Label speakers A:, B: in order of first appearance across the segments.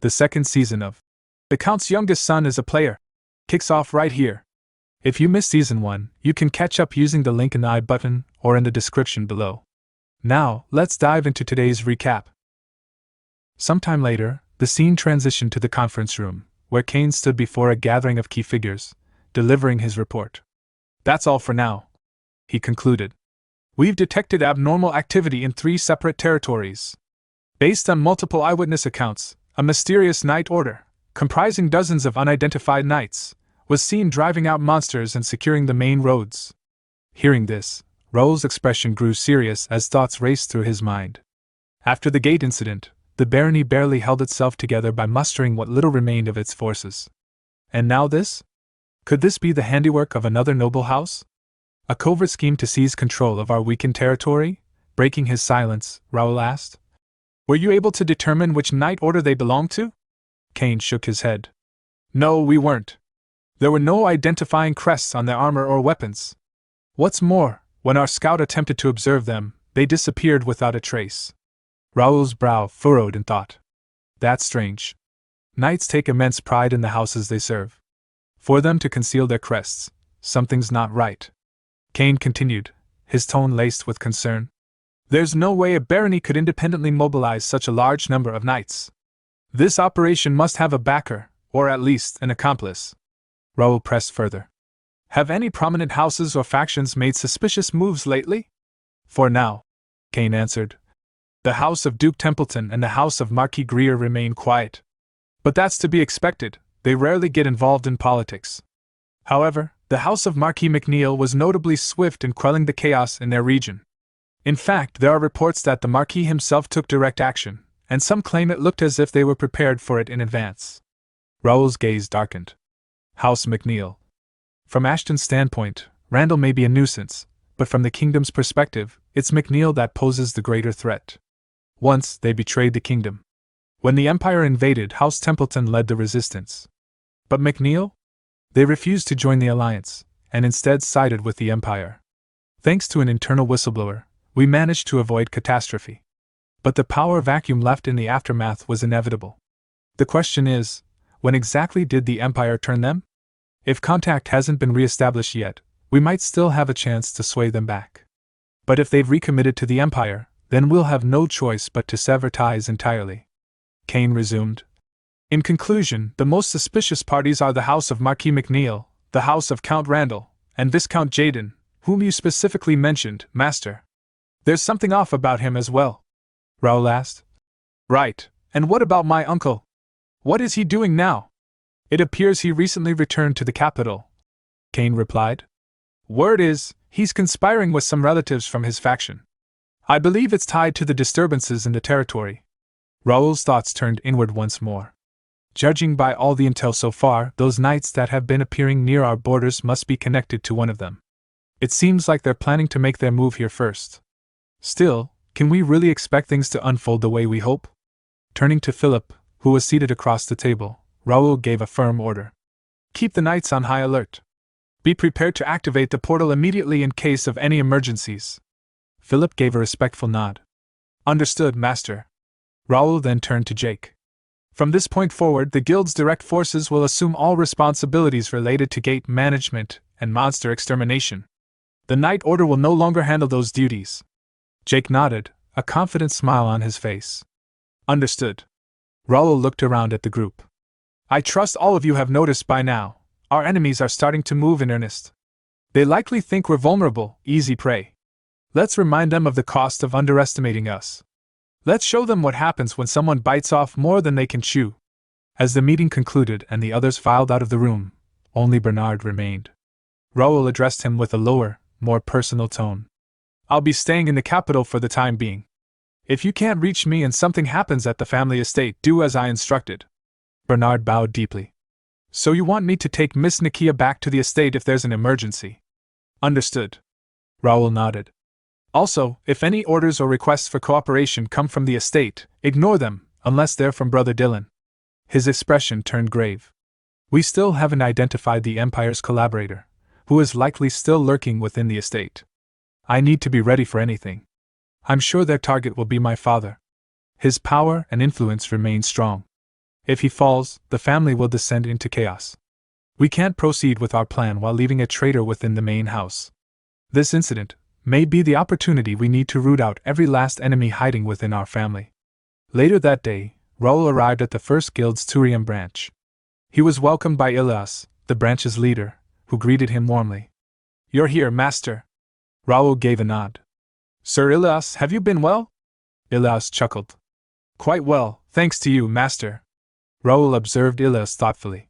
A: The second season of The Count's Youngest Son is a Player kicks off right here. If you missed Season 1, you can catch up using the link in the I button or in the description below. Now, let's dive into today's recap. Sometime later, the scene transitioned to the conference room, where Kane stood before a gathering of key figures, delivering his report. That's all for now, he concluded. We've detected abnormal activity in 3 separate territories. Based on multiple eyewitness accounts, a mysterious night order, comprising dozens of unidentified knights, was seen driving out monsters and securing the main roads. Hearing this, Raoul's expression grew serious as thoughts raced through his mind. After the gate incident, the barony barely held itself together by mustering what little remained of its forces. And now this? Could this be the handiwork of another noble house? A covert scheme to seize control of our weakened territory? Breaking his silence, Raoul asked. Were you able to determine which knight order they belonged to? Kane shook his head. No, we weren't. There were no identifying crests on their armor or weapons. What's more, when our scout attempted to observe them, they disappeared without a trace. Raoul's brow furrowed in thought. That's strange. Knights take immense pride in the houses they serve. For them to conceal their crests, something's not right. Kane continued, his tone laced with concern. There's no way a barony could independently mobilize such a large number of knights. This operation must have a backer, or at least an accomplice. Raoul pressed further. Have any prominent houses or factions made suspicious moves lately? For now, Kane answered. The House of Duke Templeton and the House of Marquis Greer remain quiet. But that's to be expected, they rarely get involved in politics. However, the House of Marquis McNeil was notably swift in quelling the chaos in their region. In fact, there are reports that the Marquis himself took direct action, and some claim it looked as if they were prepared for it in advance. Raoul's gaze darkened. House McNeil. From Ashton's standpoint, Randall may be a nuisance, but from the kingdom's perspective, it's McNeil that poses the greater threat. Once, they betrayed the kingdom. When the Empire invaded, House Templeton led the resistance. But McNeil? They refused to join the alliance, and instead sided with the Empire. Thanks to an internal whistleblower, we managed to avoid catastrophe. But the power vacuum left in the aftermath was inevitable. The question is, when exactly did the Empire turn them? If contact hasn't been re-established yet, we might still have a chance to sway them back. But if they've recommitted to the Empire, then we'll have no choice but to sever ties entirely. Kane resumed. In conclusion, the most suspicious parties are the House of Marquis McNeil, the House of Count Randall, and Viscount Jaden, whom you specifically mentioned, Master. There's something off about him as well, Raoul asked. Right, and what about my uncle? What is he doing now? It appears he recently returned to the capital, Kane replied. Word is, he's conspiring with some relatives from his faction. I believe it's tied to the disturbances in the territory. Raoul's thoughts turned inward once more. Judging by all the intel so far, those knights that have been appearing near our borders must be connected to one of them. It seems like they're planning to make their move here first. Still, can we really expect things to unfold the way we hope? Turning to Philip, who was seated across the table, Raoul gave a firm order. Keep the knights on high alert. Be prepared to activate the portal immediately in case of any emergencies. Philip gave a respectful nod. Understood, Master. Raoul then turned to Jake. From this point forward, the Guild's direct forces will assume all responsibilities related to gate management and monster extermination. The Knight Order will no longer handle those duties. Jake nodded, a confident smile on his face. Understood. Raoul looked around at the group. I trust all of you have noticed by now, our enemies are starting to move in earnest. They likely think we're vulnerable, easy prey. Let's remind them of the cost of underestimating us. Let's show them what happens when someone bites off more than they can chew. As the meeting concluded and the others filed out of the room, only Bernard remained. Raoul addressed him with a lower, more personal tone. I'll be staying in the capital for the time being. If you can't reach me and something happens at the family estate, do as I instructed. Bernard bowed deeply. So you want me to take Miss Nakia back to the estate if there's an emergency? Understood. Raoul nodded. Also, if any orders or requests for cooperation come from the estate, ignore them, unless they're from Brother Dylan. His expression turned grave. We still haven't identified the Empire's collaborator, who is likely still lurking within the estate. I need to be ready for anything. I'm sure their target will be my father. His power and influence remain strong. If he falls, the family will descend into chaos. We can't proceed with our plan while leaving a traitor within the main house. This incident may be the opportunity we need to root out every last enemy hiding within our family. Later that day, Raoul arrived at the first guild's Turium branch. He was welcomed by Ilias, the branch's leader, who greeted him warmly. "You're here, master." Raoul gave a nod. "Sir Ilias, have you been well?" Ilias chuckled. "Quite well, thanks to you, master." Raoul observed Ilias thoughtfully.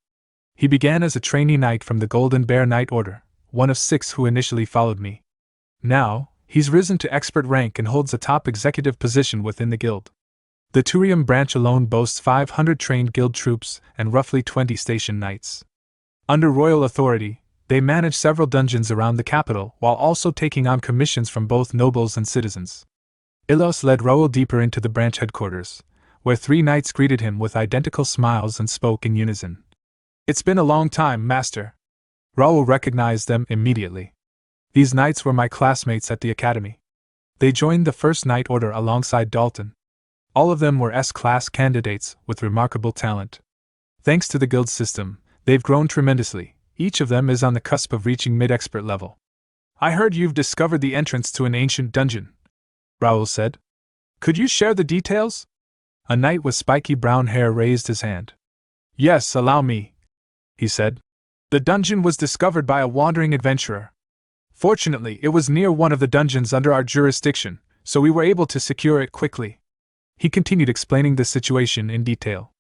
A: "He began as a trainee knight from the Golden Bear Knight Order, one of 6 who initially followed me. Now, he's risen to expert rank and holds a top executive position within the guild. The Turium branch alone boasts 500 trained guild troops and roughly 20 station knights. Under royal authority, they manage several dungeons around the capital while also taking on commissions from both nobles and citizens." Ilias led Raoul deeper into the branch headquarters, where 3 knights greeted him with identical smiles and spoke in unison. "It's been a long time, master." Raoul recognized them immediately. These knights were my classmates at the academy. They joined the First Knight Order alongside Dalton. All of them were S-class candidates with remarkable talent. Thanks to the guild system, they've grown tremendously. Each of them is on the cusp of reaching mid-expert level. "I heard you've discovered the entrance to an ancient dungeon," Raoul said. "Could you share the details?" A knight with spiky brown hair raised his hand. "Yes, allow me," he said. "The dungeon was discovered by a wandering adventurer. Fortunately, it was near one of the dungeons under our jurisdiction, so we were able to secure it quickly." He continued explaining the situation in detail.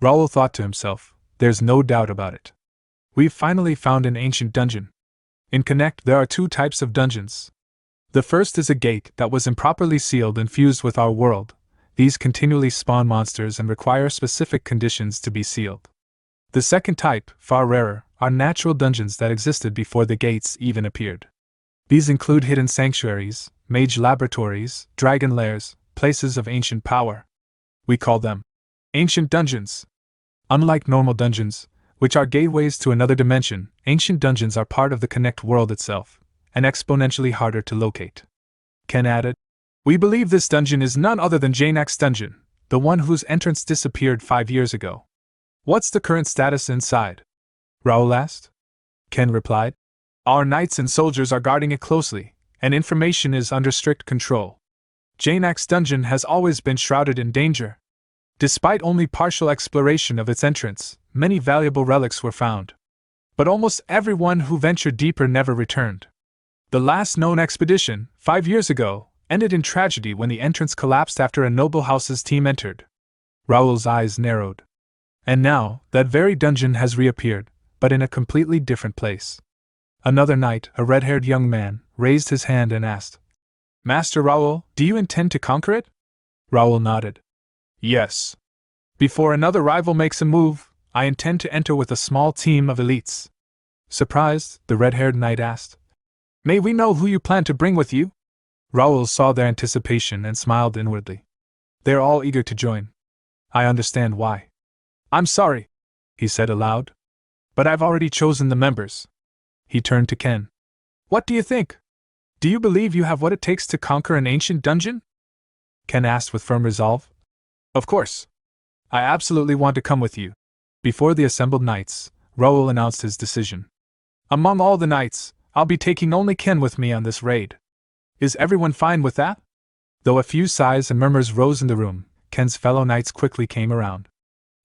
A: Raoul thought to himself, there's no doubt about it. We've finally found an ancient dungeon. In Connect, there are 2 types of dungeons. The first is a gate that was improperly sealed and fused with our world. These continually spawn monsters and require specific conditions to be sealed. The second type, far rarer, are natural dungeons that existed before the gates even appeared. These include hidden sanctuaries, mage laboratories, dragon lairs, places of ancient power. We call them ancient dungeons. Unlike normal dungeons, which are gateways to another dimension, ancient dungeons are part of the Connect world itself, and exponentially harder to locate. Ken added, "We believe this dungeon is none other than Janak's dungeon, the one whose entrance disappeared 5 years ago. What's the current status inside?" Raoul asked. Ken replied, "Our knights and soldiers are guarding it closely, and information is under strict control. Janak's dungeon has always been shrouded in danger. Despite only partial exploration of its entrance, many valuable relics were found. But almost everyone who ventured deeper never returned. The last known expedition, 5 years ago, ended in tragedy when the entrance collapsed after a noble house's team entered." Raoul's eyes narrowed. "And now, that very dungeon has reappeared, but in a completely different place." Another knight, a red-haired young man, raised his hand and asked, "Master Raoul, do you intend to conquer it?" Raoul nodded. "Yes. Before another rival makes a move, I intend to enter with a small team of elites." Surprised, the red-haired knight asked, "May we know who you plan to bring with you?" Raoul saw their anticipation and smiled inwardly. "They're all eager to join. I understand why." "I'm sorry," he said aloud, "but I've already chosen the members." He turned to Ken. "What do you think? Do you believe you have what it takes to conquer an ancient dungeon?" Ken asked with firm resolve. "Of course. I absolutely want to come with you." Before the assembled knights, Raoul announced his decision. "Among all the knights, I'll be taking only Ken with me on this raid. Is everyone fine with that?" Though a few sighs and murmurs rose in the room, Ken's fellow knights quickly came around.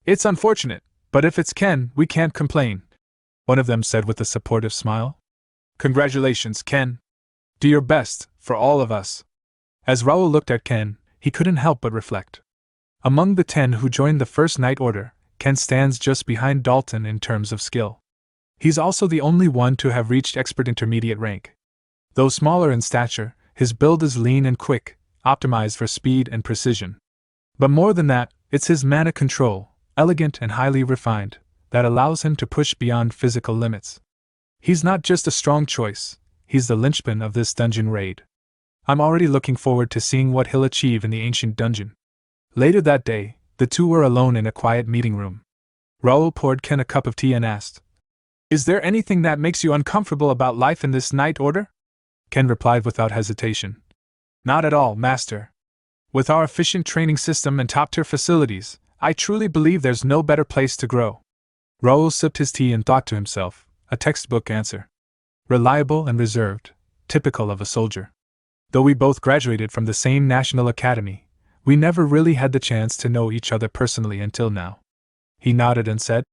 A: "It's unfortunate, but if it's Ken, we can't complain," one of them said with a supportive smile. "Congratulations, Ken. Do your best, for all of us." As Raoul looked at Ken, he couldn't help but reflect. Among the 10 who joined the First Knight Order, Ken stands just behind Dalton in terms of skill. He's also the only one to have reached expert intermediate rank. Though smaller in stature, his build is lean and quick, optimized for speed and precision. But more than that, it's his mana control, elegant and highly refined, that allows him to push beyond physical limits. He's not just a strong choice, he's the linchpin of this dungeon raid. I'm already looking forward to seeing what he'll achieve in the ancient dungeon. Later that day, the two were alone in a quiet meeting room. Raoul poured Ken a cup of tea and asked, "Is there anything that makes you uncomfortable about life in this Knight Order?" Ken replied without hesitation. "Not at all, Master. With our efficient training system and top-tier facilities, I truly believe there's no better place to grow. Raoul sipped his tea and thought to himself, a textbook answer. Reliable and reserved, typical of a soldier. Though we both graduated from the same National Academy, we never really had the chance to know each other personally until now. He nodded and said,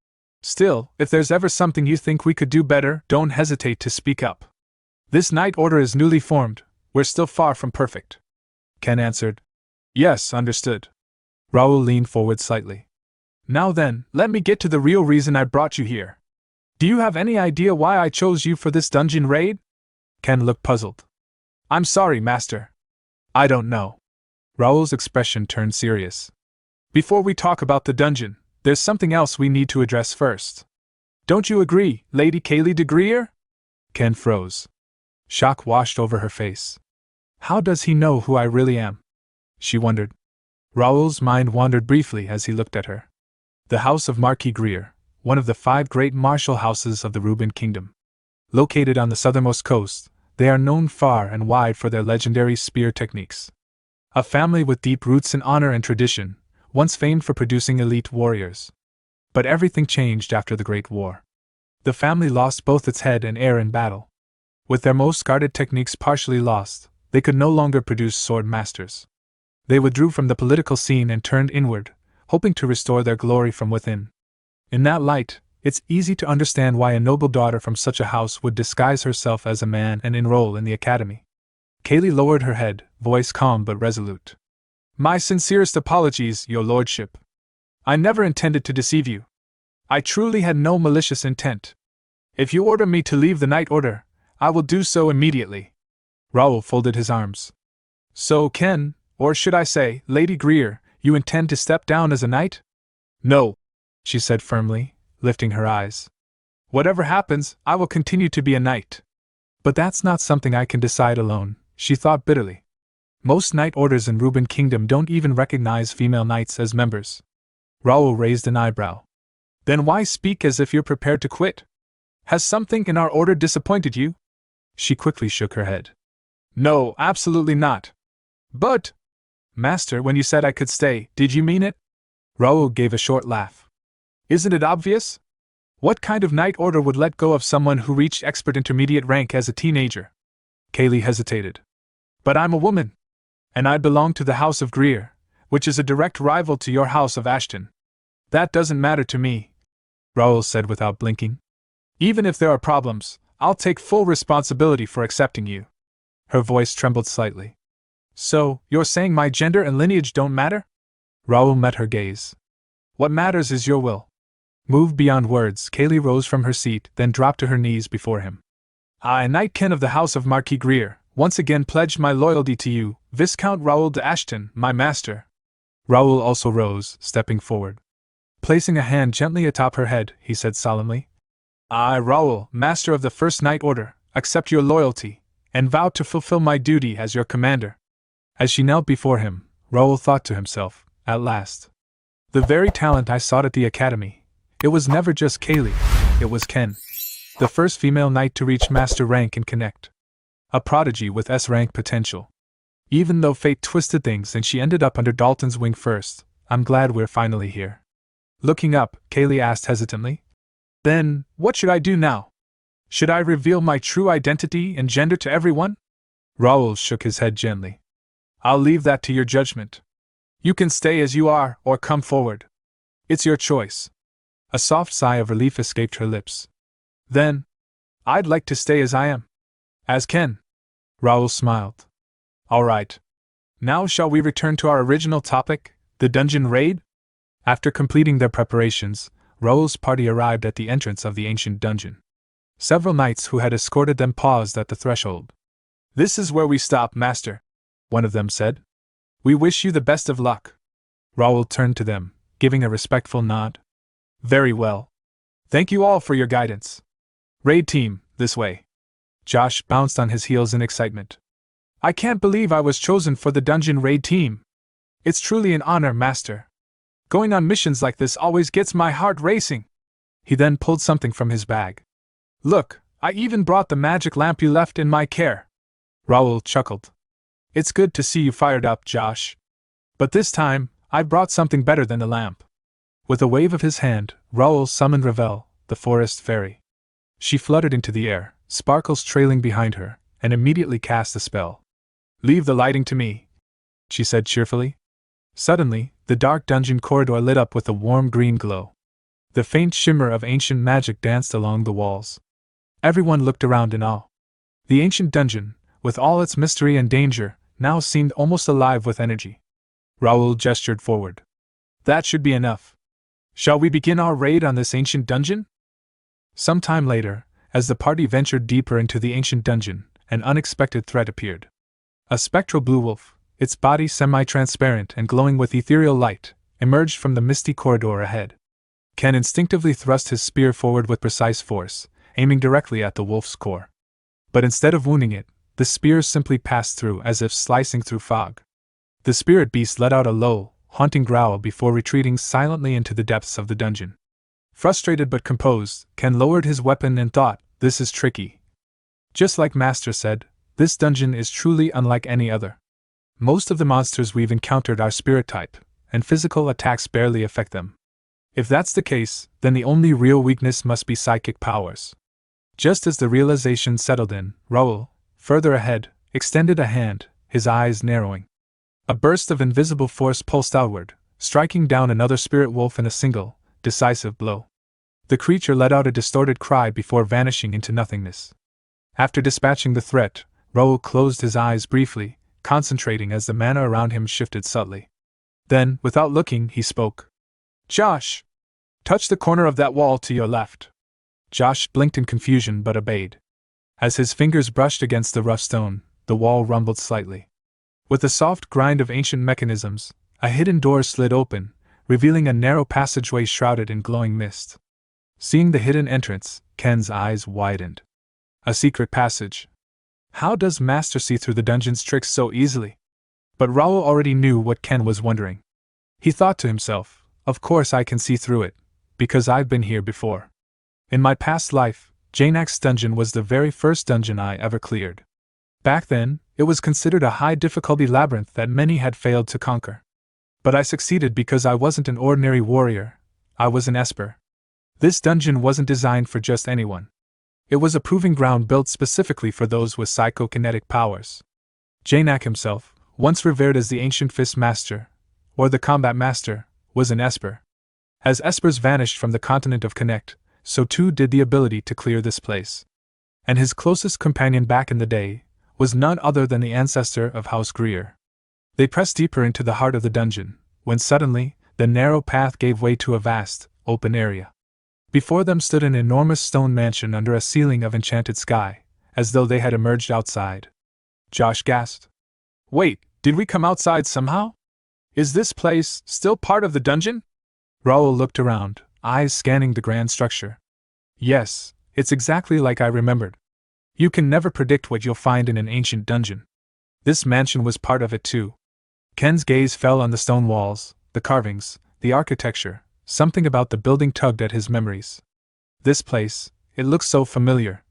A: Still, if there's ever something you think we could do better, don't hesitate to speak up. This night order is newly formed, we're still far from perfect. Ken answered. Yes, understood. Raoul leaned forward slightly. Now then, let me get to the real reason I brought you here. Do you have any idea why I chose you for this dungeon raid? Ken looked puzzled. I'm sorry, Master. I don't know. Raoul's expression turned serious. Before we talk about the dungeon, there's something else we need to address first. Don't you agree, Lady Kaylee de Greer? Ken froze. Shock washed over her face. How does he know who I really am? She wondered. Raoul's mind wandered briefly as he looked at her. The House of Marquis Greer, one of the 5 great martial houses of the Reuben Kingdom. Located on the southernmost coast, they are known far and wide for their legendary spear techniques. A family with deep roots in honor and tradition, once famed for producing elite warriors. But everything changed after the Great War. The family lost both its head and heir in battle. With their most guarded techniques partially lost, they could no longer produce sword masters. They withdrew from the political scene and turned inward, hoping to restore their glory from within. In that light, it's easy to understand why a noble daughter from such a house would disguise herself as a man and enroll in the academy. Kaylee lowered her head, voice calm but resolute. My sincerest apologies, your lordship. I never intended to deceive you. I truly had no malicious intent. If you order me to leave the night order, I will do so immediately. Raoul folded his arms. So Ken, or should I say, Lady Greer, you intend to step down as a knight? No, she said firmly, lifting her eyes. Whatever happens, I will continue to be a knight. But that's not something I can decide alone, she thought bitterly. Most knight orders in Reuben Kingdom don't even recognize female knights as members. Raoul raised an eyebrow. Then why speak as if you're prepared to quit? Has something in our order disappointed you? She quickly shook her head. No, absolutely not. But, Master, when you said I could stay, did you mean it? Raoul gave a short laugh. Isn't it obvious? What kind of knight order would let go of someone who reached expert intermediate rank as a teenager? Kaylee hesitated. But I'm a woman. And I belong to the House of Greer, which is a direct rival to your House of Ashton. That doesn't matter to me, Raoul said without blinking. Even if there are problems, I'll take full responsibility for accepting you. Her voice trembled slightly. So, you're saying my gender and lineage don't matter? Raoul met her gaze. What matters is your will. Moved beyond words, Kaylee rose from her seat, then dropped to her knees before him. I, Knight Ken of the House of Marquis Greer, once again pledge my loyalty to you, Viscount Raoul de Ashton, my master. Raoul also rose, stepping forward. Placing a hand gently atop her head, he said solemnly, I, Raoul, master of the First Knight Order, accept your loyalty, and vow to fulfill my duty as your commander. As she knelt before him, Raoul thought to himself, at last. The very talent I sought at the academy. It was never just Kaylee, it was Ken. The first female knight to reach master rank and connect. A prodigy with S-rank potential. Even though fate twisted things and she ended up under Dalton's wing first, I'm glad we're finally here. Looking up, Kaylee asked hesitantly, Then, what should I do now? Should I reveal my true identity and gender to everyone? Raoul shook his head gently. I'll leave that to your judgment. You can stay as you are, or come forward. It's your choice. A soft sigh of relief escaped her lips. Then, I'd like to stay as I am. As Ken. Raoul smiled. All right. Now shall we return to our original topic, the dungeon raid? After completing their preparations, Raoul's party arrived at the entrance of the ancient dungeon. Several knights who had escorted them paused at the threshold. This is where we stop, master, one of them said. We wish you the best of luck. Raoul turned to them, giving a respectful nod. Very well. Thank you all for your guidance. Raid team, this way. Josh bounced on his heels in excitement. I can't believe I was chosen for the dungeon raid team. It's truly an honor, master. Going on missions like this always gets my heart racing. He then pulled something from his bag. Look, I even brought the magic lamp you left in my care. Raoul chuckled. It's good to see you fired up, Josh. But this time, I brought something better than the lamp. With a wave of his hand, Raoul summoned Ravel, the forest fairy. She fluttered into the air, sparkles trailing behind her, and immediately cast a spell. "Leave the lighting to me," she said cheerfully. Suddenly, the dark dungeon corridor lit up with a warm green glow. The faint shimmer of ancient magic danced along the walls. Everyone looked around in awe. The ancient dungeon, with all its mystery and danger, now seemed almost alive with energy. Raoul gestured forward. "That should be enough. Shall we begin our raid on this ancient dungeon?" Some time later, as the party ventured deeper into the ancient dungeon, an unexpected threat appeared. A spectral blue wolf, its body semi-transparent and glowing with ethereal light, emerged from the misty corridor ahead. Ken instinctively thrust his spear forward with precise force, aiming directly at the wolf's core. But instead of wounding it, the spear simply passed through as if slicing through fog. The spirit beast let out a low, haunting growl before retreating silently into the depths of the dungeon. Frustrated but composed, Ken lowered his weapon and thought, "This is tricky." Just like Master said, this dungeon is truly unlike any other. Most of the monsters we've encountered are spirit type, and physical attacks barely affect them. If that's the case, then the only real weakness must be psychic powers. Just as the realization settled in, Raoul, further ahead, extended a hand, his eyes narrowing. A burst of invisible force pulsed outward, striking down another spirit wolf in a single, decisive blow. The creature let out a distorted cry before vanishing into nothingness. After dispatching the threat, Raoul closed his eyes briefly, concentrating as the mana around him shifted subtly. Then, without looking, he spoke. "Josh! Touch the corner of that wall to your left." Josh blinked in confusion but obeyed. As his fingers brushed against the rough stone, the wall rumbled slightly. With the soft grind of ancient mechanisms, a hidden door slid open, revealing a narrow passageway shrouded in glowing mist. Seeing the hidden entrance, Ken's eyes widened. A secret passage. How does Master see through the dungeon's tricks so easily? But Raoul already knew what Ken was wondering. He thought to himself, "Of course I can see through it, because I've been here before. In my past life, Jainax's dungeon was the very first dungeon I ever cleared. Back then, it was considered a high-difficulty labyrinth that many had failed to conquer. But I succeeded because I wasn't an ordinary warrior, I was an esper. This dungeon wasn't designed for just anyone. It was a proving ground built specifically for those with psychokinetic powers. Jainax himself, once revered as the ancient fist master, or the combat master, was an esper. As espers vanished from the continent of Connect, so too did the ability to clear this place. And his closest companion back in the day was none other than the ancestor of House Greer. They pressed deeper into the heart of the dungeon, when suddenly, the narrow path gave way to a vast, open area. Before them stood an enormous stone mansion under a ceiling of enchanted sky, as though they had emerged outside. Josh gasped. "Wait, did we come outside somehow? Is this place still part of the dungeon?" Raoul looked around, eyes scanning the grand structure. "Yes, it's exactly like I remembered. You can never predict what you'll find in an ancient dungeon. This mansion was part of it too." Ken's gaze fell on the stone walls, the carvings, the architecture. Something about the building tugged at his memories. This place, it looks so familiar.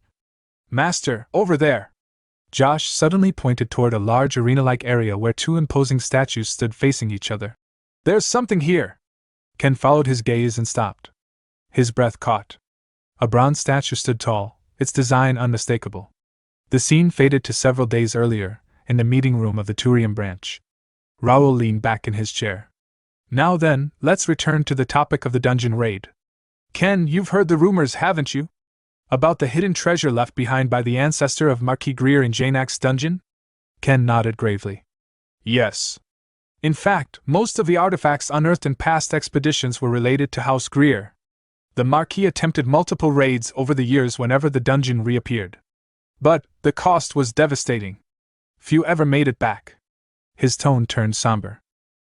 A: "Master, over there!" Josh suddenly pointed toward a large arena-like area where two imposing statues stood facing each other. "There's something here!" Ken followed his gaze and stopped. His breath caught. A bronze statue stood tall, its design unmistakable. The scene faded to several days earlier, in the meeting room of the Turian branch. Raoul leaned back in his chair. "Now then, let's return to the topic of the dungeon raid. Ken, you've heard the rumors, haven't you? About the hidden treasure left behind by the ancestor of Marquis Greer in Jainax's dungeon?" Ken nodded gravely. "Yes. In fact, most of the artifacts unearthed in past expeditions were related to House Greer. The Marquis attempted multiple raids over the years whenever the dungeon reappeared. But the cost was devastating. Few ever made it back." His tone turned somber.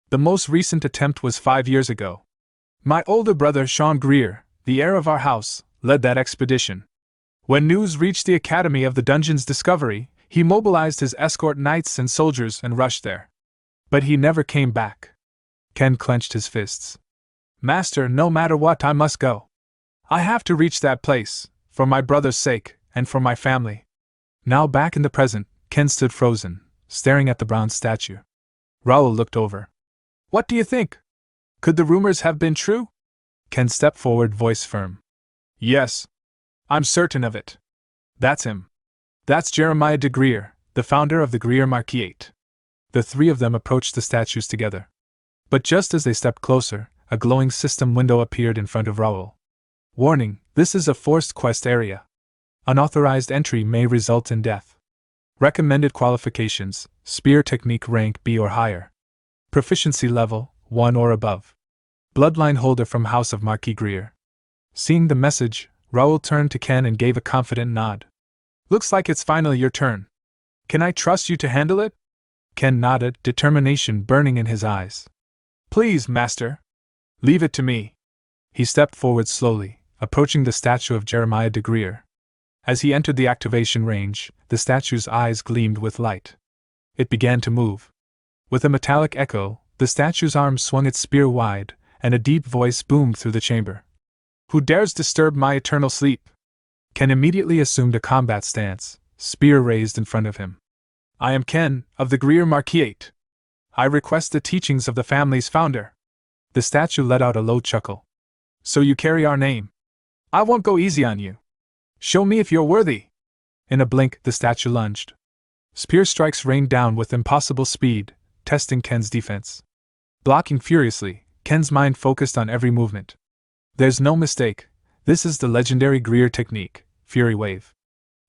A: "The most recent attempt was 5 years ago. My older brother Sean Greer, the heir of our house, led that expedition. When news reached the Academy of the Dungeon's discovery, he mobilized his escort knights and soldiers and rushed there. But he never came back." Ken clenched his fists. "Master, no matter what, I must go. I have to reach that place, for my brother's sake, and for my family." Now back in the present, Ken stood frozen, staring at the bronze statue. Raoul looked over. "What do you think? Could the rumors have been true?" Ken stepped forward, voice firm. Yes. I'm certain of it. That's him. That's Jeremiah de Greer, the founder of the Greer Marquette. The three of them approached the statues together. But just as they stepped closer, a glowing system window appeared in front of Raoul. Warning, this is a forced quest area. Unauthorized entry may result in death. Recommended qualifications, spear technique rank B or higher. Proficiency level, 1 or above. Bloodline holder from House of Marquis Greer. Seeing the message, Raoul turned to Ken and gave a confident nod. Looks like it's finally your turn. Can I trust you to handle it? Ken nodded, determination burning in his eyes. Please, master. Leave it to me. He stepped forward slowly, approaching the statue of Jeremiah de Greer. As he entered the activation range, the statue's eyes gleamed with light. It began to move. With a metallic echo, the statue's arm swung its spear wide, and a deep voice boomed through the chamber. Who dares disturb my eternal sleep? Ken immediately assumed a combat stance, spear raised in front of him. I am Ken, of the Greer Marquette. I request the teachings of the family's founder. The statue let out a low chuckle. So you carry our name. I won't go easy on you. Show me if you're worthy. In a blink, the statue lunged. Spear strikes rained down with impossible speed, testing Ken's defense. Blocking furiously, Ken's mind focused on every movement. There's no mistake, this is the legendary Greer technique, Fury Wave.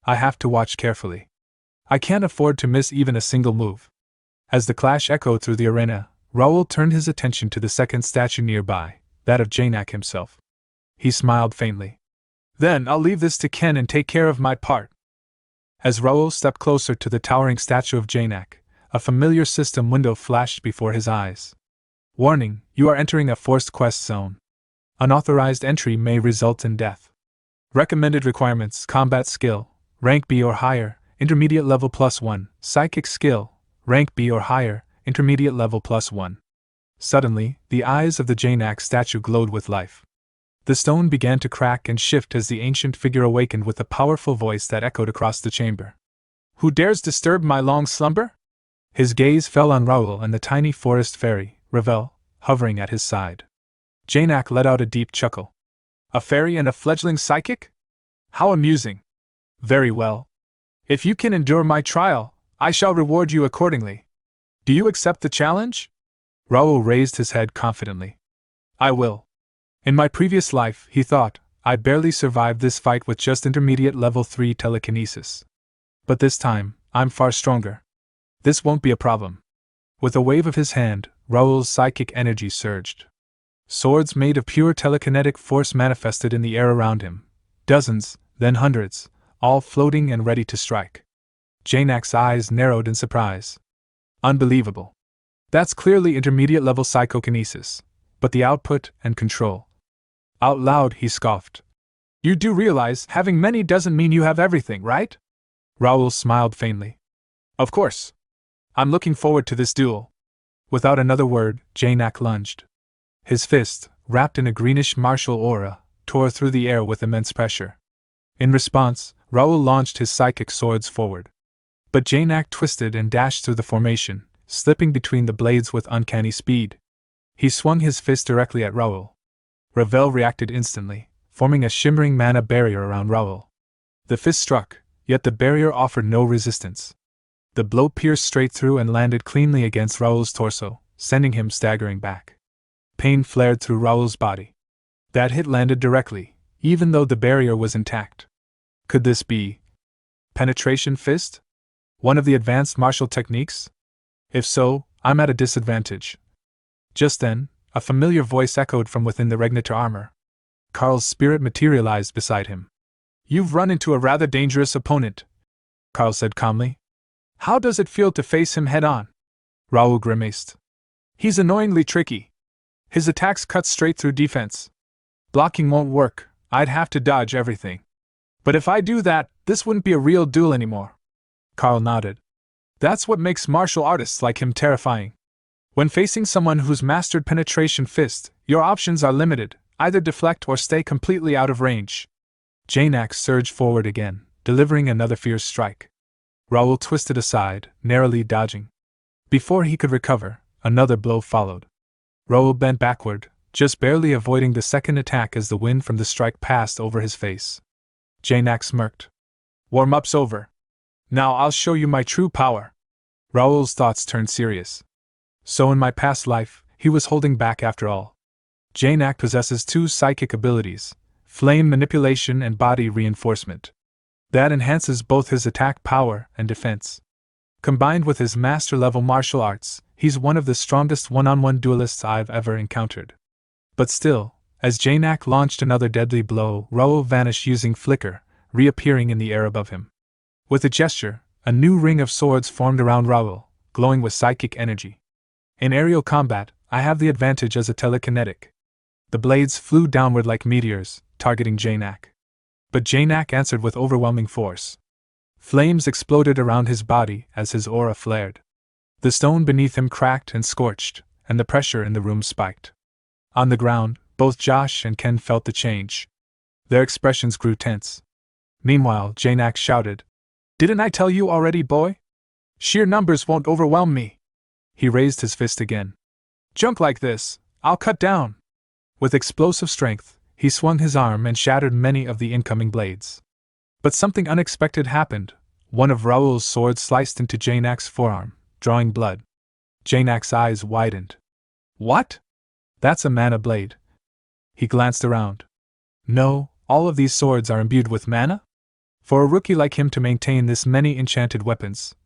A: I have to watch carefully. I can't afford to miss even a single move. As the clash echoed through the arena, Raoul turned his attention to the second statue nearby, that of Janak himself. He smiled faintly. Then I'll leave this to Ken and take care of my part. As Raoul stepped closer to the towering statue of Janak, a familiar system window flashed before his eyes. Warning, you are entering a forced quest zone. Unauthorized entry may result in death. Recommended requirements: combat skill, rank B or higher, intermediate level +1, psychic skill, rank B or higher, intermediate level +1. Suddenly, the eyes of the Janak statue glowed with life. The stone began to crack and shift as the ancient figure awakened with a powerful voice that echoed across the chamber. Who dares disturb my long slumber? His gaze fell on Raoul and the tiny forest fairy, Ravel, hovering at his side. Janak let out a deep chuckle. A fairy and a fledgling psychic? How amusing. Very well. If you can endure my trial, I shall reward you accordingly. Do you accept the challenge? Raoul raised his head confidently. I will. In my previous life, he thought, I barely survived this fight with just intermediate level 3 telekinesis. But this time, I'm far stronger. This won't be a problem. With a wave of his hand, Raoul's psychic energy surged. Swords made of pure telekinetic force manifested in the air around him. Dozens, then hundreds, all floating and ready to strike. Janak's eyes narrowed in surprise. Unbelievable. That's clearly intermediate level psychokinesis, but the output and control. Out loud, he scoffed. You do realize having many doesn't mean you have everything, right? Raoul smiled faintly. Of course. I'm looking forward to this duel. Without another word, Janak lunged. His fist, wrapped in a greenish martial aura, tore through the air with immense pressure. In response, Raoul launched his psychic swords forward. But Janak twisted and dashed through the formation, slipping between the blades with uncanny speed. He swung his fist directly at Raoul. Ravel reacted instantly, forming a shimmering mana barrier around Raoul. The fist struck, yet the barrier offered no resistance. The blow pierced straight through and landed cleanly against Raoul's torso, sending him staggering back. Pain flared through Raoul's body. That hit landed directly, even though the barrier was intact. Could this be penetration fist? One of the advanced martial techniques? If so, I'm at a disadvantage. Just then, a familiar voice echoed from within the Regnitor armor. Karl's spirit materialized beside him. You've run into a rather dangerous opponent, Karl said calmly. How does it feel to face him head-on? Raoul grimaced. He's annoyingly tricky. His attacks cut straight through defense. Blocking won't work, I'd have to dodge everything. But if I do that, this wouldn't be a real duel anymore. Karl nodded. That's what makes martial artists like him terrifying. When facing someone who's mastered penetration fist, your options are limited, either deflect or stay completely out of range. Janak surged forward again, delivering another fierce strike. Raoul twisted aside, narrowly dodging. Before he could recover, another blow followed. Raoul bent backward, just barely avoiding the second attack as the wind from the strike passed over his face. Janak smirked. Warm-up's over. Now I'll show you my true power. Raoul's thoughts turned serious. So in my past life, he was holding back after all. Janak possesses 2 psychic abilities, flame manipulation and body reinforcement. That enhances both his attack power and defense. Combined with his master-level martial arts, he's one of the strongest one-on-one duelists I've ever encountered. But still, as Janak launched another deadly blow, Raoul vanished using flicker, reappearing in the air above him. With a gesture, a new ring of swords formed around Raoul, glowing with psychic energy. In aerial combat, I have the advantage as a telekinetic. The blades flew downward like meteors, targeting Janak. But Janak answered with overwhelming force. Flames exploded around his body as his aura flared. The stone beneath him cracked and scorched, and the pressure in the room spiked. On the ground, both Josh and Ken felt the change. Their expressions grew tense. Meanwhile, Janak shouted, "Didn't I tell you already, boy? Sheer numbers won't overwhelm me." He raised his fist again. "Junk like this, I'll cut down." With explosive strength, he swung his arm and shattered many of the incoming blades. But something unexpected happened. One of Raoul's swords sliced into Janak's forearm, drawing blood. Janak's eyes widened. "What? That's a mana blade." He glanced around. "No, all of these swords are imbued with mana? For a rookie like him to maintain this many enchanted weapons."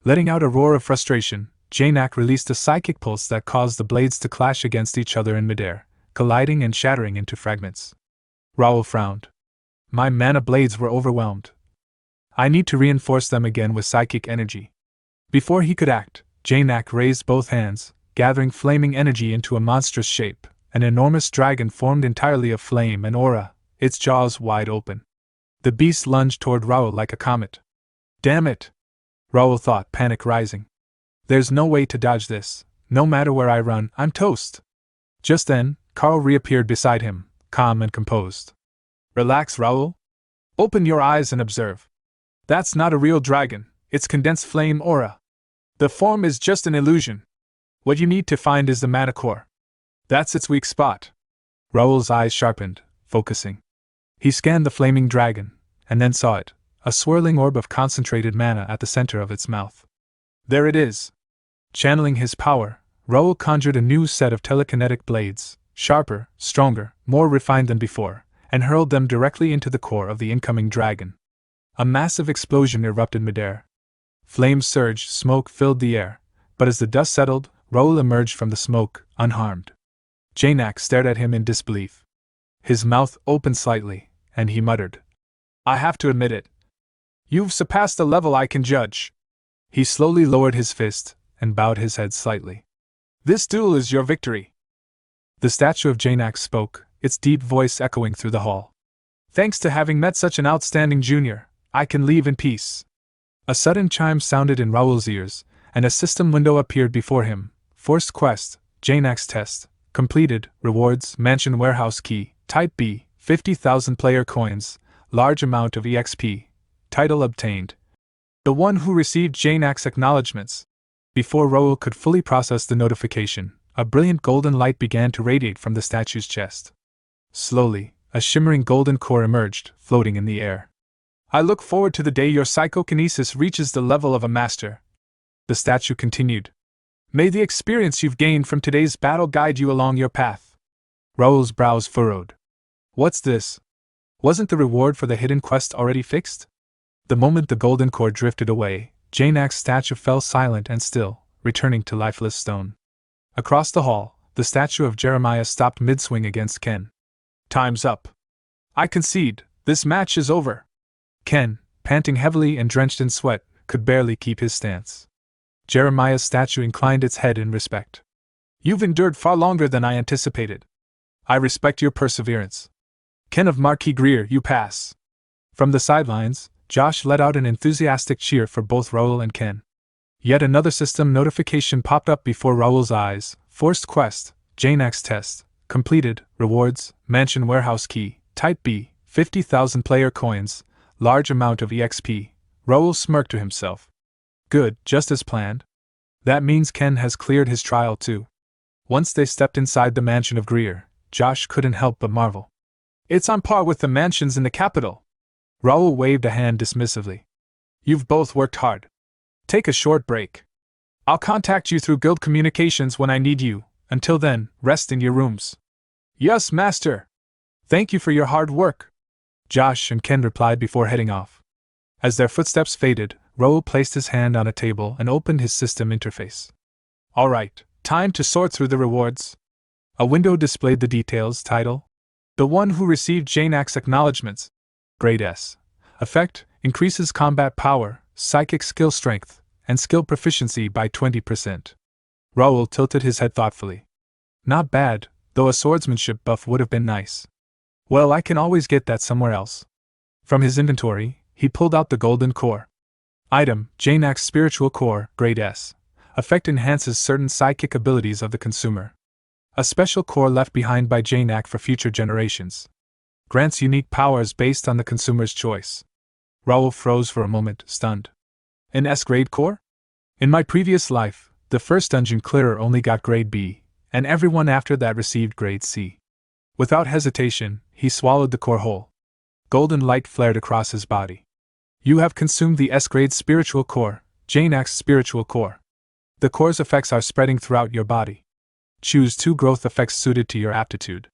A: Letting out a roar of frustration, Janak released a psychic pulse that caused the blades to clash against each other in midair, colliding and shattering into fragments. Raoul frowned. My mana blades were overwhelmed. I need to reinforce them again with psychic energy. Before he could act, Janak raised both hands, gathering flaming energy into a monstrous shape. An enormous dragon formed entirely of flame and aura, its jaws wide open. The beast lunged toward Raoul like a comet. Damn it! Raoul thought, panic rising. There's no way to dodge this. No matter where I run, I'm toast. Just then, Carl reappeared beside him, calm and composed. Relax, Raoul. Open your eyes and observe. That's not a real dragon, it's condensed flame aura. The form is just an illusion. What you need to find is the mana core. That's its weak spot. Raoul's eyes sharpened, focusing. He scanned the flaming dragon, and then saw it, a swirling orb of concentrated mana at the center of its mouth. There it is. Channeling his power, Raoul conjured a new set of telekinetic blades, sharper, stronger, more refined than before, and hurled them directly into the core of the incoming dragon. A massive explosion erupted midair. Flames surged, smoke filled the air, but as the dust settled, Raoul emerged from the smoke, unharmed. Janak stared at him in disbelief. His mouth opened slightly, and he muttered, I have to admit it. You've surpassed a level I can judge. He slowly lowered his fist, and bowed his head slightly. This duel is your victory. The statue of Janak spoke, its deep voice echoing through the hall. Thanks to having met such an outstanding junior, I can leave in peace. A sudden chime sounded in Raoul's ears, and a system window appeared before him. Forced quest, Janak's test, completed, rewards, mansion warehouse key, type B, 50,000 player coins, large amount of EXP, title obtained. The one who received Janak's acknowledgements. Before Raoul could fully process the notification, a brilliant golden light began to radiate from the statue's chest. Slowly, a shimmering golden core emerged, floating in the air. I look forward to the day your psychokinesis reaches the level of a master. The statue continued. May the experience you've gained from today's battle guide you along your path. Raoul's brows furrowed. What's this? Wasn't the reward for the hidden quest already fixed? The moment the golden core drifted away, Janak's statue fell silent and still, returning to lifeless stone. Across the hall, the statue of Jeremiah stopped mid-swing against Ken. Time's up. I concede, this match is over. Ken, panting heavily and drenched in sweat, could barely keep his stance. Jeremiah's statue inclined its head in respect. You've endured far longer than I anticipated. I respect your perseverance. Ken of Marquis Greer, you pass. From the sidelines, Josh let out an enthusiastic cheer for both Raoul and Ken. Yet another system notification popped up before Raoul's eyes. Forced quest, Janak's test, completed, rewards, mansion warehouse key, type B, 50,000 player coins, large amount of EXP. Raoul smirked to himself. Good, just as planned. That means Ken has cleared his trial too. Once they stepped inside the mansion of Greer, Josh couldn't help but marvel. It's on par with the mansions in the capital. Raoul waved a hand dismissively. You've both worked hard. Take a short break. I'll contact you through guild communications when I need you. Until then, rest in your rooms. Yes, master. Thank you for your hard work, Josh and Ken replied before heading off. As their footsteps faded, Raoul placed his hand on a table and opened his system interface. All right, time to sort through the rewards. A window displayed the details. Title: The one who received Janak's acknowledgements. Grade S. Effect: increases combat power, psychic skill strength, and skill proficiency by 20%. Raoul tilted his head thoughtfully. Not bad, though a swordsmanship buff would have been nice. Well, I can always get that somewhere else. From his inventory, he pulled out the golden core. Item: Janak's spiritual core, grade S. Effect: enhances certain psychic abilities of the consumer. A special core left behind by Janak for future generations. Grants unique powers based on the consumer's choice. Raoul froze for a moment, stunned. An S-grade core? In my previous life, the first dungeon clearer only got grade B, and everyone after that received grade C. Without hesitation, he swallowed the core whole. Golden light flared across his body. You have consumed the S-grade spiritual core, Janak's spiritual core. The core's effects are spreading throughout your body. Choose 2 growth effects suited to your aptitude.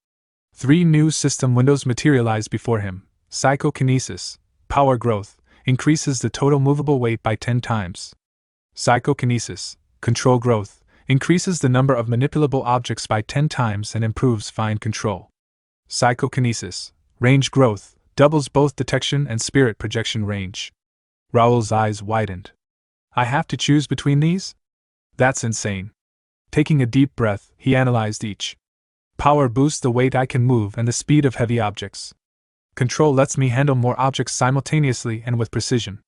A: 3 new system windows materialize before him. Psychokinesis, power growth, increases the total movable weight by 10 times. Psychokinesis, control growth, increases the number of manipulable objects by 10 times and improves fine control. Psychokinesis, range growth, doubles both detection and spirit projection range. Raoul's eyes widened. I have to choose between these? That's insane. Taking a deep breath, he analyzed each. Power boosts the weight I can move and the speed of heavy objects. Control lets me handle more objects simultaneously and with precision.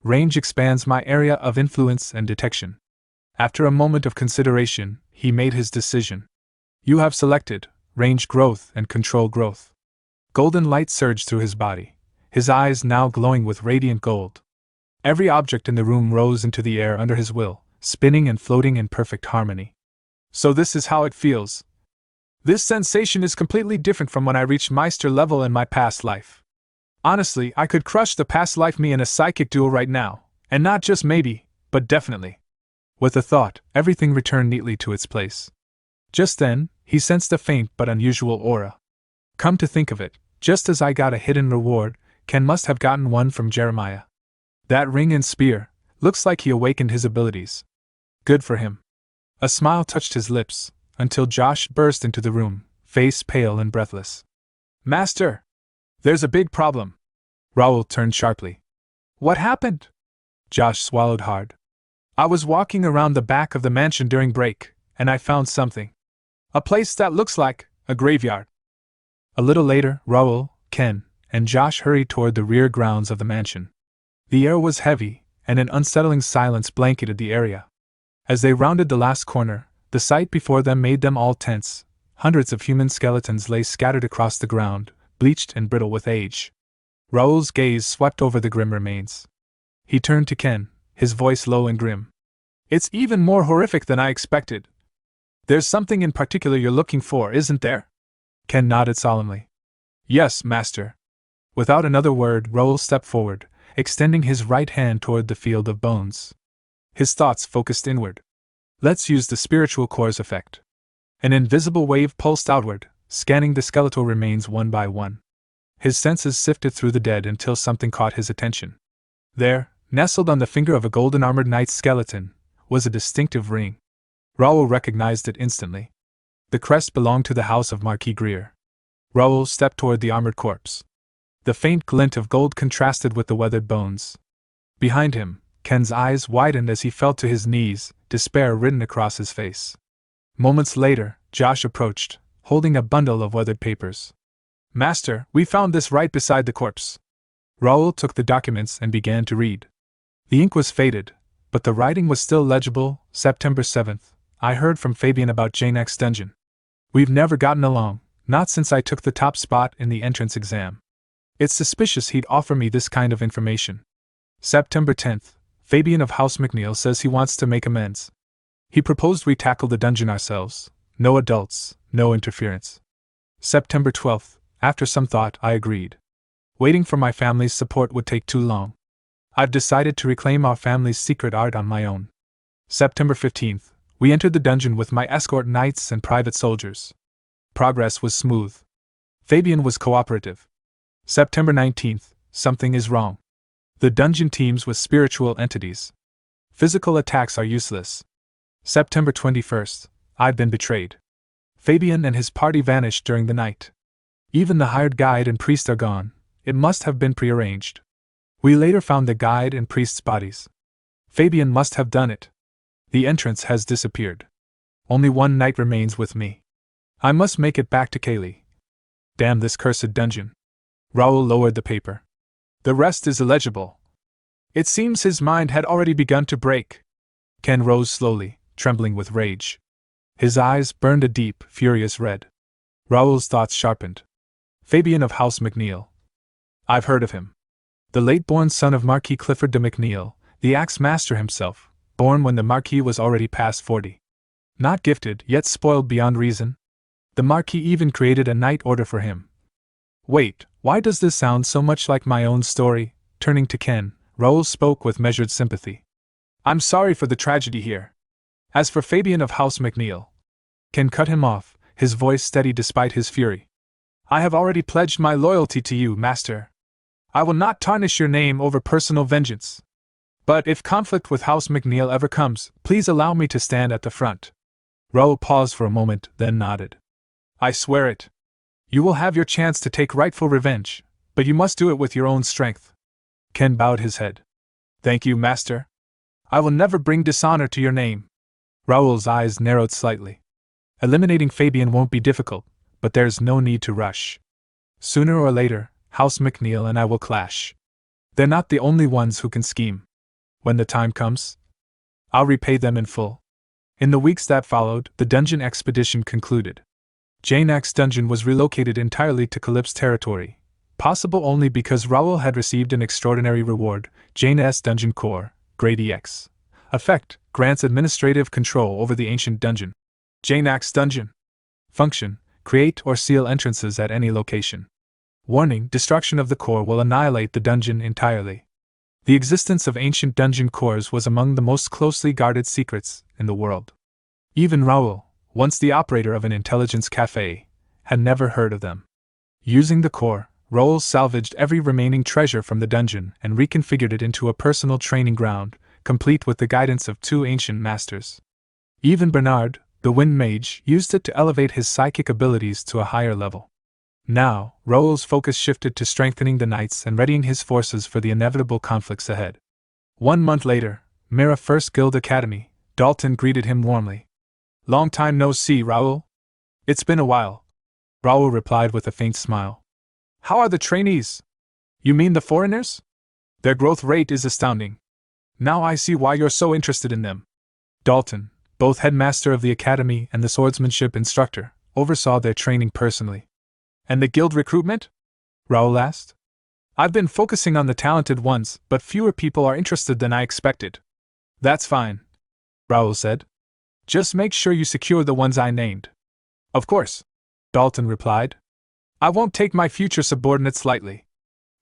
A: Range expands my area of influence and detection. After a moment of consideration, he made his decision. You have selected range growth and control growth. Golden light surged through his body, his eyes now glowing with radiant gold. Every object in the room rose into the air under his will, spinning and floating in perfect harmony. So this is how it feels. This sensation is completely different from when I reached Meister level in my past life. Honestly, I could crush the past life me in a psychic duel right now, and not just maybe, but definitely. With a thought, everything returned neatly to its place. Just then, he sensed a faint but unusual aura. Come to think of it, just as I got a hidden reward, Ken must have gotten one from Jeremiah. That ring and spear, looks like he awakened his abilities. Good for him. A smile touched his lips, until Josh burst into the room, face pale and breathless. Master! There's a big problem. Raoul turned sharply. What happened? Josh swallowed hard. I was walking around the back of the mansion during break, and I found something. A place that looks like a graveyard. A little later, Raoul, Ken, and Josh hurried toward the rear grounds of the mansion. The air was heavy, and an unsettling silence blanketed the area. As they rounded the last corner, the sight before them made them all tense. Hundreds of human skeletons lay scattered across the ground, bleached and brittle with age. Raoul's gaze swept over the grim remains. He turned to Ken, his voice low and grim. It's even more horrific than I expected. There's something in particular you're looking for, isn't there? Ken nodded solemnly. Yes, master. Without another word, Raoul stepped forward, extending his right hand toward the field of bones. His thoughts focused inward. Let's use the spiritual core's effect. An invisible wave pulsed outward, scanning the skeletal remains one by one. His senses sifted through the dead until something caught his attention. There, nestled on the finger of a golden-armored knight's skeleton, was a distinctive ring. Raoul recognized it instantly. The crest belonged to the house of Marquis Greer. Raoul stepped toward the armored corpse. The faint glint of gold contrasted with the weathered bones. Behind him, Ken's eyes widened as he fell to his knees, despair written across his face. Moments later, Josh approached, holding a bundle of weathered papers. Master, we found this right beside the corpse. Raoul took the documents and began to read. The ink was faded, but the writing was still legible. September 7th, I heard from Fabian about Janak's dungeon. We've never gotten along, not since I took the top spot in the entrance exam. It's suspicious he'd offer me this kind of information. September 10th, Fabian of House McNeil says he wants to make amends. He proposed we tackle the dungeon ourselves, No adults, no interference. September 12th, after some thought, I agreed. Waiting for my family's support would take too long. I've decided to reclaim our family's secret art on my own. September 15th, we entered the dungeon with my escort knights and private soldiers. Progress was smooth. Fabian was cooperative. September 19th, something is wrong. The dungeon teems with spiritual entities. Physical attacks are useless. September 21st, I've been betrayed. Fabian and his party vanished during the night. Even the hired guide and priest are gone. It must have been prearranged. We later found the guide and priest's bodies. Fabian must have done it. The entrance has disappeared. Only one knight remains with me. I must make it back to Kaylee. Damn this cursed dungeon. Raoul lowered the paper. The rest is illegible. It seems his mind had already begun to break. Ken rose slowly, trembling with rage. His eyes burned a deep, furious red. Raoul's thoughts sharpened. Fabian of House McNeil. I've heard of him. The late-born son of Marquis Clifford de McNeil, the axe master himself, born when the Marquis was already past 40. Not gifted, yet spoiled beyond reason. The Marquis even created a knight order for him. Wait, why does this sound so much like my own story? Turning to Ken, Raoul spoke with measured sympathy. I'm sorry for the tragedy here. As for Fabian of House McNeil. Ken cut him off, his voice steady despite his fury. I have already pledged my loyalty to you, Master. I will not tarnish your name over personal vengeance. But if conflict with House McNeil ever comes, please allow me to stand at the front. Raoul paused for a moment, then nodded. I swear it. You will have your chance to take rightful revenge, but you must do it with your own strength. Ken bowed his head. Thank you, Master. I will never bring dishonor to your name. Raoul's eyes narrowed slightly. Eliminating Fabian won't be difficult, but there's no need to rush. Sooner or later, House McNeil and I will clash. They're not the only ones who can scheme. When the time comes, I'll repay them in full. In the weeks that followed, the dungeon expedition concluded. Jane X's dungeon was relocated entirely to Calypso's territory, possible only because Raoul had received an extraordinary reward, Jane S Dungeon Core, Grade EX. Effect, grants administrative control over the ancient dungeon. Jane X's dungeon. Function, create or seal entrances at any location. Warning, destruction of the core will annihilate the dungeon entirely. The existence of ancient dungeon cores was among the most closely guarded secrets in the world. Even Raoul, once the operator of an intelligence cafe, had never heard of them. Using the core, Raoul salvaged every remaining treasure from the dungeon and reconfigured it into a personal training ground, complete with the guidance of 2 ancient masters. Even Bernard, the Wind Mage, used it to elevate his psychic abilities to a higher level. Now, Raoul's focus shifted to strengthening the knights and readying his forces for the inevitable conflicts ahead. 1 month later, Mira First Guild Academy, Dalton greeted him warmly. Long time no see, Raoul. It's been a while. Raoul replied with a faint smile. How are the trainees? You mean the foreigners? Their growth rate is astounding. Now I see why you're so interested in them. Dalton, both headmaster of the academy and the swordsmanship instructor, oversaw their training personally. And the guild recruitment? Raoul asked. I've been focusing on the talented ones, but fewer people are interested than I expected. That's fine, Raoul said. Just make sure you secure the ones I named. Of course, Dalton replied. I won't take my future subordinates lightly.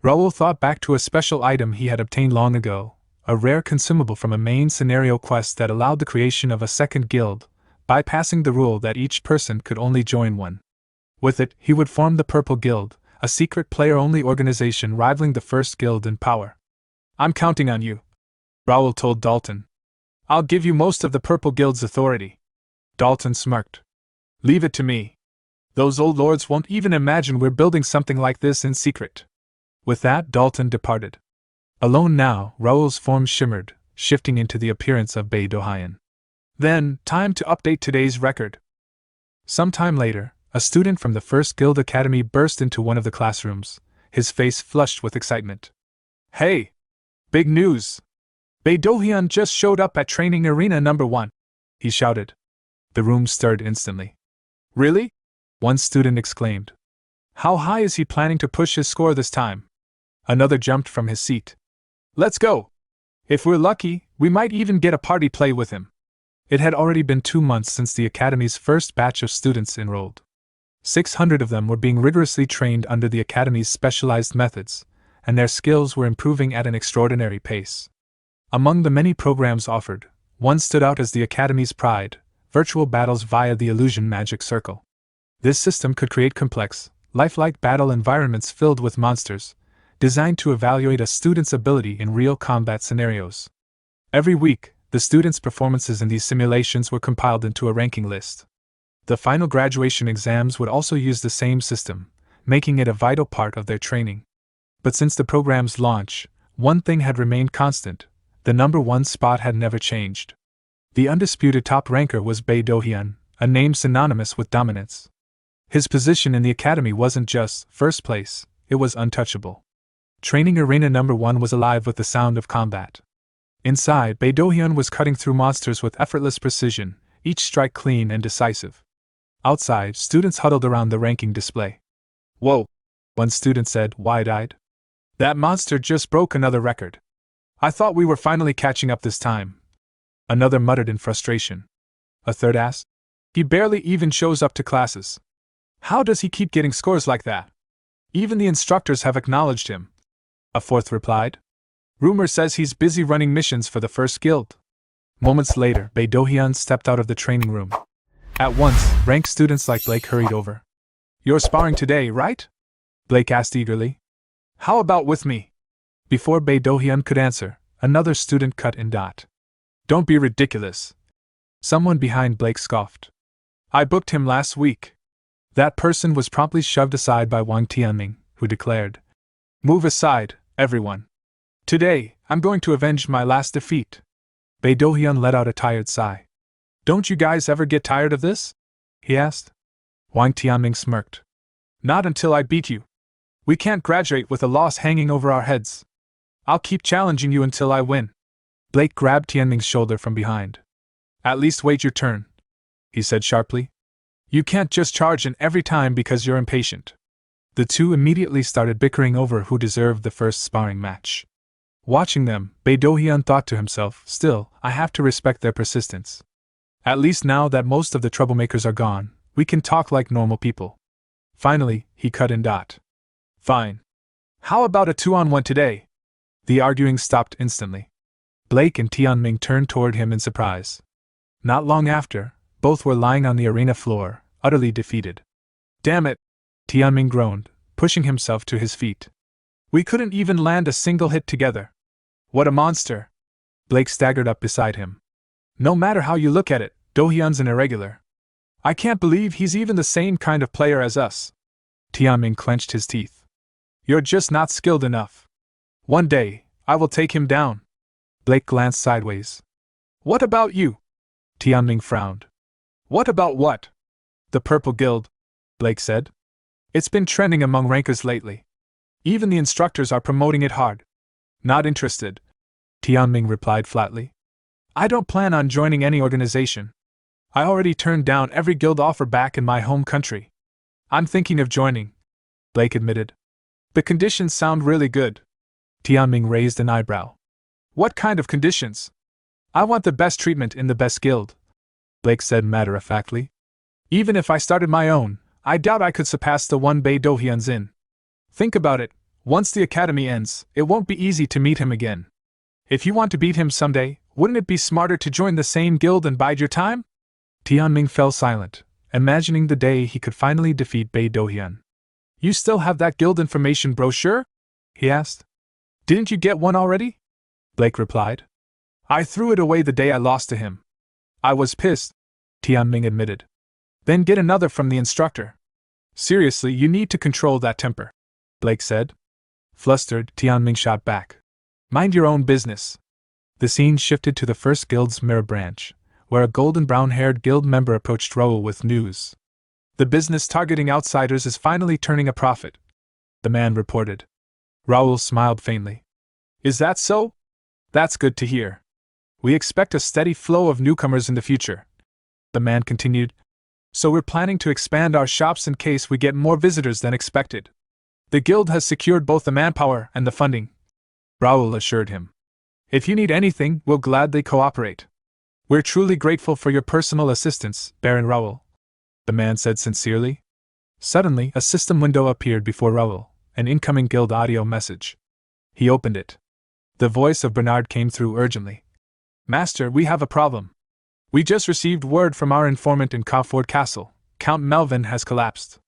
A: Raoul thought back to a special item he had obtained long ago, a rare consumable from a main scenario quest that allowed the creation of a second guild, bypassing the rule that each person could only join one. With it, he would form the Purple Guild, a secret player-only organization rivaling the First Guild in power. I'm counting on you, Raoul told Dalton. I'll give you most of the Purple Guild's authority. Dalton smirked. Leave it to me. Those old lords won't even imagine we're building something like this in secret. With that, Dalton departed. Alone now, Raoul's form shimmered, shifting into the appearance of Bei Dohayan. Then, time to update today's record. Sometime later, a student from the First Guild Academy burst into one of the classrooms, his face flushed with excitement. Hey! Big news! Bei Dohayan just showed up at training arena number 1, he shouted. The room stirred instantly. Really? One student exclaimed. How high is he planning to push his score this time? Another jumped from his seat. Let's go! If we're lucky, we might even get a party play with him. It had already been 2 months since the Academy's first batch of students enrolled. 600 of them were being rigorously trained under the Academy's specialized methods, and their skills were improving at an extraordinary pace. Among the many programs offered, one stood out as the Academy's pride: virtual battles via the Illusion Magic Circle. This system could create complex, lifelike battle environments filled with monsters, designed to evaluate a student's ability in real combat scenarios. Every week, the students' performances in these simulations were compiled into a ranking list. The final graduation exams would also use the same system, making it a vital part of their training. But since the program's launch, one thing had remained constant: the number 1 spot had never changed. The undisputed top ranker was Bae Do-hyun, a name synonymous with dominance. His position in the Academy wasn't just first place, it was untouchable. Training Arena number 1 was alive with the sound of combat. Inside, Bae Do-hyun was cutting through monsters with effortless precision, each strike clean and decisive. Outside, students huddled around the ranking display. "Whoa," one student said, wide-eyed. "That monster just broke another record. I thought we were finally catching up this time." Another muttered in frustration. A third asked, "He barely even shows up to classes. How does he keep getting scores like that? Even the instructors have acknowledged him." A fourth replied, "Rumor says he's busy running missions for the first guild." Moments later, Bae Do-hyun stepped out of the training room. At once, rank students like Blake hurried over. "You're sparring today, right?" Blake asked eagerly. "How about with me?" Before Bae Do-hyun could answer, another student cut in. "Don't be ridiculous." Someone behind Blake scoffed. "I booked him last week." That person was promptly shoved aside by Wang Tianming, who declared, "Move aside, everyone. Today, I'm going to avenge my last defeat." Bae Do-hyun let out a tired sigh. "Don't you guys ever get tired of this?" he asked. Wang Tianming smirked. "Not until I beat you. We can't graduate with a loss hanging over our heads. I'll keep challenging you until I win." Blake grabbed Tianming's shoulder from behind. "At least wait your turn," he said sharply. "You can't just charge in every time because you're impatient." The two immediately started bickering over who deserved the first sparring match. Watching them, Bae Do-hyun thought to himself, "Still, I have to respect their persistence. At least now that most of the troublemakers are gone, we can talk like normal people." Finally, he cut in. "Fine. How about a 2-on-1 today?" The arguing stopped instantly. Blake and Tianming turned toward him in surprise. Not long after, both were lying on the arena floor, utterly defeated. "Damn it!" Tianming groaned, pushing himself to his feet. "We couldn't even land a single hit together. What a monster!" Blake staggered up beside him. "No matter how you look at it, Do-hyun's an irregular. I can't believe he's even the same kind of player as us." Tianming clenched his teeth. "You're just not skilled enough. One day, I will take him down." Blake glanced sideways. "What about you?" Tianming frowned. "What about what?" "The Purple Guild," Blake said. "It's been trending among rankers lately. Even the instructors are promoting it hard." "Not interested," Tianming replied flatly. "I don't plan on joining any organization. I already turned down every guild offer back in my home country." "I'm thinking of joining," Blake admitted. "The conditions sound really good." Tianming raised an eyebrow. "What kind of conditions?" "I want the best treatment in the best guild," Blake said matter-of-factly. "Even if I started my own, I doubt I could surpass the one Bae Do-hyun's in. Think about it, once the academy ends, it won't be easy to meet him again. If you want to beat him someday, wouldn't it be smarter to join the same guild and bide your time?" Tianming fell silent, imagining the day he could finally defeat Bae Do-hyun. "You still have that guild information brochure?" he asked. "Didn't you get one already?" Blake replied. "I threw it away the day I lost to him. I was pissed," Tianming admitted. "Then get another from the instructor." "Seriously, you need to control that temper," Blake said. Flustered, Tianming shot back. "Mind your own business." The scene shifted to the first guild's mirror branch, where a golden brown-haired guild member approached Raoul with news. "The business targeting outsiders is finally turning a profit," the man reported. Raoul smiled faintly. "Is that so? That's good to hear. We expect a steady flow of newcomers in the future," the man continued. "So we're planning to expand our shops in case we get more visitors than expected. The guild has secured both the manpower and the funding," Raoul assured him. "If you need anything, we'll gladly cooperate." We're truly grateful for your personal assistance, Baron Raoul, the man said sincerely. Suddenly, a system window appeared before Raoul, an incoming guild audio message. He opened it. The voice of Bernard came through urgently. Master, we have a problem. We just received word from our informant in Cauford Castle. Count Melvin has collapsed.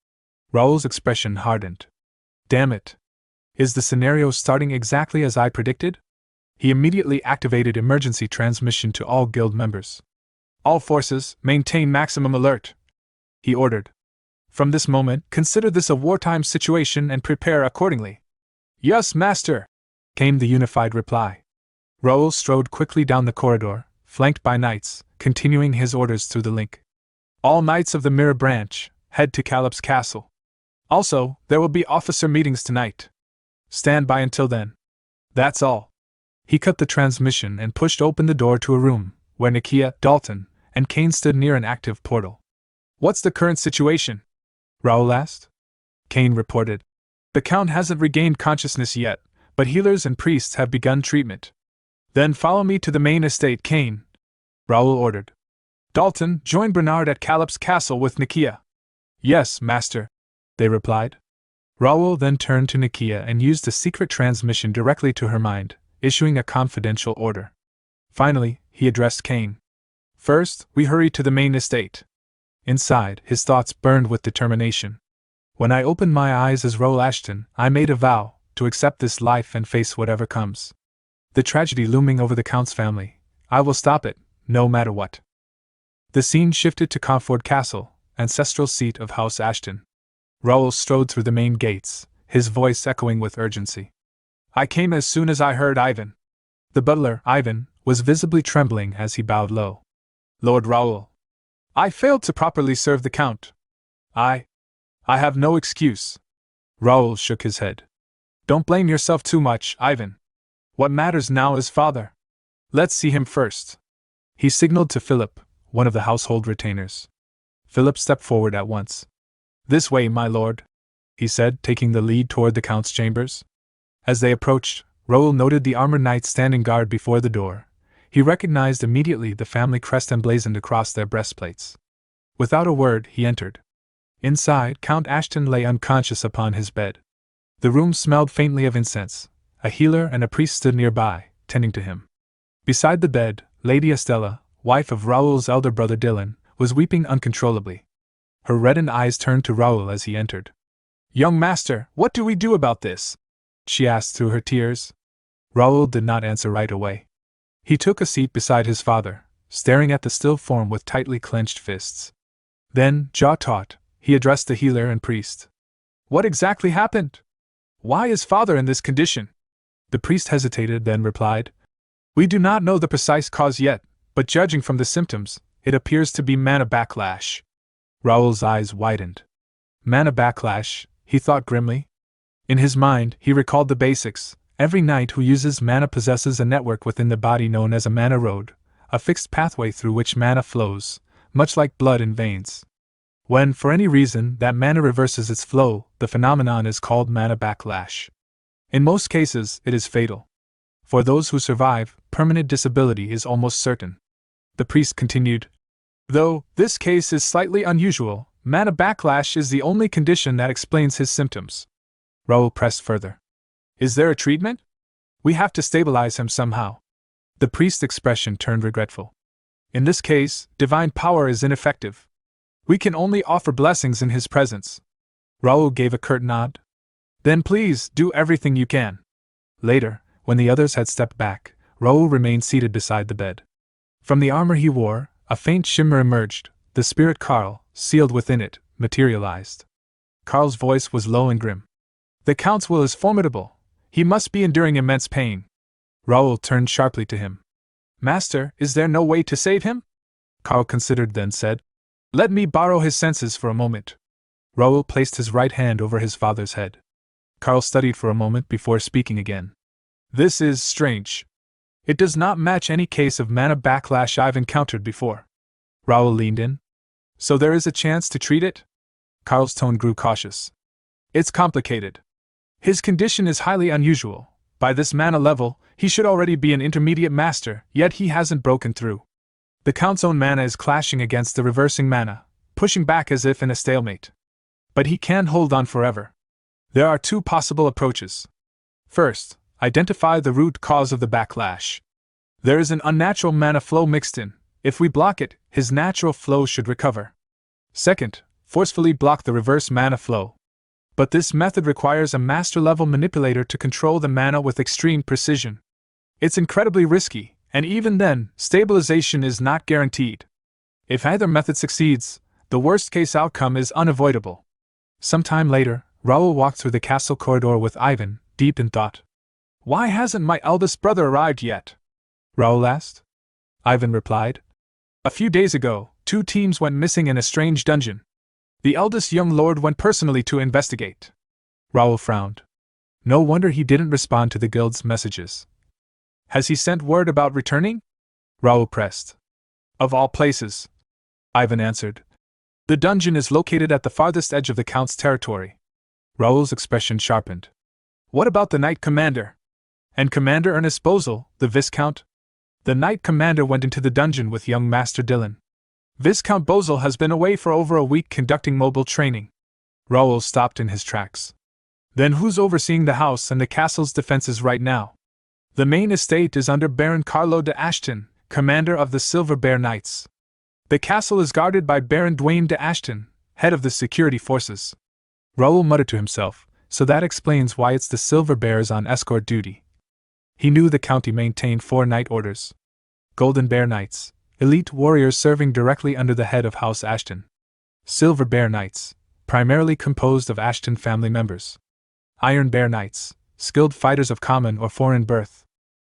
A: Raoul's expression hardened. Damn it. Is the scenario starting exactly as I predicted? He immediately activated emergency transmission to all guild members. All forces, maintain maximum alert, he ordered. From this moment, consider this a wartime situation and prepare accordingly. Yes, master, came the unified reply. Raoul strode quickly down the corridor, flanked by knights, continuing his orders through the link. All knights of the Mirror Branch, head to Calip's castle. Also, there will be officer meetings tonight. Stand by until then. That's all. He cut the transmission and pushed open the door to a room, where Nikia, Dalton, and Kane stood near an active portal. What's the current situation? Raoul asked. Kane reported. The Count hasn't regained consciousness yet, but healers and priests have begun treatment. Then follow me to the main estate, Kane, Raoul ordered. Dalton, join Bernard at Calip's castle with Nikia. Yes, master, they replied. Raoul then turned to Nikia and used a secret transmission directly to her mind, issuing a confidential order. Finally, he addressed Kane. First, we hurry to the main estate. Inside, his thoughts burned with determination. When I opened my eyes as Raoul Ashton, I made a vow to accept this life and face whatever comes. The tragedy looming over the Count's family, I will stop it, no matter what. The scene shifted to Cauford Castle, ancestral seat of House Ashton. Raoul strode through the main gates, his voice echoing with urgency. I came as soon as I heard Ivan. The butler, Ivan, was visibly trembling as he bowed low. Lord Raoul. I failed to properly serve the Count. I have no excuse. Raoul shook his head. Don't blame yourself too much, Ivan. What matters now is father. Let's see him first. He signaled to Philip, one of the household retainers. Philip stepped forward at once. This way, my lord, he said, taking the lead toward the Count's chambers. As they approached, Raoul noted the armored knights standing guard before the door. He recognized immediately the family crest emblazoned across their breastplates. Without a word, he entered. Inside, Count Ashton lay unconscious upon his bed. The room smelled faintly of incense. A healer and a priest stood nearby, tending to him. Beside the bed, Lady Estella, wife of Raoul's elder brother Dylan, was weeping uncontrollably. Her reddened eyes turned to Raoul as he entered. Young master, what do we do about this? She asked through her tears. Raoul did not answer right away. He took a seat beside his father, staring at the still form with tightly clenched fists. Then, jaw-taut, he addressed the healer and priest. What exactly happened? Why is father in this condition? The priest hesitated, then replied. We do not know the precise cause yet, but judging from the symptoms, it appears to be mana backlash. Raoul's eyes widened. Mana backlash, he thought grimly. In his mind, he recalled the basics. Every knight who uses mana possesses a network within the body known as a mana road, a fixed pathway through which mana flows, much like blood in veins. When, for any reason, that mana reverses its flow, the phenomenon is called mana backlash. In most cases, it is fatal. For those who survive, permanent disability is almost certain. The priest continued. Though this case is slightly unusual, mana backlash is the only condition that explains his symptoms. Raoul pressed further. Is there a treatment? We have to stabilize him somehow. The priest's expression turned regretful. In this case, divine power is ineffective. We can only offer blessings in his presence. Raoul gave a curt nod. Then please, do everything you can. Later, when the others had stepped back, Raoul remained seated beside the bed. From the armor he wore, a faint shimmer emerged. The spirit Karl, sealed within it, materialized. Karl's voice was low and grim. The Count's will is formidable. He must be enduring immense pain. Raoul turned sharply to him. Master, is there no way to save him? Karl considered, then said. Let me borrow his senses for a moment. Raoul placed his right hand over his father's head. Karl studied for a moment before speaking again. This is strange. It does not match any case of mana backlash I've encountered before. Raoul leaned in. So there is a chance to treat it? Karl's tone grew cautious. It's complicated. His condition is highly unusual. By this mana level, he should already be an intermediate master, yet he hasn't broken through. The Count's own mana is clashing against the reversing mana, pushing back as if in a stalemate. But he can't hold on forever. There are two possible approaches. First, identify the root cause of the backlash. There is an unnatural mana flow mixed in. If we block it, his natural flow should recover. Second, forcefully block the reverse mana flow. But this method requires a master-level manipulator to control the mana with extreme precision. It's incredibly risky, and even then, stabilization is not guaranteed. If either method succeeds, the worst-case outcome is unavoidable. Sometime later, Raoul walked through the castle corridor with Ivan, deep in thought. "Why hasn't my eldest brother arrived yet?" Raoul asked. Ivan replied. "A few days ago, 2 teams went missing in a strange dungeon. The eldest young lord went personally to investigate." Raoul frowned. No wonder he didn't respond to the guild's messages. "Has he sent word about returning?" Raoul pressed. "Of all places," Ivan answered. "The dungeon is located at the farthest edge of the Count's territory." Raoul's expression sharpened. "What about the Knight Commander? And Commander Ernest Bozel, the Viscount?" "The Knight Commander went into the dungeon with young Master Dylan. Viscount Bozel has been away for over a week conducting mobile training." Raoul stopped in his tracks. "Then who's overseeing the house and the castle's defenses right now?" "The main estate is under Baron Carlo de Ashton, commander of the Silver Bear Knights. The castle is guarded by Baron Dwayne de Ashton, head of the security forces." Raoul muttered to himself, so that explains why it's the Silver Bears on escort duty. He knew the county maintained 4 knight orders. Golden Bear Knights, elite warriors serving directly under the head of House Ashton. Silver Bear Knights, primarily composed of Ashton family members. Iron Bear Knights, skilled fighters of common or foreign birth.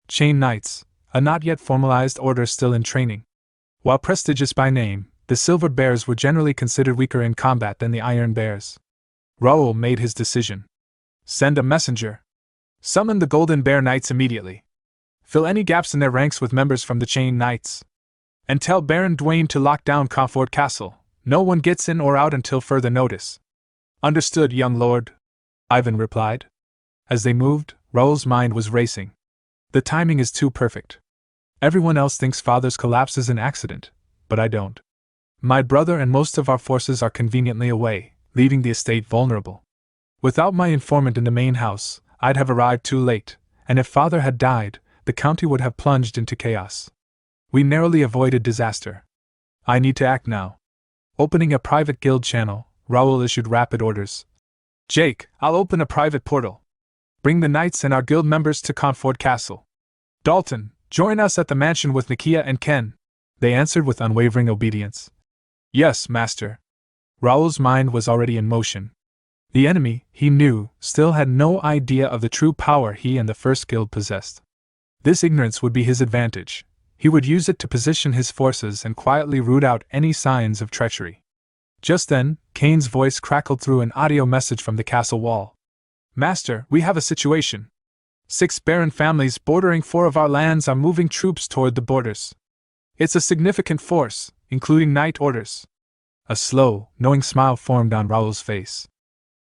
A: Chain Knights, a not yet formalized order still in training. While prestigious by name, the Silver Bears were generally considered weaker in combat than the Iron Bears. Raoul made his decision. "Send a messenger. Summon the Golden Bear Knights immediately. Fill any gaps in their ranks with members from the Chain Knights. And tell Baron Dwayne to lock down Comfort Castle. No one gets in or out until further notice." "Understood, young lord," Ivan replied. As they moved, Raoul's mind was racing. The timing is too perfect. Everyone else thinks Father's collapse is an accident, but I don't. My brother and most of our forces are conveniently away, leaving the estate vulnerable. Without my informant in the main house, I'd have arrived too late, and if Father had died, the county would have plunged into chaos. We narrowly avoided disaster. I need to act now. Opening a private guild channel, Raoul issued rapid orders. "Jake, I'll open a private portal. Bring the knights and our guild members to Comfort Castle. Dalton, join us at the mansion with Nakia and Ken." They answered with unwavering obedience. "Yes, master." Raoul's mind was already in motion. The enemy, he knew, still had no idea of the true power he and the First Guild possessed. This ignorance would be his advantage. He would use it to position his forces and quietly root out any signs of treachery. Just then, Kane's voice crackled through an audio message from the castle wall. "Master, we have a situation. 6 barren families bordering 4 of our lands are moving troops toward the borders. It's a significant force, including knight orders." A slow, knowing smile formed on Raoul's face.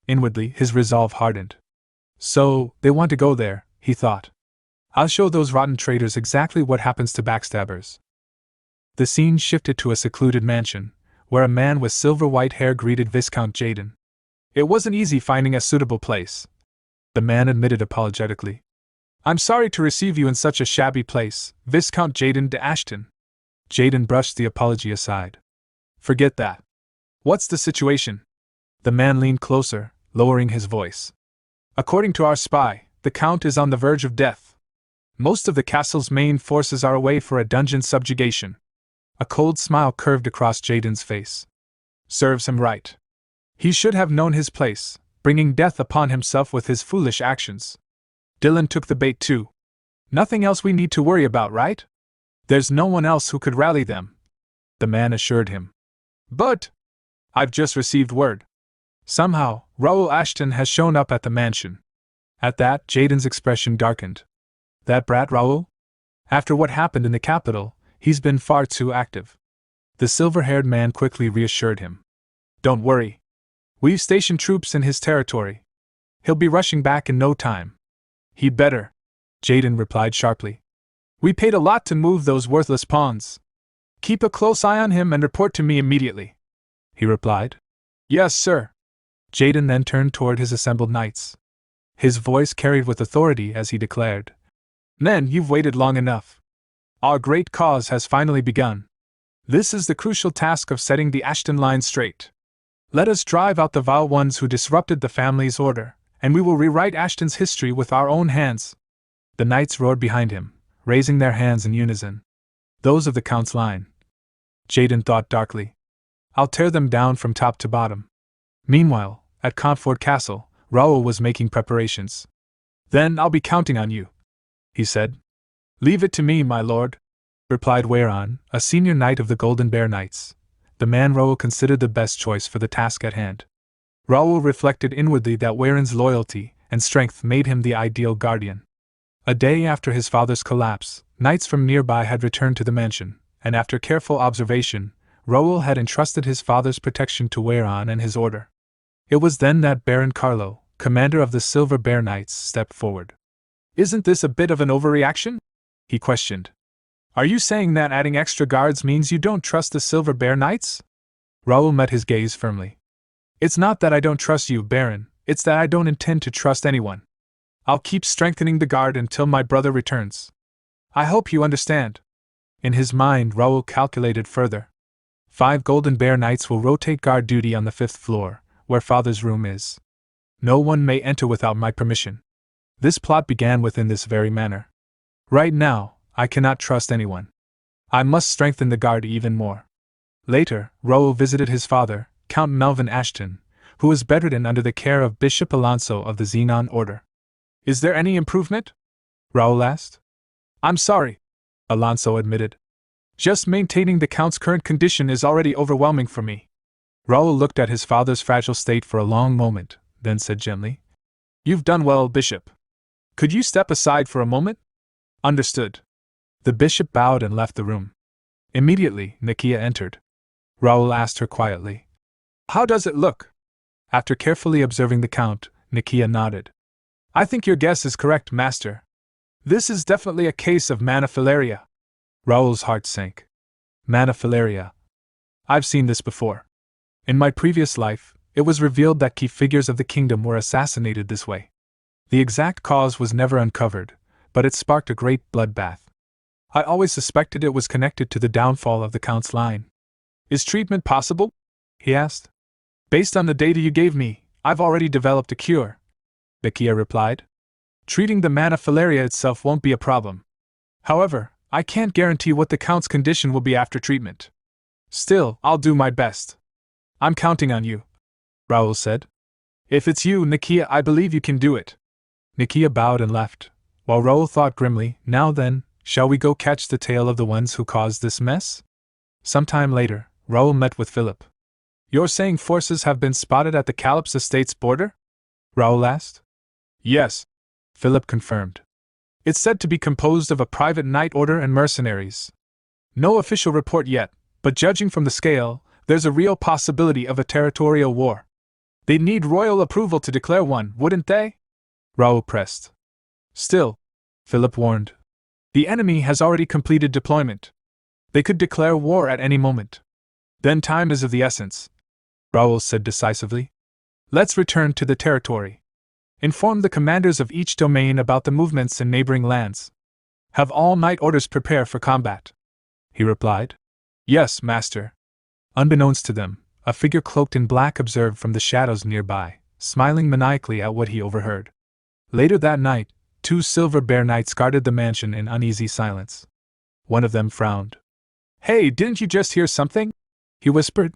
A: Inwardly, his resolve hardened. So, they want to go there, he thought. "I'll show those rotten traitors exactly what happens to backstabbers." The scene shifted to a secluded mansion, where a man with silver-white hair greeted Viscount Jaden. "It wasn't easy finding a suitable place," the man admitted apologetically. "I'm sorry to receive you in such a shabby place, Viscount Jaden de Ashton." Jaden brushed the apology aside. "Forget that. What's the situation?" The man leaned closer, lowering his voice. "According to our spy, the Count is on the verge of death. Most of the castle's main forces are away for a dungeon subjugation." A cold smile curved across Jaden's face. "Serves him right. He should have known his place, bringing death upon himself with his foolish actions. Dylan took the bait too. Nothing else we need to worry about, right? There's no one else who could rally them," the man assured him. "But I've just received word. Somehow, Raoul Ashton has shown up at the mansion." At that, Jaden's expression darkened. "That brat Raoul? After what happened in the capital, he's been far too active." The silver-haired man quickly reassured him. "Don't worry. We've stationed troops in his territory. He'll be rushing back in no time." "He'd better," Jaden replied sharply. "We paid a lot to move those worthless pawns." Keep a close eye on him and report to me immediately, he replied. Yes, sir. Jaden then turned toward his assembled knights. His voice carried with authority as he declared, Men, you've waited long enough. Our great cause has finally begun. This is the crucial task of setting the Ashton line straight. Let us drive out the vile ones who disrupted the family's order, and we will rewrite Ashton's history with our own hands. The knights roared behind him, raising their hands in unison. Those of the Count's line. Jaden thought darkly. I'll tear them down from top to bottom. Meanwhile, at Comfort Castle, Raoul was making preparations. Then I'll be counting on you, he said. Leave it to me, my lord, replied Weyron, a senior knight of the Golden Bear Knights, the man Raoul considered the best choice for the task at hand. Raoul reflected inwardly that Weyron's loyalty and strength made him the ideal guardian. A day after his father's collapse, knights from nearby had returned to the mansion, and after careful observation, Raoul had entrusted his father's protection to Weyron and his order. It was then that Baron Carlo, commander of the Silver Bear Knights, stepped forward. Isn't this a bit of an overreaction? He questioned. Are you saying that adding extra guards means you don't trust the Silver Bear Knights? Raoul met his gaze firmly. It's not that I don't trust you, Baron, it's that I don't intend to trust anyone. I'll keep strengthening the guard until my brother returns. I hope you understand. In his mind, Raoul calculated further. 5 Golden Bear Knights will rotate guard duty on the 5th floor, where Father's room is. No one may enter without my permission. This plot began within this very manner. Right now, I cannot trust anyone. I must strengthen the guard even more. Later, Raoul visited his father, Count Melvin Ashton, who was bedridden under the care of Bishop Alonso of the Xenon Order. Is there any improvement? Raoul asked. I'm sorry, Alonso admitted. Just maintaining the Count's current condition is already overwhelming for me. Raoul looked at his father's fragile state for a long moment, then said gently, You've done well, Bishop. Could you step aside for a moment? Understood. The bishop bowed and left the room. Immediately, Nakia entered. Raoul asked her quietly, How does it look? After carefully observing the Count, Nakia nodded. I think your guess is correct, Master. This is definitely a case of maniphilaria. Raoul's heart sank. Maniphilaria. I've seen this before. In my previous life, it was revealed that key figures of the kingdom were assassinated this way. The exact cause was never uncovered, but it sparked a great bloodbath. I always suspected it was connected to the downfall of the Count's line. Is treatment possible? He asked. Based on the data you gave me, I've already developed a cure, Nakia replied. Treating the maniphilaria itself won't be a problem. However, I can't guarantee what the Count's condition will be after treatment. Still, I'll do my best. I'm counting on you, Raoul said. If it's you, Nakia, I believe you can do it. Nakia bowed and left, while Raoul thought grimly, Now then, shall we go catch the tail of the ones who caused this mess? Sometime later, Raoul met with Philip. You're saying forces have been spotted at the Calip's estate's border? Raoul asked. Yes, Philip confirmed. It's said to be composed of a private knight order and mercenaries. No official report yet, but judging from the scale, there's a real possibility of a territorial war. They'd need royal approval to declare one, wouldn't they? Raoul pressed. Still, Philip warned. The enemy has already completed deployment. They could declare war at any moment. Then time is of the essence, Raoul said decisively. Let's return to the territory. Inform the commanders of each domain about the movements in neighboring lands. Have all knight orders prepare for combat, he replied. Yes, master. Unbeknownst to them, a figure cloaked in black observed from the shadows nearby, smiling maniacally at what he overheard. Later that night, 2 Silver Bear Knights guarded the mansion in uneasy silence. One of them frowned. Hey, didn't you just hear something? He whispered.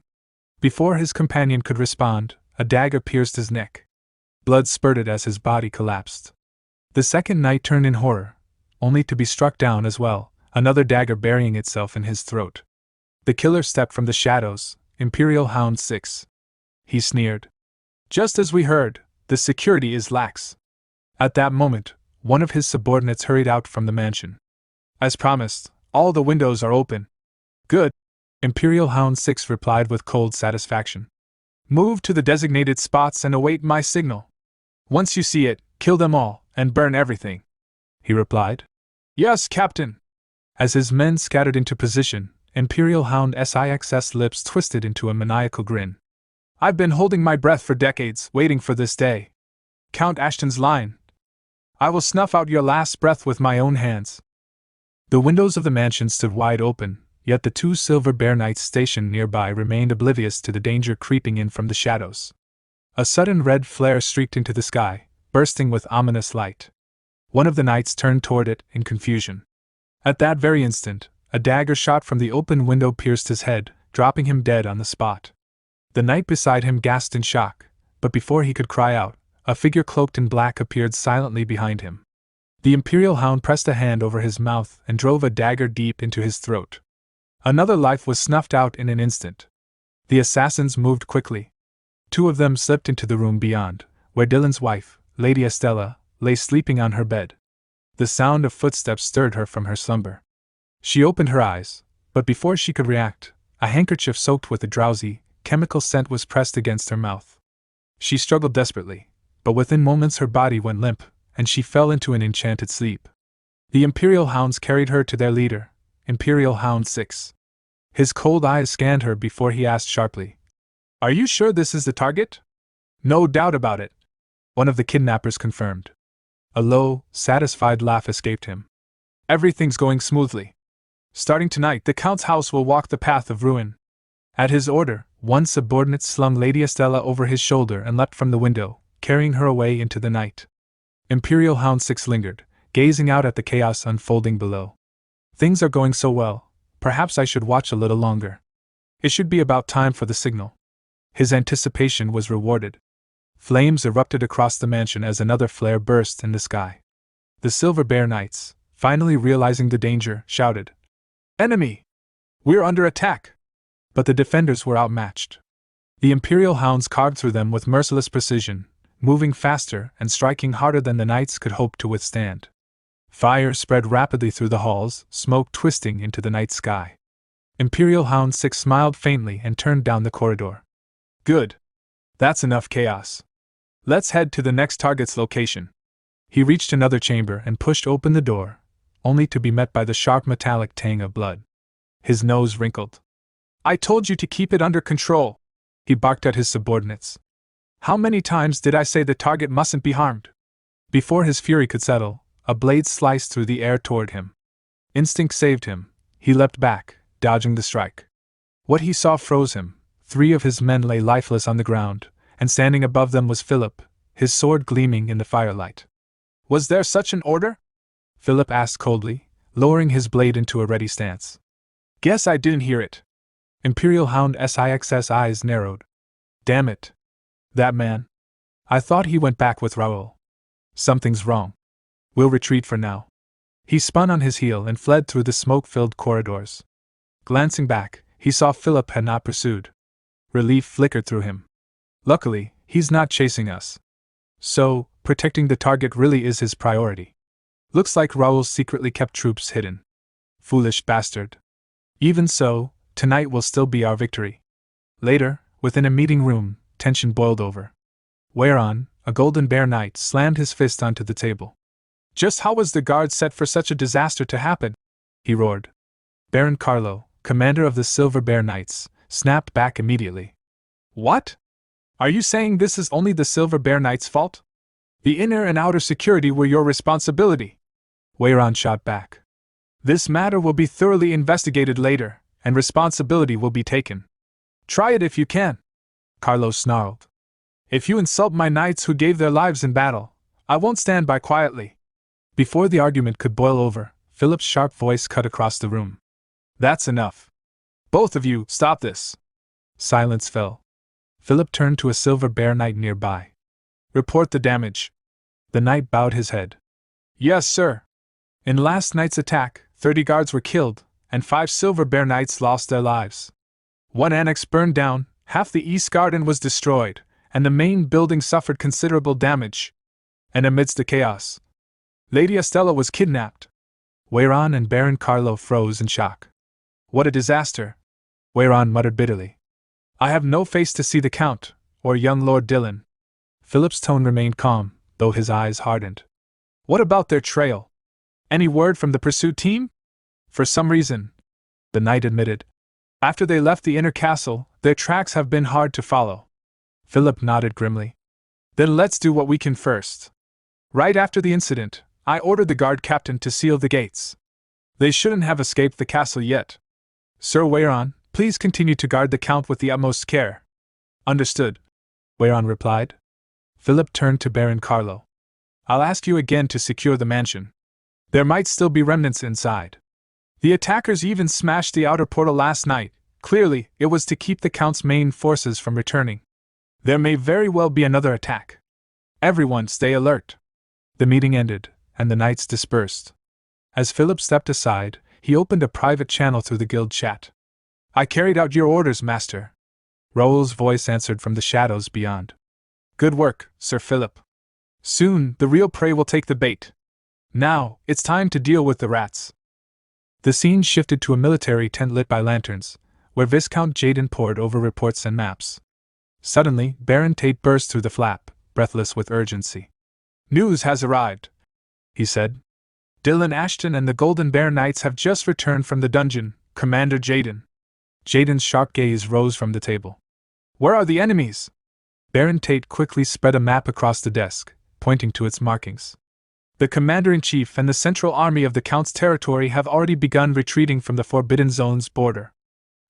A: Before his companion could respond, a dagger pierced his neck. Blood spurted as his body collapsed. The second knight turned in horror, only to be struck down as well, another dagger burying itself in his throat. The killer stepped from the shadows, Imperial Hound 6. He sneered. Just as we heard, the security is lax. At that moment, one of his subordinates hurried out from the mansion. As promised, all the windows are open. Good, Imperial Hound 6 replied with cold satisfaction. Move to the designated spots and await my signal. Once you see it, kill them all, and burn everything, he replied. Yes, Captain. As his men scattered into position, Imperial Hound Six's lips twisted into a maniacal grin. I've been holding my breath for decades, waiting for this day. Count Ashton's line. I will snuff out your last breath with my own hands. The windows of the mansion stood wide open, yet the two silver bear knights stationed nearby remained oblivious to the danger creeping in from the shadows. A sudden red flare streaked into the sky, bursting with ominous light. One of the knights turned toward it in confusion. At that very instant, a dagger shot from the open window pierced his head, dropping him dead on the spot. The knight beside him gasped in shock, but before he could cry out, a figure cloaked in black appeared silently behind him. The Imperial Hound pressed a hand over his mouth and drove a dagger deep into his throat. Another life was snuffed out in an instant. The assassins moved quickly. Two of them slipped into the room beyond, where Dylan's wife, Lady Estella, lay sleeping on her bed. The sound of footsteps stirred her from her slumber. She opened her eyes, but before she could react, a handkerchief soaked with a drowsy, chemical scent was pressed against her mouth. She struggled desperately, but within moments her body went limp, and she fell into an enchanted sleep. The Imperial Hounds carried her to their leader, Imperial Hound 6. His cold eyes scanned her before he asked sharply, "Are you sure this is the target?" "No doubt about it," one of the kidnappers confirmed. A low, satisfied laugh escaped him. "Everything's going smoothly. Starting tonight, the Count's house will walk the path of ruin." At his order, one subordinate slung Lady Estella over his shoulder and leapt from the window, carrying her away into the night. Imperial Hound 6 lingered, gazing out at the chaos unfolding below. Things are going so well, perhaps I should watch a little longer. It should be about time for the signal. His anticipation was rewarded. Flames erupted across the mansion as another flare burst in the sky. The Silver Bear Knights, finally realizing the danger, shouted, "Enemy! We're under attack!" But the defenders were outmatched. The Imperial Hounds carved through them with merciless precision, moving faster and striking harder than the knights could hope to withstand. Fire spread rapidly through the halls, smoke twisting into the night sky. Imperial Hound 6 smiled faintly and turned down the corridor. "Good. That's enough chaos. Let's head to the next target's location." He reached another chamber and pushed open the door, only to be met by the sharp metallic tang of blood. His nose wrinkled. "I told you to keep it under control," he barked at his subordinates. "How many times did I say the target mustn't be harmed?" Before his fury could settle, a blade sliced through the air toward him. Instinct saved him. He leapt back, dodging the strike. What he saw froze him. 3 of his men lay lifeless on the ground, and standing above them was Philip, his sword gleaming in the firelight. "Was there such an order?" Philip asked coldly, lowering his blade into a ready stance. "Guess I didn't hear it." Imperial Hound Six's eyes narrowed. "Damn it. That man. I thought he went back with Raoul. Something's wrong. We'll retreat for now." He spun on his heel and fled through the smoke-filled corridors. Glancing back, he saw Philip had not pursued. Relief flickered through him. Luckily, he's not chasing us. So, protecting the target really is his priority. Looks like Raoul secretly kept troops hidden. Foolish bastard. Even so, tonight will still be our victory. Later, within a meeting room, tension boiled over. Whereon, a Golden Bear Knight slammed his fist onto the table. "Just how was the guard set for such a disaster to happen?" he roared. Baron Carlo, commander of the Silver Bear Knights, snapped back immediately. "What? Are you saying this is only the Silver Bear Knights' fault? The inner and outer security were your responsibility?" Whereon shot back. "This matter will be thoroughly investigated later, and responsibility will be taken. Try it if you can," Carlo snarled. "If you insult my knights who gave their lives in battle, I won't stand by quietly." Before the argument could boil over, Philip's sharp voice cut across the room. "That's enough. Both of you, stop this." Silence fell. Philip turned to a Silver Bear Knight nearby. "Report the damage." The knight bowed his head. "Yes, sir. In last night's attack, 30 guards were killed, and 5 Silver Bear Knights lost their lives. 1 annex burned down, half the East Garden was destroyed, and the main building suffered considerable damage. And amidst the chaos, Lady Estella was kidnapped." Whereon and Baron Carlo froze in shock. "What a disaster!" Whereon muttered bitterly. "I have no face to see the Count, or young Lord Dillon." Philip's tone remained calm, though his eyes hardened. "What about their trail? Any word from the pursuit team?" For some reason, the knight admitted. After they left the inner castle, their tracks have been hard to follow. Philip nodded grimly. Then let's do what we can first. Right after the incident, I ordered the guard captain to seal the gates. They shouldn't have escaped the castle yet. Sir Weyron, please continue to guard the count with the utmost care. Understood, Weyron replied. Philip turned to Baron Carlo. I'll ask you again to secure the mansion. There might still be remnants inside. The attackers even smashed the outer portal last night. Clearly, it was to keep the count's main forces from returning. There may very well be another attack. Everyone stay alert. The meeting ended, and the knights dispersed. As Philip stepped aside, he opened a private channel through the guild chat. I carried out your orders, master. Raoul's voice answered from the shadows beyond. Good work, Sir Philip. Soon, the real prey will take the bait. Now, it's time to deal with the rats. The scene shifted to a military tent lit by lanterns, where Viscount Jaden pored over reports and maps. Suddenly, Baron Tate burst through the flap, breathless with urgency. News has arrived, he said. Dylan Ashton and the Golden Bear Knights have just returned from the dungeon, Commander Jaden. Jaden's sharp gaze rose from the table. Where are the enemies? Baron Tate quickly spread a map across the desk, pointing to its markings. The Commander-in-Chief and the Central Army of the Count's territory have already begun retreating from the Forbidden Zone's border.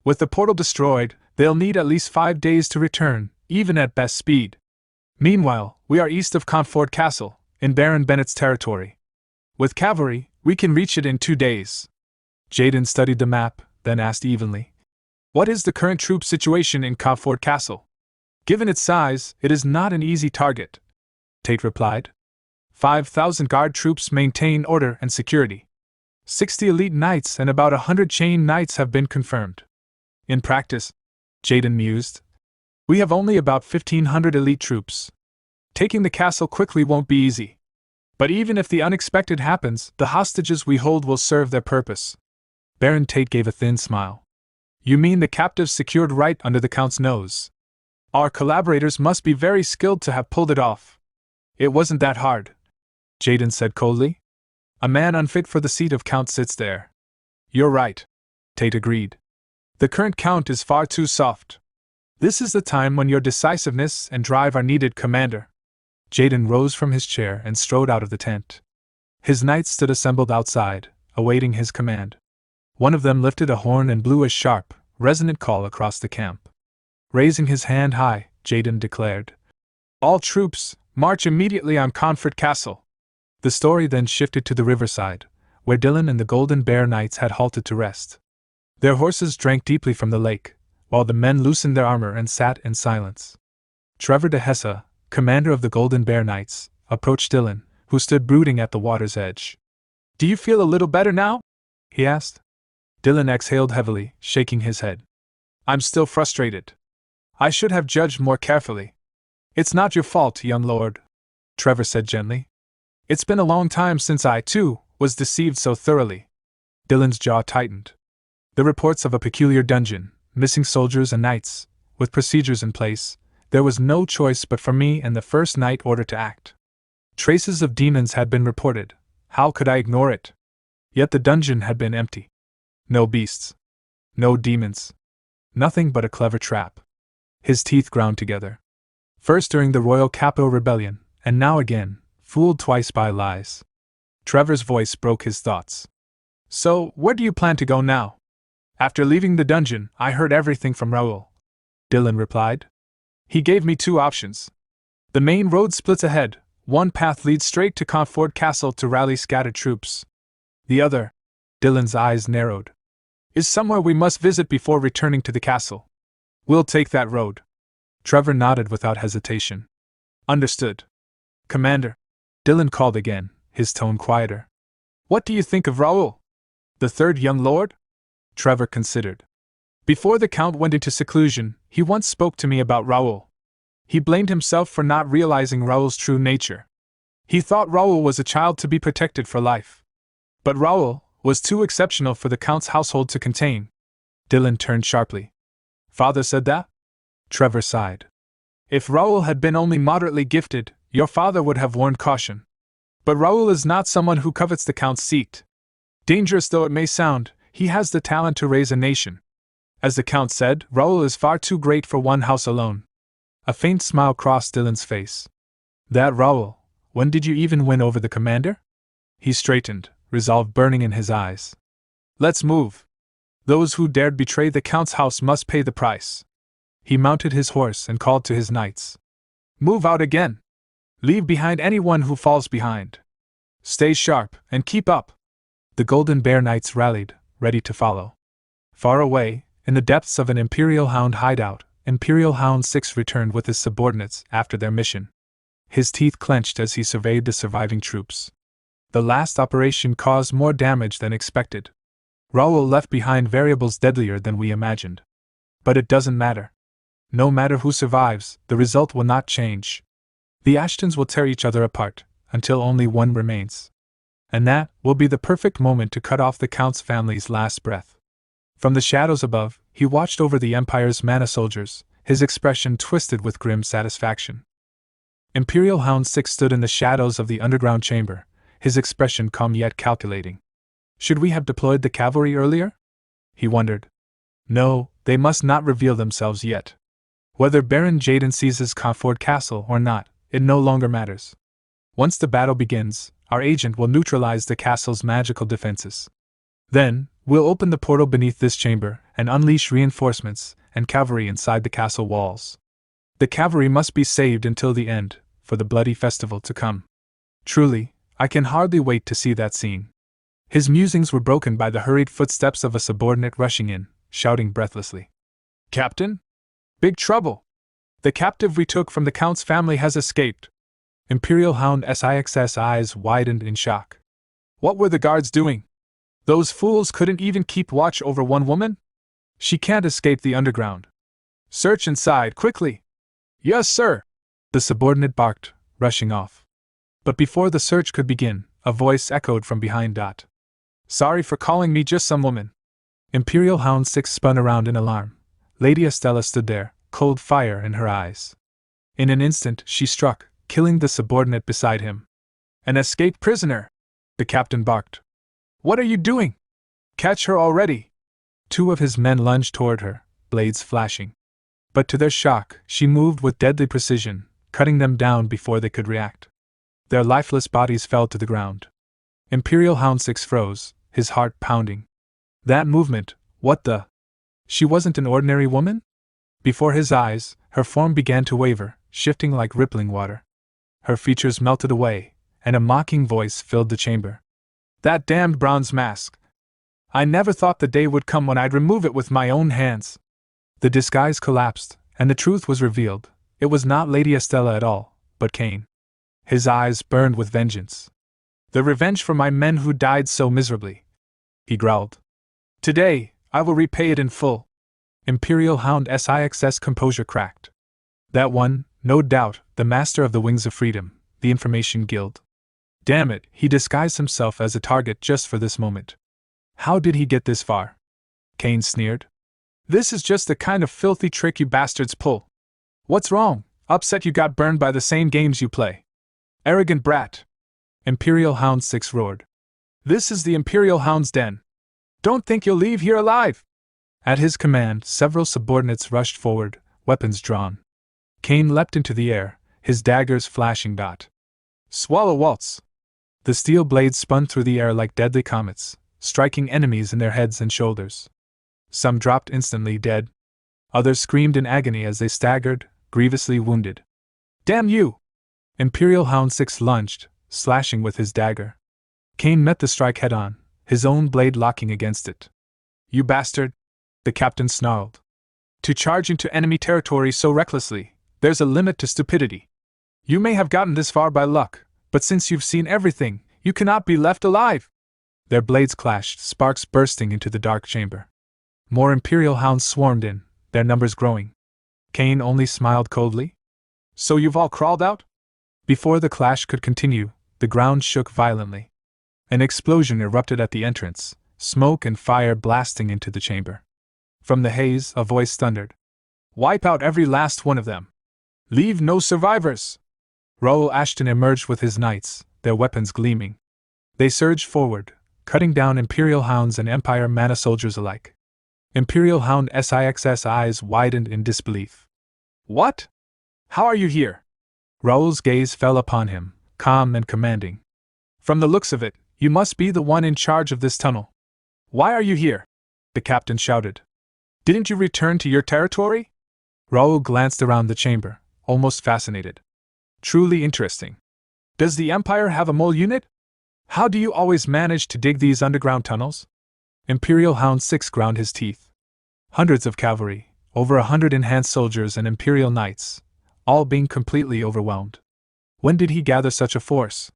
A: With the portal destroyed, they'll need at least 5 days to return, even at best speed. Meanwhile, we are east of Comfort Castle, in Baron Bennett's territory. With cavalry, we can reach it in 2 days. Jaden studied the map, then asked evenly. What is the current troop situation in Comfort Castle? Given its size, it is not an easy target, Tate replied. 5,000 guard troops maintain order and security. 60 elite knights and about 100 chain knights have been confirmed. In practice, Jaden mused, we have only about 1,500 elite troops. Taking the castle quickly won't be easy. But even if the unexpected happens, the hostages we hold will serve their purpose. Baron Tate gave a thin smile. You mean the captives secured right under the Count's nose? Our collaborators must be very skilled to have pulled it off. It wasn't that hard, Jaden said coldly. A man unfit for the seat of Count sits there. You're right, Tate agreed. The current Count is far too soft. This is the time when your decisiveness and drive are needed, Commander. Jaden rose from his chair and strode out of the tent. His knights stood assembled outside, awaiting his command. One of them lifted a horn and blew a sharp, resonant call across the camp. Raising his hand high, Jaden declared, All troops, march immediately on Comfort Castle. The story then shifted to the riverside, where Dylan and the Golden Bear Knights had halted to rest. Their horses drank deeply from the lake, while the men loosened their armor and sat in silence. Trevor de Hesse, commander of the Golden Bear Knights, approached Dylan, who stood brooding at the water's edge. Do you feel a little better now? He asked. Dylan exhaled heavily, shaking his head. I'm still frustrated. I should have judged more carefully. It's not your fault, young lord, Trevor said gently. It's been a long time since I, too, was deceived so thoroughly. Dylan's jaw tightened. The reports of a peculiar dungeon, missing soldiers and knights, with procedures in place, there was no choice but for me and the first knight order to act. Traces of demons had been reported. How could I ignore it? Yet the dungeon had been empty. No beasts. No demons. Nothing but a clever trap. His teeth ground together. First during the Royal Capital Rebellion, and now again, fooled twice by lies. Trevor's voice broke his thoughts. So, where do you plan to go now? After leaving the dungeon, I heard everything from Raoul, Dylan replied. He gave me 2 options. The main road splits ahead. One path leads straight to Comfort Castle to rally scattered troops. The other, Dylan's eyes narrowed, is somewhere we must visit before returning to the castle. We'll take that road. Trevor nodded without hesitation. Understood. Commander, Dylan called again, his tone quieter. What do you think of Raoul? The third young lord? Trevor considered. Before the Count went into seclusion, he once spoke to me about Raoul. He blamed himself for not realizing Raoul's true nature. He thought Raoul was a child to be protected for life. But Raoul was too exceptional for the Count's household to contain. Dylan turned sharply. Father said that? Trevor sighed. If Raoul had been only moderately gifted, your father would have warned caution. But Raoul is not someone who covets the Count's seat. Dangerous though it may sound, He has the talent to raise a nation. As the Count said, Raoul is far too great for one house alone. A faint smile crossed Dylan's face. That Raoul, when did you even win over the commander? He straightened, resolve burning in his eyes. Let's move. Those who dared betray the Count's house must pay the price. He mounted his horse and called to his knights. Move out again. Leave behind anyone who falls behind. Stay sharp and keep up. The Golden Bear Knights rallied, ready to follow. Far away, in the depths of an Imperial Hound hideout, Imperial Hound 6 returned with his subordinates after their mission. His teeth clenched as he surveyed the surviving troops. The last operation caused more damage than expected. Raoul left behind variables deadlier than we imagined. But it doesn't matter. No matter who survives, the result will not change. The Ashtons will tear each other apart, until only one remains. And that will be the perfect moment to cut off the Count's family's last breath. From the shadows above, he watched over the Empire's mana soldiers, his expression twisted with grim satisfaction. Imperial Hound 6 stood in the shadows of the underground chamber, his expression calm yet calculating. Should we have deployed the cavalry earlier? He wondered. No, they must not reveal themselves yet. Whether Baron Jaden seizes Comfort Castle or not, it no longer matters. Once the battle begins, our agent will neutralize the castle's magical defenses. Then, we'll open the portal beneath this chamber and unleash reinforcements and cavalry inside the castle walls. The cavalry must be saved until the end, for the bloody festival to come. Truly, I can hardly wait to see that scene. His musings were broken by the hurried footsteps of a subordinate rushing in, shouting breathlessly. Captain? Big trouble! The captive we took from the Count's family has escaped. Imperial Hound 6's eyes widened in shock. What were the guards doing? Those fools couldn't even keep watch over one woman? She can't escape the underground. Search inside, quickly! Yes, sir! The subordinate barked, rushing off. But before the search could begin, a voice echoed from behind. Sorry for calling me just some woman. Imperial Hound 6 spun around in alarm. Lady Estella stood there, cold fire in her eyes. In an instant, she struck, killing the subordinate beside him. An escaped prisoner! The captain barked. What are you doing? Catch her already! 2 of his men lunged toward her, blades flashing. But to their shock, she moved with deadly precision, cutting them down before they could react. Their lifeless bodies fell to the ground. Imperial Hound 6 froze, his heart pounding. That movement, what the? She wasn't an ordinary woman? Before his eyes, her form began to waver, shifting like rippling water. Her features melted away, and a mocking voice filled the chamber. That damned bronze mask! I never thought the day would come when I'd remove it with my own hands. The disguise collapsed, and the truth was revealed. It was not Lady Estella at all, but Cain. His eyes burned with vengeance. The revenge for my men who died so miserably, he growled. Today, I will repay it in full. Imperial Hound 6's composure cracked. That one, no doubt, the master of the Wings of Freedom, the Information Guild. Damn it, he disguised himself as a target just for this moment. How did he get this far? Cain sneered. This is just the kind of filthy trick you bastards pull. What's wrong? Upset you got burned by the same games you play. Arrogant brat! Imperial Hound 6 roared. This is the Imperial Hound's den. Don't think you'll leave here alive! At his command, several subordinates rushed forward, weapons drawn. Cain leapt into the air, his daggers flashing. Swallow waltz! The steel blades spun through the air like deadly comets, striking enemies in their heads and shoulders. Some dropped instantly dead. Others screamed in agony as they staggered, grievously wounded. Damn you! Imperial Hound 6 lunged, slashing with his dagger. Cain met the strike head-on, his own blade locking against it. You bastard! The captain snarled. To charge into enemy territory so recklessly, there's a limit to stupidity. You may have gotten this far by luck, but since you've seen everything, you cannot be left alive! Their blades clashed, sparks bursting into the dark chamber. More Imperial Hounds swarmed in, their numbers growing. Cain only smiled coldly. So you've all crawled out? Before the clash could continue, the ground shook violently. An explosion erupted at the entrance, smoke and fire blasting into the chamber. From the haze, a voice thundered. Wipe out every last one of them. Leave no survivors! Raoul Ashton emerged with his knights, their weapons gleaming. They surged forward, cutting down Imperial Hounds and Empire Mana soldiers alike. Imperial Hound Six's eyes widened in disbelief. What? How are you here? Raoul's gaze fell upon him, calm and commanding. From the looks of it, you must be the one in charge of this tunnel. Why are you here? The captain shouted. Didn't you return to your territory? Raoul glanced around the chamber, almost fascinated. Truly interesting. Does the Empire have a mole unit? How do you always manage to dig these underground tunnels? Imperial Hound 6 ground his teeth. Hundreds of cavalry, over 100 enhanced soldiers and Imperial Knights, all being completely overwhelmed. When did he gather such a force?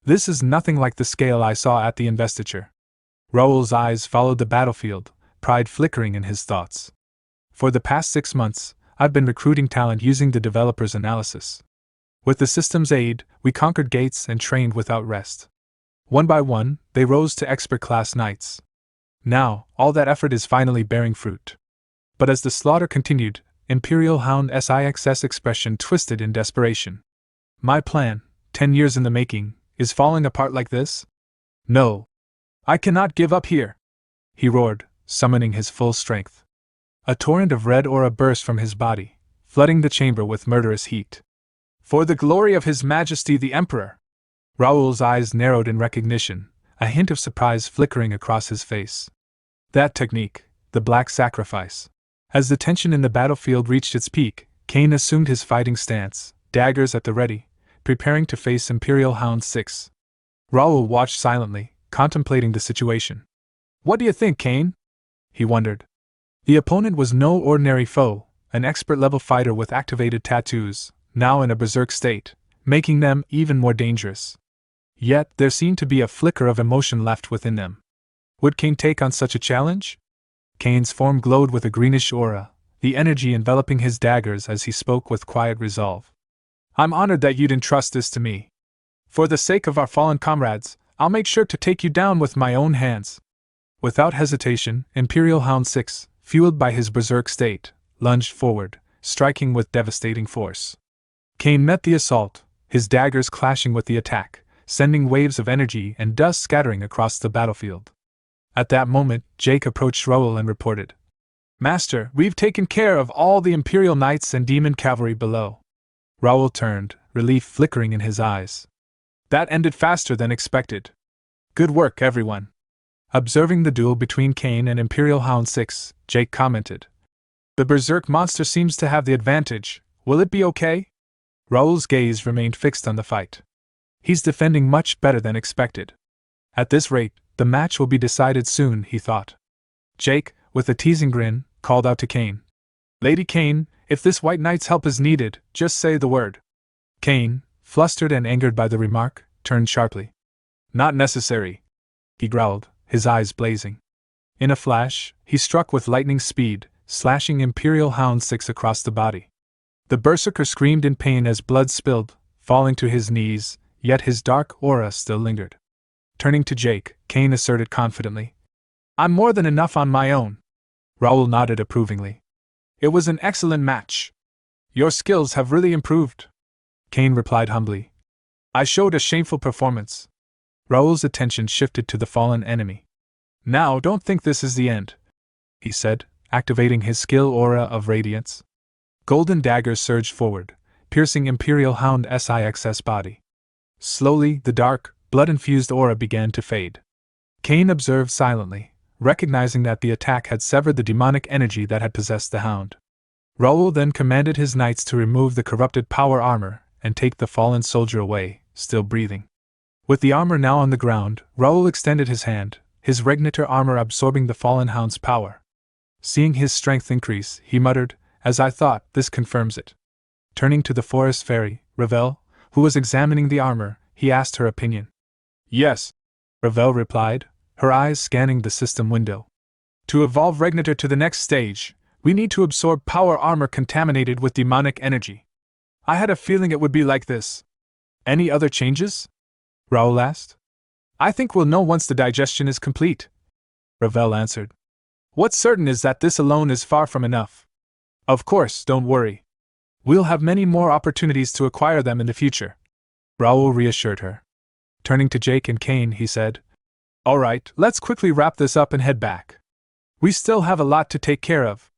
A: This is nothing like the scale I saw at the investiture. Raoul's eyes followed the battlefield, pride flickering in his thoughts. For the past 6 months, I've been recruiting talent using the developer's analysis. With the system's aid, we conquered gates and trained without rest. One by one, they rose to expert-class knights. Now, all that effort is finally bearing fruit. But as the slaughter continued, Imperial Hound Six's expression twisted in desperation. My plan, 10 years in the making, is falling apart like this? No. I cannot give up here! He roared, summoning his full strength. A torrent of red aura burst from his body, flooding the chamber with murderous heat. For the glory of His Majesty the Emperor! Raoul's eyes narrowed in recognition, a hint of surprise flickering across his face. That technique, the Black Sacrifice. As the tension in the battlefield reached its peak, Cain assumed his fighting stance, daggers at the ready, preparing to face Imperial Hound 6. Raoul watched silently, contemplating the situation. What do you think, Cain? He wondered. The opponent was no ordinary foe, an expert-level fighter with activated tattoos, now in a berserk state, making them even more dangerous. Yet there seemed to be a flicker of emotion left within them. Would Cain take on such a challenge? Cain's form glowed with a greenish aura, the energy enveloping his daggers as he spoke with quiet resolve. I'm honored that you'd entrust this to me. For the sake of our fallen comrades, I'll make sure to take you down with my own hands. Without hesitation, Imperial Hound 6, fueled by his berserk state, lunged forward, striking with devastating force. Cain met the assault, his daggers clashing with the attack, sending waves of energy and dust scattering across the battlefield. At that moment, Jake approached Raoul and reported, Master, we've taken care of all the Imperial Knights and Demon Cavalry below. Raoul turned, relief flickering in his eyes. That ended faster than expected. Good work, everyone. Observing the duel between Cain and Imperial Hound 6, Jake commented, The berserk monster seems to have the advantage. Will it be okay? Raoul's gaze remained fixed on the fight. He's defending much better than expected. At this rate, the match will be decided soon, he thought. Jake, with a teasing grin, called out to Cain. Lady Cain, if this White Knight's help is needed, just say the word. Cain, flustered and angered by the remark, turned sharply. Not necessary, he growled, his eyes blazing. In a flash, he struck with lightning speed, slashing Imperial Hound 6 across the body. The berserker screamed in pain as blood spilled, falling to his knees, yet his dark aura still lingered. Turning to Jake, Cain asserted confidently, I'm more than enough on my own. Raoul nodded approvingly. It was an excellent match. Your skills have really improved. Cain replied humbly. I showed a shameful performance. Raoul's attention shifted to the fallen enemy. Now don't think this is the end, he said, activating his skill aura of radiance. Golden daggers surged forward, piercing Imperial Hound Six's body. Slowly, the dark, blood-infused aura began to fade. Cain observed silently, recognizing that the attack had severed the demonic energy that had possessed the hound. Raoul then commanded his knights to remove the corrupted power armor and take the fallen soldier away, still breathing. With the armor now on the ground, Raoul extended his hand, his regnator armor absorbing the fallen hound's power. Seeing his strength increase, he muttered, As I thought, this confirms it. Turning to the forest fairy, Ravel, who was examining the armor, he asked her opinion. Yes, Ravel replied, her eyes scanning the system window. To evolve Regnator to the next stage, we need to absorb power armor contaminated with demonic energy. I had a feeling it would be like this. Any other changes? Raoul asked. I think we'll know once the digestion is complete, Ravel answered. What's certain is that this alone is far from enough. Of course, don't worry. We'll have many more opportunities to acquire them in the future, Raoul reassured her. Turning to Jake and Cain, he said, Alright, let's quickly wrap this up and head back. We still have a lot to take care of.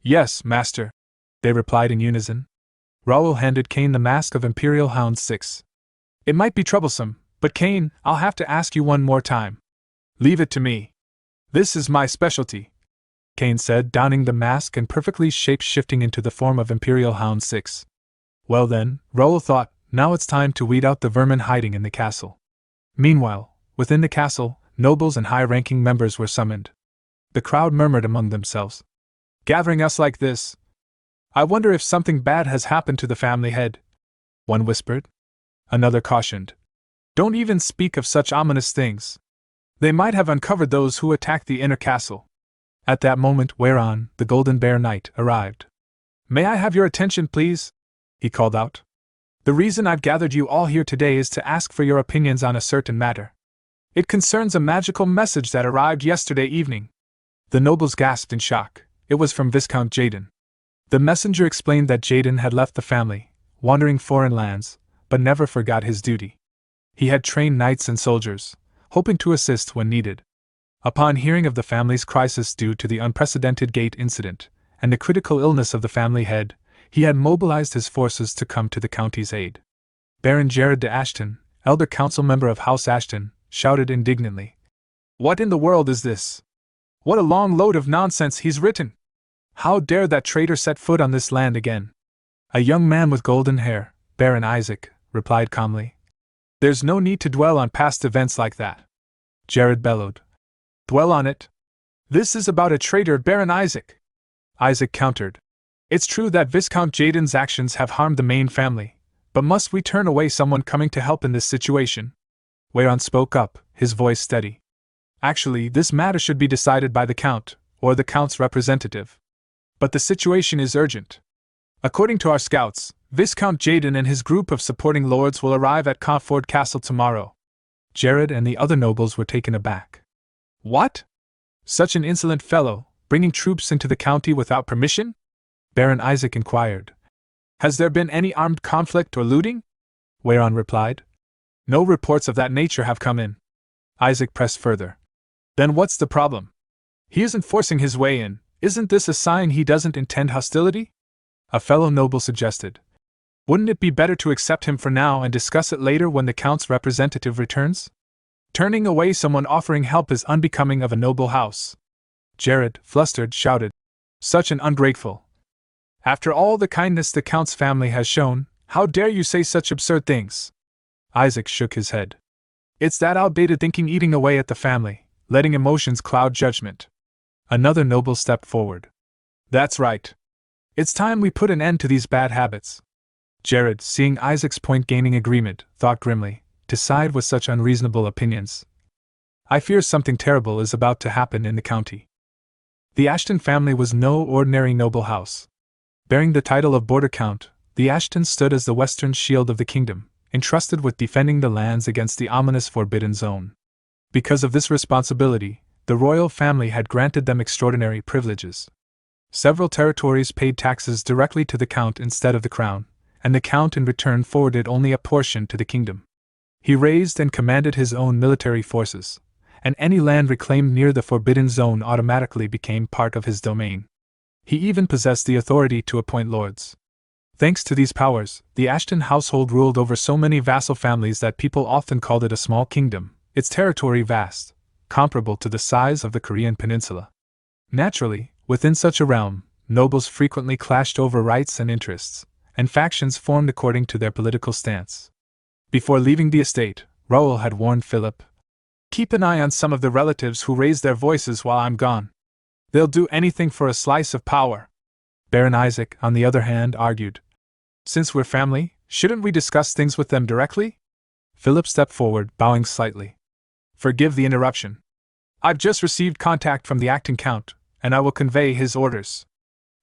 A: Yes, master, they replied in unison. Raoul handed Cain the mask of Imperial Hound 6. It might be troublesome, but Cain, I'll have to ask you one more time. Leave it to me. This is my specialty, Cain said, donning the mask and perfectly shape-shifting into the form of Imperial Hound 6. Well then, Raoul thought, now it's time to weed out the vermin hiding in the castle. Meanwhile, within the castle, nobles and high-ranking members were summoned. The crowd murmured among themselves. Gathering us like this? I wonder if something bad has happened to the family head. One whispered. Another cautioned. Don't even speak of such ominous things. They might have uncovered those who attacked the inner castle. At that moment, whereon the Golden Bear Knight arrived. May I have your attention, please? He called out. The reason I've gathered you all here today is to ask for your opinions on a certain matter. It concerns a magical message that arrived yesterday evening. The nobles gasped in shock. It was from Viscount Jaden. The messenger explained that Jaden had left the family, wandering foreign lands, but never forgot his duty. He had trained knights and soldiers, hoping to assist when needed. Upon hearing of the family's crisis due to the unprecedented gate incident, and the critical illness of the family head, he had mobilized his forces to come to the county's aid. Baron Jared de Ashton, elder council member of House Ashton, shouted indignantly. What in the world is this? What a long load of nonsense he's written! How dare that traitor set foot on this land again? A young man with golden hair, Baron Isaac, replied calmly. There's no need to dwell on past events like that. Jared bellowed. Dwell on it? This is about a traitor, Baron Isaac. Isaac countered. It's true that Viscount Jaden's actions have harmed the main family, but must we turn away someone coming to help in this situation? Whereon spoke up, his voice steady. Actually, this matter should be decided by the Count, or the Count's representative. But the situation is urgent. According to our scouts, Viscount Jaden and his group of supporting lords will arrive at Conford Castle tomorrow. Jared and the other nobles were taken aback. What? Such an insolent fellow, bringing troops into the county without permission? Baron Isaac inquired. Has there been any armed conflict or looting? Whereon replied. No reports of that nature have come in. Isaac pressed further. Then what's the problem? He isn't forcing his way in. Isn't this a sign he doesn't intend hostility? A fellow noble suggested. Wouldn't it be better to accept him for now and discuss it later when the Count's representative returns? Turning away someone offering help is unbecoming of a noble house. Jared, flustered, shouted. Such an ungrateful. After all the kindness the Count's family has shown, how dare you say such absurd things? Isaac shook his head. It's that outdated thinking eating away at the family, letting emotions cloud judgment. Another noble stepped forward. That's right. It's time we put an end to these bad habits. Jared, seeing Isaac's point gaining agreement, thought grimly, to side with such unreasonable opinions. I fear something terrible is about to happen in the county. The Ashton family was no ordinary noble house. Bearing the title of Border Count, the Ashtons stood as the western shield of the kingdom, entrusted with defending the lands against the ominous Forbidden Zone. Because of this responsibility, the royal family had granted them extraordinary privileges. Several territories paid taxes directly to the Count instead of the crown, and the Count in return forwarded only a portion to the kingdom. He raised and commanded his own military forces, and any land reclaimed near the Forbidden Zone automatically became part of his domain. He even possessed the authority to appoint lords. Thanks to these powers, the Ashton household ruled over so many vassal families that people often called it a small kingdom, its territory vast, comparable to the size of the Korean peninsula. Naturally, within such a realm, nobles frequently clashed over rights and interests, and factions formed according to their political stance. Before leaving the estate, Raoul had warned Philip, keep an eye on some of the relatives who raise their voices while I'm gone. They'll do anything for a slice of power. Baron Isaac, on the other hand, argued, since we're family, shouldn't we discuss things with them directly? Philip stepped forward, bowing slightly. Forgive the interruption. I've just received contact from the acting count, and I will convey his orders.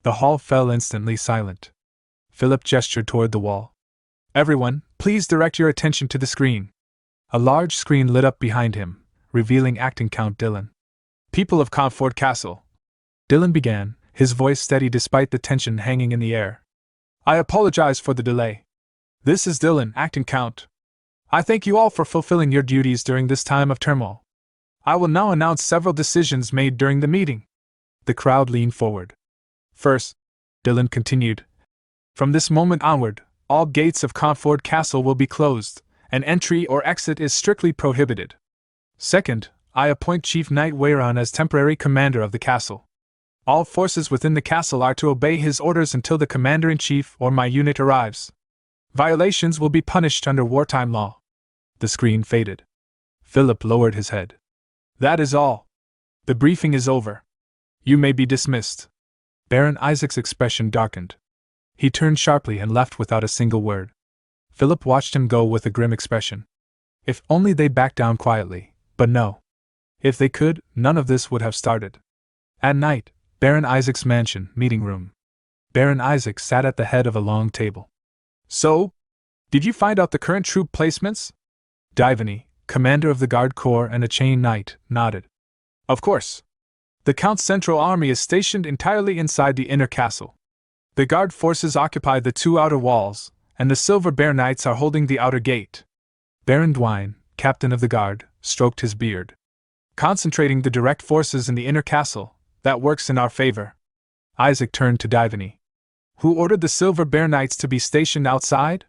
A: The hall fell instantly silent. Philip gestured toward the wall. Everyone, please direct your attention to the screen. A large screen lit up behind him, revealing acting Count Dylan. People of Conford Castle. Dylan began, his voice steady despite the tension hanging in the air. I apologize for the delay. This is Dylan, acting Count. I thank you all for fulfilling your duties during this time of turmoil. I will now announce several decisions made during the meeting. The crowd leaned forward. First, Dylan continued, from this moment onward, all gates of Comfort Castle will be closed, and entry or exit is strictly prohibited. Second, I appoint Chief Knight Wayron as temporary commander of the castle. All forces within the castle are to obey his orders until the commander-in-chief or my unit arrives. Violations will be punished under wartime law. The screen faded. Philip lowered his head. That is all. The briefing is over. You may be dismissed. Baron Isaac's expression darkened. He turned sharply and left without a single word. Philip watched him go with a grim expression. If only they backed down quietly, but no. If they could, none of this would have started. At night, Baron Isaac's mansion, meeting room. Baron Isaac sat at the head of a long table. So, did you find out the current troop placements? Divany, commander of the Guard Corps and a chain knight, nodded. Of course. The Count's central army is stationed entirely inside the inner castle. The Guard forces occupy the two outer walls, and the Silver Bear Knights are holding the outer gate. Baron Dwine, captain of the Guard, stroked his beard. Concentrating the direct forces in the inner castle, that works in our favor. Isaac turned to Divany. Who ordered the Silver Bear Knights to be stationed outside?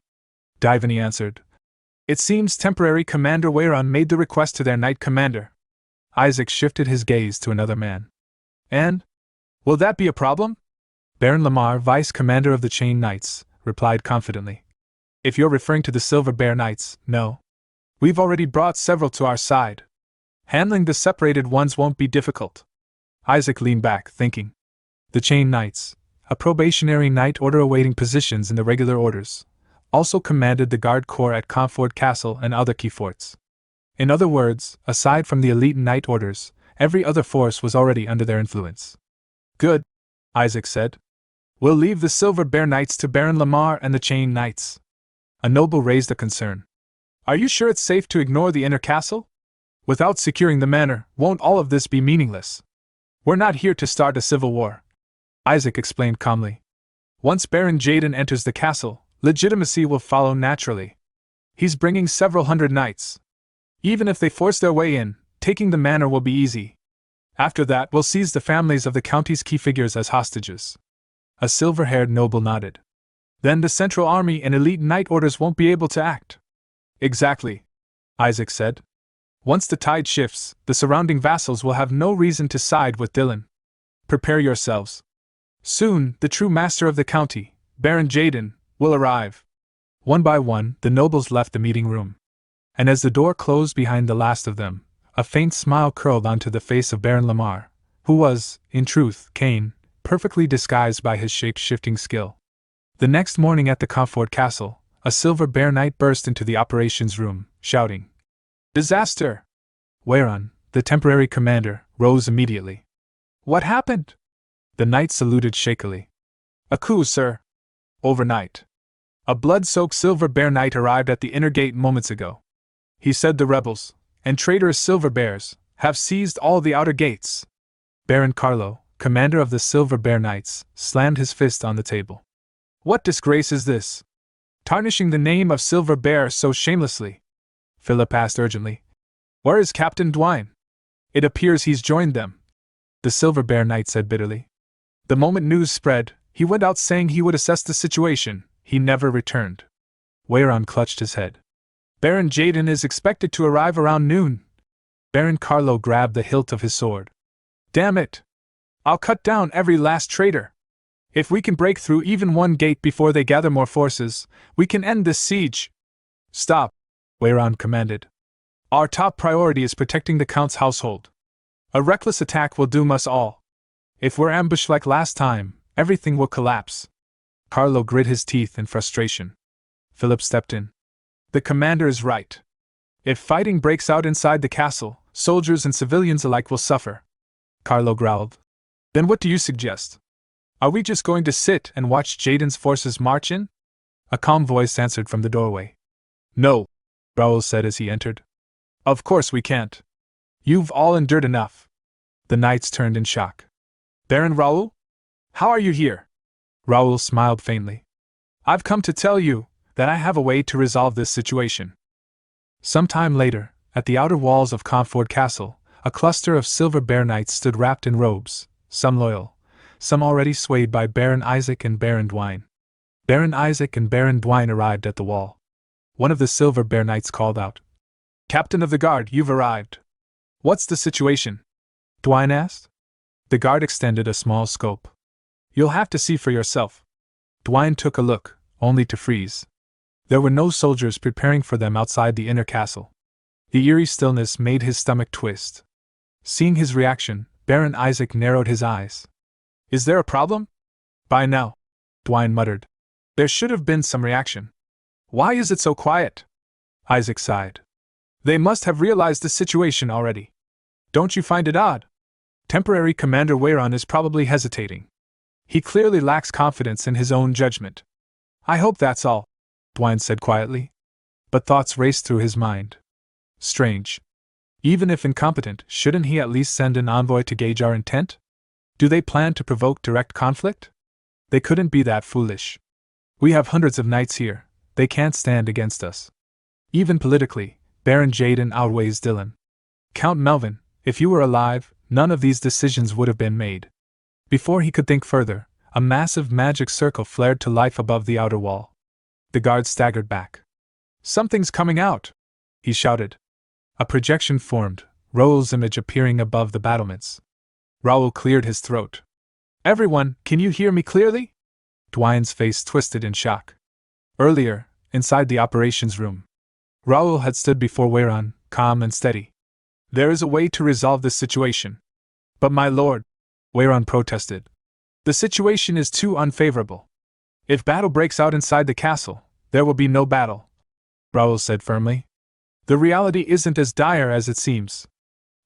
A: Divany answered. It seems temporary Commander Wayron made the request to their Knight Commander. Isaac shifted his gaze to another man. And? Will that be a problem? Baron Lamar, Vice Commander of the Chain Knights, replied confidently. If you're referring to the Silver Bear Knights, no. We've already brought several to our side. Handling the separated ones won't be difficult. Isaac leaned back, thinking. The Chain Knights, a probationary knight order awaiting positions in the regular orders, also commanded the Guard Corps at Comfort Castle and other key forts. In other words, aside from the elite knight orders, every other force was already under their influence. Good, Isaac said. We'll leave the Silver Bear Knights to Baron Lamar and the Chain Knights. A noble raised a concern. Are you sure it's safe to ignore the inner castle? Without securing the manor, won't all of this be meaningless? We're not here to start a civil war. Isaac explained calmly. Once Baron Jaden enters the castle, legitimacy will follow naturally. He's bringing several hundred knights. Even if they force their way in, taking the manor will be easy. After that, we'll seize the families of the county's key figures as hostages. A silver-haired noble nodded. Then the Central Army and elite knight orders won't be able to act. Exactly, Isaac said. Once the tide shifts, the surrounding vassals will have no reason to side with Dylan. Prepare yourselves. Soon, the true master of the county, Baron Jaden, will arrive. One by one, the nobles left the meeting room. And as the door closed behind the last of them, a faint smile curled onto the face of Baron Lamar, who was, in truth, Cain, perfectly disguised by his shape-shifting skill. The next morning at the Comfort Castle, a Silver Bear Knight burst into the operations room, shouting, Disaster! Wayron, the temporary commander, rose immediately. What happened? The knight saluted shakily. A coup, sir. Overnight. A blood-soaked Silver Bear Knight arrived at the inner gate moments ago. He said the rebels, and traitorous Silver Bears, have seized all the outer gates. Baron Carlo, commander of the Silver Bear Knights, slammed his fist on the table. What disgrace is this? Tarnishing the name of Silver Bear so shamelessly? Philip asked urgently. Where is Captain Dwine? It appears he's joined them. The Silver Bear Knight said bitterly. The moment news spread, he went out saying he would assess the situation. He never returned. Wayron clutched his head. Baron Jaden is expected to arrive around noon. Baron Carlo grabbed the hilt of his sword. Damn it! I'll cut down every last traitor. If we can break through even one gate before they gather more forces, we can end this siege. Stop, Wayron commanded. Our top priority is protecting the Count's household. A reckless attack will doom us all. If we're ambushed like last time, everything will collapse. Carlo grit his teeth in frustration. Philip stepped in. The commander is right. If fighting breaks out inside the castle, soldiers and civilians alike will suffer. Carlo growled. Then what do you suggest? Are we just going to sit and watch Jaden's forces march in? A calm voice answered from the doorway. No, Raoul said as he entered. Of course we can't. You've all endured enough. The knights turned in shock. Baron Raoul? How are you here? Raoul smiled faintly. I've come to tell you that I have a way to resolve this situation. Some time later, at the outer walls of Comfort Castle, A cluster of silver bear knights stood wrapped in robes, some loyal, some already swayed by Baron Isaac and Baron Dwayne. Baron Isaac and Baron Dwayne arrived at the wall. One of the silver bear knights called out, "Captain of the guard, you've arrived. What's the situation?" Dwayne asked. The guard extended a small scope. "You'll have to see for yourself." Dwayne took a look, only to freeze. There were no soldiers preparing for them outside the inner castle. The eerie stillness made his stomach twist. Seeing his reaction, Baron Isaac narrowed his eyes. "Is there a problem?" "By now," Dwayne muttered. "There should have been some reaction. Why is it so quiet?" Isaac sighed. "They must have realized the situation already. Don't you find it odd? Temporary Commander Weyron is probably hesitating. He clearly lacks confidence in his own judgment." "I hope that's all," Dwayne said quietly. But thoughts raced through his mind. Strange. Even if incompetent, shouldn't he at least send an envoy to gauge our intent? Do they plan to provoke direct conflict? They couldn't be that foolish. We have hundreds of knights here. They can't stand against us. Even politically, Baron Jaden outweighs Dylan. Count Melvin, if you were alive, none of these decisions would have been made. Before he could think further, a massive magic circle flared to life above the outer wall. The guard staggered back. "Something's coming out!" he shouted. A projection formed, Raoul's image appearing above the battlements. Raoul cleared his throat. "Everyone, can you hear me clearly?" Dwayne's face twisted in shock. Earlier, inside the operations room, Raoul had stood before Weyron, calm and steady. "There is a way to resolve this situation." "But my lord," Weyron protested, "the situation is too unfavorable. If battle breaks out inside the castle, there will be no battle," Raoul said firmly. "The reality isn't as dire as it seems.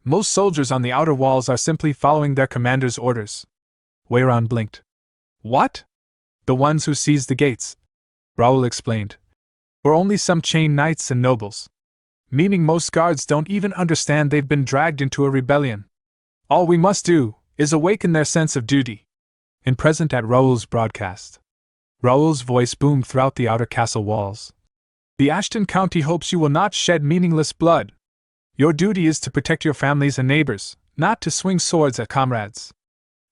A: Most soldiers on the outer walls are simply following their commander's orders." Weyron blinked. "What?" "The ones who seized the gates," Raoul explained, "were only some chained knights and nobles. Meaning most guards don't even understand they've been dragged into a rebellion. All we must do is awaken their sense of duty." In present at Raoul's broadcast, Raoul's voice boomed throughout the outer castle walls. "The Ashton County hopes you will not shed meaningless blood. Your duty is to protect your families and neighbors, not to swing swords at comrades.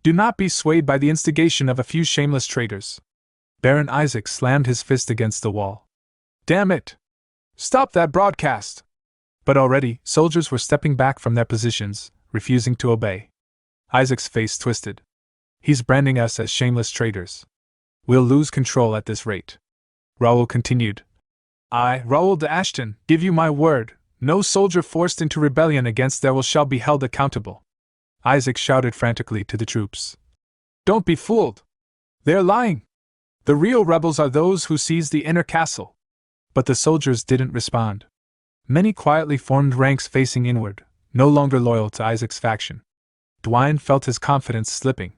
A: Do not be swayed by the instigation of a few shameless traitors." Baron Isaac slammed his fist against the wall. "Damn it! Stop that broadcast!" But already, soldiers were stepping back from their positions, refusing to obey. Isaac's face twisted. "He's branding us as shameless traitors. We'll lose control at this rate." Raoul continued. "I, Raoul de Ashton, give you my word, no soldier forced into rebellion against their will shall be held accountable." Isaac shouted frantically to the troops. "Don't be fooled! They're lying! The real rebels are those who seized the inner castle." But the soldiers didn't respond. Many quietly formed ranks facing inward, no longer loyal to Isaac's faction. Dwayne felt his confidence slipping.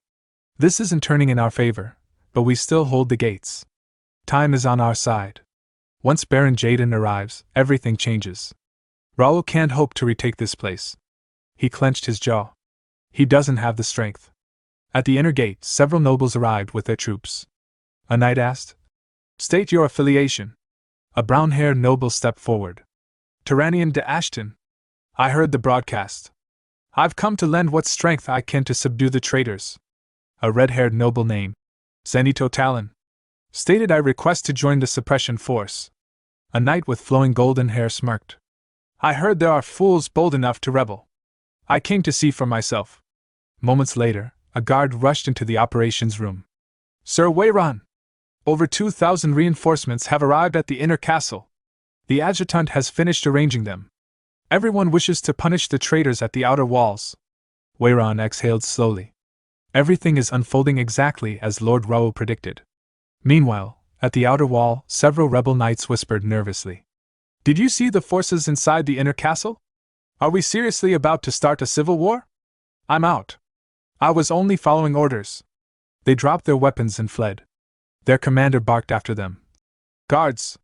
A: "This isn't turning in our favor, but we still hold the gates. Time is on our side. Once Baron Jaden arrives, everything changes. Raoul can't hope to retake this place." He clenched his jaw. He doesn't have the strength. At the inner gate, several nobles arrived with their troops. A knight asked, "State your affiliation." A brown-haired noble stepped forward. "Tyrannian de Ashton. I heard the broadcast. I've come to lend what strength I can to subdue the traitors." A red-haired noble named Zenito Talon stated, "I request to join the suppression force." A knight with flowing golden hair smirked. "I heard there are fools bold enough to rebel. I came to see for myself." Moments later, a guard rushed into the operations room. "Sir Weyron! Over 2,000 reinforcements have arrived at the inner castle. The adjutant has finished arranging them. Everyone wishes to punish the traitors at the outer walls." Weyron exhaled slowly. Everything is unfolding exactly as Lord Raoul predicted. Meanwhile, at the outer wall, several rebel knights whispered nervously. "Did you see the forces inside the inner castle? Are we seriously about to start a civil war?" "I'm out. I was only following orders." They dropped their weapons and fled. Their commander barked after them. "Guards!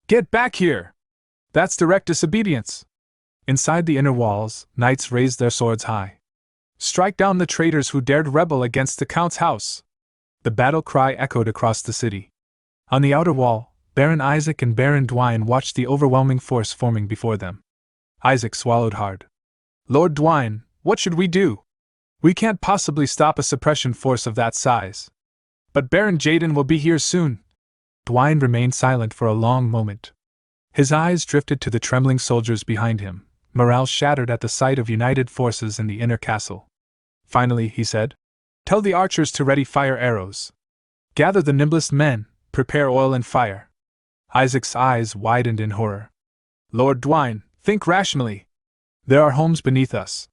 A: Get back here! That's direct disobedience." Inside the inner walls, knights raised their swords high. "Strike down the traitors who dared rebel against the Count's house!" The battle cry echoed across the city. On the outer wall, Baron Isaac and Baron Dwayne watched the overwhelming force forming before them. Isaac swallowed hard. "Lord Dwayne, What should we do? We can't possibly stop a suppression force of that size. But Baron Jaden will be here soon. Dwayne remained silent for a long moment. His eyes drifted to the trembling soldiers behind him, morale shattered at the sight of united forces in the inner castle. Finally, he said, "Tell the archers to ready fire arrows. Gather the nimblest men, prepare oil and fire." Isaac's eyes widened in horror. "Lord Dwayne, think rationally. There are homes beneath us.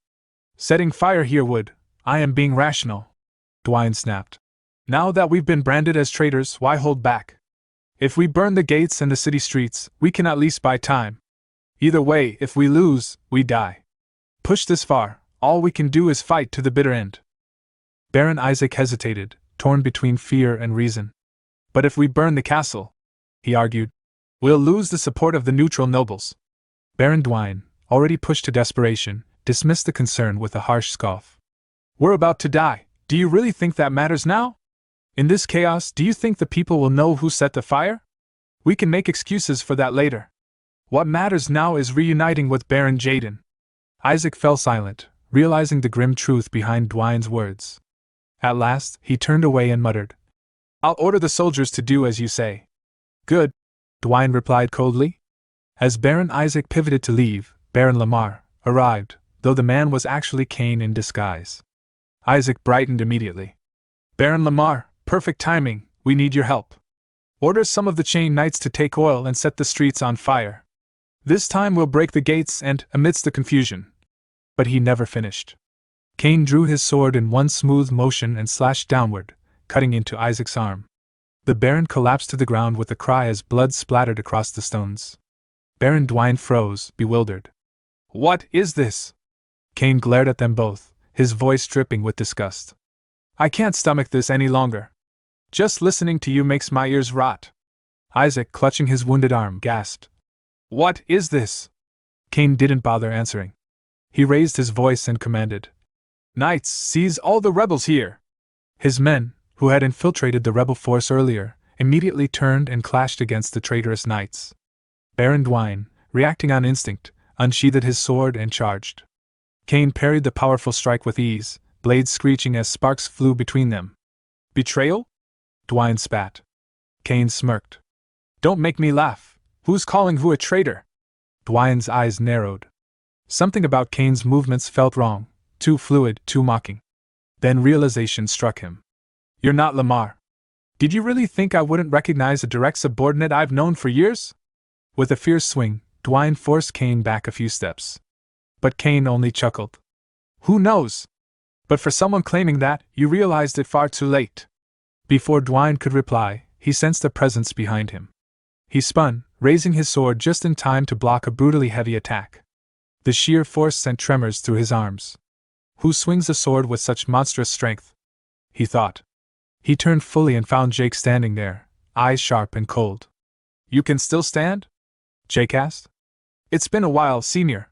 A: Setting fire here would, I am being rational," Dwayne snapped. "Now that we've been branded as traitors, why hold back? If we burn the gates and the city streets, we can at least buy time. Either way, if we lose, we die. Push this far, all we can do is fight to the bitter end." Baron Isaac hesitated, torn between fear and reason. "But if we burn the castle," he argued, "we'll lose the support of the neutral nobles." Baron Dwayne, already pushed to desperation, dismissed the concern with a harsh scoff. "We're about to die. Do you really think that matters now? In this chaos, do you think the people will know who set the fire? We can make excuses for that later. What matters now is reuniting with Baron Jaden." Isaac fell silent, realizing the grim truth behind Dwayne's words. At last, he turned away and muttered, "I'll order the soldiers to do as you say." "Good," Dwayne replied coldly. As Baron Isaac pivoted to leave, Baron Lamar arrived, though the man was actually Cain in disguise. Isaac brightened immediately. "Baron Lamar, perfect timing, we need your help. Order some of the chain knights to take oil and set the streets on fire. This time we'll break the gates and, amidst the confusion." But he never finished. Cain drew his sword in one smooth motion and slashed downward, cutting into Isaac's arm. The Baron collapsed to the ground with a cry as blood splattered across the stones. Baron Dwayne froze, bewildered. "What is this?" Cain glared at them both, his voice dripping with disgust. "I can't stomach this any longer. Just listening to you makes my ears rot." Isaac, clutching his wounded arm, gasped. "What is this?" Cain didn't bother answering. He raised his voice and commanded, "Knights, seize all the rebels here." His men, who had infiltrated the rebel force earlier, immediately turned and clashed against the traitorous knights. Baron Dwayne, reacting on instinct, unsheathed his sword and charged. Cain parried the powerful strike with ease, blades screeching as sparks flew between them. "Betrayal?" Dwayne spat. Cain smirked. "Don't make me laugh. Who's calling who a traitor?" Dwayne's eyes narrowed. Something about Cain's movements felt wrong, too fluid, too mocking. Then realization struck him. "You're not Lamar. Did you really think I wouldn't recognize a direct subordinate I've known for years?" With a fierce swing, Dwayne forced Cain back a few steps. But Cain only chuckled. "Who knows? But for someone claiming that, you realized it far too late." Before Dwayne could reply, he sensed a presence behind him. He spun, raising his sword just in time to block a brutally heavy attack. The sheer force sent tremors through his arms. "Who swings a sword with such monstrous strength?" he thought. He turned fully and found Jake standing there, eyes sharp and cold. "You can still stand?" Jake asked. "It's been a while, senior.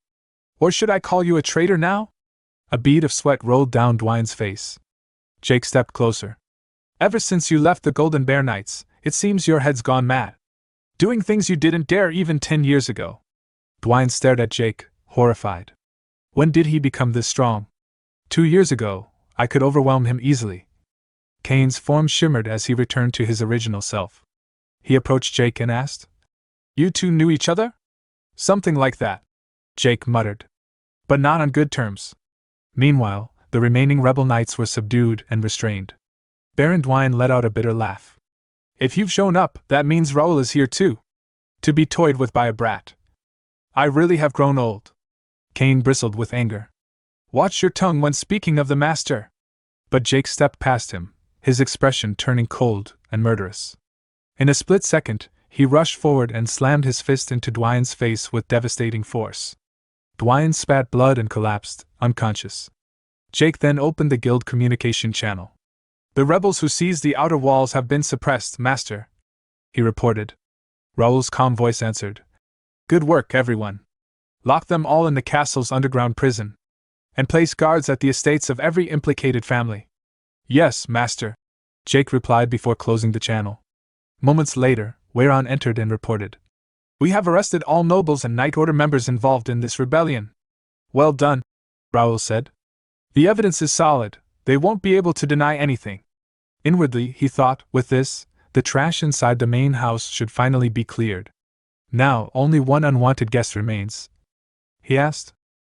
A: Or should I call you a traitor now?" A bead of sweat rolled down Dwayne's face. Jake stepped closer. "Ever since you left the Golden Bear Knights, it seems your head's gone mad. Doing things you didn't dare even 10 years ago." Dwayne stared at Jake, horrified. When did he become this strong? 2 years ago, I could overwhelm him easily. Cain's form shimmered as he returned to his original self. He approached Jake and asked, "You two knew each other?" "Something like that," Jake muttered. "But not on good terms." Meanwhile, the remaining rebel knights were subdued and restrained. Baron Dwayne let out a bitter laugh. "If you've shown up, that means Raoul is here too. To be toyed with by a brat. I really have grown old." Cain bristled with anger. "Watch your tongue when speaking of the master." But Jake stepped past him, his expression turning cold and murderous. In a split second, he rushed forward and slammed his fist into Dwayne's face with devastating force. Dwayne spat blood and collapsed, unconscious. Jake then opened the guild communication channel. "The rebels who seized the outer walls have been suppressed, master," he reported. Raoul's calm voice answered, "Good work, everyone. Lock them all in the castle's underground prison. And place guards at the estates of every implicated family." "Yes, master," Jake replied before closing the channel. Moments later, Wayron entered and reported, "We have arrested all nobles and Knight Order members involved in this rebellion." "Well done," Raoul said. The evidence is solid, they won't be able to deny anything. Inwardly, he thought, with this, the trash inside the main house should finally be cleared. Now, only one unwanted guest remains. He asked,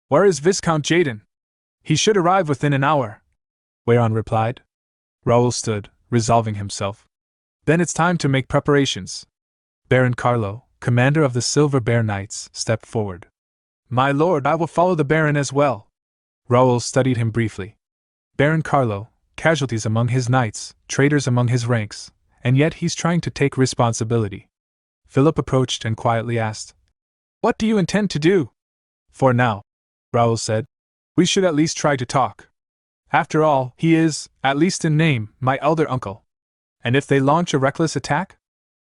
A: "Where is Viscount Jaden? He should arrive within an hour." Whereon replied. Raoul stood, resolving himself. Then it's time to make preparations. Baron Carlo, commander of the Silver Bear Knights, stepped forward. "My lord, I will follow the Baron as well." Raoul studied him briefly. Baron Carlo, casualties among his knights, traitors among his ranks, and yet he's trying to take responsibility. Philip approached and quietly asked, "What do you intend to do?" "For now," Raoul said, "we should at least try to talk. After all, he is, at least in name, my elder uncle." "And if they launch a reckless attack?"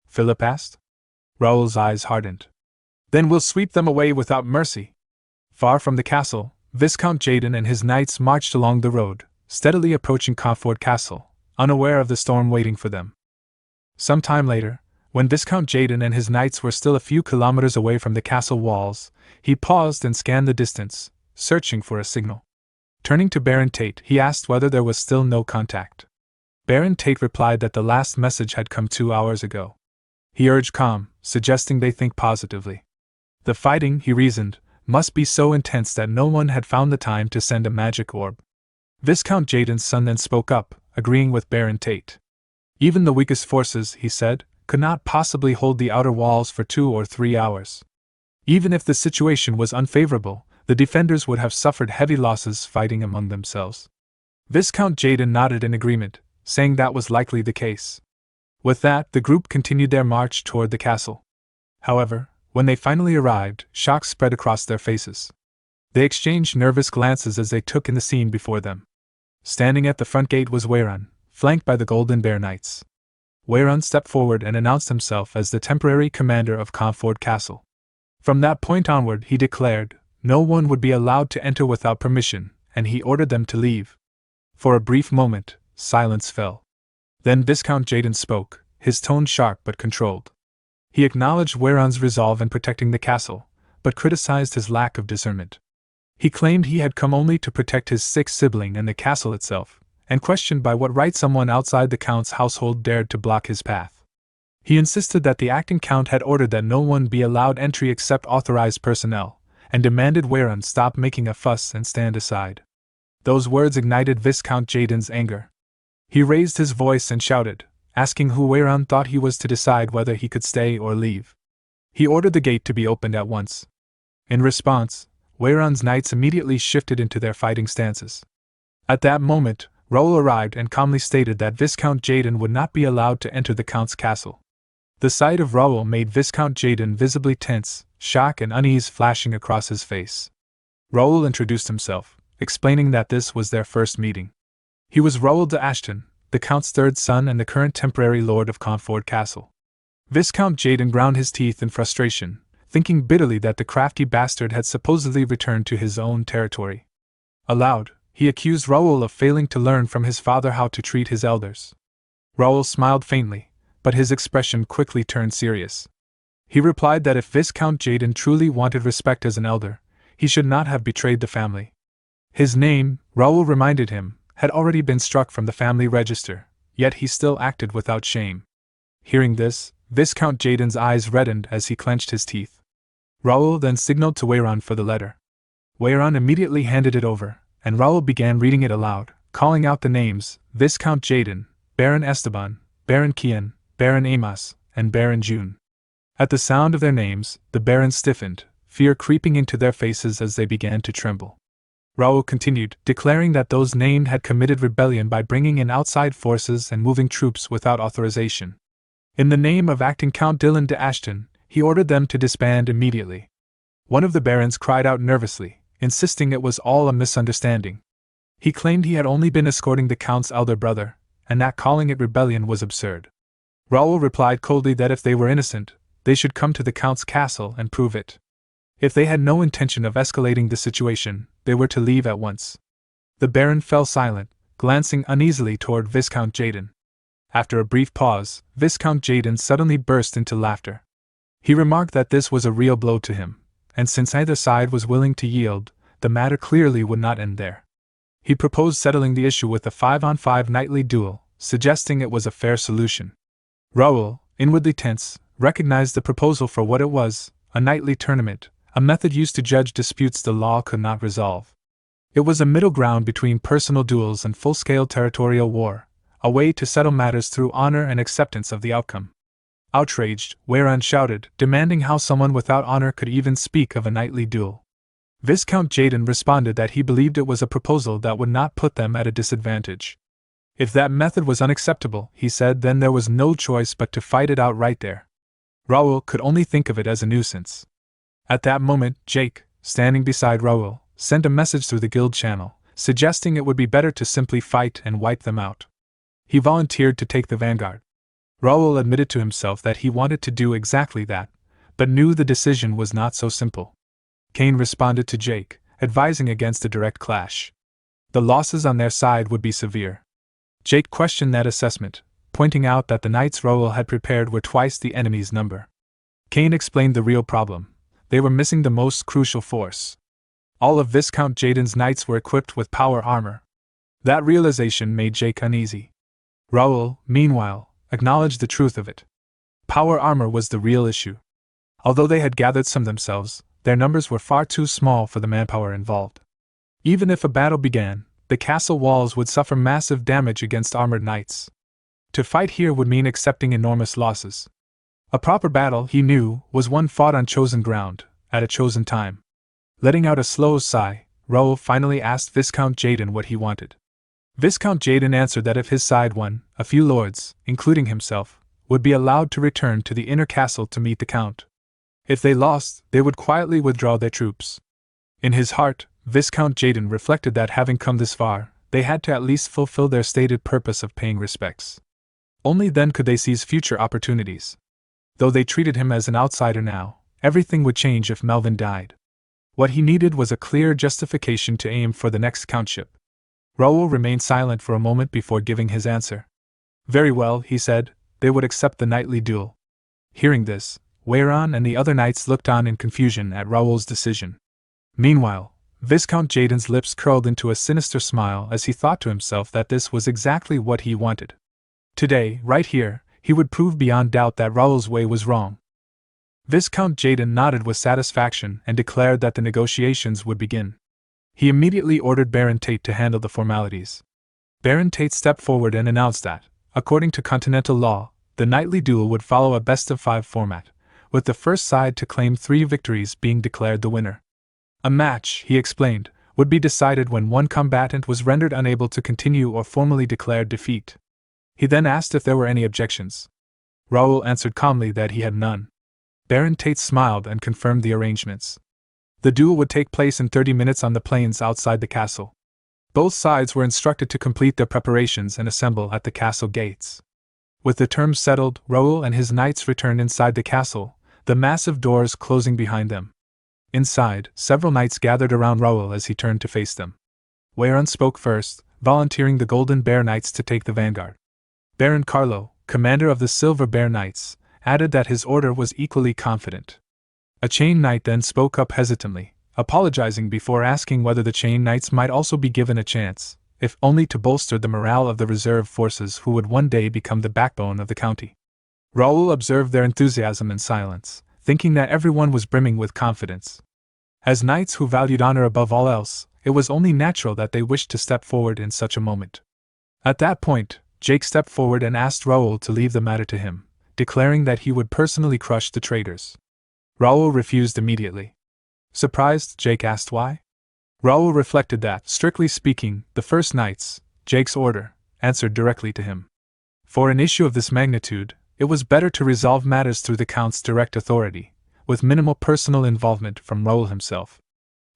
A: Philip asked. Raoul's eyes hardened. "Then we'll sweep them away without mercy." Far from the castle, Viscount Jaden and his knights marched along the road, steadily approaching Comfort Castle, unaware of the storm waiting for them. Some time later, when Viscount Jaden and his knights were still a few kilometers away from the castle walls, he paused and scanned the distance, searching for a signal. Turning to Baron Tate, he asked whether there was still no contact. Baron Tate replied that the last message had come 2 hours ago. He urged calm, suggesting they think positively. The fighting, he reasoned, must be so intense that no one had found the time to send a magic orb. Viscount Jaden's son then spoke up, agreeing with Baron Tate. Even the weakest forces, he said, could not possibly hold the outer walls for 2 or 3 hours. Even if the situation was unfavorable, the defenders would have suffered heavy losses fighting among themselves. Viscount Jaden nodded in agreement, saying that was likely the case. With that, the group continued their march toward the castle. However, when they finally arrived, shock spread across their faces. They exchanged nervous glances as they took in the scene before them. Standing at the front gate was Weiran, flanked by the Golden Bear Knights. Weiran stepped forward and announced himself as the temporary commander of Comfort Castle. From that point onward, he declared, no one would be allowed to enter without permission, and he ordered them to leave. For a brief moment, silence fell. Then Viscount Jaden spoke, his tone sharp but controlled. He acknowledged Weiran's resolve in protecting the castle, but criticized his lack of discernment. He claimed he had come only to protect his sick sibling and the castle itself, and questioned by what right someone outside the Count's household dared to block his path. He insisted that the acting Count had ordered that no one be allowed entry except authorized personnel, and demanded Weiran stop making a fuss and stand aside. Those words ignited Viscount Jaden's anger. He raised his voice and shouted, asking who Weiran thought he was to decide whether he could stay or leave. He ordered the gate to be opened at once. In response, Weiran's knights immediately shifted into their fighting stances. At that moment, Raoul arrived and calmly stated that Viscount Jaden would not be allowed to enter the Count's castle. The sight of Raoul made Viscount Jaden visibly tense, shock and unease flashing across his face. Raoul introduced himself, explaining that this was their first meeting. He was Raoul de Ashton, the Count's third son and the current temporary lord of Comfort Castle. Viscount Jaden ground his teeth in frustration, thinking bitterly that the crafty bastard had supposedly returned to his own territory. Aloud, he accused Raoul of failing to learn from his father how to treat his elders. Raoul smiled faintly, but his expression quickly turned serious. He replied that if Viscount Jaden truly wanted respect as an elder, he should not have betrayed the family. His name, Raoul reminded him, had already been struck from the family register, yet he still acted without shame. Hearing this, Viscount Jaden's eyes reddened as he clenched his teeth. Raoul then signaled to Weiran for the letter. Weiran immediately handed it over, and Raoul began reading it aloud, calling out the names, Viscount Jaden, Baron Esteban, Baron Kian, Baron Amos, and Baron June. At the sound of their names, the barons stiffened, fear creeping into their faces as they began to tremble. Raoul continued, declaring that those named had committed rebellion by bringing in outside forces and moving troops without authorization. In the name of acting Count Dylan de Ashton, he ordered them to disband immediately. One of the barons cried out nervously, insisting it was all a misunderstanding. He claimed he had only been escorting the Count's elder brother, and that calling it rebellion was absurd. Raoul replied coldly that if they were innocent, they should come to the Count's castle and prove it. If they had no intention of escalating the situation, they were to leave at once. The Baron fell silent, glancing uneasily toward Viscount Jaden. After a brief pause, Viscount Jaden suddenly burst into laughter. He remarked that this was a real blow to him, and since either side was willing to yield, the matter clearly would not end there. He proposed settling the issue with a 5-on-5 nightly duel, suggesting it was a fair solution. Raoul, inwardly tense, recognized the proposal for what it was, a nightly tournament, a method used to judge disputes the law could not resolve. It was a middle ground between personal duels and full-scale territorial war, a way to settle matters through honor and acceptance of the outcome. Outraged, Weyran shouted, demanding how someone without honor could even speak of a nightly duel. Viscount Jaden responded that he believed it was a proposal that would not put them at a disadvantage. If that method was unacceptable, he said, then there was no choice but to fight it out right there. Raoul could only think of it as a nuisance. At that moment, Jake, standing beside Raoul, sent a message through the guild channel, suggesting it would be better to simply fight and wipe them out. He volunteered to take the vanguard. Raoul admitted to himself that he wanted to do exactly that, but knew the decision was not so simple. Kane responded to Jake, advising against a direct clash. The losses on their side would be severe. Jake questioned that assessment, pointing out that the knights Raoul had prepared were twice the enemy's number. Kane explained the real problem. They were missing the most crucial force. All of Viscount Jaden's knights were equipped with power armor. That realization made Jake uneasy. Raoul, meanwhile, acknowledged the truth of it. Power armor was the real issue. Although they had gathered some themselves, their numbers were far too small for the manpower involved. Even if a battle began, the castle walls would suffer massive damage against armored knights. To fight here would mean accepting enormous losses. A proper battle, he knew, was one fought on chosen ground, at a chosen time. Letting out a slow sigh, Raoul finally asked Viscount Jaden what he wanted. Viscount Jaden answered that if his side won, a few lords, including himself, would be allowed to return to the inner castle to meet the Count. If they lost, they would quietly withdraw their troops. In his heart, Viscount Jaden reflected that having come this far, they had to at least fulfill their stated purpose of paying respects. Only then could they seize future opportunities. Though they treated him as an outsider now, everything would change if Melvin died. What he needed was a clear justification to aim for the next countship. Raoul remained silent for a moment before giving his answer. Very well, he said, they would accept the nightly duel. Hearing this, Weyran and the other knights looked on in confusion at Raoul's decision. Meanwhile, Viscount Jaden's lips curled into a sinister smile as he thought to himself that this was exactly what he wanted. Today, right here, he would prove beyond doubt that Raoul's way was wrong. Viscount Jaden nodded with satisfaction and declared that the negotiations would begin. He immediately ordered Baron Tate to handle the formalities. Baron Tate stepped forward and announced that, according to continental law, the nightly duel would follow a best-of-5 format, with the first side to claim 3 victories being declared the winner. A match, he explained, would be decided when one combatant was rendered unable to continue or formally declared defeat. He then asked if there were any objections. Raoul answered calmly that he had none. Baron Tate smiled and confirmed the arrangements. The duel would take place in 30 minutes on the plains outside the castle. Both sides were instructed to complete their preparations and assemble at the castle gates. With the terms settled, Raoul and his knights returned inside the castle, the massive doors closing behind them. Inside, several knights gathered around Raoul as he turned to face them. Weyran spoke first, volunteering the Golden Bear Knights to take the vanguard. Baron Carlo, commander of the Silver Bear Knights, added that his order was equally confident. A Chain Knight then spoke up hesitantly, apologizing before asking whether the Chain Knights might also be given a chance, if only to bolster the morale of the reserve forces who would one day become the backbone of the county. Raoul observed their enthusiasm in silence, thinking that everyone was brimming with confidence. As knights who valued honor above all else, it was only natural that they wished to step forward in such a moment. At that point, Jake stepped forward and asked Raoul to leave the matter to him, declaring that he would personally crush the traitors. Raoul refused immediately. Surprised, Jake asked why. Raoul reflected that, strictly speaking, the First Knights, Jake's order, answered directly to him. For an issue of this magnitude, it was better to resolve matters through the Count's direct authority, with minimal personal involvement from Raoul himself.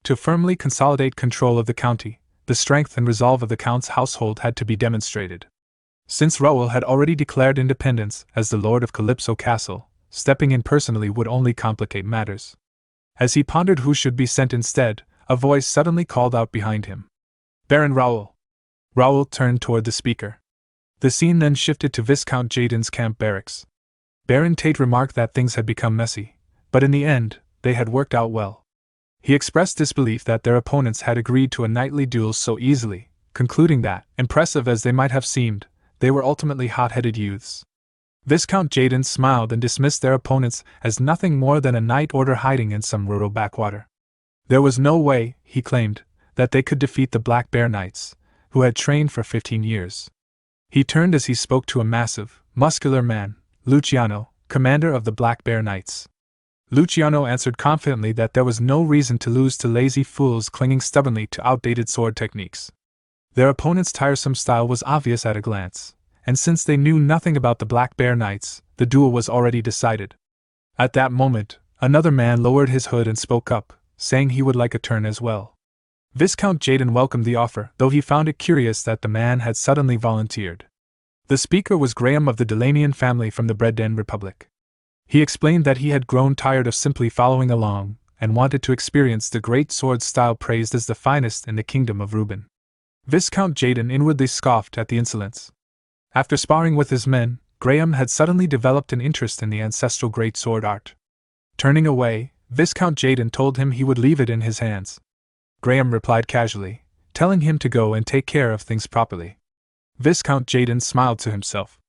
A: To firmly consolidate control of the county, the strength and resolve of the Count's household had to be demonstrated. Since Raoul had already declared independence as the Lord of Calypso Castle, stepping in personally would only complicate matters. As he pondered who should be sent instead, a voice suddenly called out behind him. Baron Raoul. Raoul turned toward the speaker. The scene then shifted to Viscount Jaden's camp barracks. Baron Tate remarked that things had become messy, but in the end, they had worked out well. He expressed disbelief that their opponents had agreed to a nightly duel so easily, concluding that, impressive as they might have seemed, they were ultimately hot-headed youths. Viscount Jaden smiled and dismissed their opponents as nothing more than a night order hiding in some rural backwater. There was no way, he claimed, that they could defeat the Black Bear Knights, who had trained for 15 years. He turned as he spoke to a massive, muscular man, Luciano, commander of the Black Bear Knights. Luciano answered confidently that there was no reason to lose to lazy fools clinging stubbornly to outdated sword techniques. Their opponent's tiresome style was obvious at a glance, and since they knew nothing about the Black Bear Knights, the duel was already decided. At that moment, another man lowered his hood and spoke up, saying he would like a turn as well. Viscount Jaden welcomed the offer, though he found it curious that the man had suddenly volunteered. The speaker was Graham of the Delanian family from the Bread-Den Republic. He explained that he had grown tired of simply following along, and wanted to experience the great sword style praised as the finest in the kingdom of Reuben. Viscount Jaden inwardly scoffed at the insolence. After sparring with his men, Graham had suddenly developed an interest in the ancestral great sword art. Turning away, Viscount Jaden told him he would leave it in his hands. Graham replied casually, telling him to go and take care of things properly. Viscount Jaden smiled to himself.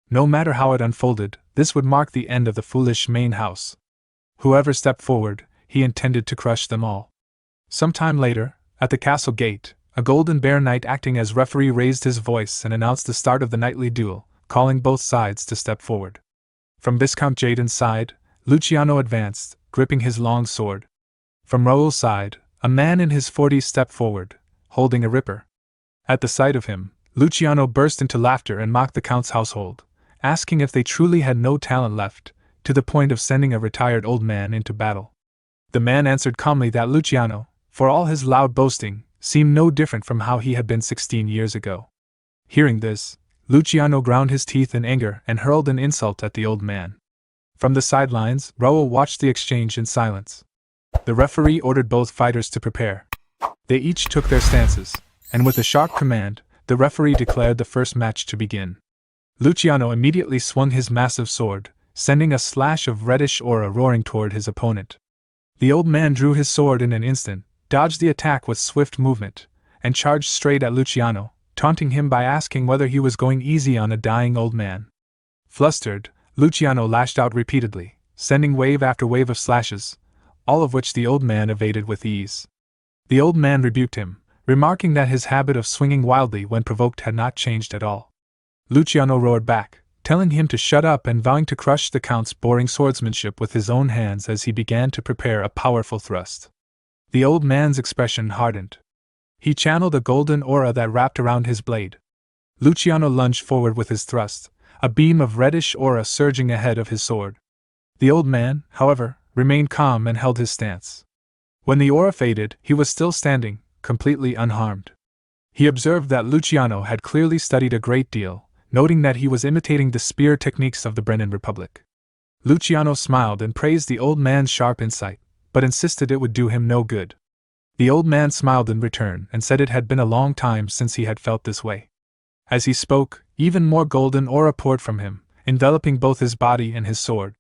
A: No matter how it unfolded, this would mark the end of the foolish main house. Whoever stepped forward, he intended to crush them all. Some time later, at the castle gate, a Golden Bear Knight acting as referee raised his voice and announced the start of the nightly duel, calling both sides to step forward. From Viscount Jaden's side, Luciano advanced, gripping his long sword. From Raoul's side, a man in his 40s stepped forward, holding a ripper. At the sight of him, Luciano burst into laughter and mocked the Count's household, asking if they truly had no talent left, to the point of sending a retired old man into battle. The man answered calmly that Luciano, for all his loud boasting, seemed no different from how he had been 16 years ago. Hearing this, Luciano ground his teeth in anger and hurled an insult at the old man. From the sidelines, Raoul watched the exchange in silence. The referee ordered both fighters to prepare. They each took their stances, and with a sharp command, the referee declared the first match to begin. Luciano immediately swung his massive sword, sending a slash of reddish aura roaring toward his opponent. The old man drew his sword in an instant, dodged the attack with swift movement, and charged straight at Luciano, taunting him by asking whether he was going easy on a dying old man. Flustered, Luciano lashed out repeatedly, sending wave after wave of slashes, all of which the old man evaded with ease. The old man rebuked him, remarking that his habit of swinging wildly when provoked had not changed at all. Luciano roared back, telling him to shut up and vowing to crush the Count's boring swordsmanship with his own hands as he began to prepare a powerful thrust. The old man's expression hardened. He channeled a golden aura that wrapped around his blade. Luciano lunged forward with his thrust, a beam of reddish aura surging ahead of his sword. The old man, however, remained calm and held his stance. When the aura faded, he was still standing, completely unharmed. He observed that Luciano had clearly studied a great deal, noting that he was imitating the spear techniques of the Brennan Republic. Luciano smiled and praised the old man's sharp insight, but insisted it would do him no good. The old man smiled in return and said it had been a long time since he had felt this way. As he spoke, even more golden aura poured from him, enveloping both his body and his sword.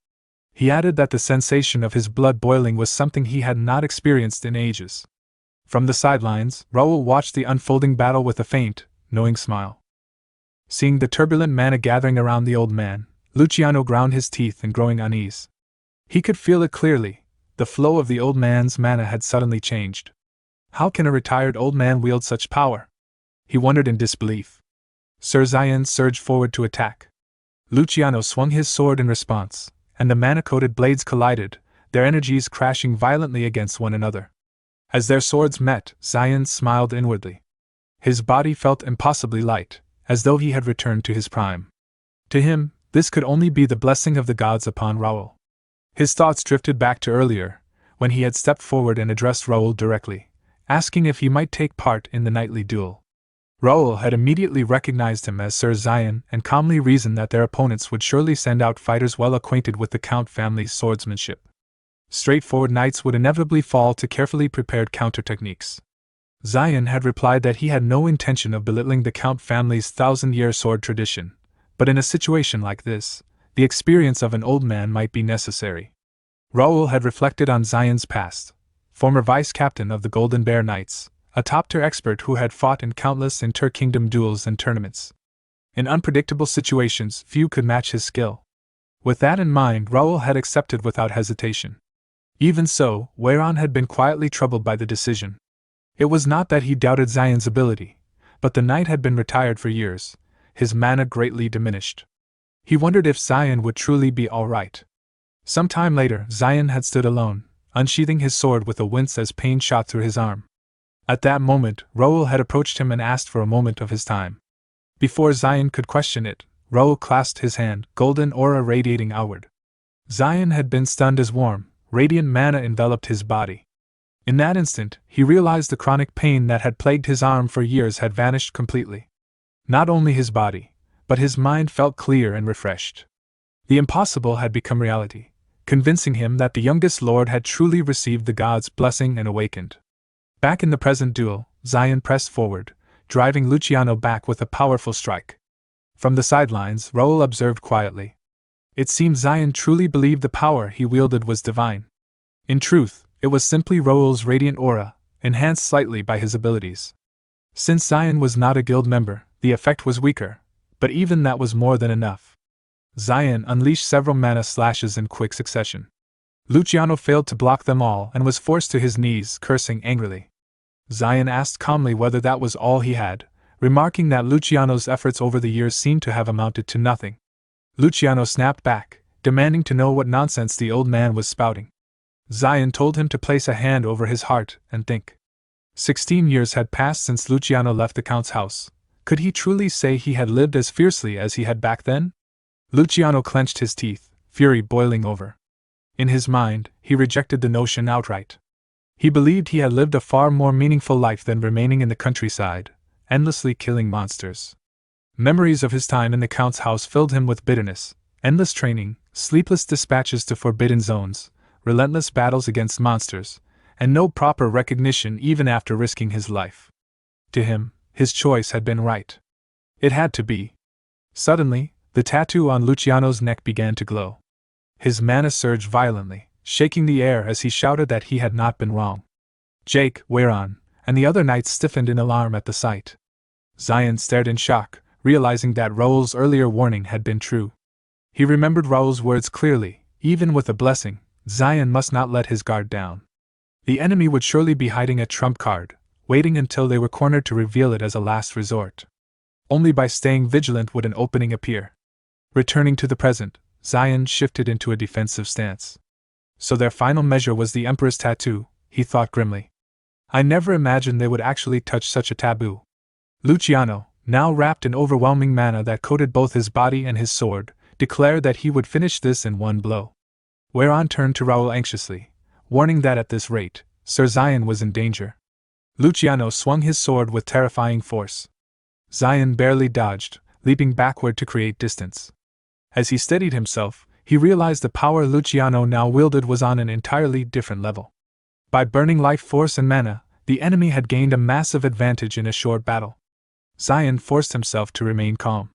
A: He added that the sensation of his blood boiling was something he had not experienced in ages. From the sidelines, Raoul watched the unfolding battle with a faint, knowing smile. Seeing the turbulent mana gathering around the old man, Luciano ground his teeth in growing unease. He could feel it clearly. The flow of the old man's mana had suddenly changed. How can a retired old man wield such power? He wondered in disbelief. Sir Zion surged forward to attack. Luciano swung his sword in response, and the mana-coated blades collided, their energies crashing violently against one another. As their swords met, Zion smiled inwardly. His body felt impossibly light, as though he had returned to his prime. To him, this could only be the blessing of the gods upon Raoul. His thoughts drifted back to earlier, when he had stepped forward and addressed Raoul directly, asking if he might take part in the nightly duel. Raoul had immediately recognized him as Sir Zion and calmly reasoned that their opponents would surely send out fighters well acquainted with the Count family's swordsmanship. Straightforward knights would inevitably fall to carefully prepared counter-techniques. Zion had replied that he had no intention of belittling the Count family's 1,000-year sword tradition, but in a situation like this, the experience of an old man might be necessary. Raoul had reflected on Zion's past, former vice-captain of the Golden Bear Knights, a top-tier expert who had fought in countless inter-kingdom duels and tournaments. In unpredictable situations, few could match his skill. With that in mind, Raoul had accepted without hesitation. Even so, Weiran had been quietly troubled by the decision. It was not that he doubted Xian's ability, but the knight had been retired for years, his mana greatly diminished. He wondered if Xian would truly be all right. Some time later, Xian had stood alone, unsheathing his sword with a wince as pain shot through his arm. At that moment, Raoul had approached him and asked for a moment of his time. Before Xian could question it, Raoul clasped his hand, golden aura radiating outward. Xian had been stunned as warm, radiant mana enveloped his body. In that instant, he realized the chronic pain that had plagued his arm for years had vanished completely. Not only his body, but his mind felt clear and refreshed. The impossible had become reality, convincing him that the youngest lord had truly received the god's blessing and awakened. Back in the present duel, Xian pressed forward, driving Luciano back with a powerful strike. From the sidelines, Raoul observed quietly. It seemed Xian truly believed the power he wielded was divine. In truth, it was simply Raoul's radiant aura, enhanced slightly by his abilities. Since Xian was not a guild member, the effect was weaker, but even that was more than enough. Xian unleashed several mana slashes in quick succession. Luciano failed to block them all and was forced to his knees, cursing angrily. Xian asked calmly whether that was all he had, remarking that Luciano's efforts over the years seemed to have amounted to nothing. Luciano snapped back, demanding to know what nonsense the old man was spouting. Xian told him to place a hand over his heart and think. 16 years had passed since Luciano left the Count's house. Could he truly say he had lived as fiercely as he had back then? Luciano clenched his teeth, fury boiling over. In his mind, he rejected the notion outright. He believed he had lived a far more meaningful life than remaining in the countryside, endlessly killing monsters. Memories of his time in the Count's house filled him with bitterness, endless training, sleepless dispatches to forbidden zones, relentless battles against monsters, and no proper recognition even after risking his life. To him, his choice had been right. It had to be. Suddenly, the tattoo on Luciano's neck began to glow. His mana surged violently, shaking the air as he shouted that he had not been wrong. Jake, Weiran, and the other knights stiffened in alarm at the sight. Xian stared in shock, realizing that Raoul's earlier warning had been true. He remembered Raoul's words clearly. Even with a blessing, Xian must not let his guard down. The enemy would surely be hiding a trump card, waiting until they were cornered to reveal it as a last resort. Only by staying vigilant would an opening appear. Returning to the present, Xian shifted into a defensive stance. So their final measure was the Emperor's tattoo, he thought grimly. I never imagined they would actually touch such a taboo. Luciano, now wrapped in overwhelming mana that coated both his body and his sword, declared that he would finish this in one blow. Weiran turned to Raoul anxiously, warning that at this rate, Sir Xian was in danger. Luciano swung his sword with terrifying force. Xian barely dodged, leaping backward to create distance. As he steadied himself, he realized the power Luciano now wielded was on an entirely different level. By burning life force and mana, the enemy had gained a massive advantage in a short battle. Xian forced himself to remain calm.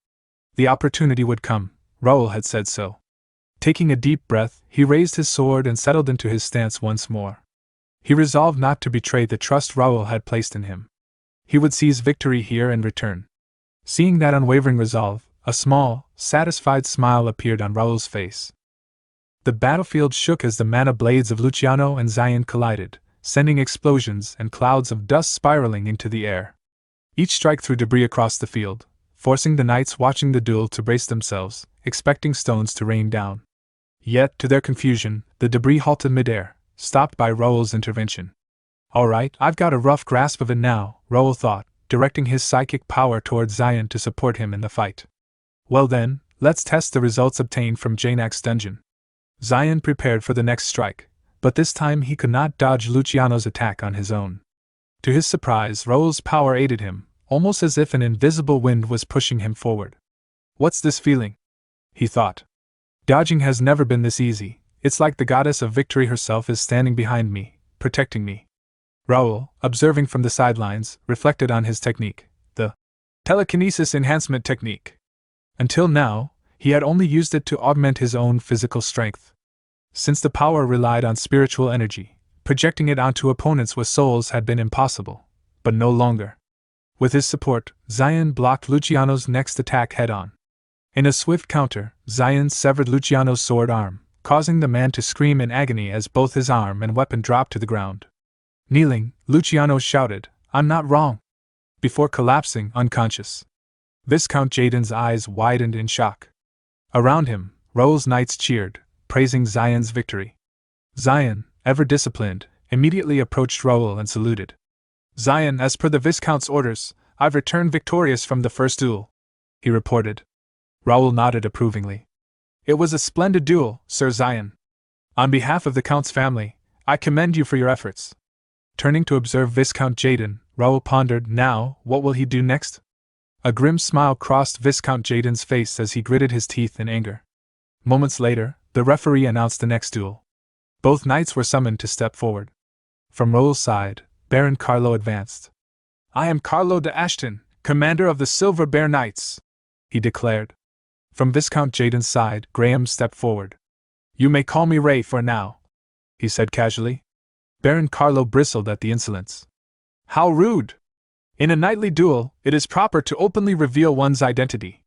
A: The opportunity would come, Raoul had said so. Taking a deep breath, he raised his sword and settled into his stance once more. He resolved not to betray the trust Raoul had placed in him. He would seize victory here and return. Seeing that unwavering resolve, a small, satisfied smile appeared on Raoul's face. The battlefield shook as the mana blades of Luciano and Xian collided, sending explosions and clouds of dust spiraling into the air. Each strike threw debris across the field, forcing the knights watching the duel to brace themselves, expecting stones to rain down. Yet, to their confusion, the debris halted midair, stopped by Raoul's intervention. All right, I've got a rough grasp of it now, Raoul thought, directing his psychic power toward Xian to support him in the fight. Well then, let's test the results obtained from Janak's dungeon. Xian prepared for the next strike, but this time he could not dodge Luciano's attack on his own. To his surprise, Raoul's power aided him, almost as if an invisible wind was pushing him forward. What's this feeling? He thought. Dodging has never been this easy. It's like the goddess of victory herself is standing behind me, protecting me. Raoul, observing from the sidelines, reflected on his technique, the telekinesis enhancement technique. Until now, he had only used it to augment his own physical strength. Since the power relied on spiritual energy, projecting it onto opponents with souls had been impossible. but no longer. With his support, Zion blocked Luciano's next attack head-on. In a swift counter, Zion severed Luciano's sword arm, causing the man to scream in agony as both his arm and weapon dropped to the ground. Kneeling, Luciano shouted, "I'm not wrong!" before collapsing unconscious. Viscount Jaden's eyes widened in shock. Around him, Raoul's knights cheered, praising Zion's victory. Zion, ever disciplined, immediately approached Raoul and saluted. "Zion, as per the Viscount's orders, I've returned victorious from the first duel," he reported. Raoul nodded approvingly. "It was a splendid duel, Sir Zion. On behalf of the Count's family, I commend you for your efforts." Turning to observe Viscount Jaden, Raoul pondered, now, what will he do next? A grim smile crossed Viscount Jaden's face as he gritted his teeth in anger. Moments later, the referee announced the next duel. Both knights were summoned to step forward. From Raoul's side, Baron Carlo advanced. "I am Carlo de Ashton, commander of the Silver Bear Knights," he declared. From Viscount Jaden's side, Graham stepped forward. "You may call me Ray for now," he said casually. Baron Carlo bristled at the insolence. "How rude! In a knightly duel, it is proper to openly reveal one's identity.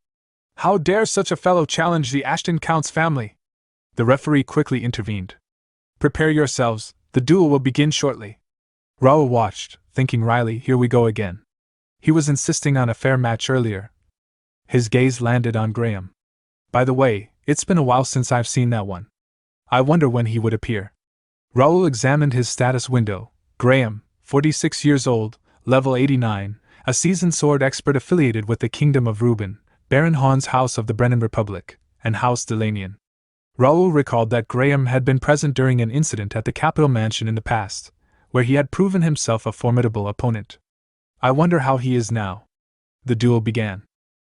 A: How dare such a fellow challenge the Ashton Count's family?" The referee quickly intervened. "Prepare yourselves, the duel will begin shortly." Raoul watched, thinking wryly, here we go again. He was insisting on a fair match earlier. His gaze landed on Graham. "By the way, it's been a while since I've seen that one. I wonder when he would appear." Raoul examined his status window. Graham, 46 years old, level 89, a seasoned sword expert affiliated with the Kingdom of Reuben, Baron Hahn's House of the Brennan Republic, and House Delanian. Raoul recalled that Graham had been present during an incident at the capital mansion in the past, where he had proven himself a formidable opponent. "I wonder how he is now." The duel began.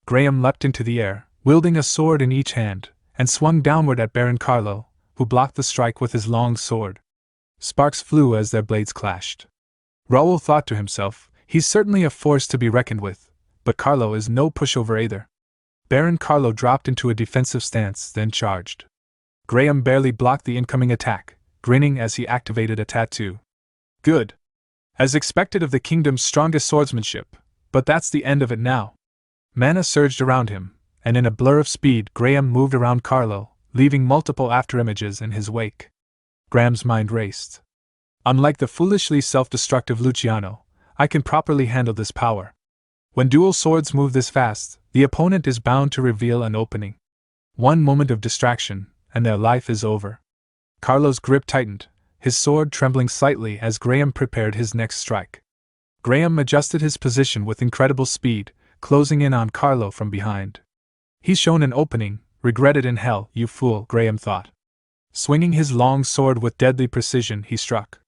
A: Graham leapt into the air, wielding a sword in each hand, and swung downward at Baron Carlo, who blocked the strike with his long sword. Sparks flew as their blades clashed. Raoul thought to himself, he's certainly a force to be reckoned with, but Carlo is no pushover either. Baron Carlo dropped into a defensive stance, then charged. Graham barely blocked the incoming attack, grinning as he activated a tattoo. "Good. As expected of the kingdom's strongest swordsmanship, but that's the end of it now." Mana surged around him, and in a blur of speed Graham moved around Carlo, leaving multiple afterimages in his wake. Graham's mind raced. "Unlike the foolishly self-destructive Luciano, I can properly handle this power. When dual swords move this fast, the opponent is bound to reveal an opening. One moment of distraction, and their life is over." Carlo's grip tightened, his sword trembling slightly as Graham prepared his next strike. Graham adjusted his position with incredible speed, closing in on Carlo from behind. "He's shown an opening, regret it in hell, you fool," Graham thought. Swinging his long sword with deadly precision, he struck.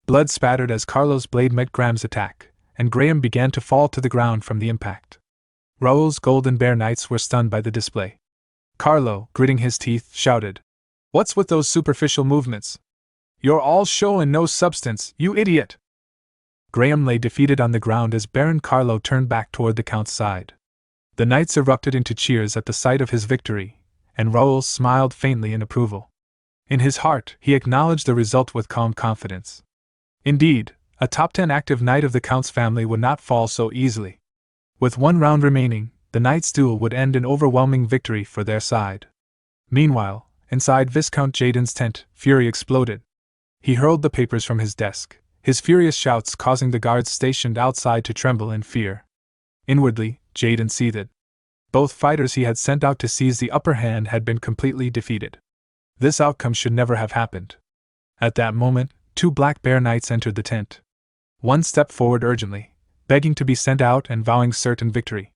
A: Blood spattered as Carlo's blade met Graham's attack, and Graham began to fall to the ground from the impact. Raoul's Golden Bear Knights were stunned by the display. Carlo, gritting his teeth, shouted, "What's with those superficial movements? You're all show and no substance, you idiot!" Graham lay defeated on the ground as Baron Carlo turned back toward the Count's side. The knights erupted into cheers at the sight of his victory, and Raoul smiled faintly in approval. In his heart, he acknowledged the result with calm confidence. Indeed, a top 10 active knight of the Count's family would not fall so easily. With one round remaining, the knights' duel would end in overwhelming victory for their side. Meanwhile, inside Viscount Jaden's tent, fury exploded. He hurled the papers from his desk, his furious shouts causing the guards stationed outside to tremble in fear. Inwardly, Jaden seethed. Both fighters he had sent out to seize the upper hand had been completely defeated. This outcome should never have happened. At that moment, 2 Black Bear Knights entered the tent. One stepped forward urgently, begging to be sent out and vowing certain victory.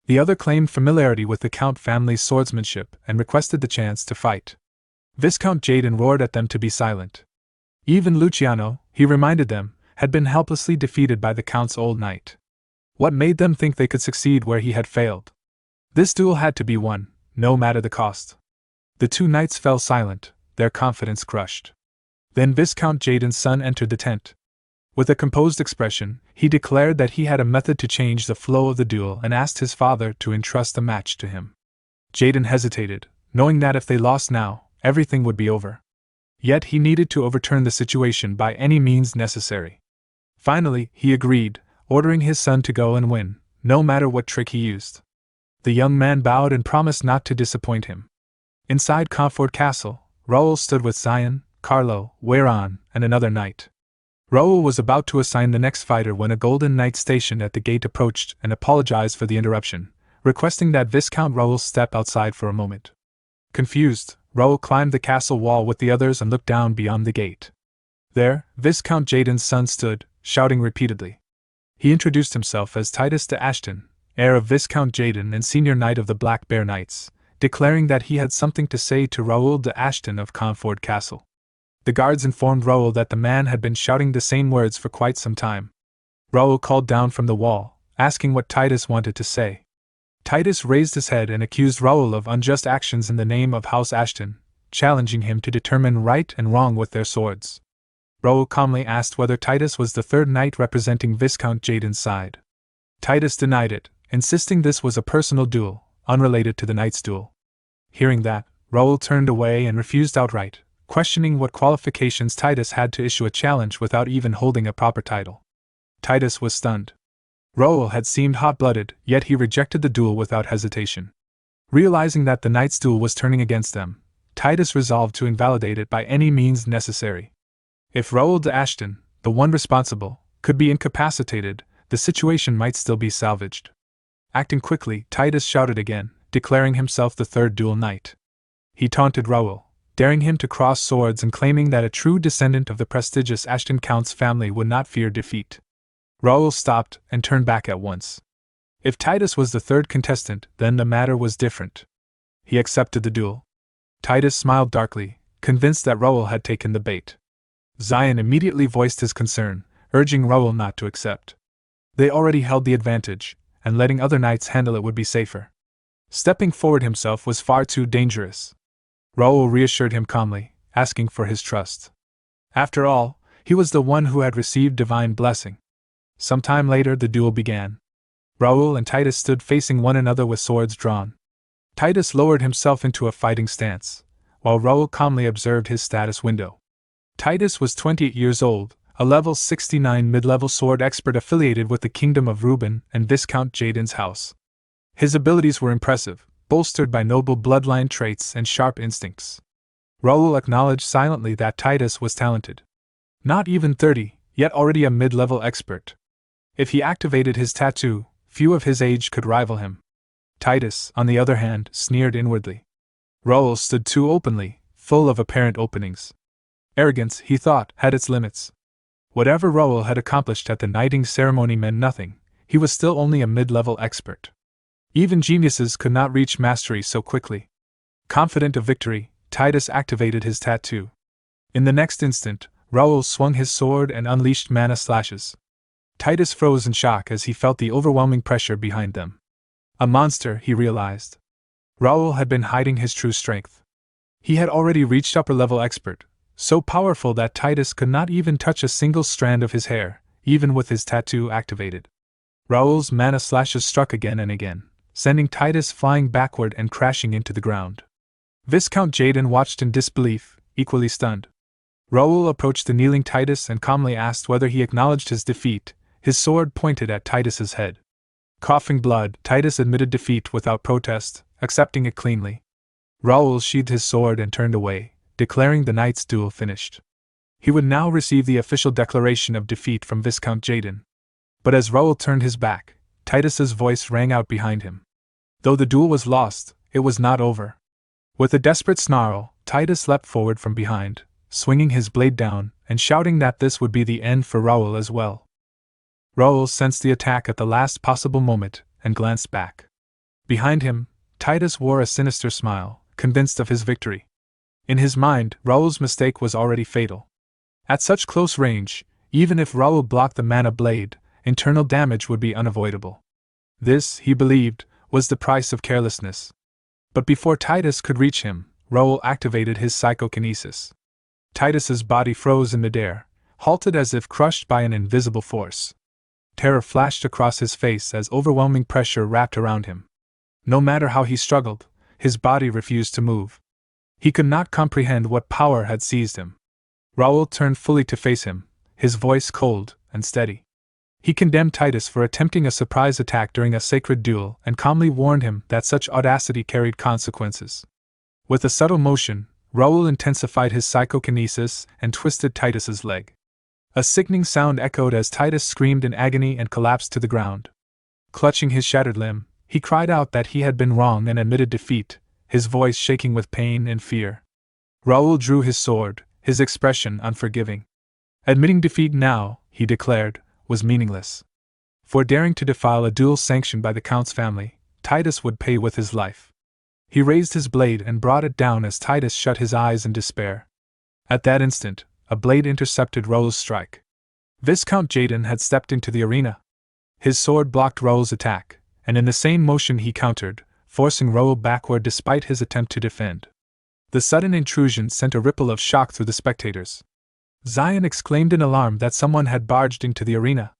A: The other claimed familiarity with the Count family's swordsmanship and requested the chance to fight. Viscount Jaden roared at them to be silent. Even Luciano, he reminded them, had been helplessly defeated by the Count's old knight. What made them think they could succeed where he had failed? This duel had to be won, no matter the cost. The 2 knights fell silent, their confidence crushed. Then Viscount Jaden's son entered the tent. With a composed expression, he declared that he had a method to change the flow of the duel and asked his father to entrust the match to him. Jaden hesitated, knowing that if they lost now, everything would be over. Yet he needed to overturn the situation by any means necessary. Finally, he agreed, ordering his son to go and win, no matter what trick he used. The young man bowed and promised not to disappoint him. Inside Comfort Castle, Raoul stood with Zion, Carlo, Weyron, and another knight. Raoul was about to assign the next fighter when a golden knight stationed at the gate approached and apologized for the interruption, requesting that Viscount Raoul step outside for a moment. Confused, Raoul climbed the castle wall with the others and looked down beyond the gate. There, Viscount Jaden's son stood, shouting repeatedly. He introduced himself as Titus de Ashton, heir of Viscount Jaden and senior knight of the Black Bear Knights, declaring that he had something to say to Raoul de Ashton of Comfort Castle. The guards informed Raoul that the man had been shouting the same words for quite some time. Raoul called down from the wall, asking what Titus wanted to say. Titus raised his head and accused Raoul of unjust actions in the name of House Ashton, challenging him to determine right and wrong with their swords. Raoul calmly asked whether Titus was the third knight representing Viscount Jaden's side. Titus denied it, insisting this was a personal duel, unrelated to the knight's duel. Hearing that, Raoul turned away and refused outright, questioning what qualifications Titus had to issue a challenge without even holding a proper title. Titus was stunned. Raoul had seemed hot-blooded, yet he rejected the duel without hesitation. Realizing that the knight's duel was turning against them, Titus resolved to invalidate it by any means necessary. If Raoul de Ashton, the one responsible, could be incapacitated, the situation might still be salvaged. Acting quickly, Titus shouted again, declaring himself the third dual knight. He taunted Raoul, daring him to cross swords and claiming that a true descendant of the prestigious Ashton Count's family would not fear defeat. Raoul stopped and turned back at once. If Titus was the third contestant, then the matter was different. He accepted the duel. Titus smiled darkly, convinced that Raoul had taken the bait. Zion immediately voiced his concern, urging Raoul not to accept. They already held the advantage, and letting other knights handle it would be safer. Stepping forward himself was far too dangerous. Raoul reassured him calmly, asking for his trust. After all, he was the one who had received divine blessing. Some time later the duel began. Raoul and Titus stood facing one another with swords drawn. Titus lowered himself into a fighting stance, while Raoul calmly observed his status window. Titus was 28 years old, a level 69 mid-level sword expert affiliated with the Kingdom of Reuben and Viscount Jaden's house. His abilities were impressive, bolstered by noble bloodline traits and sharp instincts. Raoul acknowledged silently that Titus was talented. Not even 30, yet already a mid-level expert. If he activated his tattoo, few of his age could rival him. Titus, on the other hand, sneered inwardly. Raoul stood too openly, full of apparent openings. Arrogance, he thought, had its limits. Whatever Raoul had accomplished at the knighting ceremony meant nothing, he was still only a mid-level expert. Even geniuses could not reach mastery so quickly. Confident of victory, Titus activated his tattoo. In the next instant, Raoul swung his sword and unleashed mana slashes. Titus froze in shock as he felt the overwhelming pressure behind them. A monster, he realized. Raoul had been hiding his true strength. He had already reached upper-level expert, so powerful that Titus could not even touch a single strand of his hair, even with his tattoo activated. Raoul's mana slashes struck again and again, sending Titus flying backward and crashing into the ground. Viscount Jaden watched in disbelief, equally stunned. Raoul approached the kneeling Titus and calmly asked whether he acknowledged his defeat, his sword pointed at Titus's head. Coughing blood, Titus admitted defeat without protest, accepting it cleanly. Raoul sheathed his sword and turned away, declaring the knight's duel finished. He would now receive the official declaration of defeat from Viscount Jaden. But as Raoul turned his back, Titus's voice rang out behind him. Though the duel was lost, it was not over. With a desperate snarl, Titus leapt forward from behind, swinging his blade down and shouting that this would be the end for Raoul as well. Raoul sensed the attack at the last possible moment and glanced back. Behind him, Titus wore a sinister smile, convinced of his victory. In his mind, Raoul's mistake was already fatal. At such close range, even if Raoul blocked the mana blade, internal damage would be unavoidable. This, he believed, was the price of carelessness. But before Titus could reach him, Raoul activated his psychokinesis. Titus's body froze in midair, halted as if crushed by an invisible force. Terror flashed across his face as overwhelming pressure wrapped around him. No matter how he struggled, his body refused to move. He could not comprehend what power had seized him. Raoul turned fully to face him, his voice cold and steady. He condemned Titus for attempting a surprise attack during a sacred duel and calmly warned him that such audacity carried consequences. With a subtle motion, Raoul intensified his psychokinesis and twisted Titus's leg. A sickening sound echoed as Titus screamed in agony and collapsed to the ground. Clutching his shattered limb, he cried out that he had been wrong and admitted defeat, his voice shaking with pain and fear. Raoul drew his sword, his expression unforgiving. Admitting defeat now, he declared, was meaningless. For daring to defile a duel sanctioned by the Count's family, Titus would pay with his life. He raised his blade and brought it down as Titus shut his eyes in despair. At that instant, a blade intercepted Raoul's strike. Viscount Jaden had stepped into the arena. His sword blocked Raoul's attack, and in the same motion he countered, forcing Raoul backward despite his attempt to defend. The sudden intrusion sent a ripple of shock through the spectators. Zion exclaimed in alarm that someone had barged into the arena.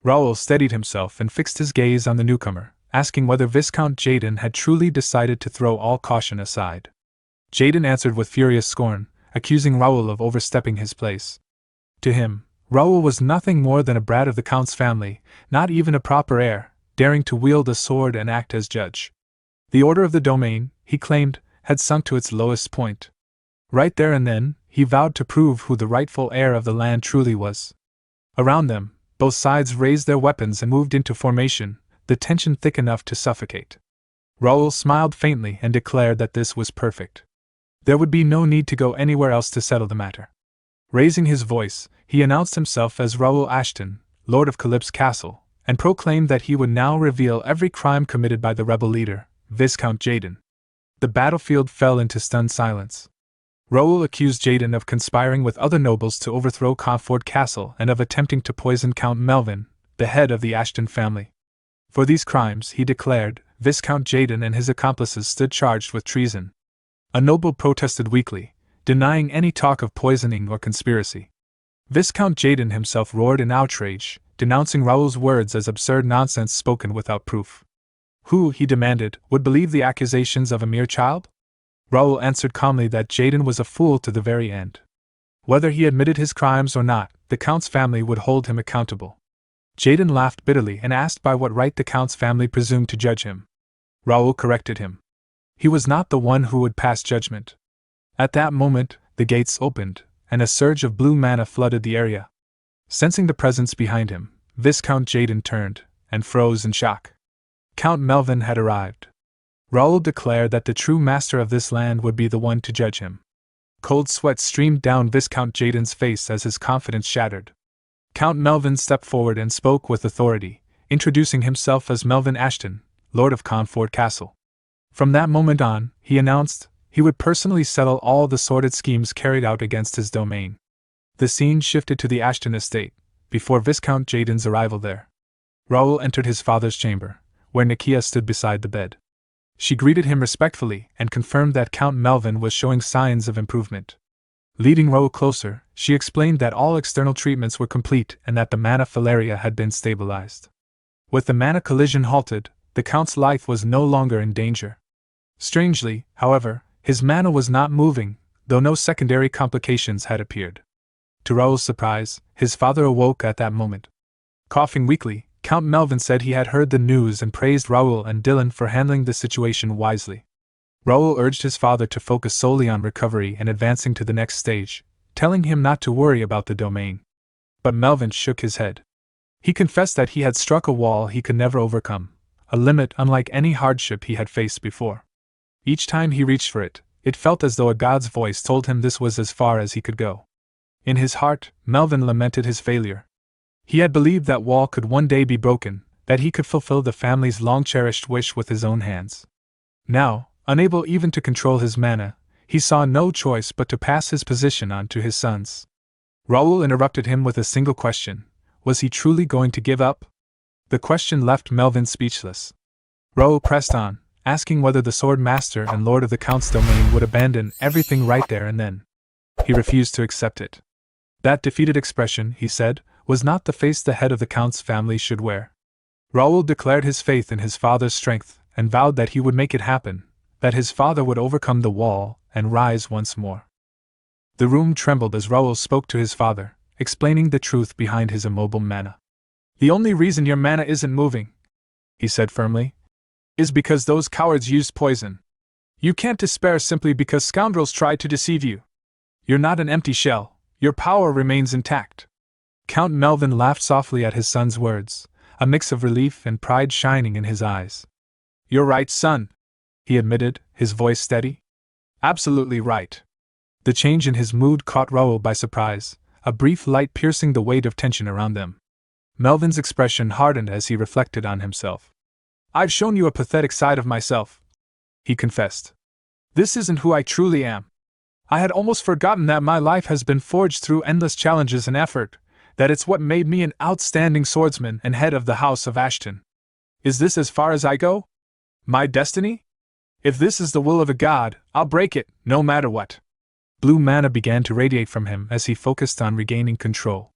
A: Raoul steadied himself and fixed his gaze on the newcomer, asking whether Viscount Jaden had truly decided to throw all caution aside. Jaden answered with furious scorn, accusing Raoul of overstepping his place. To him, Raoul was nothing more than a brat of the Count's family, not even a proper heir, daring to wield a sword and act as judge. The order of the domain, he claimed, had sunk to its lowest point. Right there and then, he vowed to prove who the rightful heir of the land truly was. Around them, both sides raised their weapons and moved into formation, the tension thick enough to suffocate. Raoul smiled faintly and declared that this was perfect. There would be no need to go anywhere else to settle the matter. Raising his voice, he announced himself as Raoul Ashton, Lord of Calyp's castle, and proclaimed that he would now reveal every crime committed by the rebel leader, Viscount Jaden. The battlefield fell into stunned silence. Raoul accused Jaden of conspiring with other nobles to overthrow Comfort Castle and of attempting to poison Count Melvin, the head of the Ashton family. For these crimes, he declared, Viscount Jaden and his accomplices stood charged with treason. A noble protested weakly, denying any talk of poisoning or conspiracy. Viscount Jaden himself roared in outrage, denouncing Raoul's words as absurd nonsense spoken without proof. Who, he demanded, would believe the accusations of a mere child? Raoul answered calmly that Jaden was a fool to the very end. Whether he admitted his crimes or not, the Count's family would hold him accountable. Jaden laughed bitterly and asked by what right the Count's family presumed to judge him. Raoul corrected him. He was not the one who would pass judgment. At that moment, the gates opened, and a surge of blue mana flooded the area. Sensing the presence behind him, Viscount Jaden turned, and froze in shock. Count Melvin had arrived. Raoul declared that the true master of this land would be the one to judge him. Cold sweat streamed down Viscount Jaden's face as his confidence shattered. Count Melvin stepped forward and spoke with authority, introducing himself as Melvin Ashton, Lord of Comfort Castle. From that moment on, he announced, he would personally settle all the sordid schemes carried out against his domain. The scene shifted to the Ashton estate, before Viscount Jaden's arrival there. Raoul entered his father's chamber, where Nikia stood beside the bed. She greeted him respectfully and confirmed that Count Melvin was showing signs of improvement. Leading Raoul closer, she explained that all external treatments were complete and that the mana filaria had been stabilized. With the mana collision halted, the Count's life was no longer in danger. Strangely, however, his mana was not moving, though no secondary complications had appeared. To Raoul's surprise, his father awoke at that moment. Coughing weakly, Count Melvin said he had heard the news and praised Raoul and Dylan for handling the situation wisely. Raoul urged his father to focus solely on recovery and advancing to the next stage, telling him not to worry about the domain. But Melvin shook his head. He confessed that he had struck a wall he could never overcome, a limit unlike any hardship he had faced before. Each time he reached for it, it felt as though a god's voice told him this was as far as he could go. In his heart, Melvin lamented his failure. He had believed that wall could one day be broken, that he could fulfill the family's long-cherished wish with his own hands. Now, unable even to control his mana, he saw no choice but to pass his position on to his sons. Raoul interrupted him with a single question. Was he truly going to give up? The question left Melvin speechless. Raoul pressed on, asking whether the Sword Master and Lord of the Count's domain would abandon everything right there and then. He refused to accept it. That defeated expression, he said, was not the face the head of the Count's family should wear. Raoul declared his faith in his father's strength and vowed that he would make it happen, that his father would overcome the wall and rise once more. The room trembled as Raoul spoke to his father, explaining the truth behind his immobile manner. The only reason your mana isn't moving, he said firmly, is because those cowards used poison. You can't despair simply because scoundrels tried to deceive you. You're not an empty shell, your power remains intact. Count Melvin laughed softly at his son's words, a mix of relief and pride shining in his eyes. You're right, son, he admitted, his voice steady. Absolutely right. The change in his mood caught Raoul by surprise, a brief light piercing the weight of tension around them. Melvin's expression hardened as he reflected on himself. I've shown you a pathetic side of myself, he confessed. This isn't who I truly am. I had almost forgotten that my life has been forged through endless challenges and effort, that it's what made me an outstanding swordsman and head of the House of Ashton. Is this as far as I go? My destiny? If this is the will of a god, I'll break it, no matter what. Blue mana began to radiate from him as he focused on regaining control.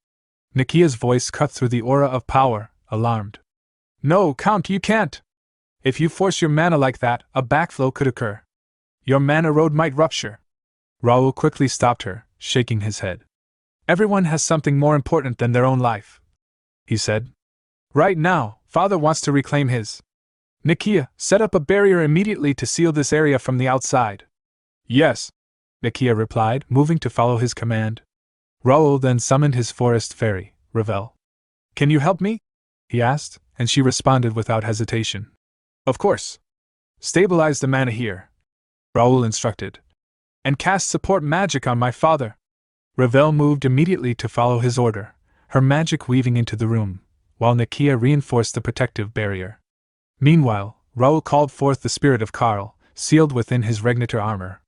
A: Nikia's voice cut through the aura of power, alarmed. No, Count, you can't! If you force your mana like that, a backflow could occur. Your mana road might rupture. Raoul quickly stopped her, shaking his head. Everyone has something more important than their own life, he said. Right now, Father wants to reclaim his. Nikia, set up a barrier immediately to seal this area from the outside. Yes, Nikia replied, moving to follow his command. Raoul then summoned his forest fairy, Ravel. Can you help me? He asked, and she responded without hesitation. Of course. Stabilize the mana here, Raoul instructed. And cast support magic on my father. Ravel moved immediately to follow his order, her magic weaving into the room, while Nikia reinforced the protective barrier. Meanwhile, Raoul called forth the spirit of Karl, sealed within his regnator armor.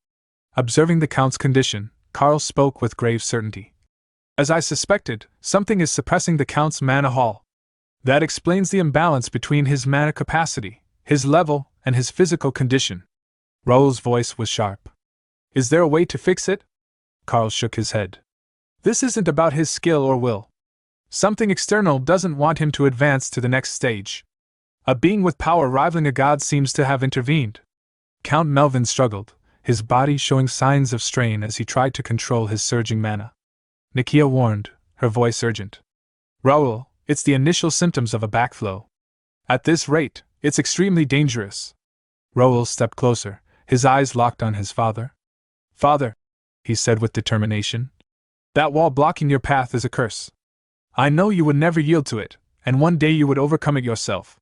A: Observing the Count's condition, Karl spoke with grave certainty. As I suspected, something is suppressing the Count's mana haul. That explains the imbalance between his mana capacity, his level, and his physical condition. Raoul's voice was sharp. Is there a way to fix it? Karl shook his head. This isn't about his skill or will. Something external doesn't want him to advance to the next stage. A being with power rivaling a god seems to have intervened. Count Melvin struggled, his body showing signs of strain as he tried to control his surging mana. Nikia warned, her voice urgent. Raoul, it's the initial symptoms of a backflow. At this rate, it's extremely dangerous. Raoul stepped closer, his eyes locked on his father. Father, he said with determination, that wall blocking your path is a curse. I know you would never yield to it, and one day you would overcome it yourself.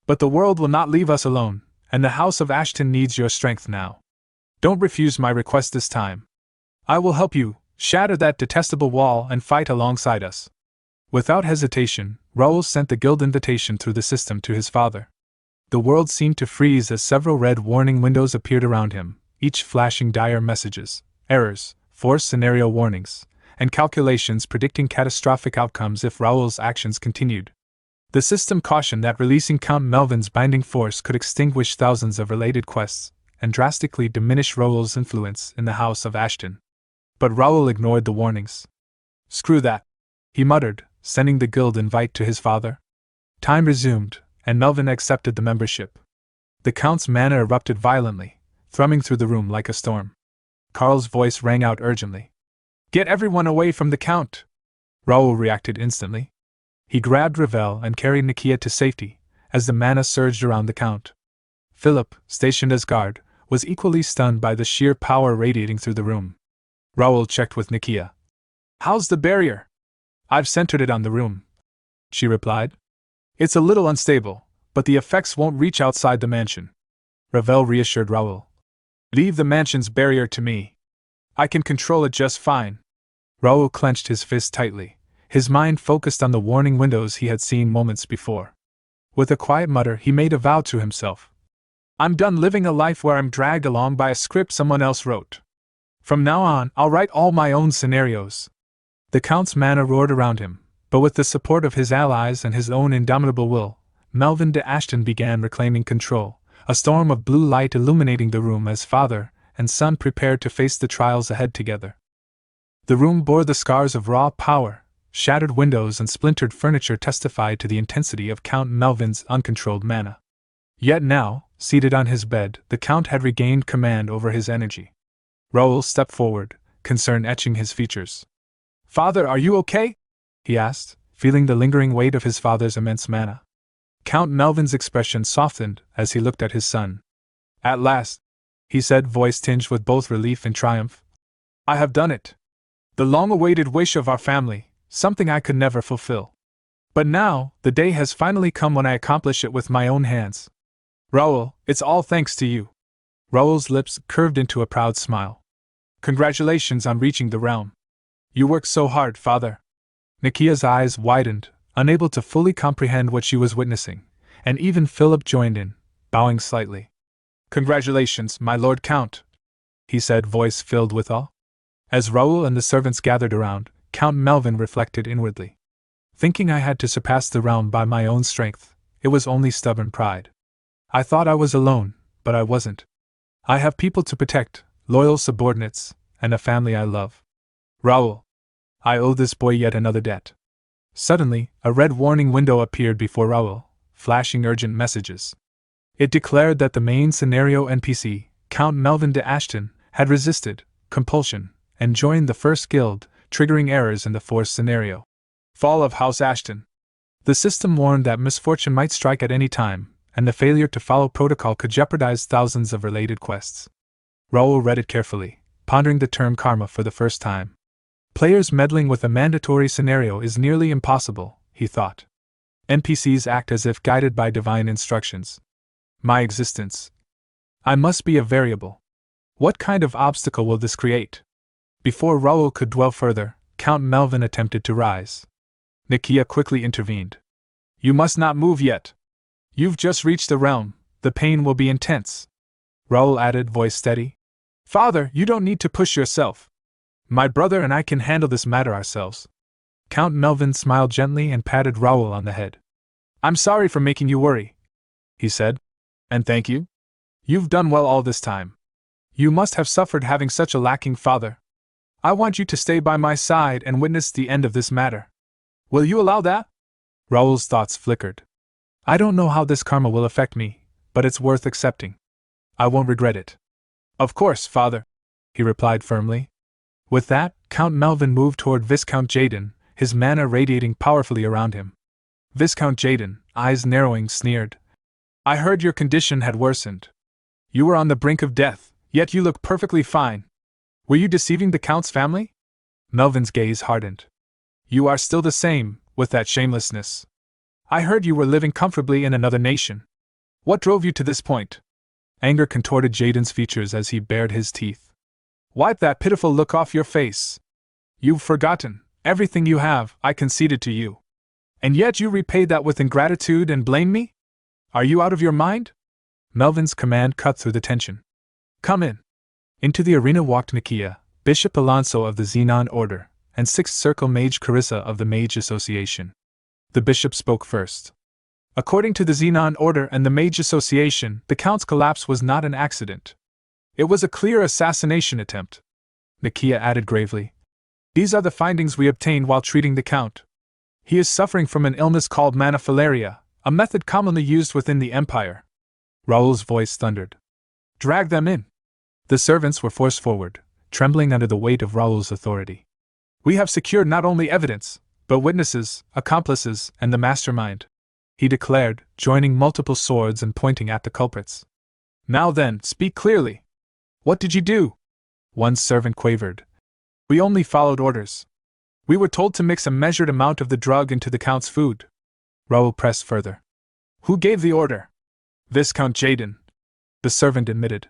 A: But the world will not leave us alone, and the House of Ashton needs your strength now. Don't refuse my request this time. I will help you shatter that detestable wall and fight alongside us. Without hesitation, Raoul sent the guild invitation through the system to his father. The world seemed to freeze as several red warning windows appeared around him, each flashing dire messages, errors, forced scenario warnings, and calculations predicting catastrophic outcomes if Raoul's actions continued. The system cautioned that releasing Count Melvin's binding force could extinguish thousands of related quests and drastically diminish Raoul's influence in the House of Ashton. But Raoul ignored the warnings. Screw that, he muttered, sending the guild invite to his father. Time resumed, and Melvin accepted the membership. The Count's mana erupted violently, thrumming through the room like a storm. Karl's voice rang out urgently. Get everyone away from the Count! Raoul reacted instantly. He grabbed Ravel and carried Nikia to safety, as the mana surged around the Count. Philip, stationed as guard, was equally stunned by the sheer power radiating through the room. Raoul checked with Nikia. How's the barrier? I've centered it on the room, she replied. It's a little unstable, but the effects won't reach outside the mansion. Ravel reassured Raoul. Leave the mansion's barrier to me. I can control it just fine. Raoul clenched his fist tightly, his mind focused on the warning windows he had seen moments before. With a quiet mutter, he made a vow to himself. I'm done living a life where I'm dragged along by a script someone else wrote. From now on, I'll write all my own scenarios. The Count's mana roared around him, but with the support of his allies and his own indomitable will, Melvin de Ashton began reclaiming control, a storm of blue light illuminating the room as father and son prepared to face the trials ahead together. The room bore the scars of raw power. Shattered windows and splintered furniture testified to the intensity of Count Melvin's uncontrolled mana. Yet now, seated on his bed, the Count had regained command over his energy. Raoul stepped forward, concern etching his features. Father, are you okay? He asked, feeling the lingering weight of his father's immense mana. Count Melvin's expression softened as he looked at his son. At last, he said, voice tinged with both relief and triumph. I have done it. The long-awaited wish of our family, something I could never fulfill. But now, the day has finally come when I accomplish it with my own hands. Raoul, it's all thanks to you. Raoul's lips curved into a proud smile. Congratulations on reaching the realm. You worked so hard, father. Nikia's eyes widened, unable to fully comprehend what she was witnessing, and even Philip joined in, bowing slightly. Congratulations, my lord Count, he said, voice filled with awe. As Raoul and the servants gathered around, Count Melvin reflected inwardly. Thinking I had to surpass the realm by my own strength, it was only stubborn pride. I thought I was alone, but I wasn't. I have people to protect, loyal subordinates, and a family I love. Raoul, I owe this boy yet another debt. Suddenly, a red warning window appeared before Raoul, flashing urgent messages. It declared that the main scenario NPC, Count Melvin de Ashton, had resisted compulsion and joined the first guild, triggering errors in the fourth scenario. Fall of House Ashton. The system warned that misfortune might strike at any time, and the failure to follow protocol could jeopardize thousands of related quests. Raoul read it carefully, pondering the term karma for the first time. Players meddling with a mandatory scenario is nearly impossible, he thought. NPCs act as if guided by divine instructions. My existence. I must be a variable. What kind of obstacle will this create? Before Raoul could dwell further, Count Melvin attempted to rise. Nikia quickly intervened. You must not move yet. You've just reached the realm, the pain will be intense. Raoul added, voice steady. Father, you don't need to push yourself. My brother and I can handle this matter ourselves. Count Melvin smiled gently and patted Raoul on the head. I'm sorry for making you worry, he said. And thank you. You've done well all this time. You must have suffered having such a lacking father. I want you to stay by my side and witness the end of this matter. Will you allow that? Raoul's thoughts flickered. I don't know how this karma will affect me, but it's worth accepting. I won't regret it. Of course, father, he replied firmly. With that, Count Melvin moved toward Viscount Jaden, his mana radiating powerfully around him. Viscount Jaden, eyes narrowing, sneered. I heard your condition had worsened. You were on the brink of death, yet you look perfectly fine. Were you deceiving the Count's family? Melvin's gaze hardened. You are still the same, with that shamelessness. I heard you were living comfortably in another nation. What drove you to this point? Anger contorted Jaden's features as he bared his teeth. Wipe that pitiful look off your face. You've forgotten, everything you have, I conceded to you. And yet you repaid that with ingratitude and blame me? Are you out of your mind? Melvin's command cut through the tension. Come in. Into the arena walked Nikia, Bishop Alonso of the Xenon Order, and Sixth Circle Mage Carissa of the Mage Association. The bishop spoke first. According to the Xenon Order and the Mage Association, the Count's collapse was not an accident. It was a clear assassination attempt. Nikia added gravely. These are the findings we obtained while treating the Count. He is suffering from an illness called manifilaria, a method commonly used within the Empire. Raoul's voice thundered. Drag them in. The servants were forced forward, trembling under the weight of Raoul's authority. We have secured not only evidence, but witnesses, accomplices, and the mastermind, he declared, joining multiple swords and pointing at the culprits. Now then, speak clearly. What did you do? One servant quavered. We only followed orders. We were told to mix a measured amount of the drug into the Count's food. Raoul pressed further. Who gave the order? Viscount Jaden, the servant admitted.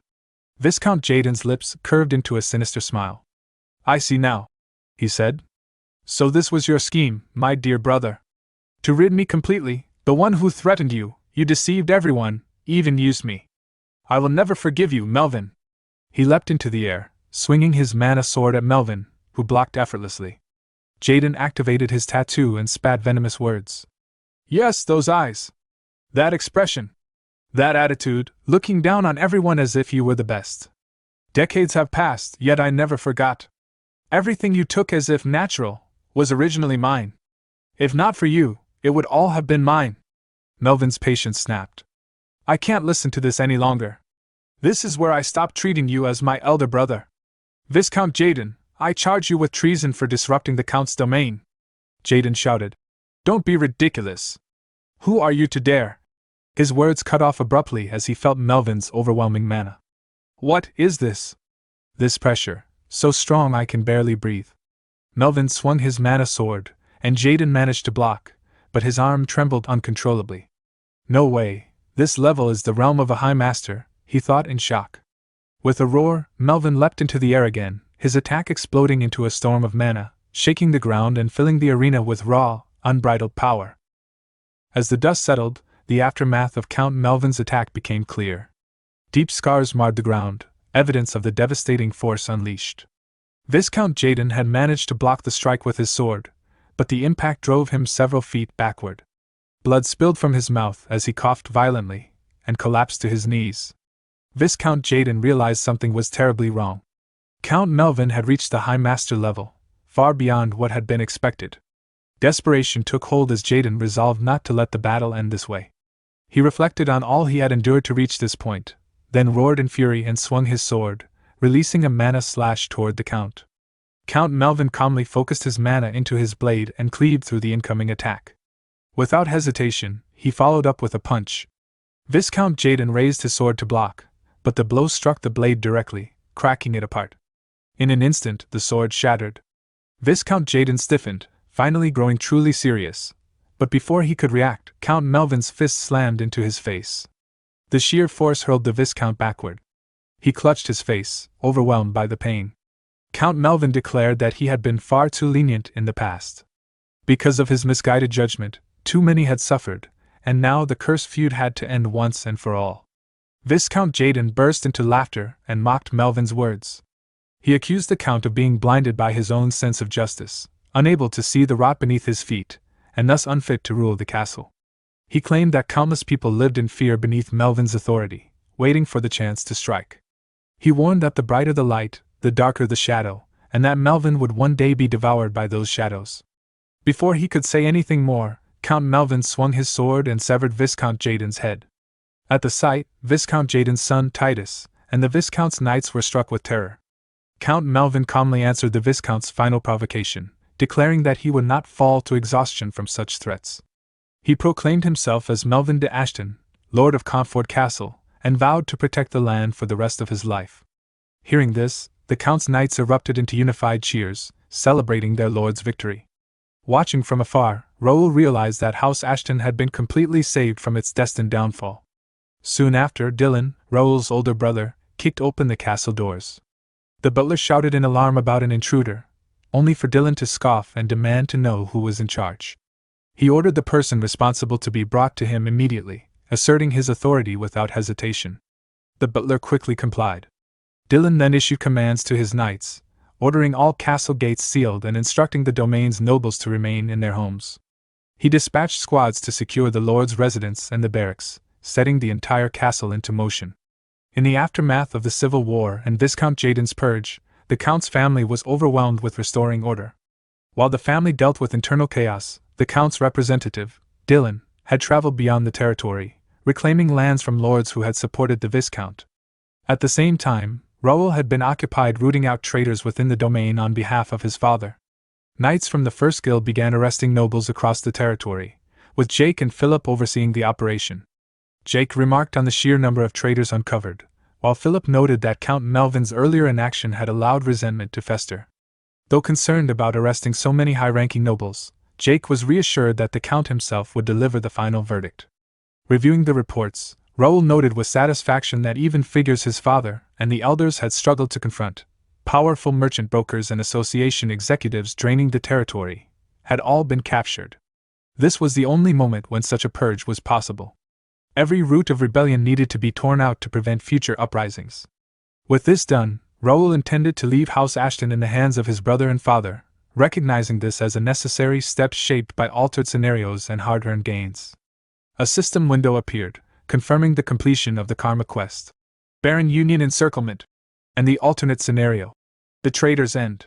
A: Viscount Jaden's lips curved into a sinister smile. I see now, he said. So this was your scheme, my dear brother. To rid me completely, the one who threatened you, you deceived everyone, even used me. I will never forgive you, Melvin. He leapt into the air, swinging his mana sword at Melvin, who blocked effortlessly. Jaden activated his tattoo and spat venomous words. Yes, those eyes. That expression. That attitude, looking down on everyone as if you were the best. Decades have passed, yet I never forgot. Everything you took as if natural was originally mine. If not for you, it would all have been mine. Melvin's patience snapped. I can't listen to this any longer. This is where I stop treating you as my elder brother. Viscount Jaden, I charge you with treason for disrupting the Count's domain. Jaden shouted. Don't be ridiculous. Who are you to dare? His words cut off abruptly as he felt Melvin's overwhelming mana. What is this? This pressure, so strong I can barely breathe. Melvin swung his mana sword, and Jaden managed to block, but his arm trembled uncontrollably. No way, this level is the realm of a High Master, he thought in shock. With a roar, Melvin leapt into the air again, his attack exploding into a storm of mana, shaking the ground and filling the arena with raw, unbridled power. As the dust settled, the aftermath of Count Melvin's attack became clear. Deep scars marred the ground, evidence of the devastating force unleashed. Viscount Jaden had managed to block the strike with his sword, but the impact drove him several feet backward. Blood spilled from his mouth as he coughed violently, and collapsed to his knees. Viscount Jaden realized something was terribly wrong. Count Melvin had reached the High Master level, far beyond what had been expected. Desperation took hold as Jaden resolved not to let the battle end this way. He reflected on all he had endured to reach this point, then roared in fury and swung his sword, releasing a mana slash toward the Count. Count Melvin calmly focused his mana into his blade and cleaved through the incoming attack. Without hesitation, he followed up with a punch. Viscount Jaden raised his sword to block, but the blow struck the blade directly, cracking it apart. In an instant, the sword shattered. Viscount Jaden stiffened, finally growing truly serious. But before he could react, Count Melvin's fist slammed into his face. The sheer force hurled the Viscount backward. He clutched his face, overwhelmed by the pain. Count Melvin declared that he had been far too lenient in the past. Because of his misguided judgment, too many had suffered, and now the cursed feud had to end once and for all. Viscount Jaden burst into laughter and mocked Melvin's words. He accused the Count of being blinded by his own sense of justice, unable to see the rot beneath his feet, and thus unfit to rule the castle. He claimed that countless people lived in fear beneath Melvin's authority, waiting for the chance to strike. He warned that the brighter the light, the darker the shadow, and that Melvin would one day be devoured by those shadows. Before he could say anything more, Count Melvin swung his sword and severed Viscount Jaden's head. At the sight, Viscount Jaden's son Titus and the Viscount's knights were struck with terror. Count Melvin calmly answered the Viscount's final provocation, declaring that he would not fall to exhaustion from such threats. He proclaimed himself as Melvin de Ashton, Lord of Comfort Castle, and vowed to protect the land for the rest of his life. Hearing this, the Count's knights erupted into unified cheers, celebrating their lord's victory. Watching from afar, Raoul realized that House Ashton had been completely saved from its destined downfall. Soon after, Dylan, Raoul's older brother, kicked open the castle doors. The butler shouted in alarm about an intruder, only for Dylan to scoff and demand to know who was in charge. He ordered the person responsible to be brought to him immediately, asserting his authority without hesitation. The butler quickly complied. Dylan then issued commands to his knights, ordering all castle gates sealed and instructing the domain's nobles to remain in their homes. He dispatched squads to secure the lord's residence and the barracks, setting the entire castle into motion. In the aftermath of the Civil War and Viscount Jaden's purge, the Count's family was overwhelmed with restoring order. While the family dealt with internal chaos, the Count's representative, Dylan, had traveled beyond the territory, reclaiming lands from lords who had supported the Viscount. At the same time, Raoul had been occupied rooting out traitors within the domain on behalf of his father. Knights from the First Guild began arresting nobles across the territory, with Jake and Philip overseeing the operation. Jake remarked on the sheer number of traitors uncovered, while Philip noted that Count Melvin's earlier inaction had allowed resentment to fester. Though concerned about arresting so many high-ranking nobles, Jake was reassured that the Count himself would deliver the final verdict. Reviewing the reports, Raoul noted with satisfaction that even figures his father and the elders had struggled to confront, powerful merchant brokers and association executives draining the territory, had all been captured. This was the only moment when such a purge was possible. Every root of rebellion needed to be torn out to prevent future uprisings. With this done, Raoul intended to leave House Ashton in the hands of his brother and father, recognizing this as a necessary step shaped by altered scenarios and hard-earned gains. A system window appeared, confirming the completion of the Karma quest. Baron Union Encirclement, and the alternate scenario, The Traitor's End.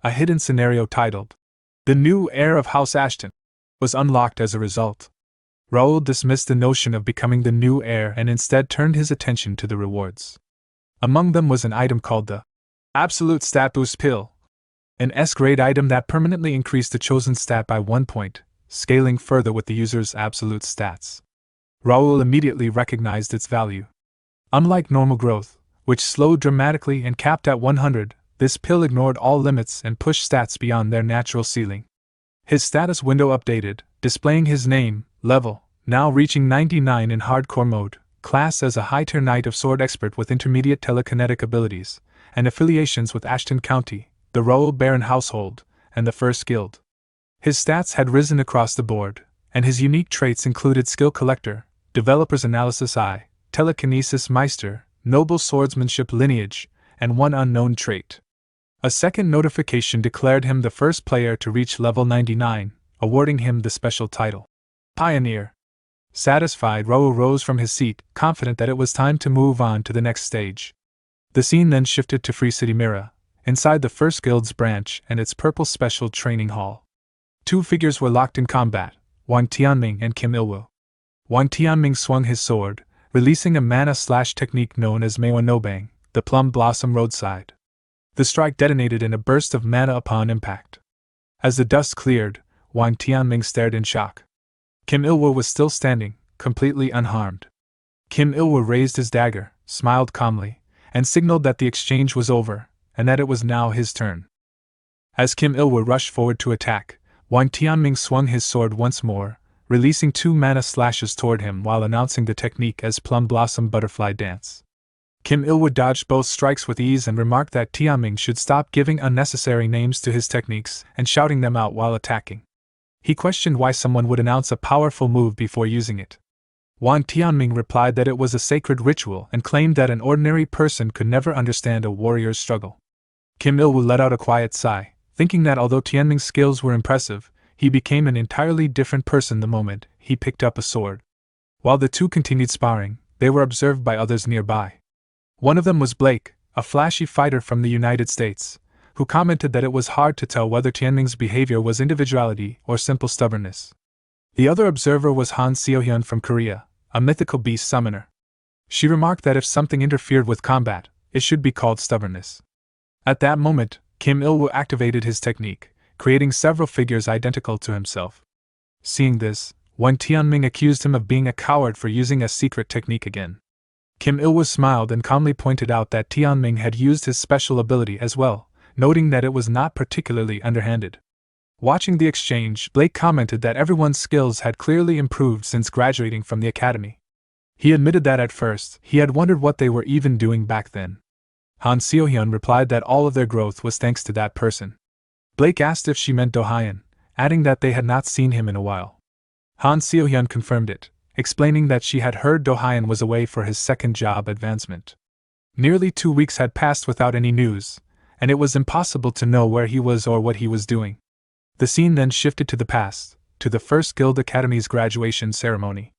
A: A hidden scenario titled, The New Heir of House Ashton, was unlocked as a result. Raoul dismissed the notion of becoming the new heir and instead turned his attention to the rewards. Among them was an item called the Absolute Stat Boost Pill, an S-grade item that permanently increased the chosen stat by 1 point, scaling further with the user's absolute stats. Raoul immediately recognized its value. Unlike normal growth, which slowed dramatically and capped at 100, this pill ignored all limits and pushed stats beyond their natural ceiling. His status window updated, displaying his name, level, now reaching 99 in hardcore mode, class as a high-tier Knight of Sword expert with intermediate telekinetic abilities, and affiliations with Ashton County, the Raoul Baron household, and the First Guild. His stats had risen across the board, and his unique traits included Skill Collector, Developer's Analysis Eye, Telekinesis Meister, Noble Swordsmanship Lineage, and one unknown trait. A second notification declared him the first player to reach level 99, awarding him the special title, Pioneer. Satisfied, Raoul rose from his seat, confident that it was time to move on to the next stage. The scene then shifted to Free City Mira, inside the First Guild's branch and its purple special training hall. Two figures were locked in combat, Wang Tianming and Kim Ilwu. Wang Tianming swung his sword, releasing a mana/technique known as Meiwa no Bang, the Plum Blossom Roadside. The strike detonated in a burst of mana upon impact. As the dust cleared, Wang Tianming stared in shock. Kim Ilwu was still standing, completely unharmed. Kim Ilwu raised his dagger, smiled calmly, and signaled that the exchange was over, and that it was now his turn. As Kim Ilwu rushed forward to attack, Wang Tianming swung his sword once more, releasing 2 mana slashes toward him while announcing the technique as Plum Blossom Butterfly Dance. Kim Ilwu dodged both strikes with ease and remarked that Tianming should stop giving unnecessary names to his techniques and shouting them out while attacking. He questioned why someone would announce a powerful move before using it. Wang Tianming replied that it was a sacred ritual and claimed that an ordinary person could never understand a warrior's struggle. Kim Ilwu let out a quiet sigh, thinking that although Tianming's skills were impressive, he became an entirely different person the moment he picked up a sword. While the two continued sparring, they were observed by others nearby. One of them was Blake, a flashy fighter from the United States, who commented that it was hard to tell whether Tianming's behavior was individuality or simple stubbornness. The other observer was Han Seohyun from Korea, a mythical beast summoner. She remarked that if something interfered with combat, it should be called stubbornness. At that moment, Kim Ilwu activated his technique, creating several figures identical to himself. Seeing this, Wang Tianming accused him of being a coward for using a secret technique again. Kim Ilwu smiled and calmly pointed out that Tianming had used his special ability as well, noting that it was not particularly underhanded. Watching the exchange, Blake commented that everyone's skills had clearly improved since graduating from the academy. He admitted that at first, he had wondered what they were even doing back then. Han Seohyun replied that all of their growth was thanks to that person. Blake asked if she meant Do-hyun, adding that they had not seen him in a while. Han Seohyun confirmed it, explaining that she had heard Do-hyun was away for his second job advancement. Nearly 2 weeks had passed without any news, and it was impossible to know where he was or what he was doing. The scene then shifted to the past, to the First Guild Academy's graduation ceremony.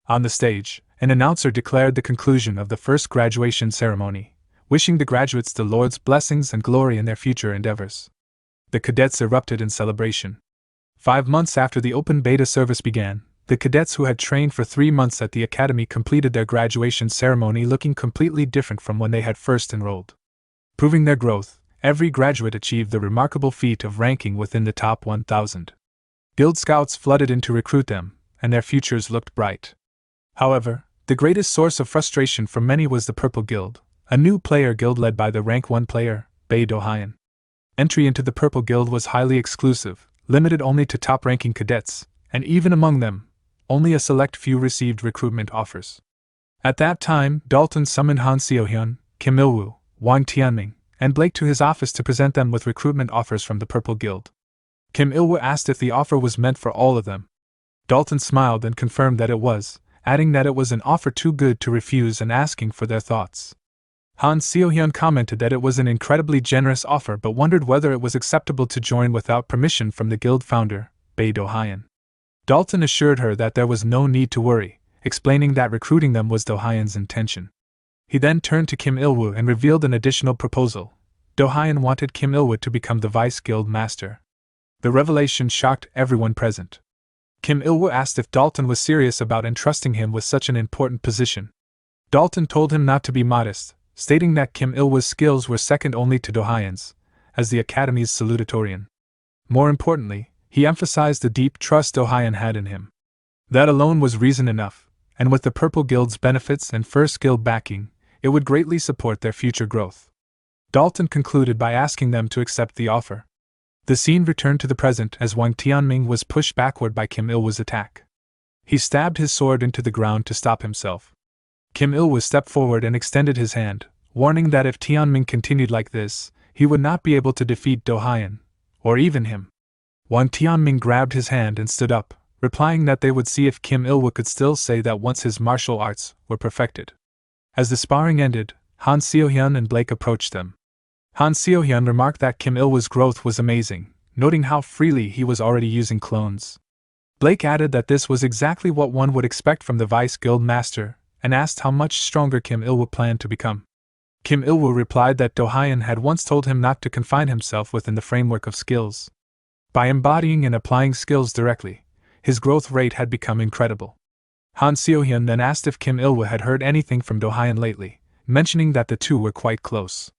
A: On the stage, an announcer declared the conclusion of the first graduation ceremony, wishing the graduates the Lord's blessings and glory in their future endeavors. The cadets erupted in celebration. 5 months after the open beta service began, the cadets who had trained for 3 months at the academy completed their graduation ceremony looking completely different from when they had first enrolled. Proving their growth, every graduate achieved the remarkable feat of ranking within the top 1,000. Guild scouts flooded in to recruit them, and their futures looked bright. However, the greatest source of frustration for many was the Purple Guild, a new player guild led by the rank 1 player, Bae Do-hyun. Entry into the Purple Guild was highly exclusive, limited only to top-ranking cadets, and even among them, only a select few received recruitment offers. At that time, Dalton summoned Han Seohyun, Kim Ilwu, Wang Tianming, and Blake to his office to present them with recruitment offers from the Purple Guild. Kim Ilwu asked if the offer was meant for all of them. Dalton smiled and confirmed that it was, adding that it was an offer too good to refuse and asking for their thoughts. Han Seohyun commented that it was an incredibly generous offer but wondered whether it was acceptable to join without permission from the guild founder, Bae Do-hyun. Dalton assured her that there was no need to worry, explaining that recruiting them was Do-hyun's intention. He then turned to Kim Ilwu and revealed an additional proposal. Do-hyun wanted Kim Ilwu to become the vice guild master. The revelation shocked everyone present. Kim Ilwu asked if Dalton was serious about entrusting him with such an important position. Dalton told him not to be modest, stating that Kim Ilwu's skills were second only to Do-hyun's, as the Academy's salutatorian. More importantly, He emphasized the deep trust Dohyun had in him. That alone was reason enough, and with the Purple Guild's benefits and First Guild backing, it would greatly support their future growth. Dalton concluded by asking them to accept the offer. The scene returned to the present as Wang Tianming was pushed backward by Kim Il-woo's attack. He stabbed his sword into the ground to stop himself. Kim Il-woo stepped forward and extended his hand, warning that if Tianming continued like this, he would not be able to defeat Dohyun, or even him. Wang Tianming grabbed his hand and stood up, replying that they would see if Kim Il-woo could still say that once his martial arts were perfected. As the sparring ended, Han Seohyun and Blake approached them. Han Seohyun remarked that Kim Il-woo's growth was amazing, noting how freely he was already using clones. Blake added that this was exactly what one would expect from the Vice Guild Master, and asked how much stronger Kim Il-woo planned to become. Kim Il-woo replied that Dohyun had once told him not to confine himself within the framework of skills. By embodying and applying skills directly, his growth rate had become incredible. Han Seohyun then asked if Kim Il-woo had heard anything from Dohyun lately, mentioning that the two were quite close.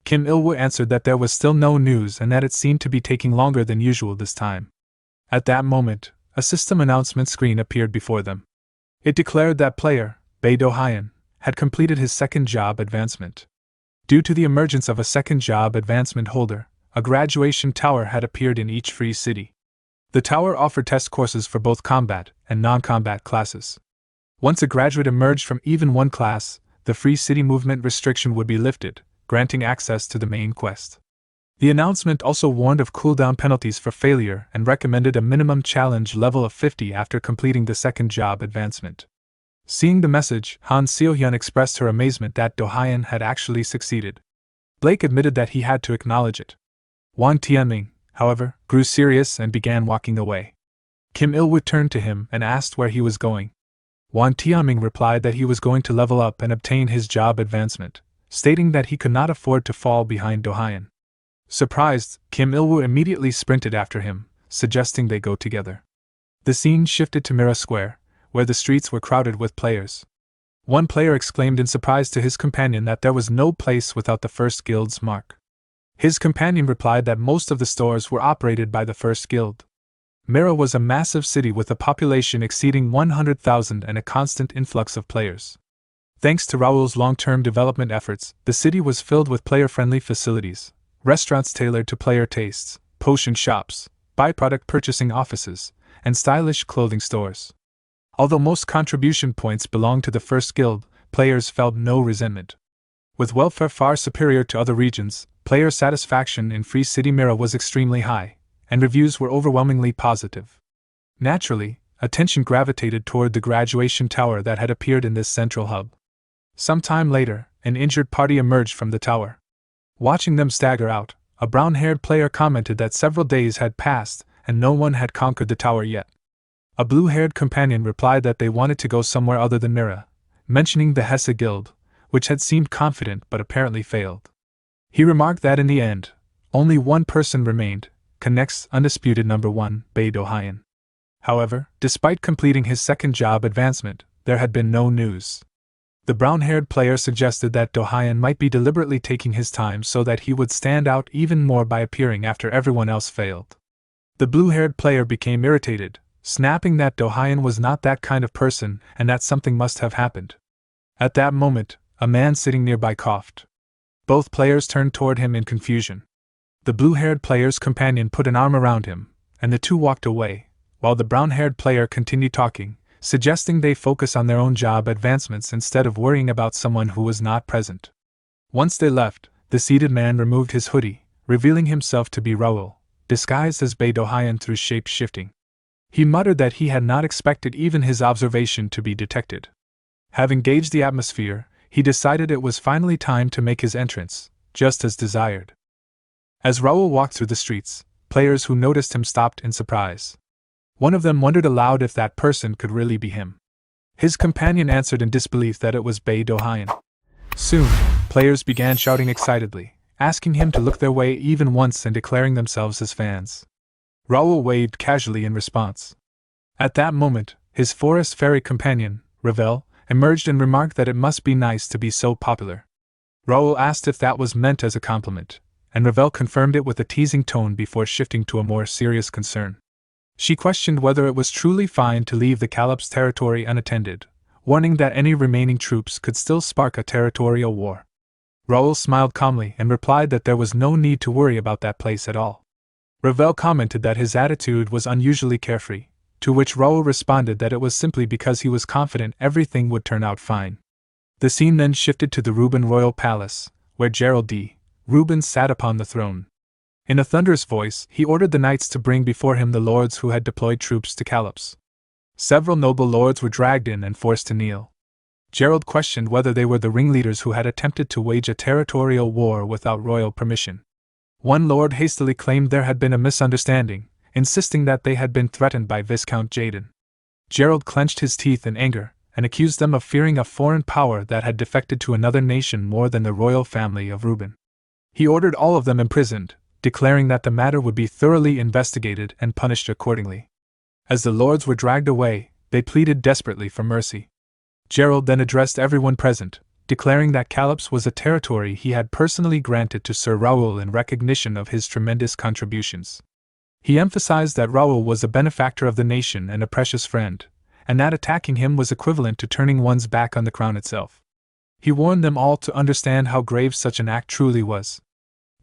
A: Kim Il-woo answered that there was still no news and that it seemed to be taking longer than usual this time. At that moment, a system announcement screen appeared before them. It declared that player, Bae Dohyun, had completed his second job advancement. Due to the emergence of a second job advancement holder, a graduation tower had appeared in each free city. The tower offered test courses for both combat and non-combat classes. Once a graduate emerged from even one class, the free city movement restriction would be lifted, granting access to the main quest. The announcement also warned of cooldown penalties for failure and recommended a minimum challenge level of 50 after completing the second job advancement. Seeing the message, Han Seohyun expressed her amazement that Dohyun had actually succeeded. Blake admitted that he had to acknowledge it. Wang Tianming, however, grew serious and began walking away. Kim Il-woo turned to him and asked where he was going. Wang Tianming replied that he was going to level up and obtain his job advancement, stating that he could not afford to fall behind Dohyun. Surprised, Kim Il-woo immediately sprinted after him, suggesting they go together. The scene shifted to Mira Square, where the streets were crowded with players. One player exclaimed in surprise to his companion that there was no place without the First Guild's mark. His companion replied that most of the stores were operated by the First Guild. Mira was a massive city with a population exceeding 100,000 and a constant influx of players. Thanks to Raoul's long-term development efforts, the city was filled with player-friendly facilities, restaurants tailored to player tastes, potion shops, byproduct purchasing offices, and stylish clothing stores. Although most contribution points belonged to the First Guild, players felt no resentment. With welfare far superior to other regions, player satisfaction in Free City Mira was extremely high, and reviews were overwhelmingly positive. Naturally, attention gravitated toward the graduation tower that had appeared in this central hub. Some time later, an injured party emerged from the tower. Watching them stagger out, a brown-haired player commented that several days had passed and no one had conquered the tower yet. A blue-haired companion replied that they wanted to go somewhere other than Mira, mentioning the Hesse Guild, which had seemed confident but apparently failed. He remarked that in the end, only one person remained, Connect's undisputed number 1, Bae Dohyun. However, despite completing his second job advancement, there had been no news. The brown-haired player suggested that Dohyun might be deliberately taking his time so that he would stand out even more by appearing after everyone else failed. The blue-haired player became irritated, snapping that Dohyun was not that kind of person and that something must have happened. At that moment, a man sitting nearby coughed. Both players turned toward him in confusion. The blue-haired player's companion put an arm around him, and the two walked away, while the brown-haired player continued talking, suggesting they focus on their own job advancements instead of worrying about someone who was not present. Once they left, the seated man removed his hoodie, revealing himself to be Raoul, disguised as Bae Dohyun through shape-shifting. He muttered that he had not expected even his observation to be detected. Having gauged the atmosphere, he decided it was finally time to make his entrance, just as desired. As Raoul walked through the streets, players who noticed him stopped in surprise. One of them wondered aloud if that person could really be him. His companion answered in disbelief that it was Bae Dohyun. Soon, players began shouting excitedly, asking him to look their way even once and declaring themselves as fans. Raoul waved casually in response. At that moment, his forest fairy companion, Ravel, emerged and remarked that it must be nice to be so popular. Raoul asked if that was meant as a compliment, and Ravel confirmed it with a teasing tone before shifting to a more serious concern. She questioned whether it was truly fine to leave the Calip's territory unattended, warning that any remaining troops could still spark a territorial war. Raoul smiled calmly and replied that there was no need to worry about that place at all. Ravel commented that his attitude was unusually carefree, to which Raoul responded that it was simply because he was confident everything would turn out fine. The scene then shifted to the Reuben royal palace, where Gerald D. Reuben sat upon the throne. In a thunderous voice, he ordered the knights to bring before him the lords who had deployed troops to Calops. Several noble lords were dragged in and forced to kneel. Gerald questioned whether they were the ringleaders who had attempted to wage a territorial war without royal permission. One lord hastily claimed there had been a misunderstanding, insisting that they had been threatened by Viscount Jaden. Gerald clenched his teeth in anger, and accused them of fearing a foreign power that had defected to another nation more than the royal family of Reuben. He ordered all of them imprisoned, declaring that the matter would be thoroughly investigated and punished accordingly. As the lords were dragged away, they pleaded desperately for mercy. Gerald then addressed everyone present, declaring that Calops was a territory he had personally granted to Sir Raoul in recognition of his tremendous contributions. He emphasized that Raoul was a benefactor of the nation and a precious friend, and that attacking him was equivalent to turning one's back on the crown itself. He warned them all to understand how grave such an act truly was.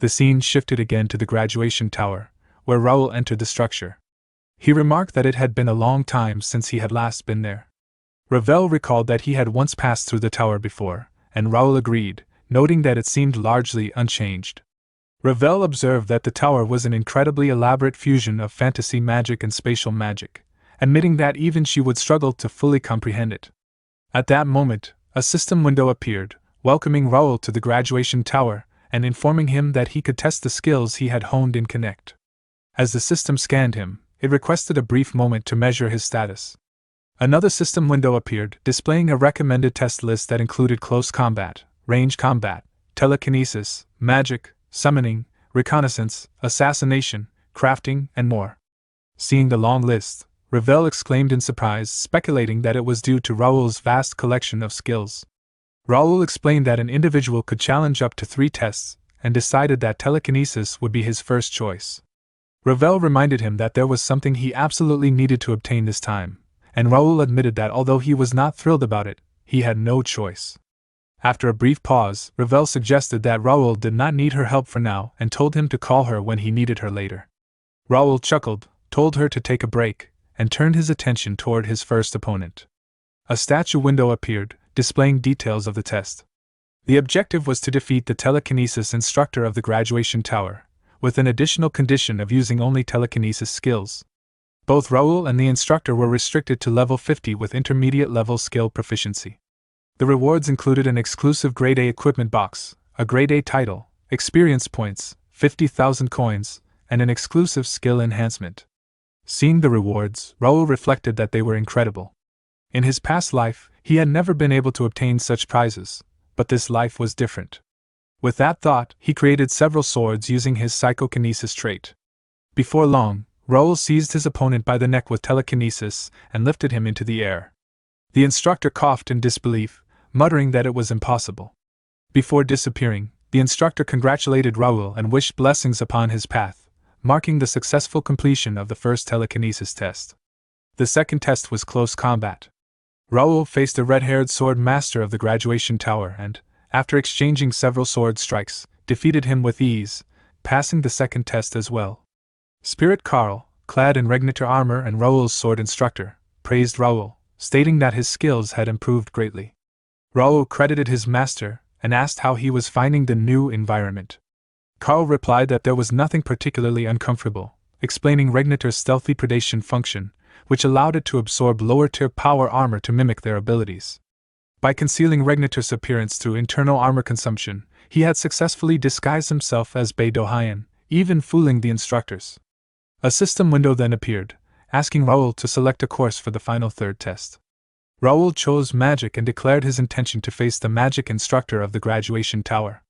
A: The scene shifted again to the graduation tower, where Raoul entered the structure. He remarked that it had been a long time since he had last been there. Ravel recalled that he had once passed through the tower before, and Raoul agreed, noting that it seemed largely unchanged. Ravel observed that the tower was an incredibly elaborate fusion of fantasy magic and spatial magic, admitting that even she would struggle to fully comprehend it. At that moment, a system window appeared, welcoming Raoul to the graduation tower, and informing him that he could test the skills he had honed in Connect. As the system scanned him, it requested a brief moment to measure his status. Another system window appeared, displaying a recommended test list that included close combat, range combat, telekinesis, magic, summoning, reconnaissance, assassination, crafting, and more. Seeing the long list, Ravel exclaimed in surprise, speculating that it was due to Raoul's vast collection of skills. Raoul explained that an individual could challenge up to 3 tests, and decided that telekinesis would be his first choice. Ravel reminded him that there was something he absolutely needed to obtain this time, and Raoul admitted that although he was not thrilled about it, he had no choice. After a brief pause, Ravel suggested that Raoul did not need her help for now and told him to call her when he needed her later. Raoul chuckled, told her to take a break, and turned his attention toward his first opponent. A statue window appeared, displaying details of the test. The objective was to defeat the telekinesis instructor of the graduation tower, with an additional condition of using only telekinesis skills. Both Raoul and the instructor were restricted to level 50 with intermediate level skill proficiency. The rewards included an exclusive Grade A equipment box, a Grade A title, experience points, 50,000 coins, and an exclusive skill enhancement. Seeing the rewards, Raoul reflected that they were incredible. In his past life, he had never been able to obtain such prizes, but this life was different. With that thought, he created several swords using his psychokinesis trait. Before long, Raoul seized his opponent by the neck with telekinesis and lifted him into the air. The instructor coughed in disbelief, muttering that it was impossible. Before disappearing, the instructor congratulated Raoul and wished blessings upon his path, marking the successful completion of the first telekinesis test. The second test was close combat. Raoul faced a red-haired sword master of the graduation tower and, after exchanging several sword strikes, defeated him with ease, passing the second test as well. Spirit Carl, clad in Regnitor armor and Raoul's sword instructor, praised Raoul, stating that his skills had improved greatly. Raoul credited his master and asked how he was finding the new environment. Carl replied that there was nothing particularly uncomfortable, explaining Regnitor's stealthy predation function, which allowed it to absorb lower-tier power armor to mimic their abilities. By concealing Regnitor's appearance through internal armor consumption, he had successfully disguised himself as Beidou Haiyan, even fooling the instructors. A system window then appeared, asking Raoul to select a course for the final third test. Raoul chose magic and declared his intention to face the magic instructor of the graduation tower.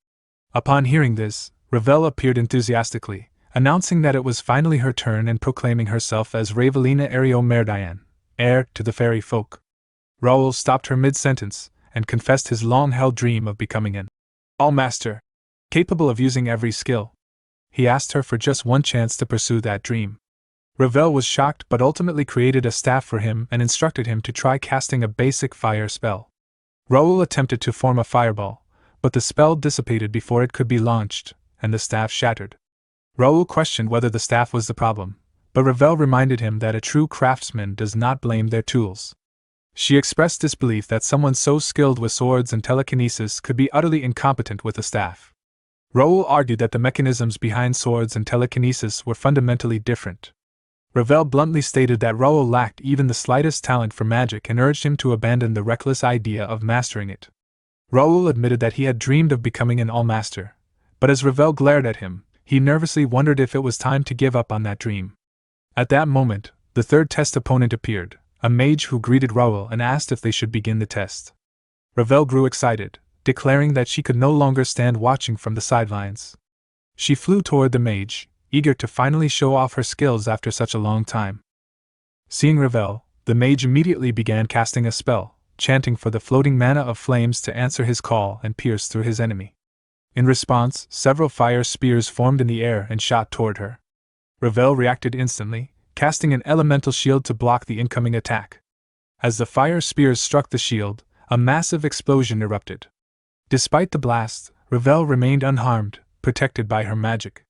A: Upon hearing this, Ravel appeared enthusiastically, announcing that it was finally her turn and proclaiming herself as Ravelina Ario Merdian, heir to the fairy folk. Raoul stopped her mid-sentence and confessed his long-held dream of becoming an all-master, capable of using every skill. He asked her for just one chance to pursue that dream. Ravel was shocked but ultimately created a staff for him and instructed him to try casting a basic fire spell. Raoul attempted to form a fireball, but the spell dissipated before it could be launched, and the staff shattered. Raoul questioned whether the staff was the problem, but Ravel reminded him that a true craftsman does not blame their tools. She expressed disbelief that someone so skilled with swords and telekinesis could be utterly incompetent with a staff. Raoul argued that the mechanisms behind swords and telekinesis were fundamentally different. Ravel bluntly stated that Raoul lacked even the slightest talent for magic and urged him to abandon the reckless idea of mastering it. Raoul admitted that he had dreamed of becoming an all-master, but as Ravel glared at him, he nervously wondered if it was time to give up on that dream. At that moment, the third test opponent appeared, a mage who greeted Raoul and asked if they should begin the test. Ravel grew excited, declaring that she could no longer stand watching from the sidelines. She flew toward the mage, eager to finally show off her skills after such a long time. Seeing Ravel, the mage immediately began casting a spell, chanting for the floating mana of flames to answer his call and pierce through his enemy. In response, several fire spears formed in the air and shot toward her. Ravel reacted instantly, casting an elemental shield to block the incoming attack. As the fire spears struck the shield, a massive explosion erupted. Despite the blast, Ravel remained unharmed, protected by her magic.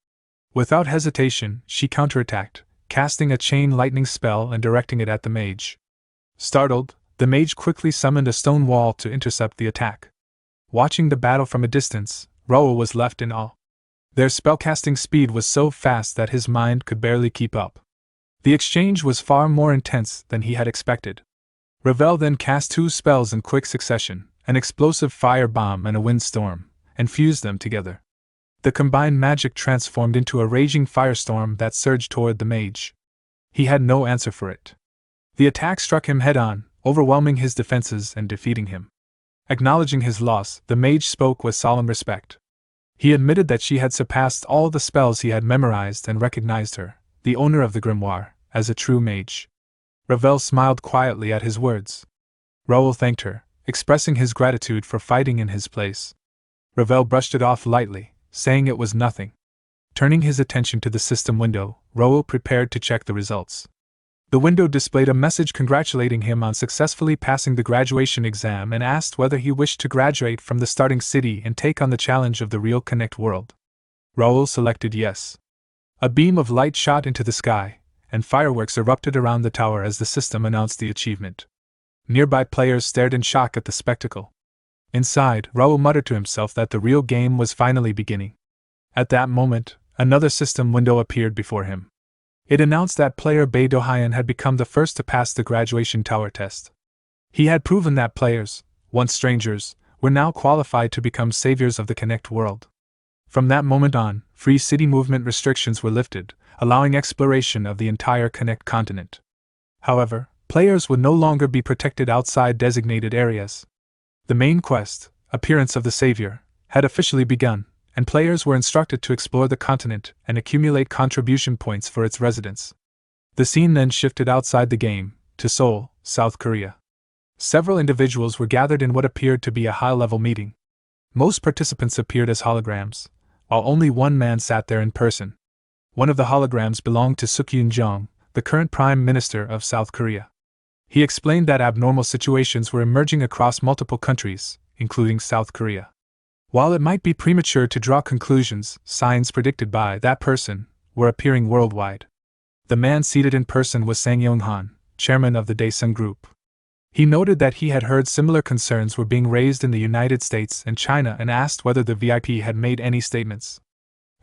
A: Without hesitation, she counterattacked, casting a chain lightning spell and directing it at the mage. Startled, the mage quickly summoned a stone wall to intercept the attack. Watching the battle from a distance, Raoul was left in awe. Their spellcasting speed was so fast that his mind could barely keep up. The exchange was far more intense than he had expected. Ravel then cast two spells in quick succession, an explosive fire bomb and a windstorm, and fused them together. The combined magic transformed into a raging firestorm that surged toward the mage. He had no answer for it. The attack struck him head-on, overwhelming his defenses and defeating him. Acknowledging his loss, the mage spoke with solemn respect. He admitted that she had surpassed all the spells he had memorized and recognized her, the owner of the grimoire, as a true mage. Ravel smiled quietly at his words. Raoul thanked her, expressing his gratitude for fighting in his place. Ravel brushed it off lightly, saying it was nothing. Turning his attention to the system window, Raoul prepared to check the results. The window displayed a message congratulating him on successfully passing the graduation exam and asked whether he wished to graduate from the starting city and take on the challenge of the real Connect world. Raoul selected yes. A beam of light shot into the sky, and fireworks erupted around the tower as the system announced the achievement. Nearby players stared in shock at the spectacle. Inside, Raoul muttered to himself that the real game was finally beginning. At that moment, another system window appeared before him. It announced that player Bei Dohyun had become the first to pass the graduation tower test. He had proven that players, once strangers, were now qualified to become saviors of the Connect world. From that moment on, free city movement restrictions were lifted, allowing exploration of the entire Connect continent. However, players would no longer be protected outside designated areas. The main quest, Appearance of the Savior, had officially begun, and players were instructed to explore the continent and accumulate contribution points for its residents. The scene then shifted outside the game, to Seoul, South Korea. Several individuals were gathered in what appeared to be a high-level meeting. Most participants appeared as holograms, while only one man sat there in person. One of the holograms belonged to Suk-yoon Jong, the current Prime Minister of South Korea. He explained that abnormal situations were emerging across multiple countries, including South Korea. While it might be premature to draw conclusions, signs predicted by that person were appearing worldwide. The man seated in person was Sang Yong-han, chairman of the Daesung Group. He noted that he had heard similar concerns were being raised in the United States and China and asked whether the VIP had made any statements.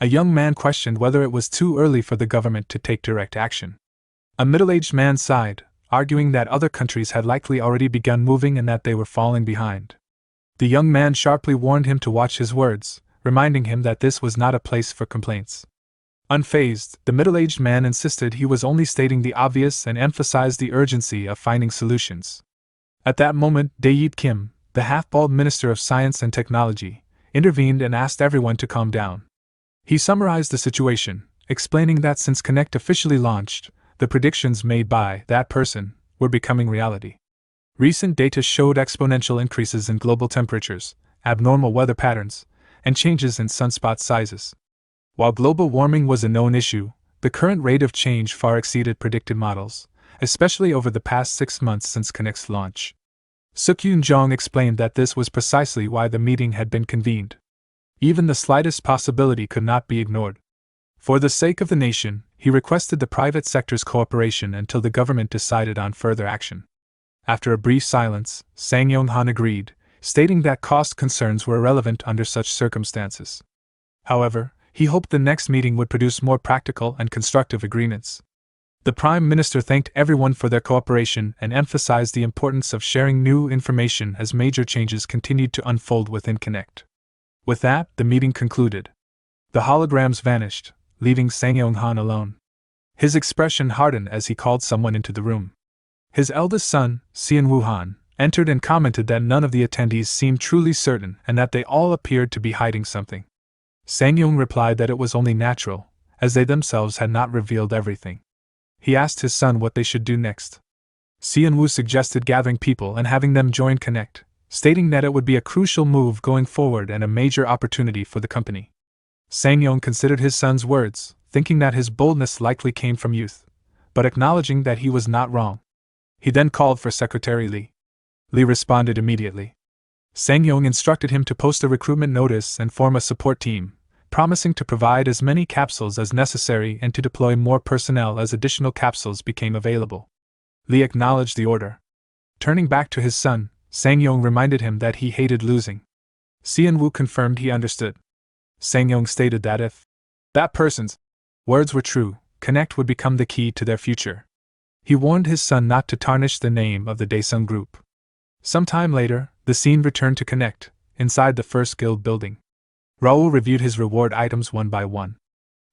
A: A young man questioned whether it was too early for the government to take direct action. A middle-aged man sighed, arguing that other countries had likely already begun moving and that they were falling behind. The young man sharply warned him to watch his words, reminding him that this was not a place for complaints. Unfazed, the middle-aged man insisted he was only stating the obvious and emphasized the urgency of finding solutions. At that moment, Dae-Yeet Kim, the half-bald Minister of Science and Technology, intervened and asked everyone to calm down. He summarized the situation, explaining that since Connect officially launched, the predictions made by that person were becoming reality. Recent data showed exponential increases in global temperatures, abnormal weather patterns, and changes in sunspot sizes. While global warming was a known issue, The current rate of change far exceeded predicted models, especially over the past 6 months since Connect's launch. Suk-Yoon Jong explained that this was precisely why the meeting had been convened. Even the slightest possibility could not be ignored. For the sake of the nation, he requested the private sector's cooperation until the government decided on further action. After a brief silence, Sang Yong-han agreed, stating that cost concerns were irrelevant under such circumstances. However, he hoped the next meeting would produce more practical and constructive agreements. The Prime Minister thanked everyone for their cooperation and emphasized the importance of sharing new information as major changes continued to unfold within Connect. With that, the meeting concluded. The holograms vanished, leaving Sang Yong-han alone. His expression hardened as he called someone into the room. His eldest son, Seon Woo-han, entered and commented that none of the attendees seemed truly certain and that they all appeared to be hiding something. Sang Yong replied that it was only natural, as they themselves had not revealed everything. He asked his son what they should do next. Seon Woo suggested gathering people and having them join Connect, stating that it would be a crucial move going forward and a major opportunity for the company. Sang Yong considered his son's words, thinking that his boldness likely came from youth, but acknowledging that he was not wrong. He then called for Secretary Lee. Lee responded immediately. Sang Yong instructed him to post a recruitment notice and form a support team, promising to provide as many capsules as necessary and to deploy more personnel as additional capsules became available. Lee acknowledged the order. Turning back to his son, Sang Yong reminded him that he hated losing. Seon Woo confirmed he understood. Sang Yong stated that if that person's words were true, Connect would become the key to their future. He warned his son not to tarnish the name of the Daesung Group. Sometime later, the scene returned to Connect, inside the first guild building. Raoul reviewed his reward items one by one.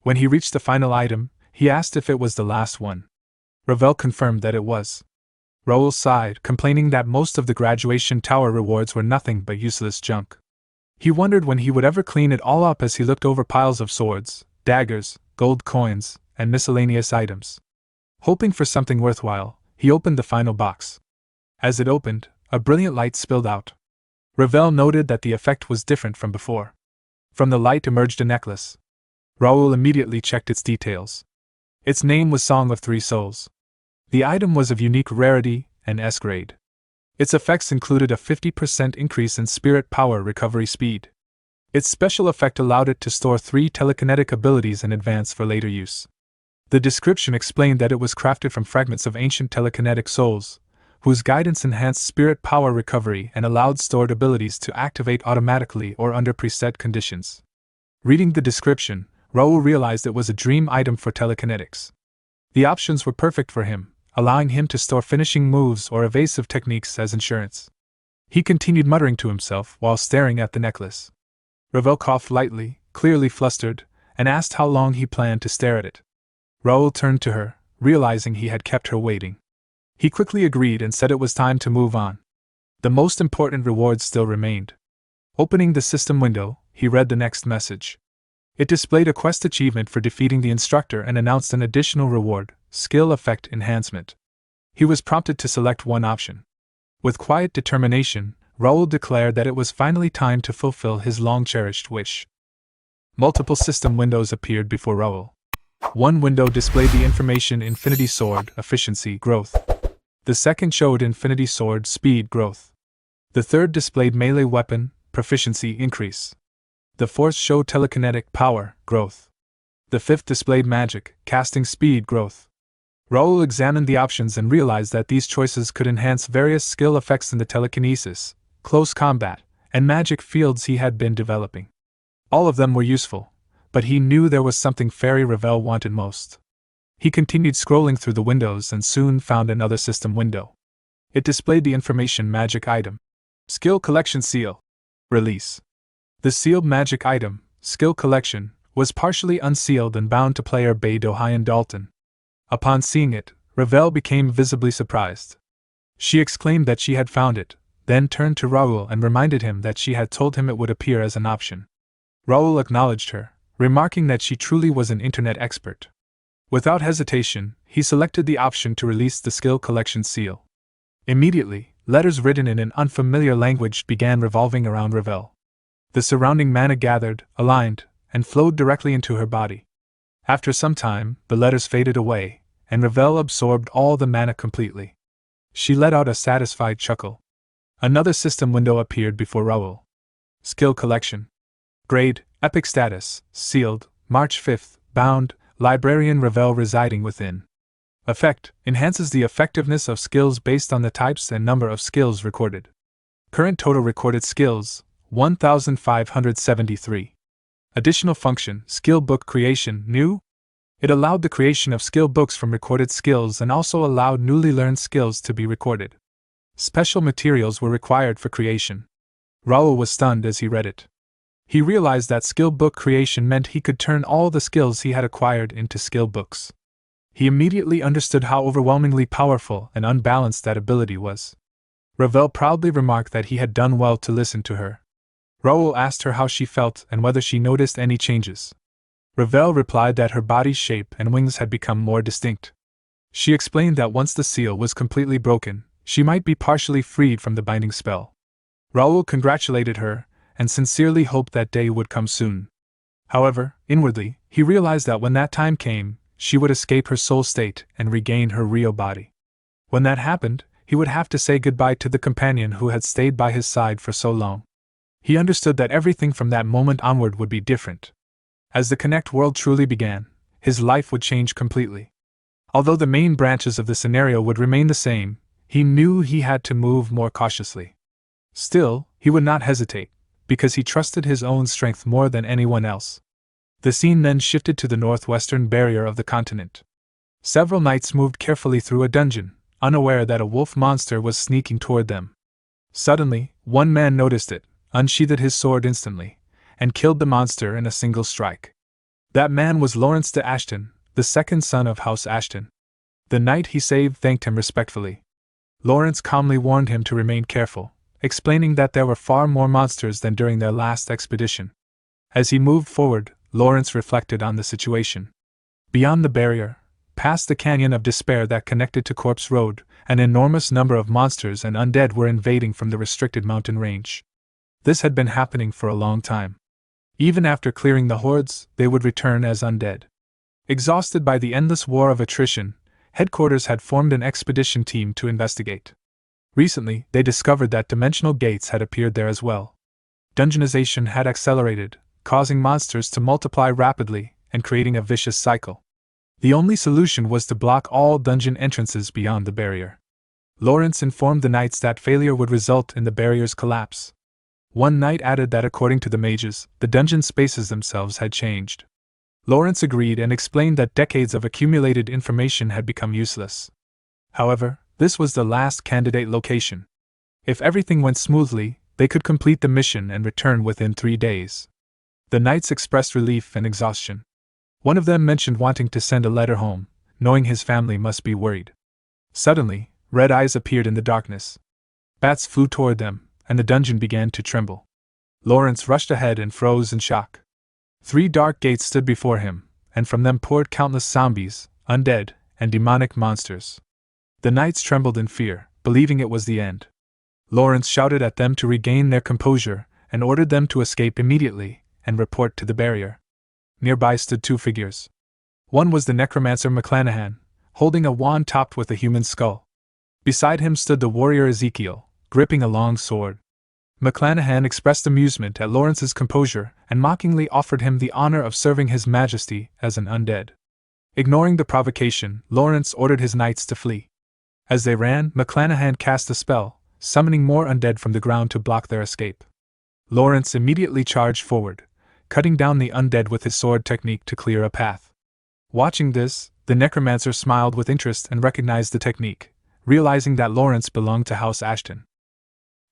A: When he reached the final item, he asked if it was the last one. Ravel confirmed that it was. Raoul sighed, complaining that most of the graduation tower rewards were nothing but useless junk. He wondered when he would ever clean it all up as he looked over piles of swords, daggers, gold coins, and miscellaneous items. Hoping for something worthwhile, he opened the final box. As it opened, a brilliant light spilled out. Ravel noted that the effect was different from before. From the light emerged a necklace. Raoul immediately checked its details. Its name was Song of Three Souls. The item was of unique rarity and S grade. Its effects included a 50% increase in spirit power recovery speed. Its special effect allowed it to store 3 telekinetic abilities in advance for later use. The description explained that it was crafted from fragments of ancient telekinetic souls, whose guidance enhanced spirit power recovery and allowed stored abilities to activate automatically or under preset conditions. Reading the description, Raoul realized it was a dream item for telekinetics. The options were perfect for him, allowing him to store finishing moves or evasive techniques as insurance. He continued muttering to himself while staring at the necklace. Ravel coughed lightly, clearly flustered, and asked how long he planned to stare at it. Raoul turned to her, realizing he had kept her waiting. He quickly agreed and said it was time to move on. The most important rewards still remained. Opening the system window, he read the next message. It displayed a quest achievement for defeating the instructor and announced an additional reward, skill effect enhancement. He was prompted to select one option. With quiet determination, Raoul declared that it was finally time to fulfill his long-cherished wish. Multiple system windows appeared before Raoul. One window displayed the information Infinity Sword efficiency growth. The second showed Infinity Sword speed growth. The third displayed melee weapon proficiency increase. The fourth showed telekinetic power growth. The fifth displayed magic casting speed growth. Raoul examined the options and realized that these choices could enhance various skill effects in the telekinesis, close combat, and magic fields he had been developing. All of them were useful, but he knew there was something Fairy Ravel wanted most. He continued scrolling through the windows and soon found another system window. It displayed the information magic item. Skill Collection Seal. Release. The sealed magic item, Skill Collection, was partially unsealed and bound to player Bae Do-hyun Dalton. Upon seeing it, Ravel became visibly surprised. She exclaimed that she had found it, then turned to Raoul and reminded him that she had told him it would appear as an option. Raoul acknowledged her, remarking that she truly was an internet expert. Without hesitation, he selected the option to release the Skill Collection seal. Immediately, letters written in an unfamiliar language began revolving around Ravel. The surrounding mana gathered, aligned, and flowed directly into her body. After some time, the letters faded away, and Ravel absorbed all the mana completely. She let out a satisfied chuckle. Another system window appeared before Raoul. Skill collection. Grade, Epic status, sealed, March 5th, bound, Librarian Ravel residing within. Effect, enhances the effectiveness of skills based on the types and number of skills recorded. Current total recorded skills, 1,573. Additional function, skill book creation, new. It allowed the creation of skill books from recorded skills and also allowed newly learned skills to be recorded. Special materials were required for creation. Raoul was stunned as he read it. He realized that skill book creation meant he could turn all the skills he had acquired into skill books. He immediately understood how overwhelmingly powerful and unbalanced that ability was. Ravel proudly remarked that he had done well to listen to her. Raoul asked her how she felt and whether she noticed any changes. Ravel replied that her body's shape and wings had become more distinct. She explained that once the seal was completely broken, she might be partially freed from the binding spell. Raoul congratulated her, and sincerely hoped that day would come soon. However, inwardly, he realized that when that time came, she would escape her soul state and regain her real body. When that happened, he would have to say goodbye to the companion who had stayed by his side for so long. He understood that everything from that moment onward would be different. As the Connect world truly began, his life would change completely. Although the main branches of the scenario would remain the same, he knew he had to move more cautiously. Still, he would not hesitate, because he trusted his own strength more than anyone else. The scene then shifted to the northwestern barrier of the continent. Several knights moved carefully through a dungeon, unaware that a wolf monster was sneaking toward them. Suddenly, one man noticed it, unsheathed his sword instantly, and killed the monster in a single strike. That man was Lawrence de Ashton, the second son of House Ashton. The knight he saved thanked him respectfully. Lawrence calmly warned him to remain careful, explaining that there were far more monsters than during their last expedition. As he moved forward, Lawrence reflected on the situation. Beyond the barrier, past the canyon of despair that connected to Corpse Road, an enormous number of monsters and undead were invading from the restricted mountain range. This had been happening for a long time. Even after clearing the hordes, they would return as undead. Exhausted by the endless war of attrition, headquarters had formed an expedition team to investigate. Recently, they discovered that dimensional gates had appeared there as well. Dungeonization had accelerated, causing monsters to multiply rapidly and creating a vicious cycle. The only solution was to block all dungeon entrances beyond the barrier. Lawrence informed the knights that failure would result in the barrier's collapse. One knight added that according to the mages, the dungeon spaces themselves had changed. Lawrence agreed and explained that decades of accumulated information had become useless. However, this was the last candidate location. If everything went smoothly, they could complete the mission and return within 3 days. The knights expressed relief and exhaustion. One of them mentioned wanting to send a letter home, knowing his family must be worried. Suddenly, red eyes appeared in the darkness. Bats flew toward them, and the dungeon began to tremble. Lawrence rushed ahead and froze in shock. 3 dark gates stood before him, and from them poured countless zombies, undead, and demonic monsters. The knights trembled in fear, believing it was the end. Lawrence shouted at them to regain their composure, and ordered them to escape immediately and report to the barrier. Nearby stood 2 figures. One was the necromancer McClanahan, holding a wand topped with a human skull. Beside him stood the warrior Ezekiel, gripping a long sword. McClanahan expressed amusement at Lawrence's composure and mockingly offered him the honor of serving His Majesty as an undead. Ignoring the provocation, Lawrence ordered his knights to flee. As they ran, McClanahan cast a spell, summoning more undead from the ground to block their escape. Lawrence immediately charged forward, cutting down the undead with his sword technique to clear a path. Watching this, the necromancer smiled with interest and recognized the technique, realizing that Lawrence belonged to House Ashton.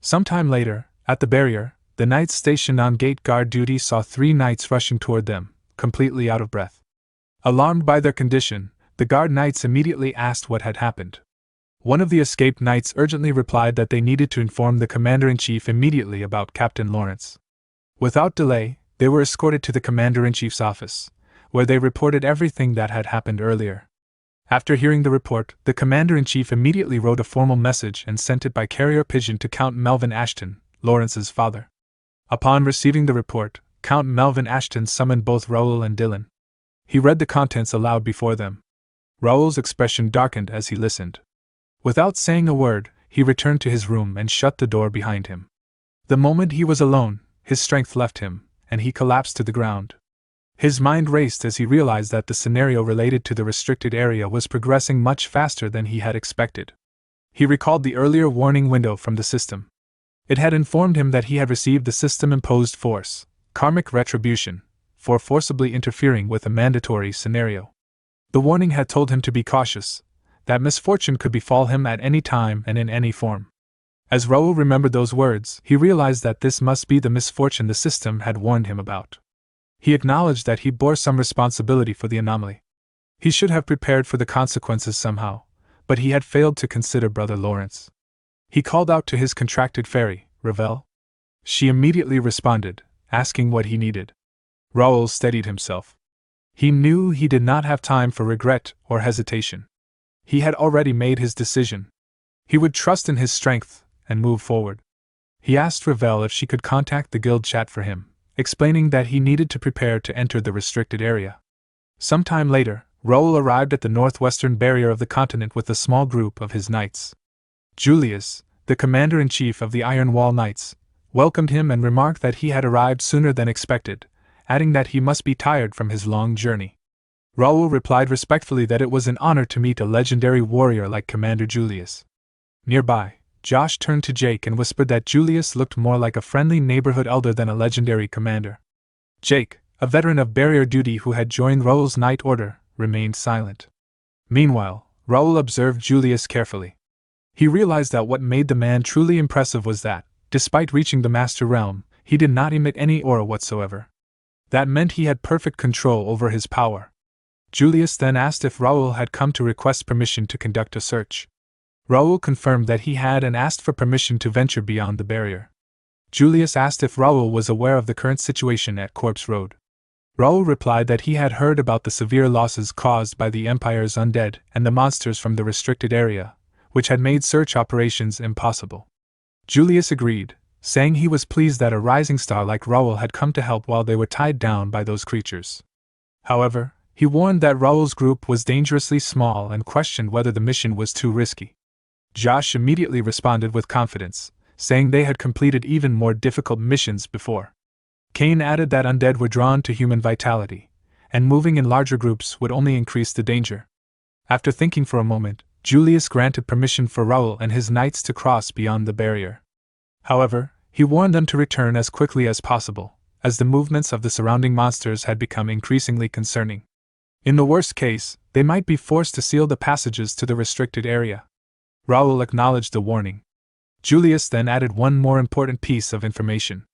A: Sometime later, at the barrier, the knights stationed on gate guard duty saw 3 knights rushing toward them, completely out of breath. Alarmed by their condition, the guard knights immediately asked what had happened. One of the escaped knights urgently replied that they needed to inform the commander-in-chief immediately about Captain Lawrence. Without delay, they were escorted to the commander-in-chief's office, where they reported everything that had happened earlier. After hearing the report, the commander-in-chief immediately wrote a formal message and sent it by carrier pigeon to Count Melvin Ashton, Lawrence's father. Upon receiving the report, Count Melvin Ashton summoned both Raoul and Dylan. He read the contents aloud before them. Raoul's expression darkened as he listened. Without saying a word, he returned to his room and shut the door behind him. The moment he was alone, his strength left him, and he collapsed to the ground. His mind raced as he realized that the scenario related to the restricted area was progressing much faster than he had expected. He recalled the earlier warning window from the system. It had informed him that he had received the system-imposed force, karmic retribution, for forcibly interfering with a mandatory scenario. The warning had told him to be cautious, that misfortune could befall him at any time and in any form. As Raoul remembered those words, he realized that this must be the misfortune the system had warned him about. He acknowledged that he bore some responsibility for the anomaly. He should have prepared for the consequences somehow, but he had failed to consider Brother Lawrence. He called out to his contracted fairy, Ravel. She immediately responded, asking what he needed. Raoul steadied himself. He knew he did not have time for regret or hesitation. He had already made his decision. He would trust in his strength and move forward. He asked Ravel if she could contact the guild chat for him, explaining that he needed to prepare to enter the restricted area. Sometime later, Raoul arrived at the northwestern barrier of the continent with a small group of his knights. Julius, the commander-in-chief of the Iron Wall Knights, welcomed him and remarked that he had arrived sooner than expected, adding that he must be tired from his long journey. Raoul replied respectfully that it was an honor to meet a legendary warrior like Commander Julius. Nearby, Josh turned to Jake and whispered that Julius looked more like a friendly neighborhood elder than a legendary commander. Jake, a veteran of barrier duty who had joined Raoul's Knight Order, remained silent. Meanwhile, Raoul observed Julius carefully. He realized that what made the man truly impressive was that, despite reaching the Master Realm, he did not emit any aura whatsoever. That meant he had perfect control over his power. Julius then asked if Raoul had come to request permission to conduct a search. Raoul confirmed that he had and asked for permission to venture beyond the barrier. Julius asked if Raoul was aware of the current situation at Corpse Road. Raoul replied that he had heard about the severe losses caused by the Empire's undead and the monsters from the restricted area, which had made search operations impossible. Julius agreed, saying he was pleased that a rising star like Raoul had come to help while they were tied down by those creatures. However, he warned that Raoul's group was dangerously small and questioned whether the mission was too risky. Josh immediately responded with confidence, saying they had completed even more difficult missions before. Kane added that undead were drawn to human vitality, and moving in larger groups would only increase the danger. After thinking for a moment, Julius granted permission for Raoul and his knights to cross beyond the barrier. However, he warned them to return as quickly as possible, as the movements of the surrounding monsters had become increasingly concerning. In the worst case, they might be forced to seal the passages to the restricted area. Raoul acknowledged the warning. Julius then added one more important piece of information.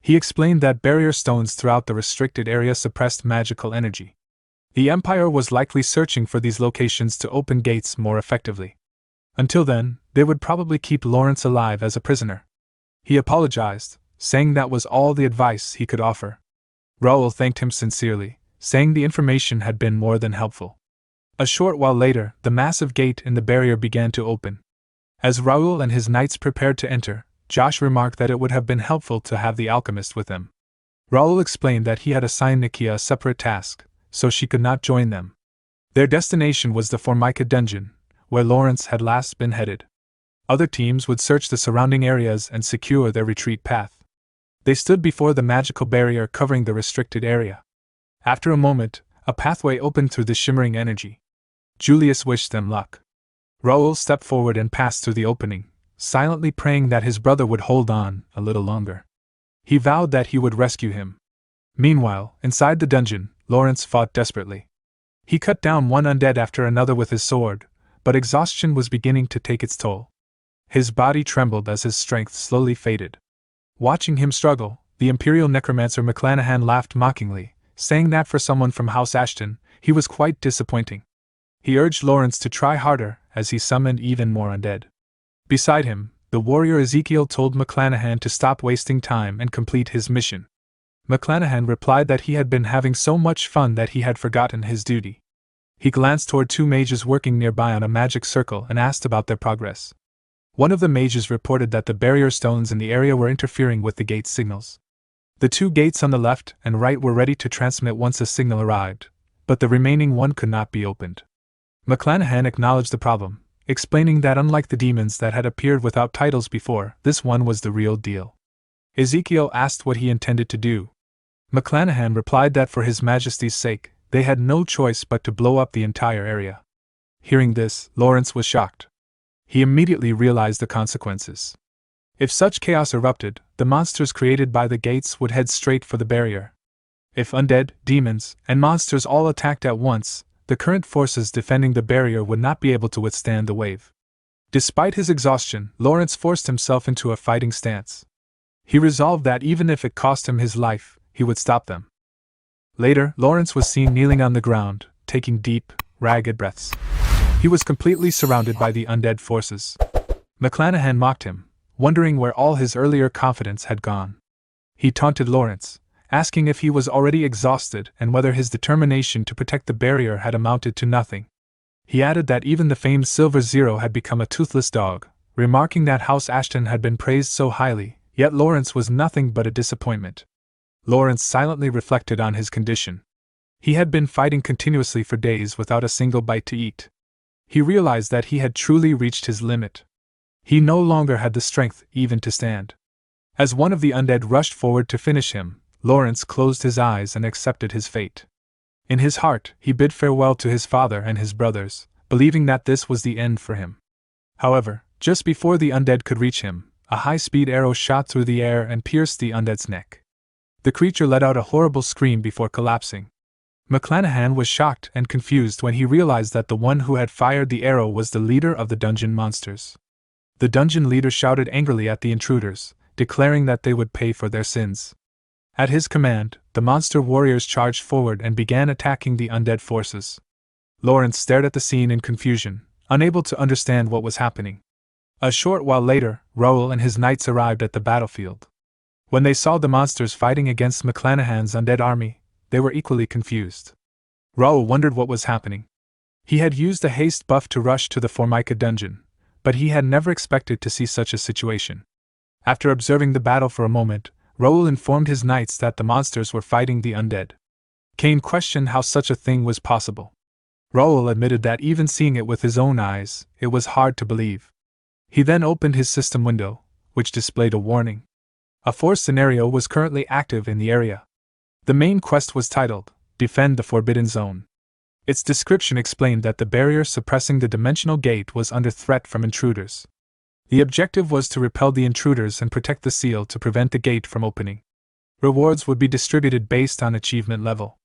A: He explained that barrier stones throughout the restricted area suppressed magical energy. The Empire was likely searching for these locations to open gates more effectively. Until then, they would probably keep Lawrence alive as a prisoner. He apologized, saying that was all the advice he could offer. Raoul thanked him sincerely, saying the information had been more than helpful. A short while later, the massive gate in the barrier began to open. As Raoul and his knights prepared to enter, Josh remarked that it would have been helpful to have the alchemist with them. Raoul explained that he had assigned Nikia a separate task, so she could not join them. Their destination was the Formica dungeon, where Lawrence had last been headed. Other teams would search the surrounding areas and secure their retreat path. They stood before the magical barrier covering the restricted area. After a moment, a pathway opened through the shimmering energy. Julius wished them luck. Raoul stepped forward and passed through the opening, silently praying that his brother would hold on a little longer. He vowed that he would rescue him. Meanwhile, inside the dungeon, Lawrence fought desperately. He cut down one undead after another with his sword, but exhaustion was beginning to take its toll. His body trembled as his strength slowly faded. Watching him struggle, the Imperial Necromancer McClanahan laughed mockingly, saying that for someone from House Ashton, he was quite disappointing. He urged Lawrence to try harder as he summoned even more undead. Beside him, the warrior Ezekiel told McClanahan to stop wasting time and complete his mission. McClanahan replied that he had been having so much fun that he had forgotten his duty. He glanced toward two mages working nearby on a magic circle and asked about their progress. One of the mages reported that the barrier stones in the area were interfering with the gate signals. The two gates on the left and right were ready to transmit once a signal arrived, but the remaining one could not be opened. McClanahan acknowledged the problem, explaining that unlike the demons that had appeared without titles before, this one was the real deal. Ezekiel asked what he intended to do. McClanahan replied that for His Majesty's sake, they had no choice but to blow up the entire area. Hearing this, Lawrence was shocked. He immediately realized the consequences. If such chaos erupted, the monsters created by the gates would head straight for the barrier. If undead, demons, and monsters all attacked at once, the current forces defending the barrier would not be able to withstand the wave. Despite his exhaustion, Lawrence forced himself into a fighting stance. He resolved that even if it cost him his life, he would stop them. Later, Lawrence was seen kneeling on the ground, taking deep, ragged breaths. He was completely surrounded by the undead forces. McClanahan mocked him, wondering where all his earlier confidence had gone. He taunted Lawrence, asking if he was already exhausted and whether his determination to protect the barrier had amounted to nothing. He added that even the famed Silver Zero had become a toothless dog, remarking that House Ashton had been praised so highly, yet Lawrence was nothing but a disappointment. Lawrence silently reflected on his condition. He had been fighting continuously for days without a single bite to eat. He realized that he had truly reached his limit. He no longer had the strength even to stand. As one of the undead rushed forward to finish him, Lawrence closed his eyes and accepted his fate. In his heart, he bid farewell to his father and his brothers, believing that this was the end for him. However, just before the undead could reach him, a high-speed arrow shot through the air and pierced the undead's neck. The creature let out a horrible scream before collapsing. McClanahan was shocked and confused when he realized that the one who had fired the arrow was the leader of the dungeon monsters. The dungeon leader shouted angrily at the intruders, declaring that they would pay for their sins. At his command, the monster warriors charged forward and began attacking the undead forces. Lawrence stared at the scene in confusion, unable to understand what was happening. A short while later, Raoul and his knights arrived at the battlefield. When they saw the monsters fighting against McClanahan's undead army, they were equally confused. Raoul wondered what was happening. He had used a haste buff to rush to the Formica dungeon, but he had never expected to see such a situation. After observing the battle for a moment, Raoul informed his knights that the monsters were fighting the undead. Cain questioned how such a thing was possible. Raoul admitted that even seeing it with his own eyes, it was hard to believe. He then opened his system window, which displayed a warning. A force scenario was currently active in the area. The main quest was titled, Defend the Forbidden Zone. Its description explained that the barrier suppressing the dimensional gate was under threat from intruders. The objective was to repel the intruders and protect the seal to prevent the gate from opening. Rewards would be distributed based on achievement level.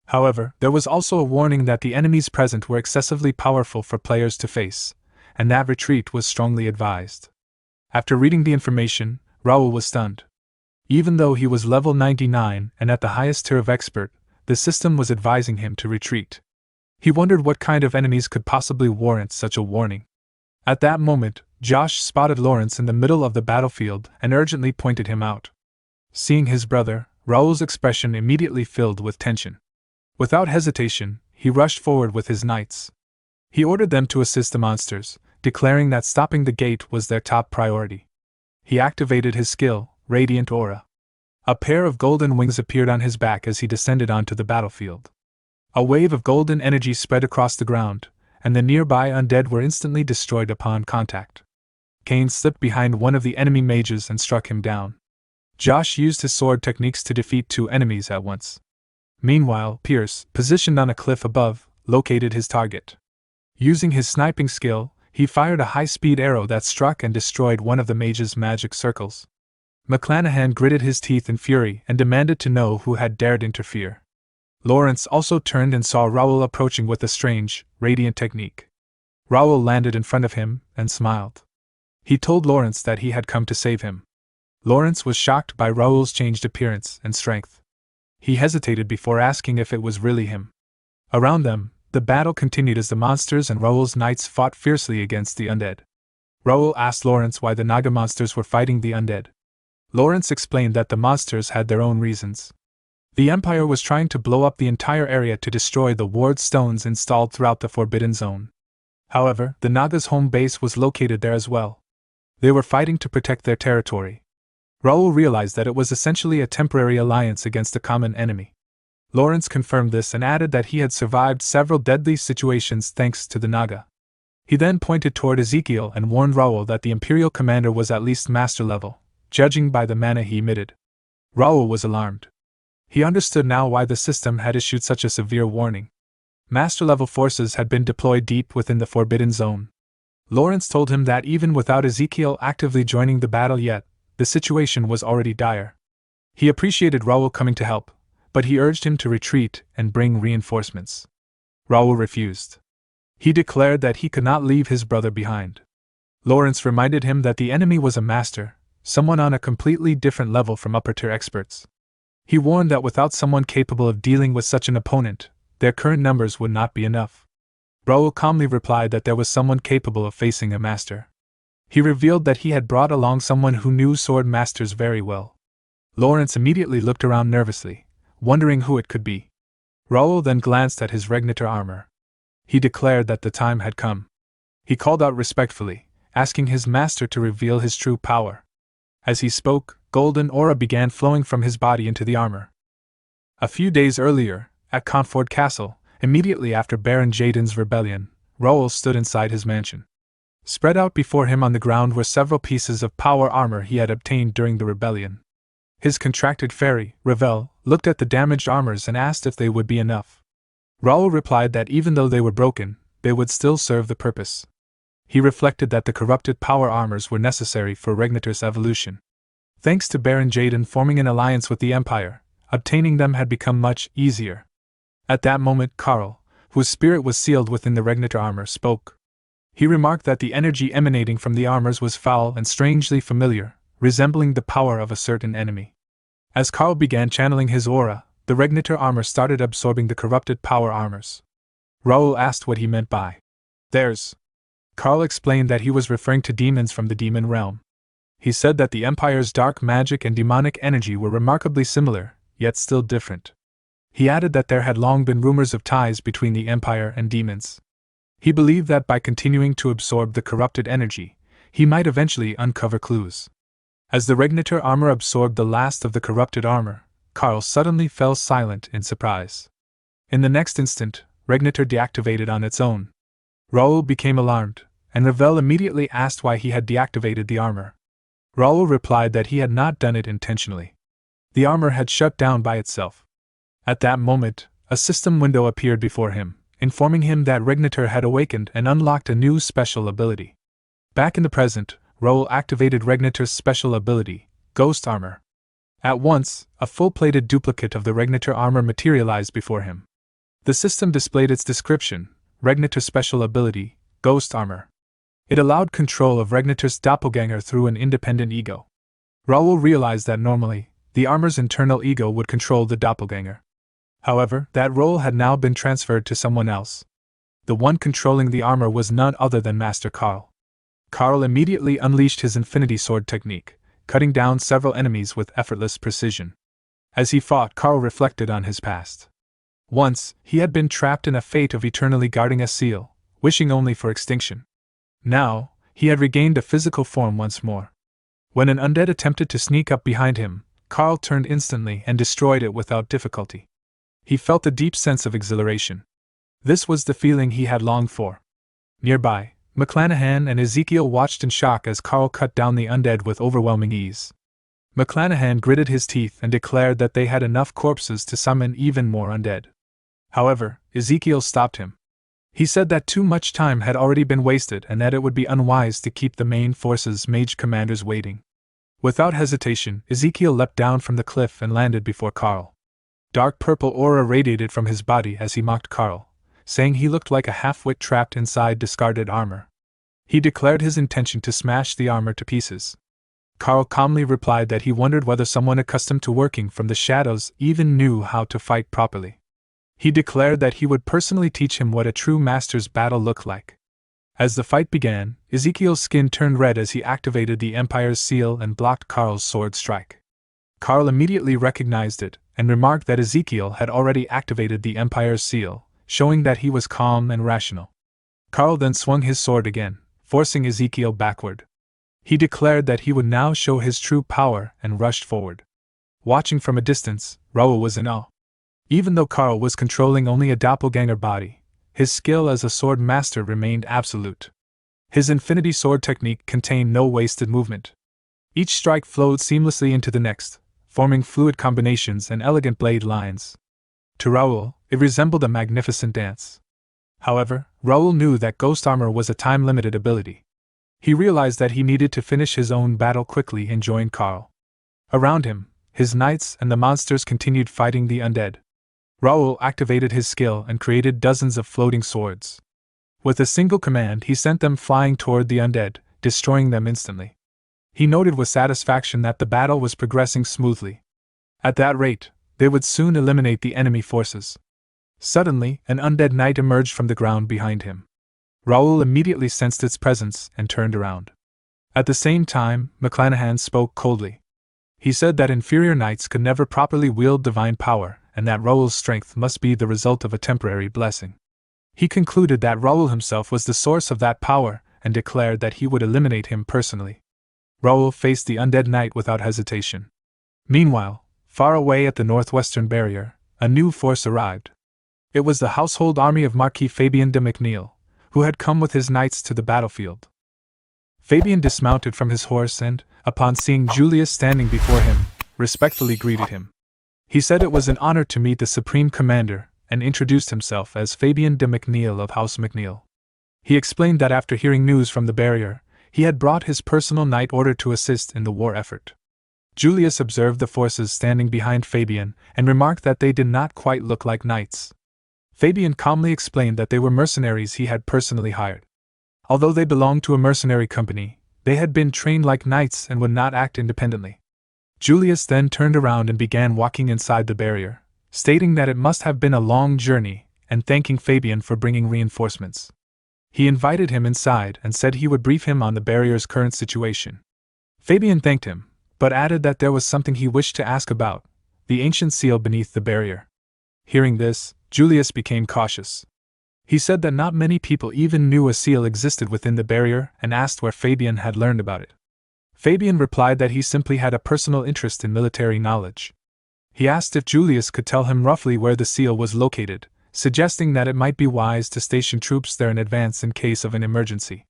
A: However, there was also a warning that the enemies present were excessively powerful for players to face, and that retreat was strongly advised. After reading the information, Raoul was stunned. Even though he was level 99 and at the highest tier of expert, the system was advising him to retreat. He wondered what kind of enemies could possibly warrant such a warning. At that moment, Josh spotted Lawrence in the middle of the battlefield and urgently pointed him out. Seeing his brother, Raoul's expression immediately filled with tension. Without hesitation, he rushed forward with his knights. He ordered them to assist the monsters, declaring that stopping the gate was their top priority. He activated his skill, Radiant Aura. A pair of golden wings appeared on his back as he descended onto the battlefield. A wave of golden energy spread across the ground, and the nearby undead were instantly destroyed upon contact. Cain slipped behind one of the enemy mages and struck him down. Josh used his sword techniques to defeat two enemies at once. Meanwhile, Pierce, positioned on a cliff above, located his target. Using his sniping skill, he fired a high-speed arrow that struck and destroyed one of the mage's magic circles. McClanahan gritted his teeth in fury and demanded to know who had dared interfere. Lawrence also turned and saw Raoul approaching with a strange, radiant technique. Raoul landed in front of him and smiled. He told Lawrence that he had come to save him. Lawrence was shocked by Raoul's changed appearance and strength. He hesitated before asking if it was really him. Around them, the battle continued as the monsters and Raoul's knights fought fiercely against the undead. Raoul asked Lawrence why the Naga monsters were fighting the undead. Lawrence explained that the monsters had their own reasons. The Empire was trying to blow up the entire area to destroy the ward stones installed throughout the Forbidden Zone. However, the Naga's home base was located there as well. They were fighting to protect their territory. Raoul realized that it was essentially a temporary alliance against a common enemy. Lawrence confirmed this and added that he had survived several deadly situations thanks to the Naga. He then pointed toward Ezekiel and warned Raoul that the Imperial commander was at least master level, judging by the mana he emitted. Raoul was alarmed. He understood now why the system had issued such a severe warning. Master-level forces had been deployed deep within the Forbidden Zone. Lawrence told him that even without Ezekiel actively joining the battle yet, the situation was already dire. He appreciated Raoul coming to help, but he urged him to retreat and bring reinforcements. Raoul refused. He declared that he could not leave his brother behind. Lawrence reminded him that the enemy was a master, someone on a completely different level from upper-tier experts. He warned that without someone capable of dealing with such an opponent, their current numbers would not be enough. Raoul calmly replied that there was someone capable of facing a master. He revealed that he had brought along someone who knew sword masters very well. Lawrence immediately looked around nervously, wondering who it could be. Raoul then glanced at his regnator armor. He declared that the time had come. He called out respectfully, asking his master to reveal his true power. As he spoke, golden aura began flowing from his body into the armor. A few days earlier, at Conford Castle, immediately after Baron Jaden's rebellion, Raoul stood inside his mansion. Spread out before him on the ground were several pieces of power armor he had obtained during the rebellion. His contracted fairy, Ravel, looked at the damaged armors and asked if they would be enough. Raoul replied that even though they were broken, they would still serve the purpose. He reflected that the corrupted power armors were necessary for Regnator's evolution. Thanks to Baron Jaden forming an alliance with the Empire, obtaining them had become much easier. At that moment Karl, whose spirit was sealed within the Regnator armor, spoke. He remarked that the energy emanating from the armors was foul and strangely familiar, resembling the power of a certain enemy. As Karl began channeling his aura, the Regnator armor started absorbing the corrupted power armors. Raoul asked what he meant by theirs. Karl explained that he was referring to demons from the demon realm. He said that the Empire's dark magic and demonic energy were remarkably similar, yet still different. He added that there had long been rumors of ties between the Empire and demons. He believed that by continuing to absorb the corrupted energy, he might eventually uncover clues. As the Regnator armor absorbed the last of the corrupted armor, Karl suddenly fell silent in surprise. In the next instant, Regnator deactivated on its own. Raoul became alarmed, and Ravel immediately asked why he had deactivated the armor. Raoul replied that he had not done it intentionally. The armor had shut down by itself. At that moment, a system window appeared before him, informing him that Regnator had awakened and unlocked a new special ability. Back in the present, Raoul activated Regnator's special ability, Ghost Armor. At once, a full-plated duplicate of the Regnator armor materialized before him. The system displayed its description, Regnator's special ability, Ghost Armor. It allowed control of Regnator's doppelganger through an independent ego. Raoul realized that normally, the armor's internal ego would control the doppelganger. However, that role had now been transferred to someone else. The one controlling the armor was none other than Master Karl. Karl immediately unleashed his Infinity Sword technique, cutting down several enemies with effortless precision. As he fought, Karl reflected on his past. Once, he had been trapped in a fate of eternally guarding a seal, wishing only for extinction. Now, he had regained a physical form once more. When an undead attempted to sneak up behind him, Karl turned instantly and destroyed it without difficulty. He felt a deep sense of exhilaration. This was the feeling he had longed for. Nearby, McClanahan and Ezekiel watched in shock as Karl cut down the undead with overwhelming ease. McClanahan gritted his teeth and declared that they had enough corpses to summon even more undead. However, Ezekiel stopped him. He said that too much time had already been wasted and that it would be unwise to keep the main force's mage commanders waiting. Without hesitation, Ezekiel leapt down from the cliff and landed before Karl. Dark purple aura radiated from his body as he mocked Karl, saying he looked like a half-wit trapped inside discarded armor. He declared his intention to smash the armor to pieces. Karl calmly replied that he wondered whether someone accustomed to working from the shadows even knew how to fight properly. He declared that he would personally teach him what a true master's battle looked like. As the fight began, Ezekiel's skin turned red as he activated the Empire's seal and blocked Karl's sword strike. Karl immediately recognized it, and remarked that Ezekiel had already activated the Empire's seal, showing that he was calm and rational. Karl then swung his sword again, forcing Ezekiel backward. He declared that he would now show his true power and rushed forward. Watching from a distance, Raoul was in awe. Even though Carl was controlling only a doppelganger body, his skill as a sword master remained absolute. His infinity sword technique contained no wasted movement. Each strike flowed seamlessly into the next, forming fluid combinations and elegant blade lines. To Raoul, it resembled a magnificent dance. However, Raoul knew that ghost armor was a time-limited ability. He realized that he needed to finish his own battle quickly and join Carl. Around him, his knights and the monsters continued fighting the undead. Raoul activated his skill and created dozens of floating swords. With a single command, he sent them flying toward the undead, destroying them instantly. He noted with satisfaction that the battle was progressing smoothly. At that rate, they would soon eliminate the enemy forces. Suddenly, an undead knight emerged from the ground behind him. Raoul immediately sensed its presence and turned around. At the same time, McClanahan spoke coldly. He said that inferior knights could never properly wield divine power, and that Raoul's strength must be the result of a temporary blessing. He concluded that Raoul himself was the source of that power, and declared that he would eliminate him personally. Raoul faced the undead knight without hesitation. Meanwhile, far away at the northwestern barrier, a new force arrived. It was the household army of Marquis Fabien de McNeil, who had come with his knights to the battlefield. Fabien dismounted from his horse and, upon seeing Julius standing before him, respectfully greeted him. He said it was an honor to meet the Supreme Commander, and introduced himself as Fabien de McNeil of House McNeil. He explained that after hearing news from the barrier, he had brought his personal knight order to assist in the war effort. Julius observed the forces standing behind Fabien and remarked that they did not quite look like knights. Fabien calmly explained that they were mercenaries he had personally hired. Although they belonged to a mercenary company, they had been trained like knights and would not act independently. Julius then turned around and began walking inside the barrier, stating that it must have been a long journey, and thanking Fabien for bringing reinforcements. He invited him inside and said he would brief him on the barrier's current situation. Fabien thanked him, but added that there was something he wished to ask about, the ancient seal beneath the barrier. Hearing this, Julius became cautious. He said that not many people even knew a seal existed within the barrier and asked where Fabien had learned about it. Fabien replied that he simply had a personal interest in military knowledge. He asked if Julius could tell him roughly where the seal was located, suggesting that it might be wise to station troops there in advance in case of an emergency.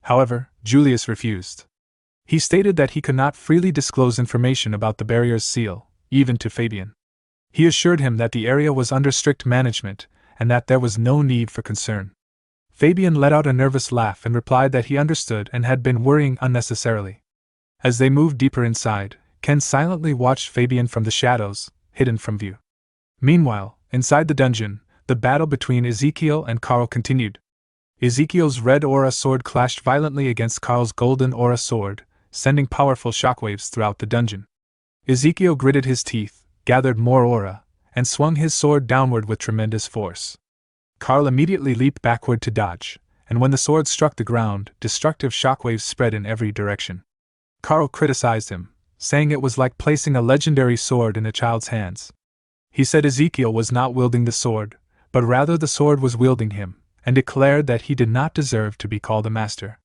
A: However, Julius refused. He stated that he could not freely disclose information about the barrier's seal, even to Fabien. He assured him that the area was under strict management, and that there was no need for concern. Fabien let out a nervous laugh and replied that he understood and had been worrying unnecessarily. As they moved deeper inside, Ken silently watched Fabien from the shadows, hidden from view. Meanwhile, inside the dungeon, the battle between Ezekiel and Carl continued. Ezekiel's red aura sword clashed violently against Carl's golden aura sword, sending powerful shockwaves throughout the dungeon. Ezekiel gritted his teeth, gathered more aura, and swung his sword downward with tremendous force. Carl immediately leaped backward to dodge, and when the sword struck the ground, destructive shockwaves spread in every direction. Carl criticized him, saying it was like placing a legendary sword in a child's hands. He said Ezekiel was not wielding the sword, but rather the sword was wielding him, and declared that he did not deserve to be called a master.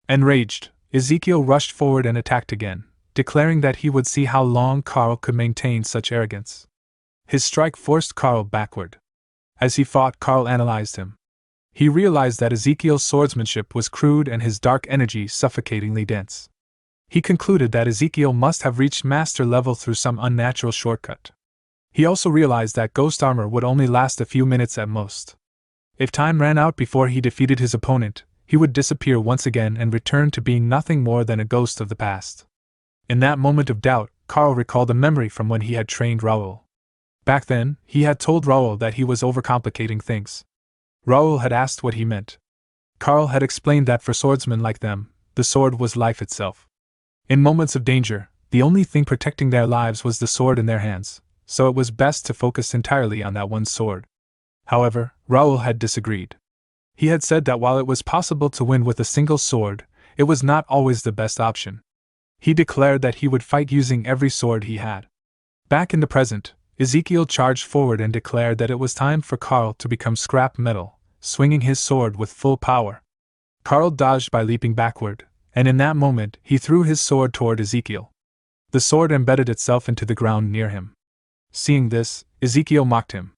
A: Enraged, Ezekiel rushed forward and attacked again, declaring that he would see how long Carl could maintain such arrogance. His strike forced Carl backward. As he fought, Carl analyzed him. He realized that Ezekiel's swordsmanship was crude and his dark energy suffocatingly dense. He concluded that Ezekiel must have reached master level through some unnatural shortcut. He also realized that ghost armor would only last a few minutes at most. If time ran out before he defeated his opponent, he would disappear once again and return to being nothing more than a ghost of the past. In that moment of doubt, Carl recalled a memory from when he had trained Raoul. Back then, he had told Raoul that he was overcomplicating things. Raoul had asked what he meant. Carl had explained that for swordsmen like them, the sword was life itself. In moments of danger, the only thing protecting their lives was the sword in their hands, so it was best to focus entirely on that one sword. However, Raoul had disagreed. He had said that while it was possible to win with a single sword, it was not always the best option. He declared that he would fight using every sword he had. Back in the present, Ezekiel charged forward and declared that it was time for Carl to become scrap metal, swinging his sword with full power. Carl dodged by leaping backward, and in that moment he threw his sword toward Ezekiel. The sword embedded itself into the ground near him. Seeing this, Ezekiel mocked him.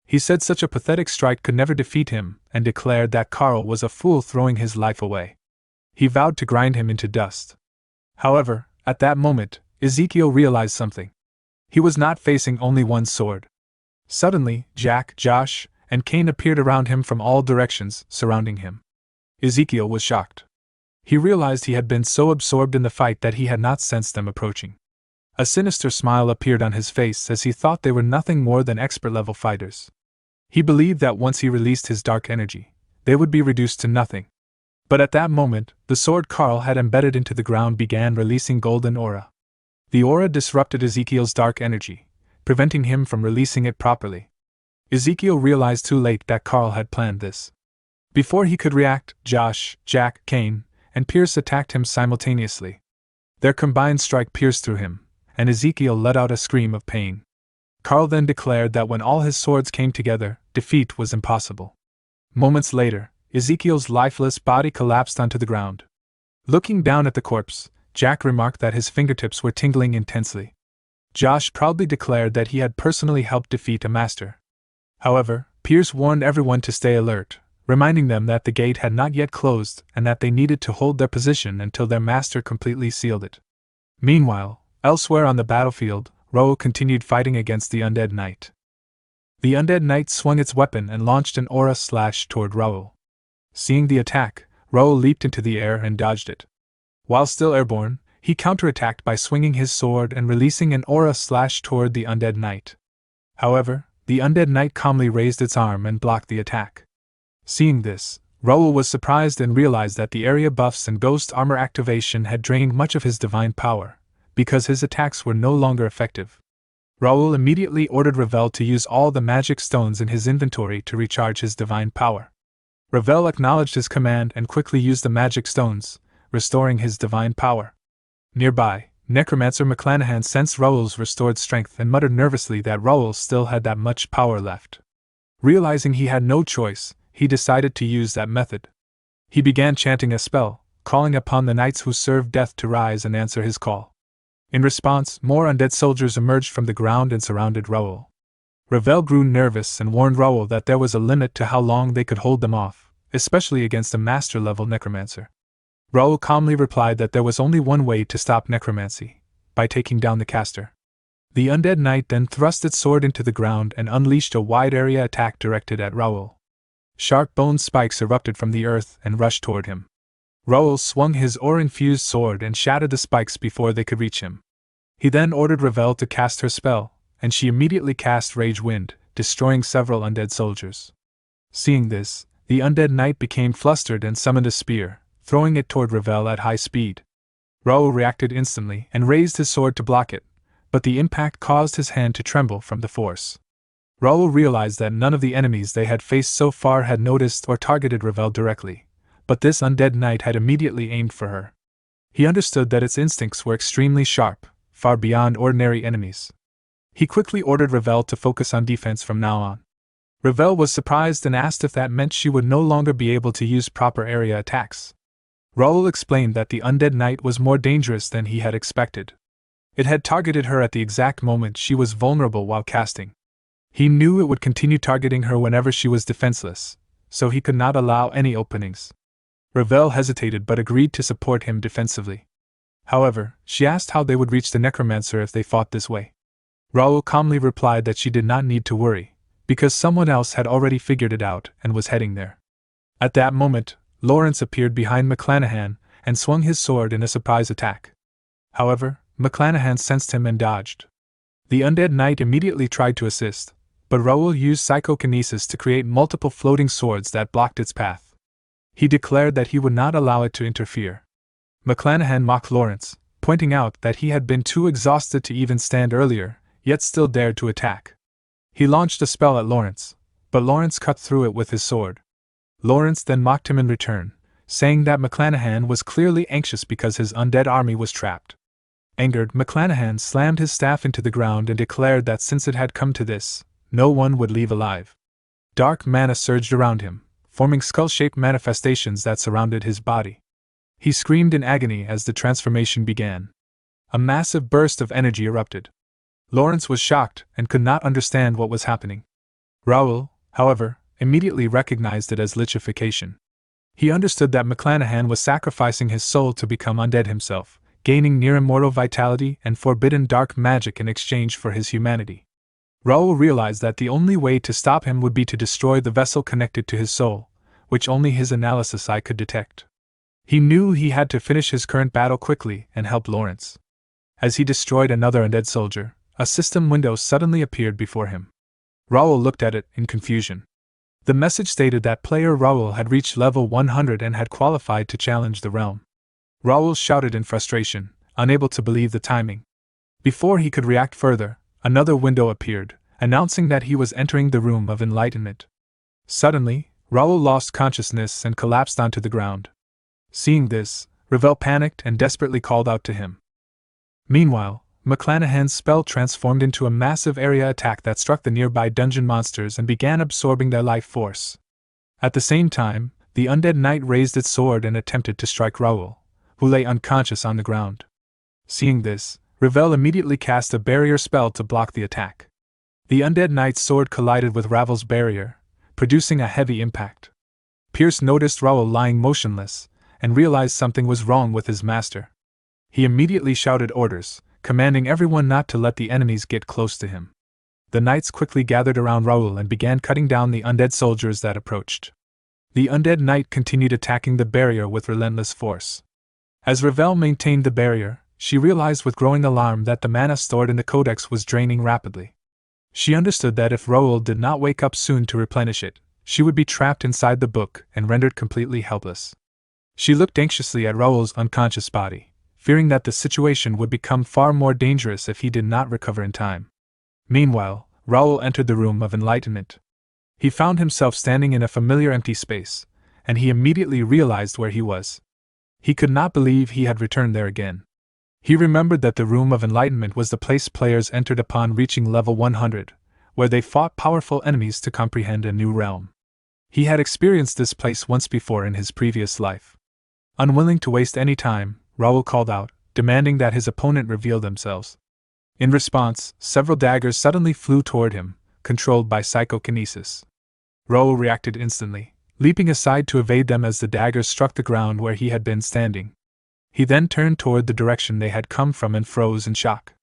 A: He said such a pathetic strike could never defeat him, and declared that Carl was a fool throwing his life away. He vowed to grind him into dust. However, at that moment, Ezekiel realized something. He was not facing only one sword. Suddenly, Jack, Josh, and Cain appeared around him from all directions, surrounding him. Ezekiel was shocked. He realized he had been so absorbed in the fight that he had not sensed them approaching. A sinister smile appeared on his face as he thought they were nothing more than expert-level fighters. He believed that once he released his dark energy, they would be reduced to nothing. But at that moment, the sword Carl had embedded into the ground began releasing golden aura. The aura disrupted Ezekiel's dark energy, preventing him from releasing it properly. Ezekiel realized too late that Carl had planned this. Before he could react, Josh, Jack, Cain, and Pierce attacked him simultaneously. Their combined strike pierced through him, and Ezekiel let out a scream of pain. Carl then declared that when all his swords came together, defeat was impossible. Moments later, Ezekiel's lifeless body collapsed onto the ground. Looking down at the corpse, Jack remarked that his fingertips were tingling intensely. Josh proudly declared that he had personally helped defeat a master. However, Pierce warned everyone to stay alert, reminding them that the gate had not yet closed and that they needed to hold their position until their master completely sealed it. Meanwhile, elsewhere on the battlefield, Raoul continued fighting against the undead knight. The undead knight swung its weapon and launched an aura slash toward Raoul. Seeing the attack, Raoul leaped into the air and dodged it. While still airborne, he counterattacked by swinging his sword and releasing an aura slash toward the undead knight. However, the undead knight calmly raised its arm and blocked the attack. Seeing this, Raoul was surprised and realized that the area buffs and ghost armor activation had drained much of his divine power, because his attacks were no longer effective. Raoul immediately ordered Ravel to use all the magic stones in his inventory to recharge his divine power. Ravel acknowledged his command and quickly used the magic stones, restoring his divine power. Nearby, Necromancer McClanahan sensed Raoul's restored strength and muttered nervously that Raoul still had that much power left. Realizing he had no choice, he decided to use that method. He began chanting a spell, calling upon the knights who served death to rise and answer his call. In response, more undead soldiers emerged from the ground and surrounded Raoul. Ravel grew nervous and warned Raoul that there was a limit to how long they could hold them off, especially against a master-level necromancer. Raoul calmly replied that there was only one way to stop necromancy, by taking down the caster. The undead knight then thrust its sword into the ground and unleashed a wide-area attack directed at Raoul. Sharp bone spikes erupted from the earth and rushed toward him. Raoul swung his ore-infused sword and shattered the spikes before they could reach him. He then ordered Ravel to cast her spell, and she immediately cast Rage Wind, destroying several undead soldiers. Seeing this, the undead knight became flustered and summoned a spear, throwing it toward Ravel at high speed. Raoul reacted instantly and raised his sword to block it, but the impact caused his hand to tremble from the force. Raoul realized that none of the enemies they had faced so far had noticed or targeted Ravel directly, but this undead knight had immediately aimed for her. He understood that its instincts were extremely sharp, far beyond ordinary enemies. He quickly ordered Ravel to focus on defense from now on. Ravel was surprised and asked if that meant she would no longer be able to use proper area attacks. Raoul explained that the undead knight was more dangerous than he had expected. It had targeted her at the exact moment she was vulnerable while casting. He knew it would continue targeting her whenever she was defenseless, so he could not allow any openings. Ravel hesitated but agreed to support him defensively. However, she asked how they would reach the necromancer if they fought this way. Raoul calmly replied that she did not need to worry, because someone else had already figured it out and was heading there. At that moment, Lawrence appeared behind McClanahan and swung his sword in a surprise attack. However, McClanahan sensed him and dodged. The undead knight immediately tried to assist, but Raoul used psychokinesis to create multiple floating swords that blocked its path. He declared that he would not allow it to interfere. McClanahan mocked Lawrence, pointing out that he had been too exhausted to even stand earlier, yet still dared to attack. He launched a spell at Lawrence, but Lawrence cut through it with his sword. Lawrence then mocked him in return, saying that McClanahan was clearly anxious because his undead army was trapped. Angered, McClanahan slammed his staff into the ground and declared that since it had come to this, no one would leave alive. Dark mana surged around him, forming skull-shaped manifestations that surrounded his body. He screamed in agony as the transformation began. A massive burst of energy erupted. Lawrence was shocked and could not understand what was happening. Raoul, however, immediately recognized it as lichfication. He understood that McClanahan was sacrificing his soul to become undead himself, gaining near-immortal vitality and forbidden dark magic in exchange for his humanity. Raoul realized that the only way to stop him would be to destroy the vessel connected to his soul, which only his analysis eye could detect. He knew he had to finish his current battle quickly and help Lawrence. As he destroyed another undead soldier, a system window suddenly appeared before him. Raoul looked at it in confusion. The message stated that player Raoul had reached level 100 and had qualified to challenge the realm. Raoul shouted in frustration, unable to believe the timing. Before he could react further, another window appeared, announcing that he was entering the room of enlightenment. Suddenly, Raoul lost consciousness and collapsed onto the ground. Seeing this, Ravel panicked and desperately called out to him. Meanwhile, McClanahan's spell transformed into a massive area attack that struck the nearby dungeon monsters and began absorbing their life force. At the same time, the undead knight raised its sword and attempted to strike Raoul, who lay unconscious on the ground. Seeing this, Ravel immediately cast a barrier spell to block the attack. The undead knight's sword collided with Ravel's barrier, producing a heavy impact. Pierce noticed Raoul lying motionless, and realized something was wrong with his master. He immediately shouted orders, commanding everyone not to let the enemies get close to him. The knights quickly gathered around Raoul and began cutting down the undead soldiers that approached. The undead knight continued attacking the barrier with relentless force. As Ravel maintained the barrier, she realized with growing alarm that the mana stored in the codex was draining rapidly. She understood that if Raoul did not wake up soon to replenish it, she would be trapped inside the book and rendered completely helpless. She looked anxiously at Raoul's unconscious body, fearing that the situation would become far more dangerous if he did not recover in time. Meanwhile, Raoul entered the room of enlightenment. He found himself standing in a familiar empty space, and he immediately realized where he was. He could not believe he had returned there again. He remembered that the room of enlightenment was the place players entered upon reaching level 100, where they fought powerful enemies to comprehend a new realm. He had experienced this place once before in his previous life. Unwilling to waste any time, Raoul called out, demanding that his opponent reveal themselves. In response, several daggers suddenly flew toward him, controlled by psychokinesis. Raoul reacted instantly, leaping aside to evade them as the daggers struck the ground where he had been standing. He then turned toward the direction they had come from and froze in shock.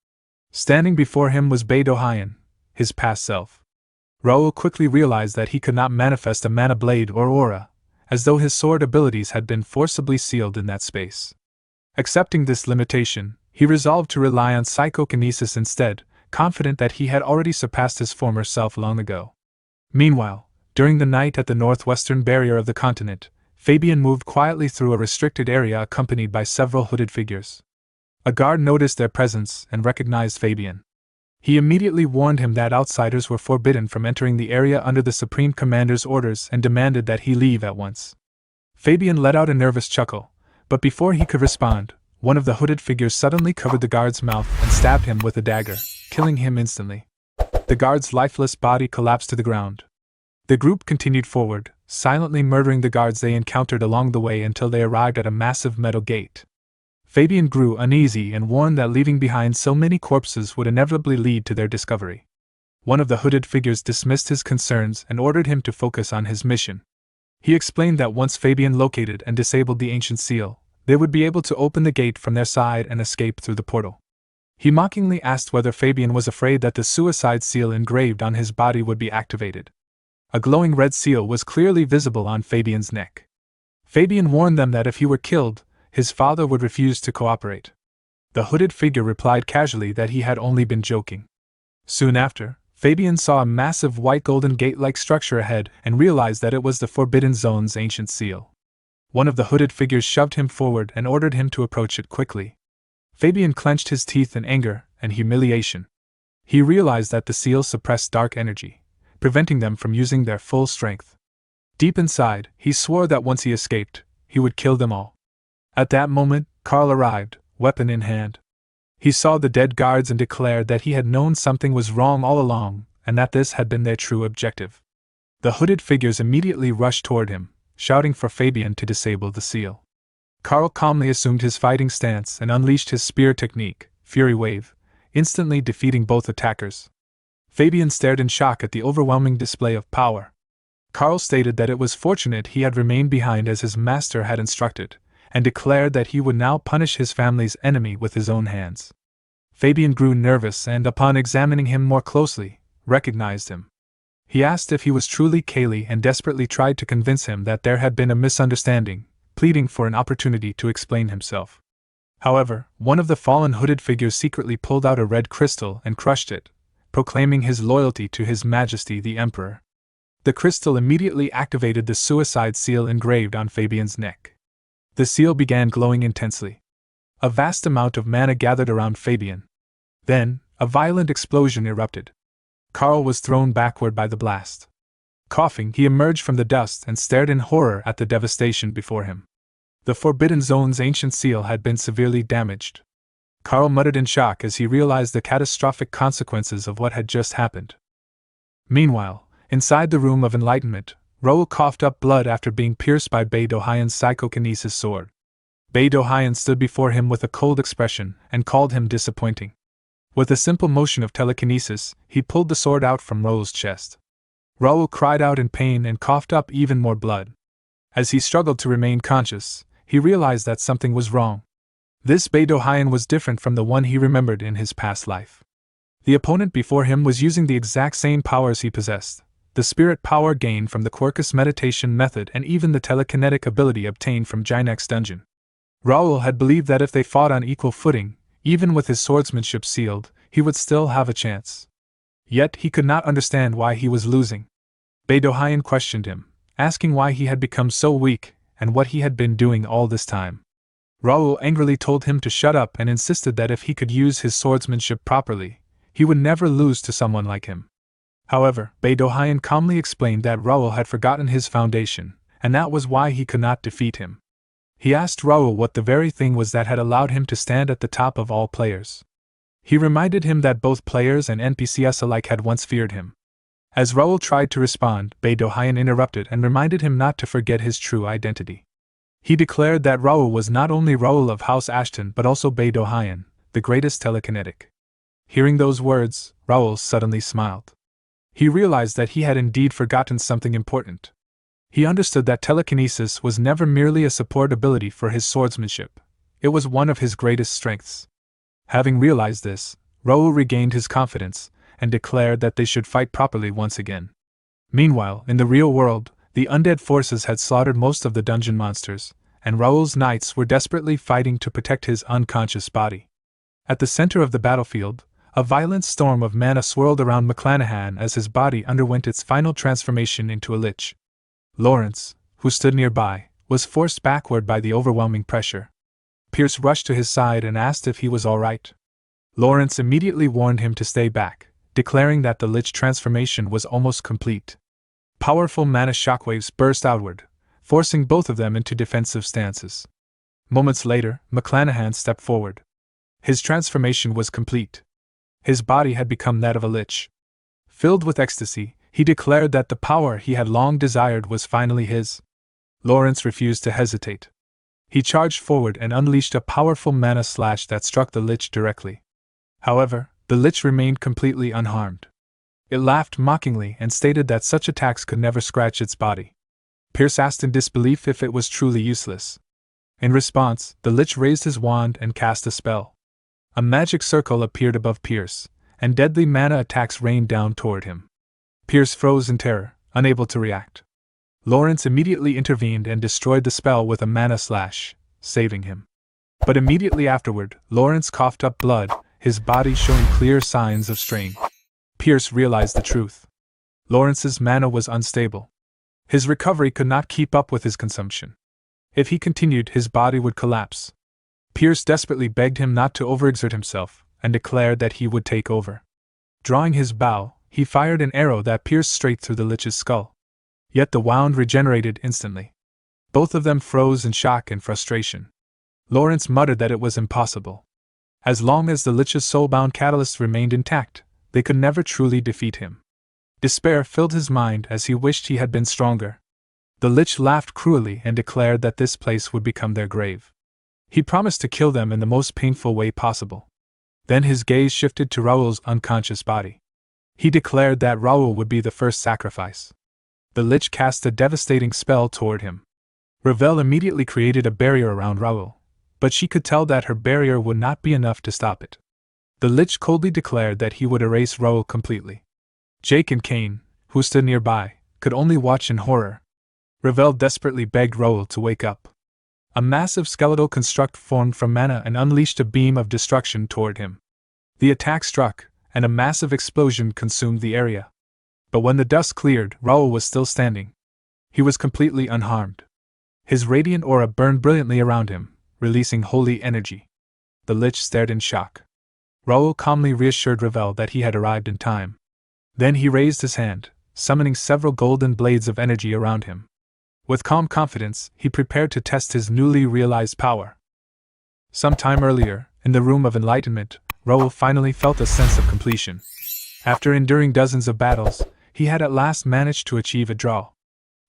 A: Standing before him was Beidou Haiyan, his past self. Raoul quickly realized that he could not manifest a mana blade or aura, as though his sword abilities had been forcibly sealed in that space. Accepting this limitation, he resolved to rely on psychokinesis instead, confident that he had already surpassed his former self long ago. Meanwhile, during the night at the northwestern barrier of the continent, Fabian moved quietly through a restricted area accompanied by several hooded figures. A guard noticed their presence and recognized Fabian. He immediately warned him that outsiders were forbidden from entering the area under the Supreme Commander's orders and demanded that he leave at once. Fabian let out a nervous chuckle, but before he could respond, one of the hooded figures suddenly covered the guard's mouth and stabbed him with a dagger, killing him instantly. The guard's lifeless body collapsed to the ground. The group continued forward, silently murdering the guards they encountered along the way until they arrived at a massive metal gate. Fabian grew uneasy and warned that leaving behind so many corpses would inevitably lead to their discovery. One of the hooded figures dismissed his concerns and ordered him to focus on his mission. He explained that once Fabian located and disabled the ancient seal, they would be able to open the gate from their side and escape through the portal. He mockingly asked whether Fabian was afraid that the suicide seal engraved on his body would be activated. A glowing red seal was clearly visible on Fabian's neck. Fabian warned them that if he were killed, his father would refuse to cooperate. The hooded figure replied casually that he had only been joking. Soon after, Fabian saw a massive white golden gate-like structure ahead and realized that it was the Forbidden Zone's ancient seal. One of the hooded figures shoved him forward and ordered him to approach it quickly. Fabian clenched his teeth in anger and humiliation. He realized that the seal suppressed dark energy, preventing them from using their full strength. Deep inside, he swore that once he escaped, he would kill them all. At that moment, Karl arrived, weapon in hand. He saw the dead guards and declared that he had known something was wrong all along, and that this had been their true objective. The hooded figures immediately rushed toward him, shouting for Fabian to disable the seal. Karl calmly assumed his fighting stance and unleashed his spear technique, Fury Wave, instantly defeating both attackers. Fabian stared in shock at the overwhelming display of power. Carl stated that it was fortunate he had remained behind as his master had instructed, and declared that he would now punish his family's enemy with his own hands. Fabian grew nervous and, upon examining him more closely, recognized him. He asked if he was truly Kaylee and desperately tried to convince him that there had been a misunderstanding, pleading for an opportunity to explain himself. However, one of the fallen hooded figures secretly pulled out a red crystal and crushed it, proclaiming his loyalty to His Majesty the Emperor. The crystal immediately activated the suicide seal engraved on Fabian's neck. The seal began glowing intensely. A vast amount of mana gathered around Fabian. Then, a violent explosion erupted. Carl was thrown backward by the blast. Coughing, he emerged from the dust and stared in horror at the devastation before him. The Forbidden Zone's ancient seal had been severely damaged. Carl muttered in shock as he realized the catastrophic consequences of what had just happened. Meanwhile, inside the Room of Enlightenment, Raoul coughed up blood after being pierced by Bei Dohyan's psychokinesis sword. Bei Dohyan stood before him with a cold expression and called him disappointing. With a simple motion of telekinesis, he pulled the sword out from Raoul's chest. Raoul cried out in pain and coughed up even more blood. As he struggled to remain conscious, he realized that something was wrong. This Bei Dohyan was different from the one he remembered in his past life. The opponent before him was using the exact same powers he possessed, the spirit power gained from the Quarkus meditation method and even the telekinetic ability obtained from Jinek's dungeon. Raoul had believed that if they fought on equal footing, even with his swordsmanship sealed, he would still have a chance. Yet he could not understand why he was losing. Bei Dohyan questioned him, asking why he had become so weak and what he had been doing all this time. Raoul angrily told him to shut up and insisted that if he could use his swordsmanship properly, he would never lose to someone like him. However, Bei Dohyan calmly explained that Raoul had forgotten his foundation, and that was why he could not defeat him. He asked Raoul what the very thing was that had allowed him to stand at the top of all players. He reminded him that both players and NPCs alike had once feared him. As Raoul tried to respond, Bei Dohyan interrupted and reminded him not to forget his true identity. He declared that Raoul was not only Raoul of House Ashton but also Bei Dohyan, the greatest telekinetic. Hearing those words, Raoul suddenly smiled. He realized that he had indeed forgotten something important. He understood that telekinesis was never merely a support ability for his swordsmanship. It was one of his greatest strengths. Having realized this, Raoul regained his confidence and declared that they should fight properly once again. Meanwhile, in the real world, the undead forces had slaughtered most of the dungeon monsters, and Raoul's knights were desperately fighting to protect his unconscious body. At the center of the battlefield, a violent storm of mana swirled around McClanahan as his body underwent its final transformation into a lich. Lawrence, who stood nearby, was forced backward by the overwhelming pressure. Pierce rushed to his side and asked if he was all right. Lawrence immediately warned him to stay back, declaring that the lich transformation was almost complete. Powerful mana shockwaves burst outward, forcing both of them into defensive stances. Moments later, McClanahan stepped forward. His transformation was complete. His body had become that of a lich. Filled with ecstasy, he declared that the power he had long desired was finally his. Lawrence refused to hesitate. He charged forward and unleashed a powerful mana slash that struck the lich directly. However, the lich remained completely unharmed. It laughed mockingly and stated that such attacks could never scratch its body. Pierce asked in disbelief if it was truly useless. In response, the lich raised his wand and cast a spell. A magic circle appeared above Pierce, and deadly mana attacks rained down toward him. Pierce froze in terror, unable to react. Lawrence immediately intervened and destroyed the spell with a mana slash, saving him. But immediately afterward, Lawrence coughed up blood, his body showing clear signs of strain. Pierce realized the truth. Lawrence's mana was unstable. His recovery could not keep up with his consumption. If he continued, his body would collapse. Pierce desperately begged him not to overexert himself, and declared that he would take over. Drawing his bow, he fired an arrow that pierced straight through the lich's skull. Yet the wound regenerated instantly. Both of them froze in shock and frustration. Lawrence muttered that it was impossible. As long as the lich's soulbound catalyst remained intact, they could never truly defeat him. Despair filled his mind as he wished he had been stronger. The lich laughed cruelly and declared that this place would become their grave. He promised to kill them in the most painful way possible. Then his gaze shifted to Raoul's unconscious body. He declared that Raoul would be the first sacrifice. The Lich cast a devastating spell toward him. Ravel immediately created a barrier around Raoul, but she could tell that her barrier would not be enough to stop it. The Lich coldly declared that he would erase Raoul completely. Jake and Kane, who stood nearby, could only watch in horror. Ravel desperately begged Raoul to wake up. A massive skeletal construct formed from mana and unleashed a beam of destruction toward him. The attack struck, and a massive explosion consumed the area. But when the dust cleared, Raoul was still standing. He was completely unharmed. His radiant aura burned brilliantly around him, releasing holy energy. The Lich stared in shock. Raoul calmly reassured Ravel that he had arrived in time. Then he raised his hand, summoning several golden blades of energy around him. With calm confidence, he prepared to test his newly realized power. Some time earlier, in the Room of Enlightenment, Raoul finally felt a sense of completion. After enduring dozens of battles, he had at last managed to achieve a draw.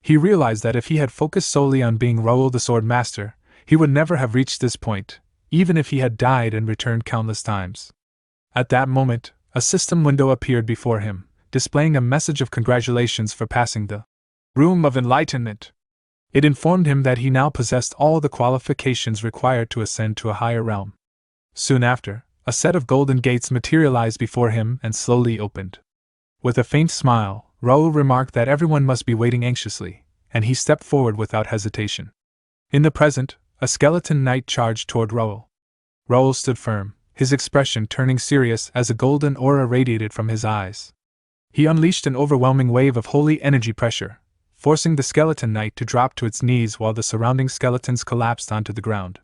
A: He realized that if he had focused solely on being Raoul the Sword Master, he would never have reached this point, even if he had died and returned countless times. At that moment, a system window appeared before him, displaying a message of congratulations for passing the Room of Enlightenment. It informed him that he now possessed all the qualifications required to ascend to a higher realm. Soon after, a set of golden gates materialized before him and slowly opened. With a faint smile, Raoul remarked that everyone must be waiting anxiously, and he stepped forward without hesitation. In the present, a skeleton knight charged toward Raoul. Raoul stood firm, his expression turning serious as a golden aura radiated from his eyes. He unleashed an overwhelming wave of holy energy pressure, forcing the skeleton knight to drop to its knees while the surrounding skeletons collapsed onto the ground.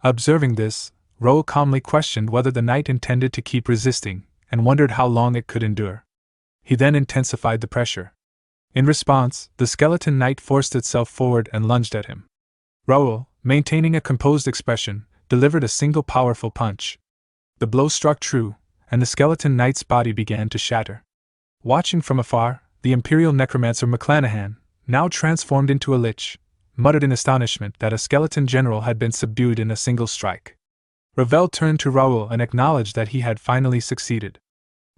A: Observing this, Raoul calmly questioned whether the knight intended to keep resisting, and wondered how long it could endure. He then intensified the pressure. In response, the skeleton knight forced itself forward and lunged at him. Raoul, maintaining a composed expression, delivered a single powerful punch. The blow struck true, and the skeleton knight's body began to shatter. Watching from afar, the Imperial Necromancer McClanahan, now transformed into a lich, muttered in astonishment that a skeleton general had been subdued in a single strike. Ravel turned to Raoul and acknowledged that he had finally succeeded.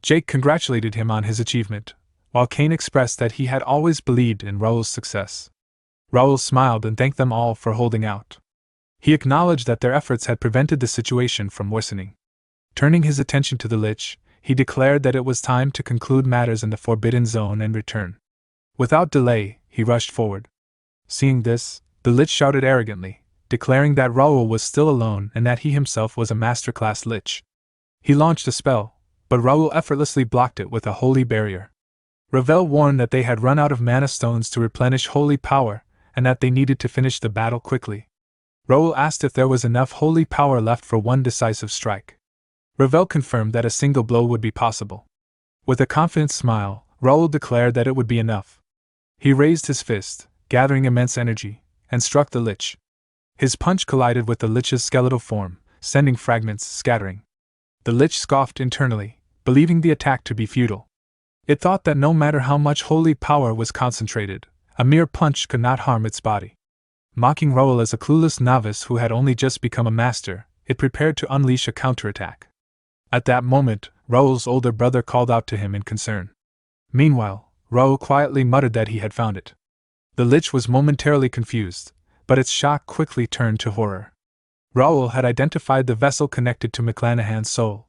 A: Jake congratulated him on his achievement, while Kane expressed that he had always believed in Raoul's success. Raoul smiled and thanked them all for holding out. He acknowledged that their efforts had prevented the situation from worsening. Turning his attention to the Lich, he declared that it was time to conclude matters in the Forbidden Zone and return. Without delay, he rushed forward. Seeing this, the Lich shouted arrogantly, declaring that Raoul was still alone and that he himself was a masterclass Lich. He launched a spell, but Raoul effortlessly blocked it with a holy barrier. Ravel warned that they had run out of mana stones to replenish holy power, and that they needed to finish the battle quickly. Raoul asked if there was enough holy power left for one decisive strike. Ravel confirmed that a single blow would be possible. With a confident smile, Raoul declared that it would be enough. He raised his fist, gathering immense energy, and struck the Lich. His punch collided with the Lich's skeletal form, sending fragments scattering. The Lich scoffed internally, believing the attack to be futile. It thought that no matter how much holy power was concentrated, a mere punch could not harm its body. Mocking Raoul as a clueless novice who had only just become a master, it prepared to unleash a counterattack. At that moment, Raoul's older brother called out to him in concern. Meanwhile, Raoul quietly muttered that he had found it. The Lich was momentarily confused, but its shock quickly turned to horror. Raoul had identified the vessel connected to McClanahan's soul.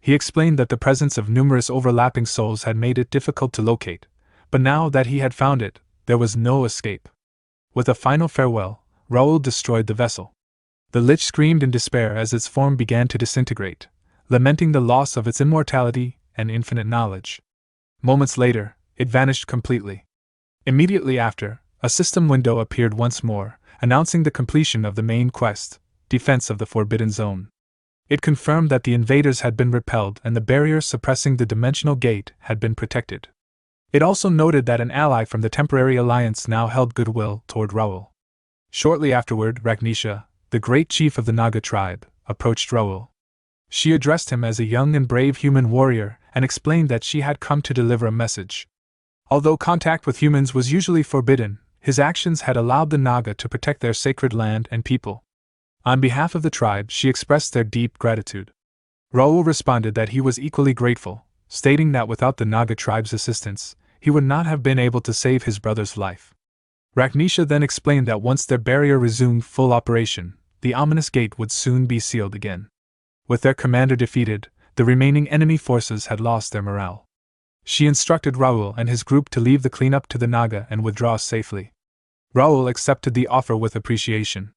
A: He explained that the presence of numerous overlapping souls had made it difficult to locate, but now that he had found it, there was no escape. With a final farewell, Raoul destroyed the vessel. The Lich screamed in despair as its form began to disintegrate, lamenting the loss of its immortality and infinite knowledge. Moments later, it vanished completely. Immediately after, a system window appeared once more, announcing the completion of the main quest, Defense of the Forbidden Zone. It confirmed that the invaders had been repelled and the barrier suppressing the dimensional gate had been protected. It also noted that an ally from the Temporary Alliance now held goodwill toward Raoul. Shortly afterward, Ragnisha, the great chief of the Naga tribe, approached Raoul. She addressed him as a young and brave human warrior and explained that she had come to deliver a message. Although contact with humans was usually forbidden, his actions had allowed the Naga to protect their sacred land and people. On behalf of the tribe, she expressed their deep gratitude. Raoul responded that he was equally grateful, stating that without the Naga tribe's assistance, he would not have been able to save his brother's life. Ragnisha then explained that once their barrier resumed full operation, the ominous gate would soon be sealed again. With their commander defeated, the remaining enemy forces had lost their morale. She instructed Raoul and his group to leave the cleanup to the Naga and withdraw safely. Raoul accepted the offer with appreciation.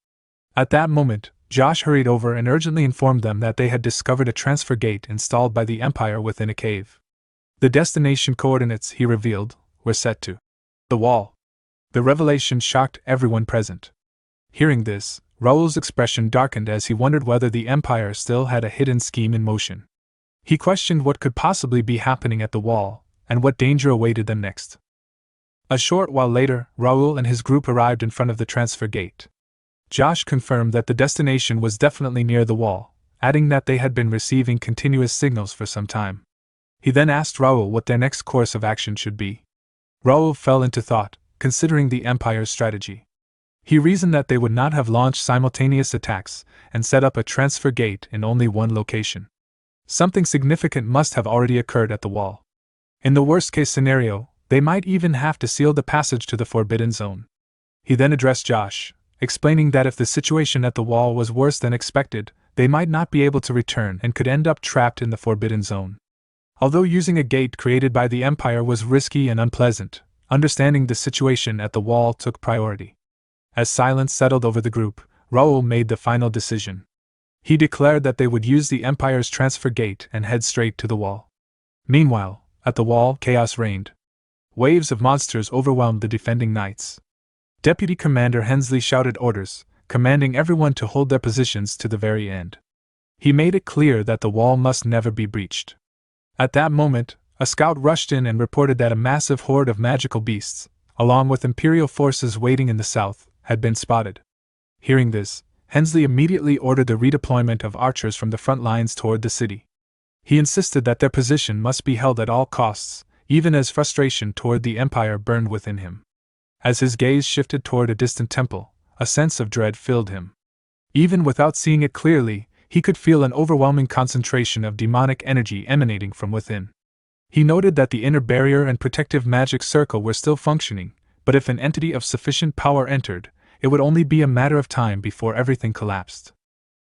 A: At that moment, Josh hurried over and urgently informed them that they had discovered a transfer gate installed by the Empire within a cave. The destination coordinates, he revealed, were set to the wall. The revelation shocked everyone present. Hearing this, Raoul's expression darkened as he wondered whether the Empire still had a hidden scheme in motion. He questioned what could possibly be happening at the wall, and what danger awaited them next. A short while later, Raoul and his group arrived in front of the transfer gate. Josh confirmed that the destination was definitely near the wall, adding that they had been receiving continuous signals for some time. He then asked Raoul what their next course of action should be. Raoul fell into thought, considering the Empire's strategy. He reasoned that they would not have launched simultaneous attacks and set up a transfer gate in only one location. Something significant must have already occurred at the wall. In the worst-case scenario, they might even have to seal the passage to the Forbidden Zone. He then addressed Josh, explaining that if the situation at the wall was worse than expected, they might not be able to return and could end up trapped in the Forbidden Zone. Although using a gate created by the Empire was risky and unpleasant, understanding the situation at the wall took priority. As silence settled over the group, Raoul made the final decision. He declared that they would use the Empire's transfer gate and head straight to the wall. Meanwhile, at the wall, chaos reigned. Waves of monsters overwhelmed the defending knights. Deputy Commander Hensley shouted orders, commanding everyone to hold their positions to the very end. He made it clear that the wall must never be breached. At that moment, a scout rushed in and reported that a massive horde of magical beasts, along with Imperial forces waiting in the south, had been spotted. Hearing this, Hensley immediately ordered the redeployment of archers from the front lines toward the city. He insisted that their position must be held at all costs, even as frustration toward the Empire burned within him. As his gaze shifted toward a distant temple, a sense of dread filled him. Even without seeing it clearly, he could feel an overwhelming concentration of demonic energy emanating from within. He noted that the inner barrier and protective magic circle were still functioning, but if an entity of sufficient power entered, it would only be a matter of time before everything collapsed.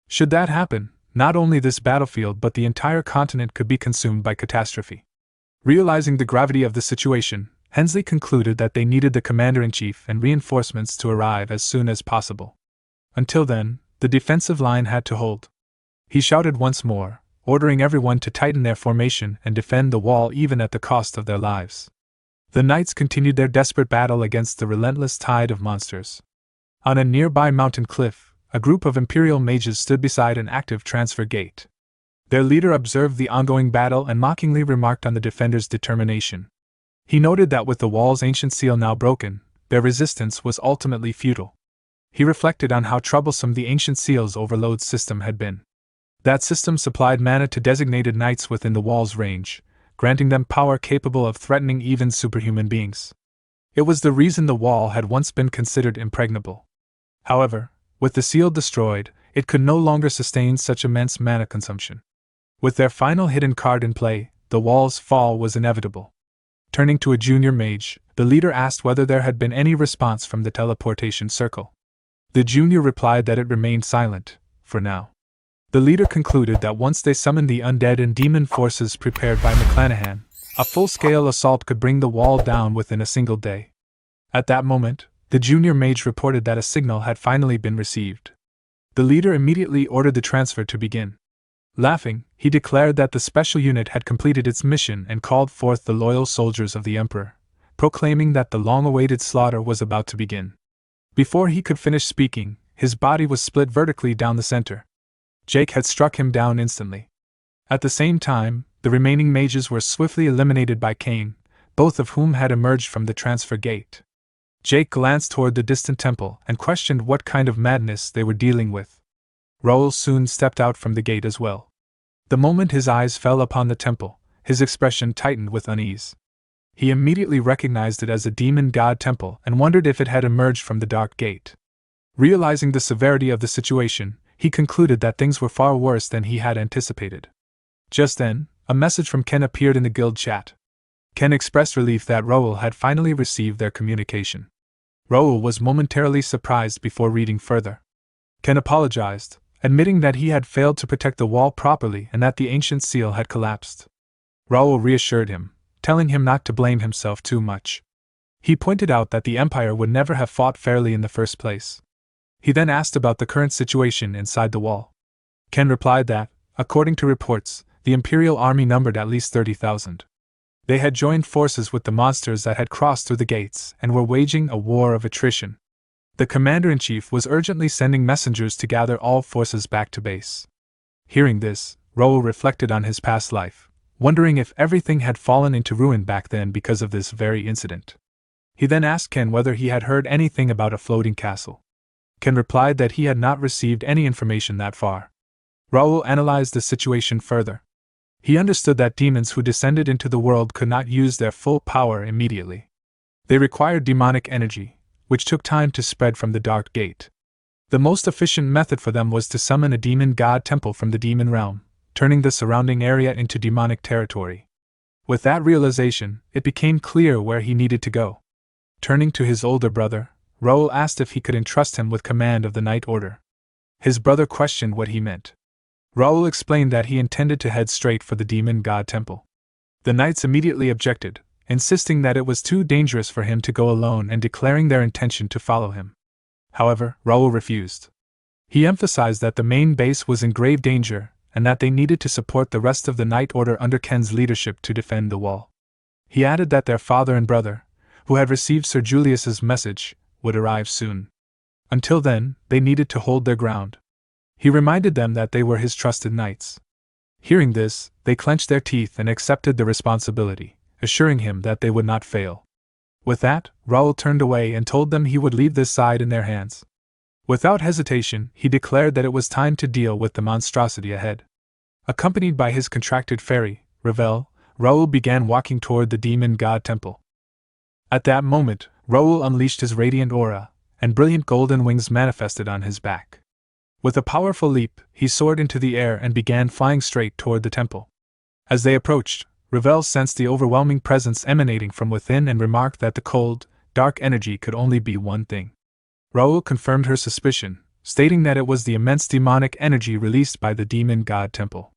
A: Should that happen, not only this battlefield but the entire continent could be consumed by catastrophe. Realizing the gravity of the situation, Hensley concluded that they needed the commander-in-chief and reinforcements to arrive as soon as possible. Until then, the defensive line had to hold. He shouted once more, ordering everyone to tighten their formation and defend the wall even at the cost of their lives. The knights continued their desperate battle against the relentless tide of monsters. On a nearby mountain cliff, a group of Imperial mages stood beside an active transfer gate. Their leader observed the ongoing battle and mockingly remarked on the defenders' determination. He noted that with the wall's ancient seal now broken, their resistance was ultimately futile. He reflected on how troublesome the ancient seal's overload system had been. That system supplied mana to designated knights within the wall's range, granting them power capable of threatening even superhuman beings. It was the reason the wall had once been considered impregnable. However, with the seal destroyed, it could no longer sustain such immense mana consumption. With their final hidden card in play, the wall's fall was inevitable. Turning to a junior mage, the leader asked whether there had been any response from the teleportation circle. The junior replied that it remained silent, for now. The leader concluded that once they summoned the undead and demon forces prepared by McClanahan, a full-scale assault could bring the wall down within a single day. At that moment, the junior mage reported that a signal had finally been received. The leader immediately ordered the transfer to begin. Laughing, he declared that the special unit had completed its mission and called forth the loyal soldiers of the Emperor, proclaiming that the long-awaited slaughter was about to begin. Before he could finish speaking, his body was split vertically down the center. Jake had struck him down instantly. At the same time, the remaining mages were swiftly eliminated by Cain, both of whom had emerged from the transfer gate. Jake glanced toward the distant temple and questioned what kind of madness they were dealing with. Raoul soon stepped out from the gate as well. The moment his eyes fell upon the temple, his expression tightened with unease. He immediately recognized it as a demon god temple and wondered if it had emerged from the dark gate. Realizing the severity of the situation, he concluded that things were far worse than he had anticipated. Just then, a message from Ken appeared in the guild chat. Ken expressed relief that Raoul had finally received their communication. Raoul was momentarily surprised before reading further. Ken apologized, admitting that he had failed to protect the wall properly and that the ancient seal had collapsed. Raoul reassured him, telling him not to blame himself too much. He pointed out that the Empire would never have fought fairly in the first place. He then asked about the current situation inside the wall. Ken replied that, according to reports, the Imperial army numbered at least 30,000. They had joined forces with the monsters that had crossed through the gates and were waging a war of attrition. The commander-in-chief was urgently sending messengers to gather all forces back to base. Hearing this, Raoul reflected on his past life, wondering if everything had fallen into ruin back then because of this very incident. He then asked Ken whether he had heard anything about a floating castle. Ken replied that he had not received any information that far. Raoul analyzed the situation further. He understood that demons who descended into the world could not use their full power immediately. They required demonic energy, which took time to spread from the Dark Gate. The most efficient method for them was to summon a demon god temple from the demon realm, turning the surrounding area into demonic territory. With that realization, it became clear where he needed to go. Turning to his older brother, Raoul asked if he could entrust him with command of the Night Order. His brother questioned what he meant. Raoul explained that he intended to head straight for the demon god temple. The knights immediately objected, insisting that it was too dangerous for him to go alone and declaring their intention to follow him. However, Raoul refused. He emphasized that the main base was in grave danger and that they needed to support the rest of the Night Order under Ken's leadership to defend the wall. He added that their father and brother, who had received Sir Julius's message, would arrive soon. Until then, they needed to hold their ground. He reminded them that they were his trusted knights. Hearing this, they clenched their teeth and accepted the responsibility, assuring him that they would not fail. With that, Raoul turned away and told them he would leave this side in their hands. Without hesitation, he declared that it was time to deal with the monstrosity ahead. Accompanied by his contracted fairy, Ravel, Raoul began walking toward the demon god temple. At that moment, Raoul unleashed his radiant aura, and brilliant golden wings manifested on his back. With a powerful leap, he soared into the air and began flying straight toward the temple. As they approached, Ravel sensed the overwhelming presence emanating from within and remarked that the cold, dark energy could only be one thing. Raoul confirmed her suspicion, stating that it was the immense demonic energy released by the demon god temple.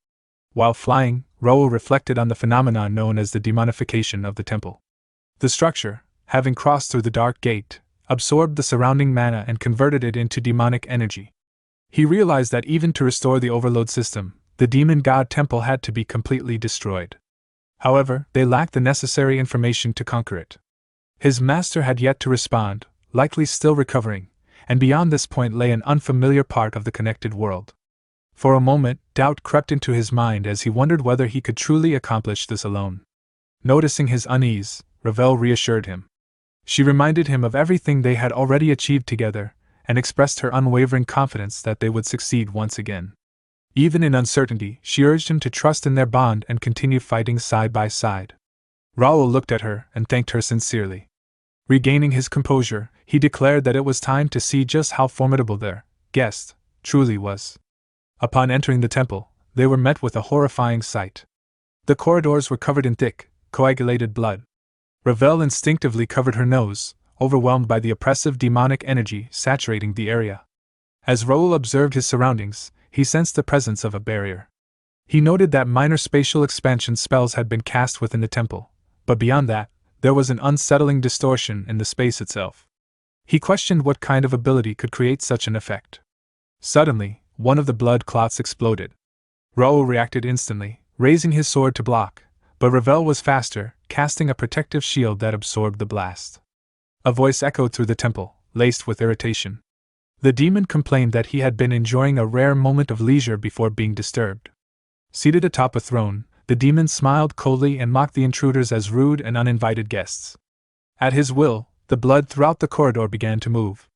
A: While flying, Raoul reflected on the phenomenon known as the demonification of the temple. The structure, having crossed through the Dark Gate, absorbed the surrounding mana and converted it into demonic energy. He realized that even to restore the overload system, the demon god temple had to be completely destroyed. However, they lacked the necessary information to conquer it. His master had yet to respond, likely still recovering, and beyond this point lay an unfamiliar part of the connected world. For a moment, doubt crept into his mind as he wondered whether he could truly accomplish this alone. Noticing his unease, Ravel reassured him. She reminded him of everything they had already achieved together, and expressed her unwavering confidence that they would succeed once again. Even in uncertainty, she urged him to trust in their bond and continue fighting side by side. Raoul looked at her and thanked her sincerely. Regaining his composure, he declared that it was time to see just how formidable their guest truly was. Upon entering the temple, they were met with a horrifying sight. The corridors were covered in thick, coagulated blood. Ravel instinctively covered her nose, overwhelmed by the oppressive demonic energy saturating the area. As Raoul observed his surroundings, he sensed the presence of a barrier. He noted that minor spatial expansion spells had been cast within the temple, but beyond that, there was an unsettling distortion in the space itself. He questioned what kind of ability could create such an effect. Suddenly, one of the blood clots exploded. Raoul reacted instantly, raising his sword to block, but Ravel was faster, casting a protective shield that absorbed the blast. A voice echoed through the temple, laced with irritation. The demon complained that he had been enjoying a rare moment of leisure before being disturbed. Seated atop a throne, the demon smiled coldly and mocked the intruders as rude and uninvited guests. At his will, the blood throughout the corridor began to move.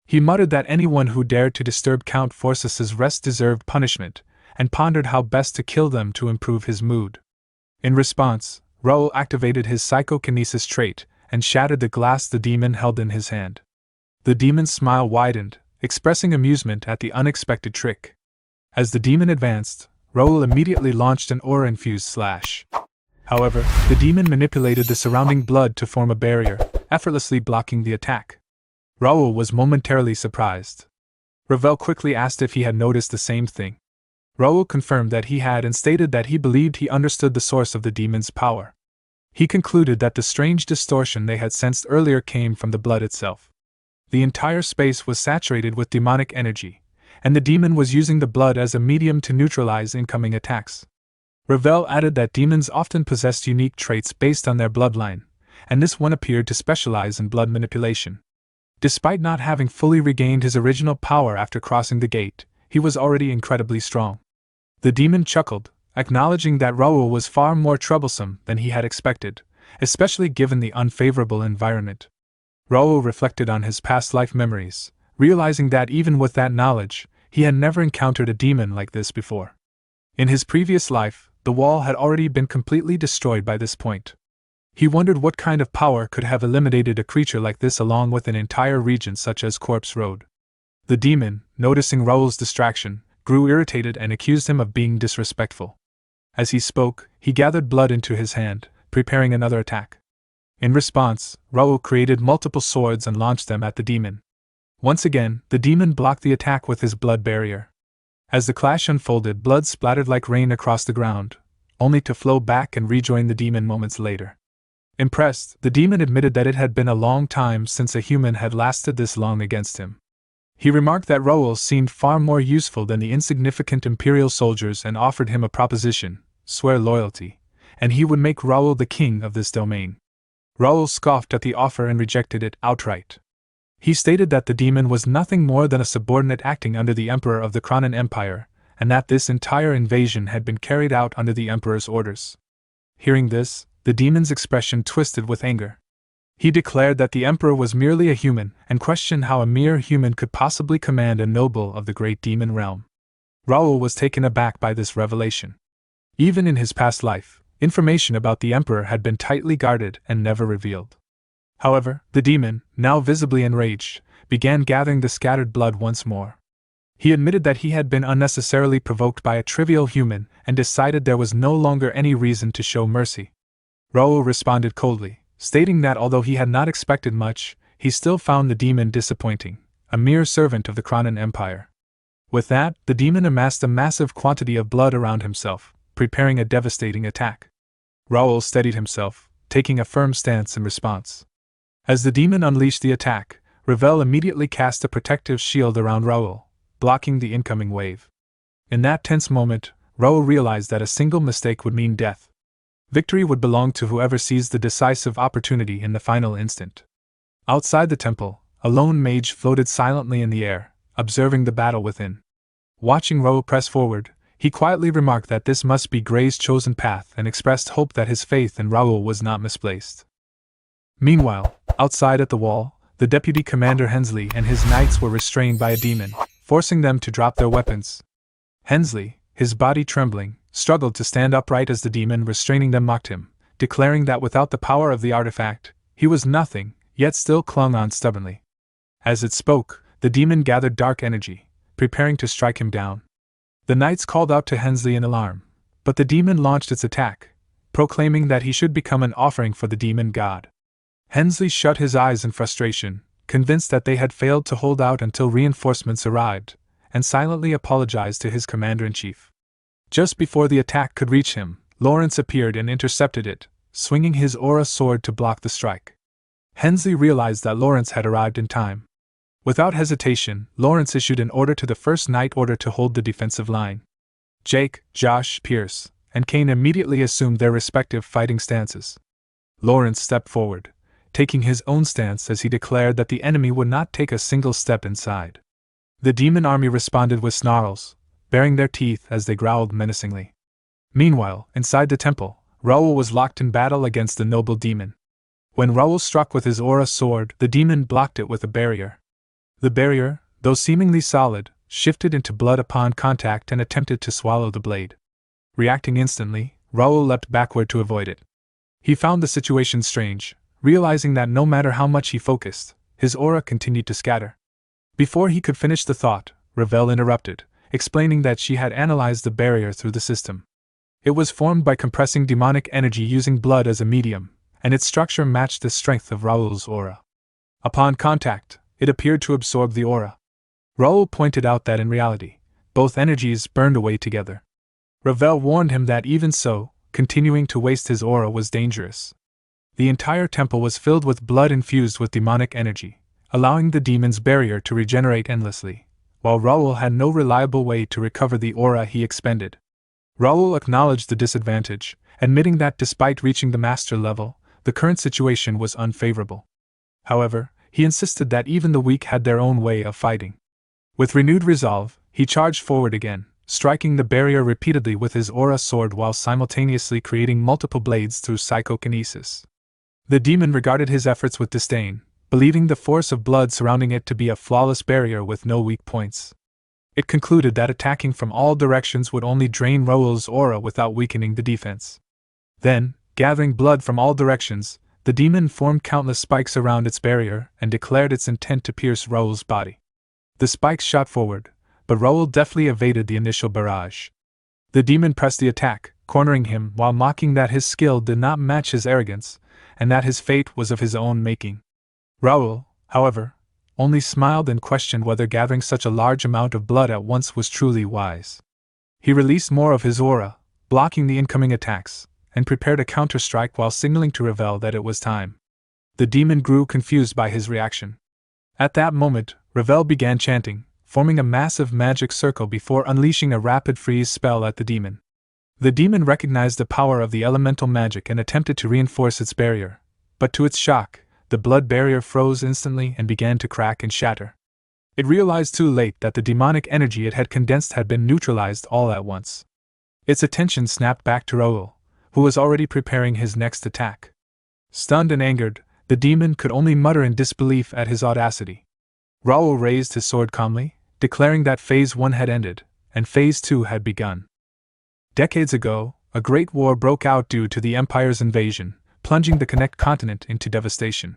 A: He muttered that anyone who dared to disturb Count Forces's rest deserved punishment, and pondered how best to kill them to improve his mood. In response, Raoul activated his psychokinesis trait and shattered the glass the demon held in his hand. The demon's smile widened, expressing amusement at the unexpected trick. As the demon advanced, Raoul immediately launched an aura-infused slash. However, the demon manipulated the surrounding blood to form a barrier, effortlessly blocking the attack. Raoul was momentarily surprised. Ravel quickly asked if he had noticed the same thing. Raoul confirmed that he had and stated that he believed he understood the source of the demon's power. He concluded that the strange distortion they had sensed earlier came from the blood itself. The entire space was saturated with demonic energy, and the demon was using the blood as a medium to neutralize incoming attacks. Ravel added that demons often possessed unique traits based on their bloodline, and this one appeared to specialize in blood manipulation. Despite not having fully regained his original power after crossing the gate, he was already incredibly strong. The demon chuckled, acknowledging that Raoul was far more troublesome than he had expected, especially given the unfavorable environment. Raoul reflected on his past life memories, realizing that even with that knowledge, he had never encountered a demon like this before. In his previous life, the wall had already been completely destroyed by this point. He wondered what kind of power could have eliminated a creature like this along with an entire region such as Corpse Road. The demon, noticing Raoul's distraction, grew irritated and accused him of being disrespectful. As he spoke, he gathered blood into his hand, preparing another attack. In response, Raoul created multiple swords and launched them at the demon. Once again, the demon blocked the attack with his blood barrier. As the clash unfolded, blood splattered like rain across the ground, only to flow back and rejoin the demon moments later. Impressed, the demon admitted that it had been a long time since a human had lasted this long against him. He remarked that Raoul seemed far more useful than the insignificant Imperial soldiers and offered him a proposition: swear loyalty, and he would make Raoul the king of this domain. Raoul scoffed at the offer and rejected it outright. He stated that the demon was nothing more than a subordinate acting under the Emperor of the Cronan Empire, and that this entire invasion had been carried out under the Emperor's orders. Hearing this, the demon's expression twisted with anger. He declared that the Emperor was merely a human and questioned how a mere human could possibly command a noble of the great demon realm. Raoul was taken aback by this revelation. Even in his past life, information about the Emperor had been tightly guarded and never revealed. However, the demon, now visibly enraged, began gathering the scattered blood once more. He admitted that he had been unnecessarily provoked by a trivial human and decided there was no longer any reason to show mercy. Raoul responded coldly, stating that although he had not expected much, he still found the demon disappointing, a mere servant of the Cronan Empire. With that, the demon amassed a massive quantity of blood around himself, preparing a devastating attack. Raoul steadied himself, taking a firm stance in response. As the demon unleashed the attack, Ravel immediately cast a protective shield around Raoul, blocking the incoming wave. In that tense moment, Raoul realized that a single mistake would mean death. Victory would belong to whoever seized the decisive opportunity in the final instant. Outside the temple, a lone mage floated silently in the air, observing the battle within. Watching Raoul press forward, he quietly remarked that this must be Gray's chosen path and expressed hope that his faith in Raoul was not misplaced. Meanwhile, outside at the wall, the deputy commander Hensley and his knights were restrained by a demon, forcing them to drop their weapons. Hensley, his body trembling, struggled to stand upright as the demon restraining them mocked him, declaring that without the power of the artifact, he was nothing, yet still clung on stubbornly. As it spoke, the demon gathered dark energy, preparing to strike him down. The knights called out to Hensley in alarm, but the demon launched its attack, proclaiming that he should become an offering for the demon god. Hensley shut his eyes in frustration, convinced that they had failed to hold out until reinforcements arrived, and silently apologized to his commander-in-chief. Just before the attack could reach him, Lawrence appeared and intercepted it, swinging his aura sword to block the strike. Hensley realized that Lawrence had arrived in time. Without hesitation, Lawrence issued an order to the first knight order to hold the defensive line. Jake, Josh, Pierce, and Kane immediately assumed their respective fighting stances. Lawrence stepped forward, taking his own stance as he declared that the enemy would not take a single step inside. The demon army responded with snarls, baring their teeth as they growled menacingly. Meanwhile, inside the temple, Raoul was locked in battle against the noble demon. When Raoul struck with his aura sword, the demon blocked it with a barrier. The barrier, though seemingly solid, shifted into blood upon contact and attempted to swallow the blade. Reacting instantly, Raoul leapt backward to avoid it. He found the situation strange, realizing that no matter how much he focused, his aura continued to scatter. Before he could finish the thought, Ravel interrupted, explaining that she had analyzed the barrier through the system. It was formed by compressing demonic energy using blood as a medium, and its structure matched the strength of Raoul's aura. Upon contact, it appeared to absorb the aura. Raoul pointed out that in reality, both energies burned away together. Ravel warned him that even so, continuing to waste his aura was dangerous. The entire temple was filled with blood infused with demonic energy, allowing the demon's barrier to regenerate endlessly, while Raoul had no reliable way to recover the aura he expended. Raoul acknowledged the disadvantage, admitting that despite reaching the master level, the current situation was unfavorable. However, he insisted that even the weak had their own way of fighting. With renewed resolve, he charged forward again, striking the barrier repeatedly with his aura sword while simultaneously creating multiple blades through psychokinesis. The demon regarded his efforts with disdain, believing the force of blood surrounding it to be a flawless barrier with no weak points. It concluded that attacking from all directions would only drain Raoul's aura without weakening the defense. Then, gathering blood from all directions, the demon formed countless spikes around its barrier and declared its intent to pierce Raoul's body. The spikes shot forward, but Raoul deftly evaded the initial barrage. The demon pressed the attack, cornering him while mocking that his skill did not match his arrogance, and that his fate was of his own making. Raoul, however, only smiled and questioned whether gathering such a large amount of blood at once was truly wise. He released more of his aura, blocking the incoming attacks, and prepared a counter-strike while signaling to Ravel that it was time. The demon grew confused by his reaction. At that moment, Ravel began chanting, forming a massive magic circle before unleashing a rapid freeze spell at the demon. The demon recognized the power of the elemental magic and attempted to reinforce its barrier, but to its shock, the blood barrier froze instantly and began to crack and shatter. It realized too late that the demonic energy it had condensed had been neutralized all at once. Its attention snapped back to Raoul, who was already preparing his next attack. Stunned and angered, the demon could only mutter in disbelief at his audacity. Raoul raised his sword calmly, declaring that Phase 1 had ended, and Phase 2 had begun. Decades ago, a great war broke out due to the Empire's invasion, plunging the Connect continent into devastation.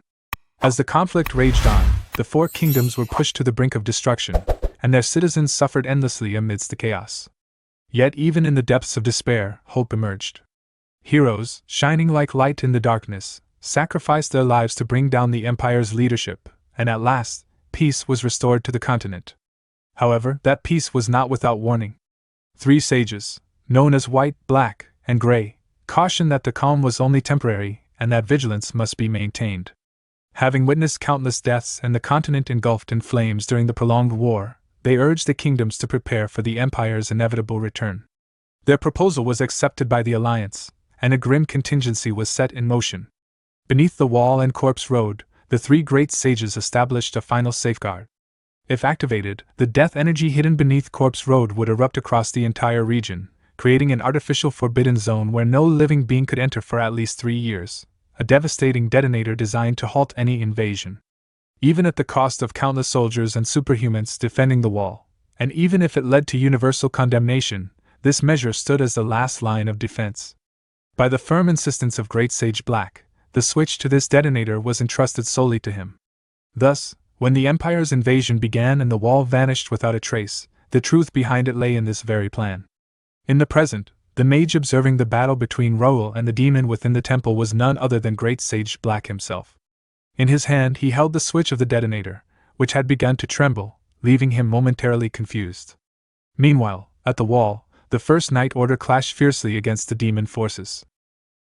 A: As the conflict raged on, the four kingdoms were pushed to the brink of destruction, and their citizens suffered endlessly amidst the chaos. Yet even in the depths of despair, hope emerged. Heroes, shining like light in the darkness, sacrificed their lives to bring down the Empire's leadership, and at last, peace was restored to the continent. However, that peace was not without warning. 3 sages, known as White, Black, and Gray, cautioned that the calm was only temporary and that vigilance must be maintained. Having witnessed countless deaths and the continent engulfed in flames during the prolonged war, they urged the kingdoms to prepare for the Empire's inevitable return. Their proposal was accepted by the Alliance, and a grim contingency was set in motion. Beneath the Wall and Corpse Road, the 3 great sages established a final safeguard. If activated, the death energy hidden beneath Corpse Road would erupt across the entire region, creating an artificial forbidden zone where no living being could enter for at least 3 years, a devastating detonator designed to halt any invasion. Even at the cost of countless soldiers and superhumans defending the wall, and even if it led to universal condemnation, this measure stood as the last line of defense. By the firm insistence of Great Sage Black, the switch to this detonator was entrusted solely to him. Thus, when the Empire's invasion began and the wall vanished without a trace, the truth behind it lay in this very plan. In the present, the mage observing the battle between Raoul and the demon within the temple was none other than Great Sage Black himself. In his hand he held the switch of the detonator, which had begun to tremble, leaving him momentarily confused. Meanwhile, at the wall, the First Knight Order clashed fiercely against the demon forces.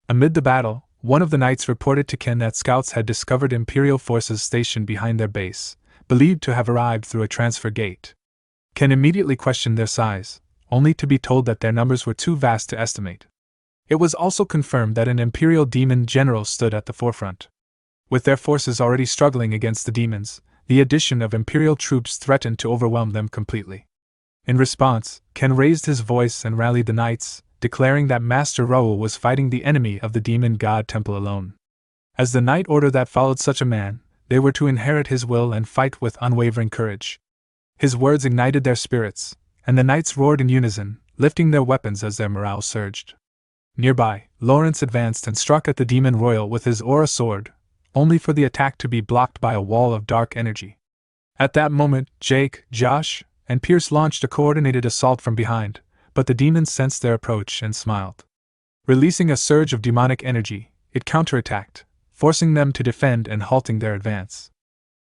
A: Amid the battle, one of the knights reported to Ken that scouts had discovered Imperial forces stationed behind their base, believed to have arrived through a transfer gate. Ken immediately questioned their size, only to be told that their numbers were too vast to estimate. It was also confirmed that an Imperial demon general stood at the forefront. With their forces already struggling against the demons, the addition of Imperial troops threatened to overwhelm them completely. In response, Ken raised his voice and rallied the knights, declaring that Master Raoul was fighting the enemy of the demon god temple alone. As the knight order that followed such a man, they were to inherit his will and fight with unwavering courage. His words ignited their spirits, and the knights roared in unison, lifting their weapons as their morale surged. Nearby, Lawrence advanced and struck at the demon royal with his aura sword, only for the attack to be blocked by a wall of dark energy. At that moment, Jake, Josh, and Pierce launched a coordinated assault from behind, but the demons sensed their approach and smiled. Releasing a surge of demonic energy, it counterattacked, forcing them to defend and halting their advance.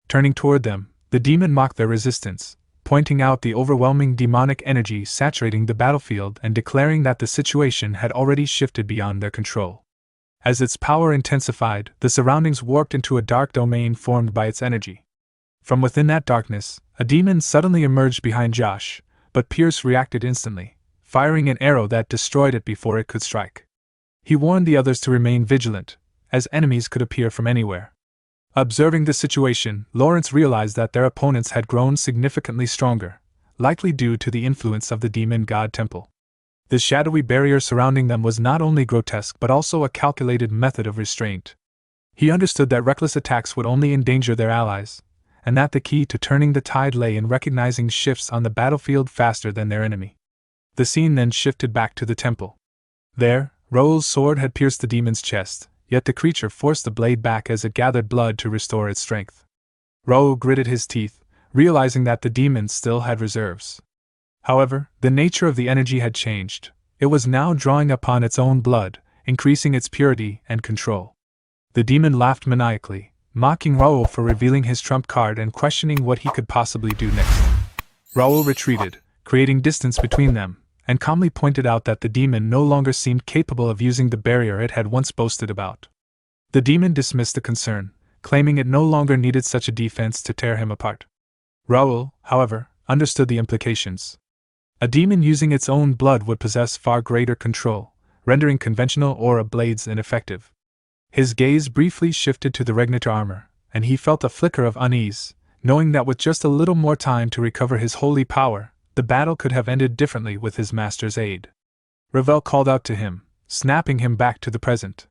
A: Turning toward them, the demon mocked their resistance, pointing out the overwhelming demonic energy saturating the battlefield and declaring that the situation had already shifted beyond their control. As its power intensified, the surroundings warped into a dark domain formed by its energy. From within that darkness, a demon suddenly emerged behind Josh, but Pierce reacted instantly, firing an arrow that destroyed it before it could strike. He warned the others to remain vigilant, as enemies could appear from anywhere. Observing the situation, Lawrence realized that their opponents had grown significantly stronger, likely due to the influence of the demon god temple. The shadowy barrier surrounding them was not only grotesque but also a calculated method of restraint. He understood that reckless attacks would only endanger their allies, and that the key to turning the tide lay in recognizing shifts on the battlefield faster than their enemy. The scene then shifted back to the temple. There, Raoul's sword had pierced the demon's chest, yet the creature forced the blade back as it gathered blood to restore its strength. Raoul gritted his teeth, realizing that the demon still had reserves. However, the nature of the energy had changed. It was now drawing upon its own blood, increasing its purity and control. The demon laughed maniacally, mocking Raoul for revealing his trump card and questioning what he could possibly do next. Raoul retreated, creating distance between them, and calmly pointed out that the demon no longer seemed capable of using the barrier it had once boasted about. The demon dismissed the concern, claiming it no longer needed such a defense to tear him apart. Raoul, however, understood the implications. A demon using its own blood would possess far greater control, rendering conventional aura blades ineffective. His gaze briefly shifted to the Regnitor armor, and he felt a flicker of unease, knowing that with just a little more time to recover his holy power, the battle could have ended differently with his master's aid. Ravel called out to him, snapping him back to the present.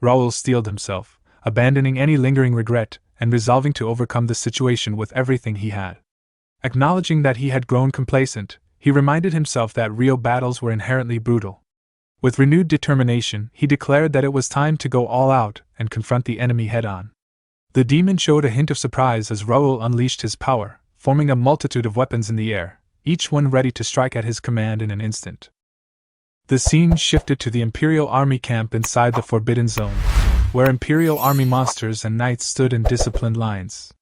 A: Raoul steeled himself, abandoning any lingering regret, and resolving to overcome the situation with everything he had. Acknowledging that he had grown complacent, he reminded himself that real battles were inherently brutal. With renewed determination, he declared that it was time to go all out and confront the enemy head-on. The demon showed a hint of surprise as Raoul unleashed his power, forming a multitude of weapons in the air, each one ready to strike at his command in an instant. The scene shifted to the Imperial Army camp inside the Forbidden Zone, where Imperial Army monsters and knights stood in disciplined lines.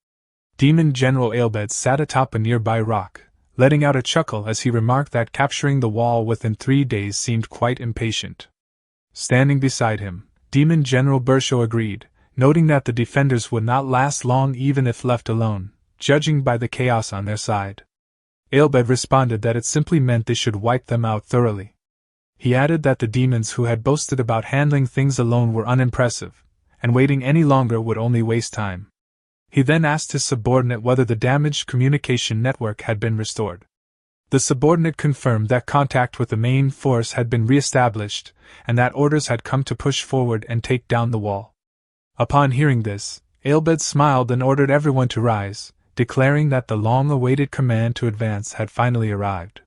A: Demon General Aelbed sat atop a nearby rock, letting out a chuckle as he remarked that capturing the wall within 3 days seemed quite impatient. Standing beside him, Demon General Bershow agreed, noting that the defenders would not last long even if left alone, judging by the chaos on their side. Aelbed responded that it simply meant they should wipe them out thoroughly. He added that the demons who had boasted about handling things alone were unimpressive, and waiting any longer would only waste time. He then asked his subordinate whether the damaged communication network had been restored. The subordinate confirmed that contact with the main force had been re-established, and that orders had come to push forward and take down the wall. Upon hearing this, Aelbed smiled and ordered everyone to rise, declaring that the long-awaited command to advance had finally arrived.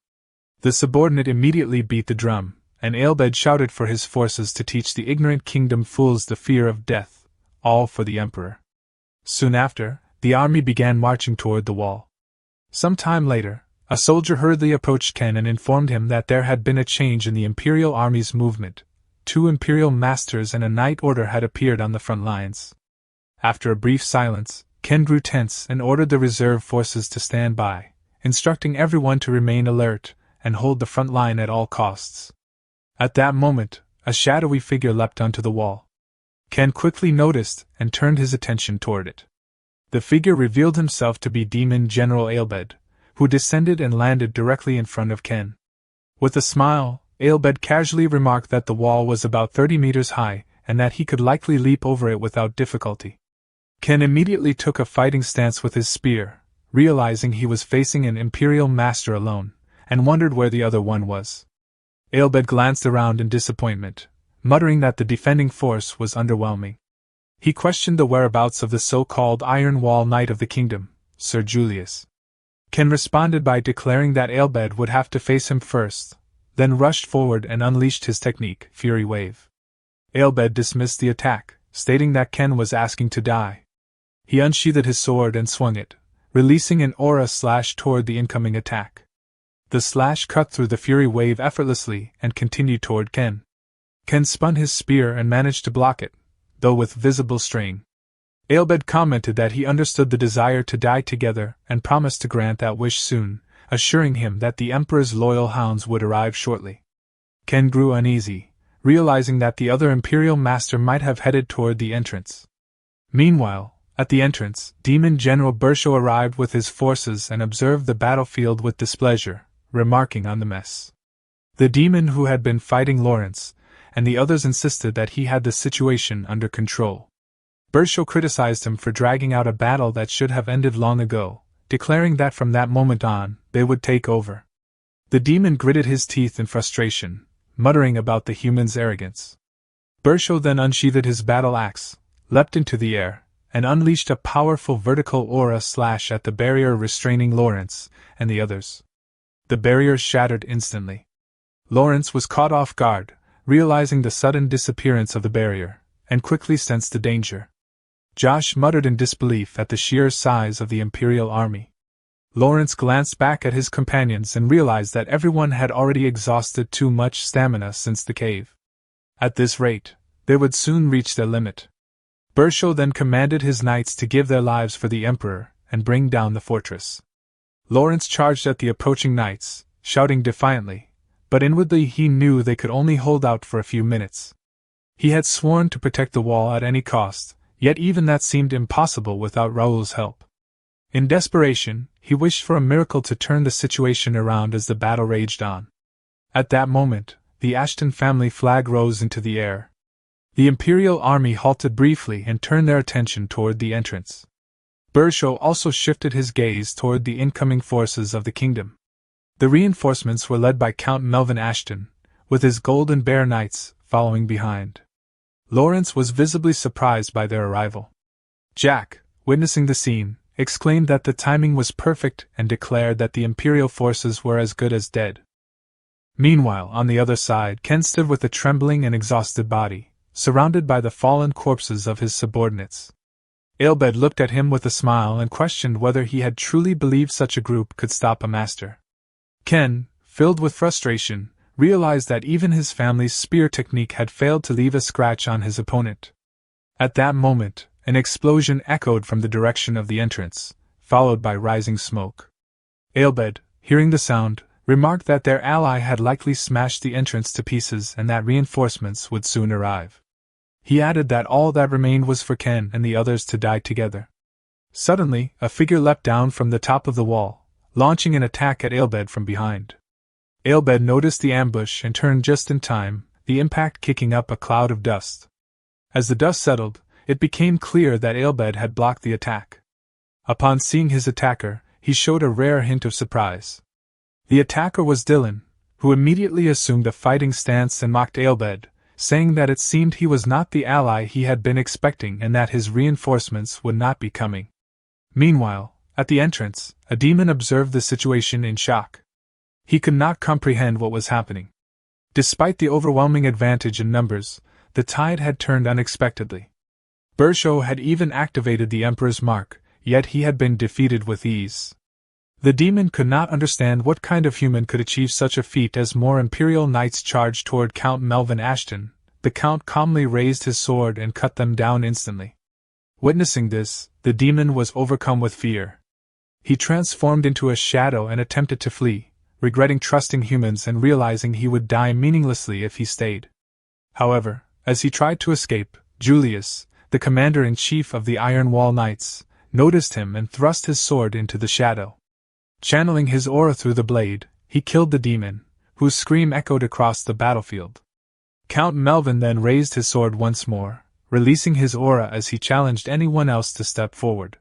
A: The subordinate immediately beat the drum, and Aelbed shouted for his forces to teach the ignorant kingdom fools the fear of death, all for the Emperor. Soon after, the army began marching toward the wall. Some time later, a soldier hurriedly approached Ken and informed him that there had been a change in the Imperial Army's movement. 2 Imperial Masters and a Knight Order had appeared on the front lines. After a brief silence, Ken grew tense and ordered the reserve forces to stand by, instructing everyone to remain alert and hold the front line at all costs. At that moment, a shadowy figure leapt onto the wall. Ken quickly noticed and turned his attention toward it. The figure revealed himself to be Demon General Aelbed, who descended and landed directly in front of Ken. With a smile, Aelbed casually remarked that the wall was about 30 meters high and that he could likely leap over it without difficulty. Ken immediately took a fighting stance with his spear, realizing he was facing an Imperial Master alone, and wondered where the other one was. Aelbed glanced around in disappointment, muttering that the defending force was underwhelming. He questioned the whereabouts of the so-called Iron Wall Knight of the Kingdom, Sir Julius. Ken responded by declaring that Aelbed would have to face him first, then rushed forward and unleashed his technique, Fury Wave. Aelbed dismissed the attack, stating that Ken was asking to die. He unsheathed his sword and swung it, releasing an aura slash toward the incoming attack. The slash cut through the fury wave effortlessly and continued toward Ken. Ken spun his spear and managed to block it, though with visible strain. Aelbed commented that he understood the desire to die together and promised to grant that wish soon, assuring him that the Emperor's loyal hounds would arrive shortly. Ken grew uneasy, realizing that the other Imperial Master might have headed toward the entrance. Meanwhile, at the entrance, Demon General Bersho arrived with his forces and observed the battlefield with displeasure, remarking on the mess. The demon who had been fighting Lawrence, and the others insisted that he had the situation under control. Bersho criticized him for dragging out a battle that should have ended long ago, declaring that from that moment on, they would take over. The demon gritted his teeth in frustration, muttering about the human's arrogance. Bersho then unsheathed his battle axe, leapt into the air, and unleashed a powerful vertical aura slash at the barrier restraining Lawrence and the others. The barrier shattered instantly. Lawrence was caught off guard, realizing the sudden disappearance of the barrier, and quickly sensed the danger. Josh muttered in disbelief at the sheer size of the Imperial army. Lawrence glanced back at his companions and realized that everyone had already exhausted too much stamina since the cave. At this rate, they would soon reach their limit. Bersho then commanded his knights to give their lives for the Emperor and bring down the fortress. Lawrence charged at the approaching knights, shouting defiantly, but inwardly he knew they could only hold out for a few minutes. He had sworn to protect the wall at any cost, yet even that seemed impossible without Raoul's help. In desperation, he wished for a miracle to turn the situation around as the battle raged on. At that moment, the Ashton family flag rose into the air. The Imperial army halted briefly and turned their attention toward the entrance. Bersho also shifted his gaze toward the incoming forces of the kingdom. The reinforcements were led by Count Melvin Ashton, with his Golden Bear Knights following behind. Lawrence was visibly surprised by their arrival. Jack, witnessing the scene, exclaimed that the timing was perfect and declared that the Imperial forces were as good as dead. Meanwhile, on the other side, Ken stood with a trembling and exhausted body, surrounded by the fallen corpses of his subordinates. Aelbed looked at him with a smile and questioned whether he had truly believed such a group could stop a master. Ken, filled with frustration, realized that even his family's spear technique had failed to leave a scratch on his opponent. At that moment, an explosion echoed from the direction of the entrance, followed by rising smoke. Aelbed, hearing the sound, remarked that their ally had likely smashed the entrance to pieces and that reinforcements would soon arrive. He added that all that remained was for Ken and the others to die together. Suddenly, a figure leapt down from the top of the wall, launching an attack at Aelbed from behind. Aelbed noticed the ambush and turned just in time, the impact kicking up a cloud of dust. As the dust settled, it became clear that Aelbed had blocked the attack. Upon seeing his attacker, he showed a rare hint of surprise. The attacker was Dylan, who immediately assumed a fighting stance and mocked Aelbed, saying that it seemed he was not the ally he had been expecting and that his reinforcements would not be coming. Meanwhile, at the entrance, a demon observed the situation in shock. He could not comprehend what was happening. Despite the overwhelming advantage in numbers, the tide had turned unexpectedly. Bersho had even activated the Emperor's mark, yet he had been defeated with ease. The demon could not understand what kind of human could achieve such a feat as more Imperial Knights charged toward Count Melvin Ashton. The Count calmly raised his sword and cut them down instantly. Witnessing this, the demon was overcome with fear. He transformed into a shadow and attempted to flee, regretting trusting humans and realizing he would die meaninglessly if he stayed. However, as he tried to escape, Julius, the commander-in-chief of the Iron Wall Knights, noticed him and thrust his sword into the shadow. Channeling his aura through the blade, he killed the demon, whose scream echoed across the battlefield. Count Melvin then raised his sword once more, releasing his aura as he challenged anyone else to step forward.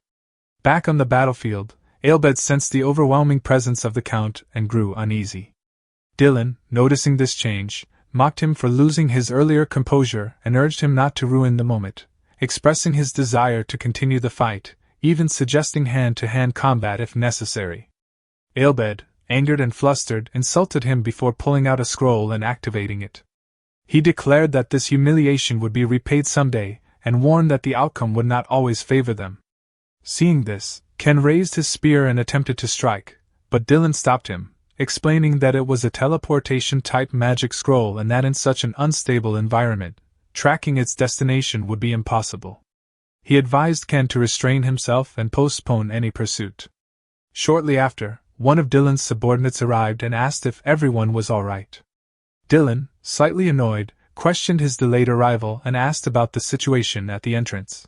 A: Back on the battlefield, Aelbed sensed the overwhelming presence of the Count and grew uneasy. Dylan, noticing this change, mocked him for losing his earlier composure and urged him not to ruin the moment, expressing his desire to continue the fight, even suggesting hand-to-hand combat if necessary. Aelbed, angered and flustered, insulted him before pulling out a scroll and activating it. He declared that this humiliation would be repaid someday, and warned that the outcome would not always favor them. Seeing this, Ken raised his spear and attempted to strike, but Dylan stopped him, explaining that it was a teleportation-type magic scroll and that in such an unstable environment, tracking its destination would be impossible. He advised Ken to restrain himself and postpone any pursuit. Shortly after, one of Dylan's subordinates arrived and asked if everyone was all right. Dylan, slightly annoyed, questioned his delayed arrival and asked about the situation at the entrance.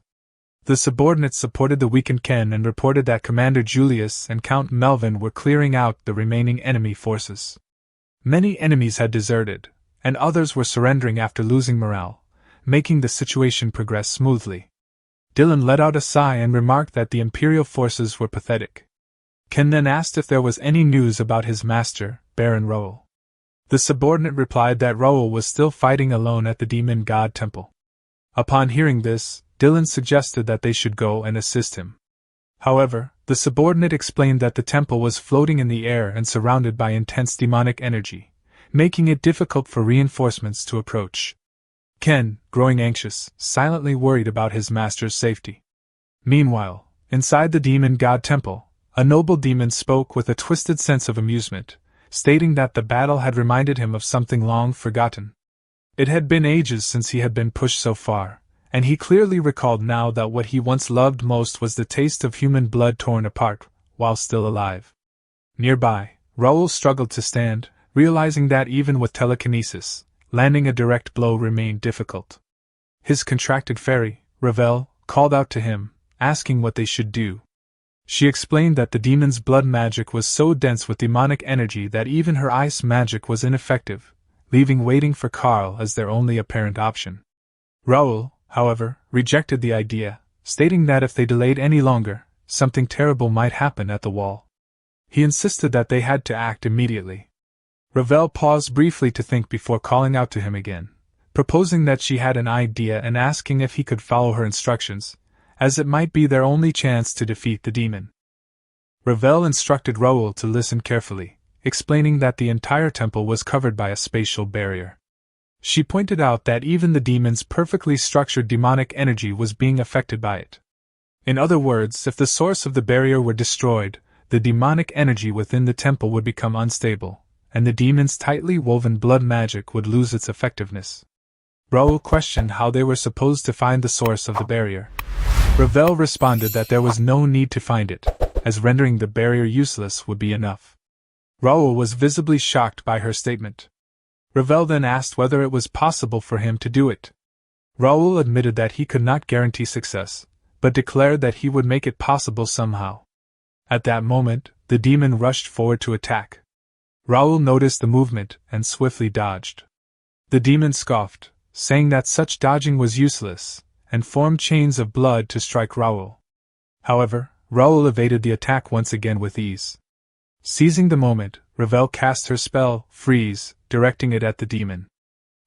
A: The subordinate supported the weakened Ken and reported that Commander Julius and Count Melvin were clearing out the remaining enemy forces. Many enemies had deserted, and others were surrendering after losing morale, making the situation progress smoothly. Dylan let out a sigh and remarked that the Imperial forces were pathetic. Ken then asked if there was any news about his master, Baron Roel. The subordinate replied that Roel was still fighting alone at the demon god temple. Upon hearing this, Dylan suggested that they should go and assist him. However, the subordinate explained that the temple was floating in the air and surrounded by intense demonic energy, making it difficult for reinforcements to approach. Ken, growing anxious, silently worried about his master's safety. Meanwhile, inside the demon god temple, a noble demon spoke with a twisted sense of amusement, stating that the battle had reminded him of something long forgotten. It had been ages since he had been pushed so far, and he clearly recalled now that what he once loved most was the taste of human blood torn apart, while still alive. Nearby, Raoul struggled to stand, realizing that even with telekinesis, landing a direct blow remained difficult. His contracted fairy, Ravel, called out to him, asking what they should do. She explained that the demon's blood magic was so dense with demonic energy that even her ice magic was ineffective, leaving waiting for Karl as their only apparent option. Raoul, however, rejected the idea, stating that if they delayed any longer, something terrible might happen at the wall. He insisted that they had to act immediately. Ravel paused briefly to think before calling out to him again, proposing that she had an idea and asking if he could follow her instructions, as it might be their only chance to defeat the demon. Ravel instructed Raoul to listen carefully, explaining that the entire temple was covered by a spatial barrier. She pointed out that even the demon's perfectly structured demonic energy was being affected by it. In other words, if the source of the barrier were destroyed, the demonic energy within the temple would become unstable, and the demon's tightly woven blood magic would lose its effectiveness. Raoul questioned how they were supposed to find the source of the barrier. Ravel responded that there was no need to find it, as rendering the barrier useless would be enough. Raoul was visibly shocked by her statement. Ravel then asked whether it was possible for him to do it. Raoul admitted that he could not guarantee success, but declared that he would make it possible somehow. At that moment, the demon rushed forward to attack. Raoul noticed the movement and swiftly dodged. The demon scoffed, saying that such dodging was useless, and formed chains of blood to strike Raoul. However, Raoul evaded the attack once again with ease. Seizing the moment, Ravel cast her spell, Freeze, directing it at the demon.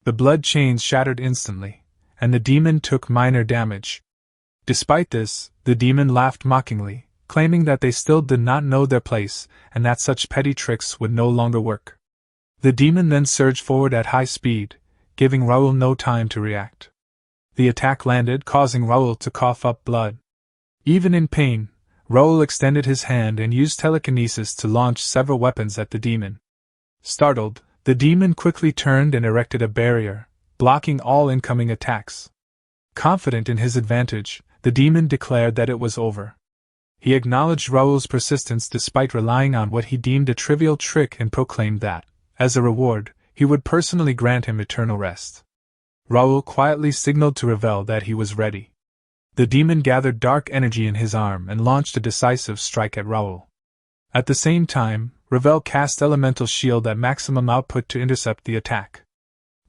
A: The blood chains shattered instantly, and the demon took minor damage. Despite this, the demon laughed mockingly, claiming that they still did not know their place and that such petty tricks would no longer work. The demon then surged forward at high speed, giving Raoul no time to react. The attack landed, causing Raoul to cough up blood. Even in pain, Raoul extended his hand and used telekinesis to launch several weapons at the demon. Startled, the demon quickly turned and erected a barrier, blocking all incoming attacks. Confident in his advantage, the demon declared that it was over. He acknowledged Raoul's persistence despite relying on what he deemed a trivial trick and proclaimed that, as a reward, he would personally grant him eternal rest. Raoul quietly signaled to Ravel that he was ready. The demon gathered dark energy in his arm and launched a decisive strike at Raoul. At the same time, Ravel cast elemental shield at maximum output to intercept the attack.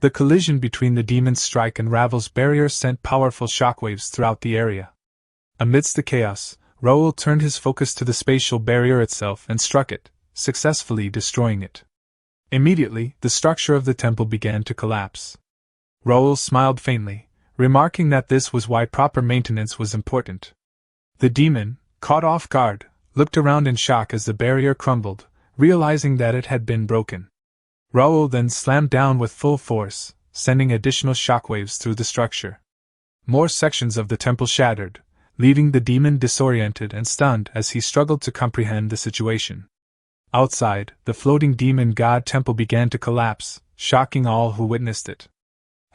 A: The collision between the demon's strike and Ravel's barrier sent powerful shockwaves throughout the area. Amidst the chaos, Raoul turned his focus to the spatial barrier itself and struck it, successfully destroying it. Immediately, the structure of the temple began to collapse. Raoul smiled faintly, remarking that this was why proper maintenance was important. The demon, caught off guard, looked around in shock as the barrier crumbled, realizing that it had been broken. Raoul then slammed down with full force, sending additional shockwaves through the structure. More sections of the temple shattered, leaving the demon disoriented and stunned as he struggled to comprehend the situation. Outside, the floating demon god temple began to collapse, shocking all who witnessed it.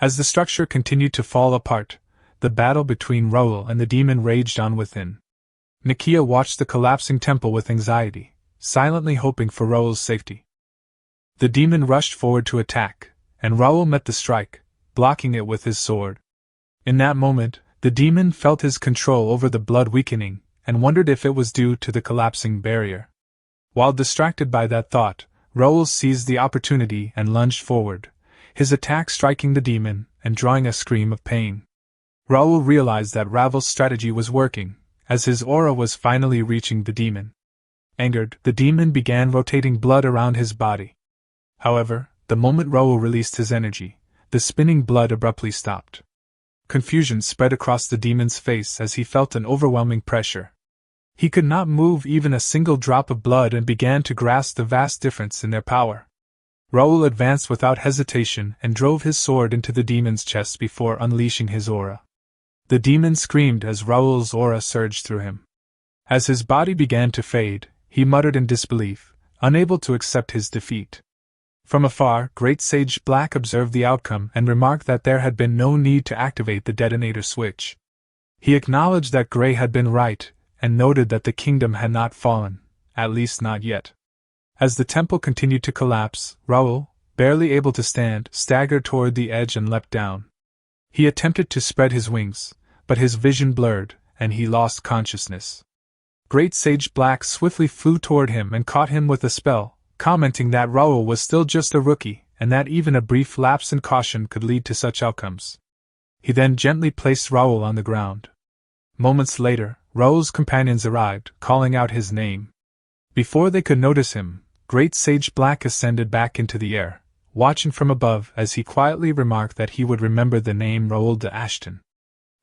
A: As the structure continued to fall apart, the battle between Raoul and the demon raged on within. Nakia watched the collapsing temple with anxiety, silently hoping for Raoul's safety. The demon rushed forward to attack, and Raoul met the strike, blocking it with his sword. In that moment, the demon felt his control over the blood weakening, and wondered if it was due to the collapsing barrier. While distracted by that thought, Raoul seized the opportunity and lunged forward, his attack striking the demon and drawing a scream of pain. Raoul realized that Ravel's strategy was working, as his aura was finally reaching the demon. Angered, the demon began rotating blood around his body. However, the moment Raoul released his energy, the spinning blood abruptly stopped. Confusion spread across the demon's face as he felt an overwhelming pressure. He could not move even a single drop of blood and began to grasp the vast difference in their power. Raoul advanced without hesitation and drove his sword into the demon's chest before unleashing his aura. The demon screamed as Raoul's aura surged through him. As his body began to fade, he muttered in disbelief, unable to accept his defeat. From afar, Great Sage Black observed the outcome and remarked that there had been no need to activate the detonator switch. He acknowledged that Grey had been right, and noted that the kingdom had not fallen, at least not yet. As the temple continued to collapse, Raoul, barely able to stand, staggered toward the edge and leapt down. He attempted to spread his wings, but his vision blurred, and he lost consciousness. Great Sage Black swiftly flew toward him and caught him with a spell, commenting that Raoul was still just a rookie, and that even a brief lapse in caution could lead to such outcomes. He then gently placed Raoul on the ground. Moments later, Raoul's companions arrived, calling out his name. Before they could notice him, Great Sage Black ascended back into the air, watching from above as he quietly remarked that he would remember the name Raoul de Ashton.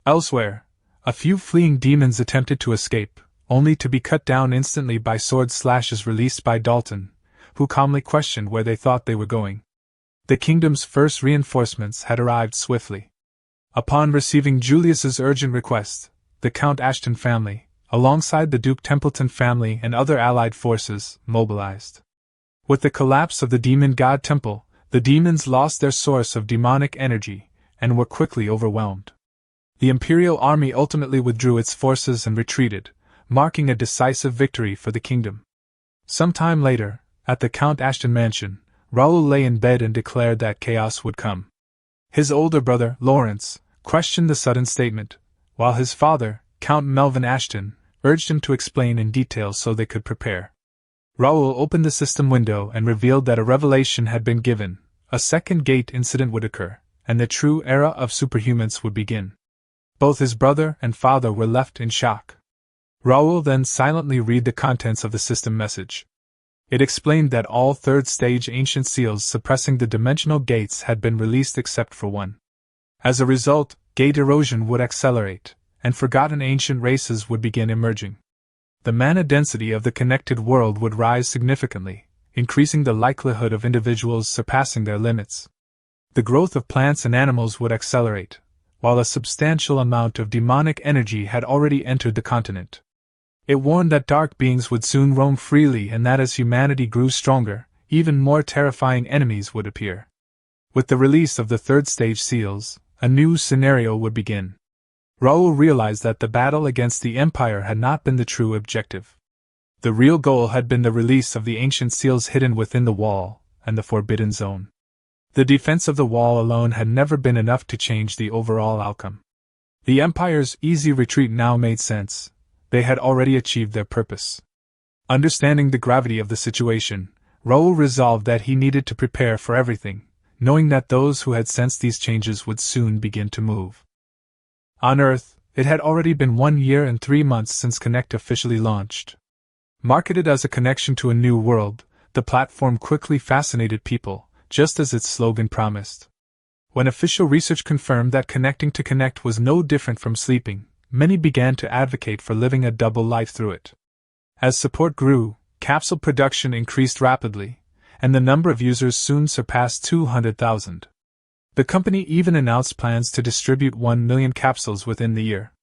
A: Elsewhere, a few fleeing demons attempted to escape, only to be cut down instantly by sword slashes released by Dalton, who calmly questioned where they thought they were going. The kingdom's first reinforcements had arrived swiftly. Upon receiving Julius's urgent request, the Count Ashton family, alongside the Duke Templeton family and other allied forces, mobilized. With the collapse of the demon god temple, the demons lost their source of demonic energy, and were quickly overwhelmed. The Imperial army ultimately withdrew its forces and retreated, marking a decisive victory for the kingdom. Some time later, at the Count Ashton mansion, Raoul lay in bed and declared that chaos would come. His older brother, Lawrence, questioned the sudden statement, while his father, Count Melvin Ashton, urged him to explain in detail so they could prepare. Raoul opened the system window and revealed that a revelation had been given: a second gate incident would occur, and the true era of superhumans would begin. Both his brother and father were left in shock. Raoul then silently read the contents of the system message. It explained that all third-stage ancient seals suppressing the dimensional gates had been released except for one. As a result, gate erosion would accelerate, and forgotten ancient races would begin emerging. The mana density of the connected world would rise significantly, increasing the likelihood of individuals surpassing their limits. The growth of plants and animals would accelerate, while a substantial amount of demonic energy had already entered the continent. It warned that dark beings would soon roam freely and that as humanity grew stronger, even more terrifying enemies would appear. With the release of the third-stage seals, a new scenario would begin. Raoul realized that the battle against the Empire had not been the true objective. The real goal had been the release of the ancient seals hidden within the wall and the Forbidden Zone. The defense of the wall alone had never been enough to change the overall outcome. The Empire's easy retreat now made sense. They had already achieved their purpose. Understanding the gravity of the situation, Raoul resolved that he needed to prepare for everything, knowing that those who had sensed these changes would soon begin to move. On Earth, it had already been 1 year and 3 months since Connect officially launched. Marketed as a connection to a new world, the platform quickly fascinated people, just as its slogan promised. When official research confirmed that connecting to Connect was no different from sleeping, many began to advocate for living a double life through it. As support grew, capsule production increased rapidly, and the number of users soon surpassed 200,000. The company even announced plans to distribute 1 million capsules within the year.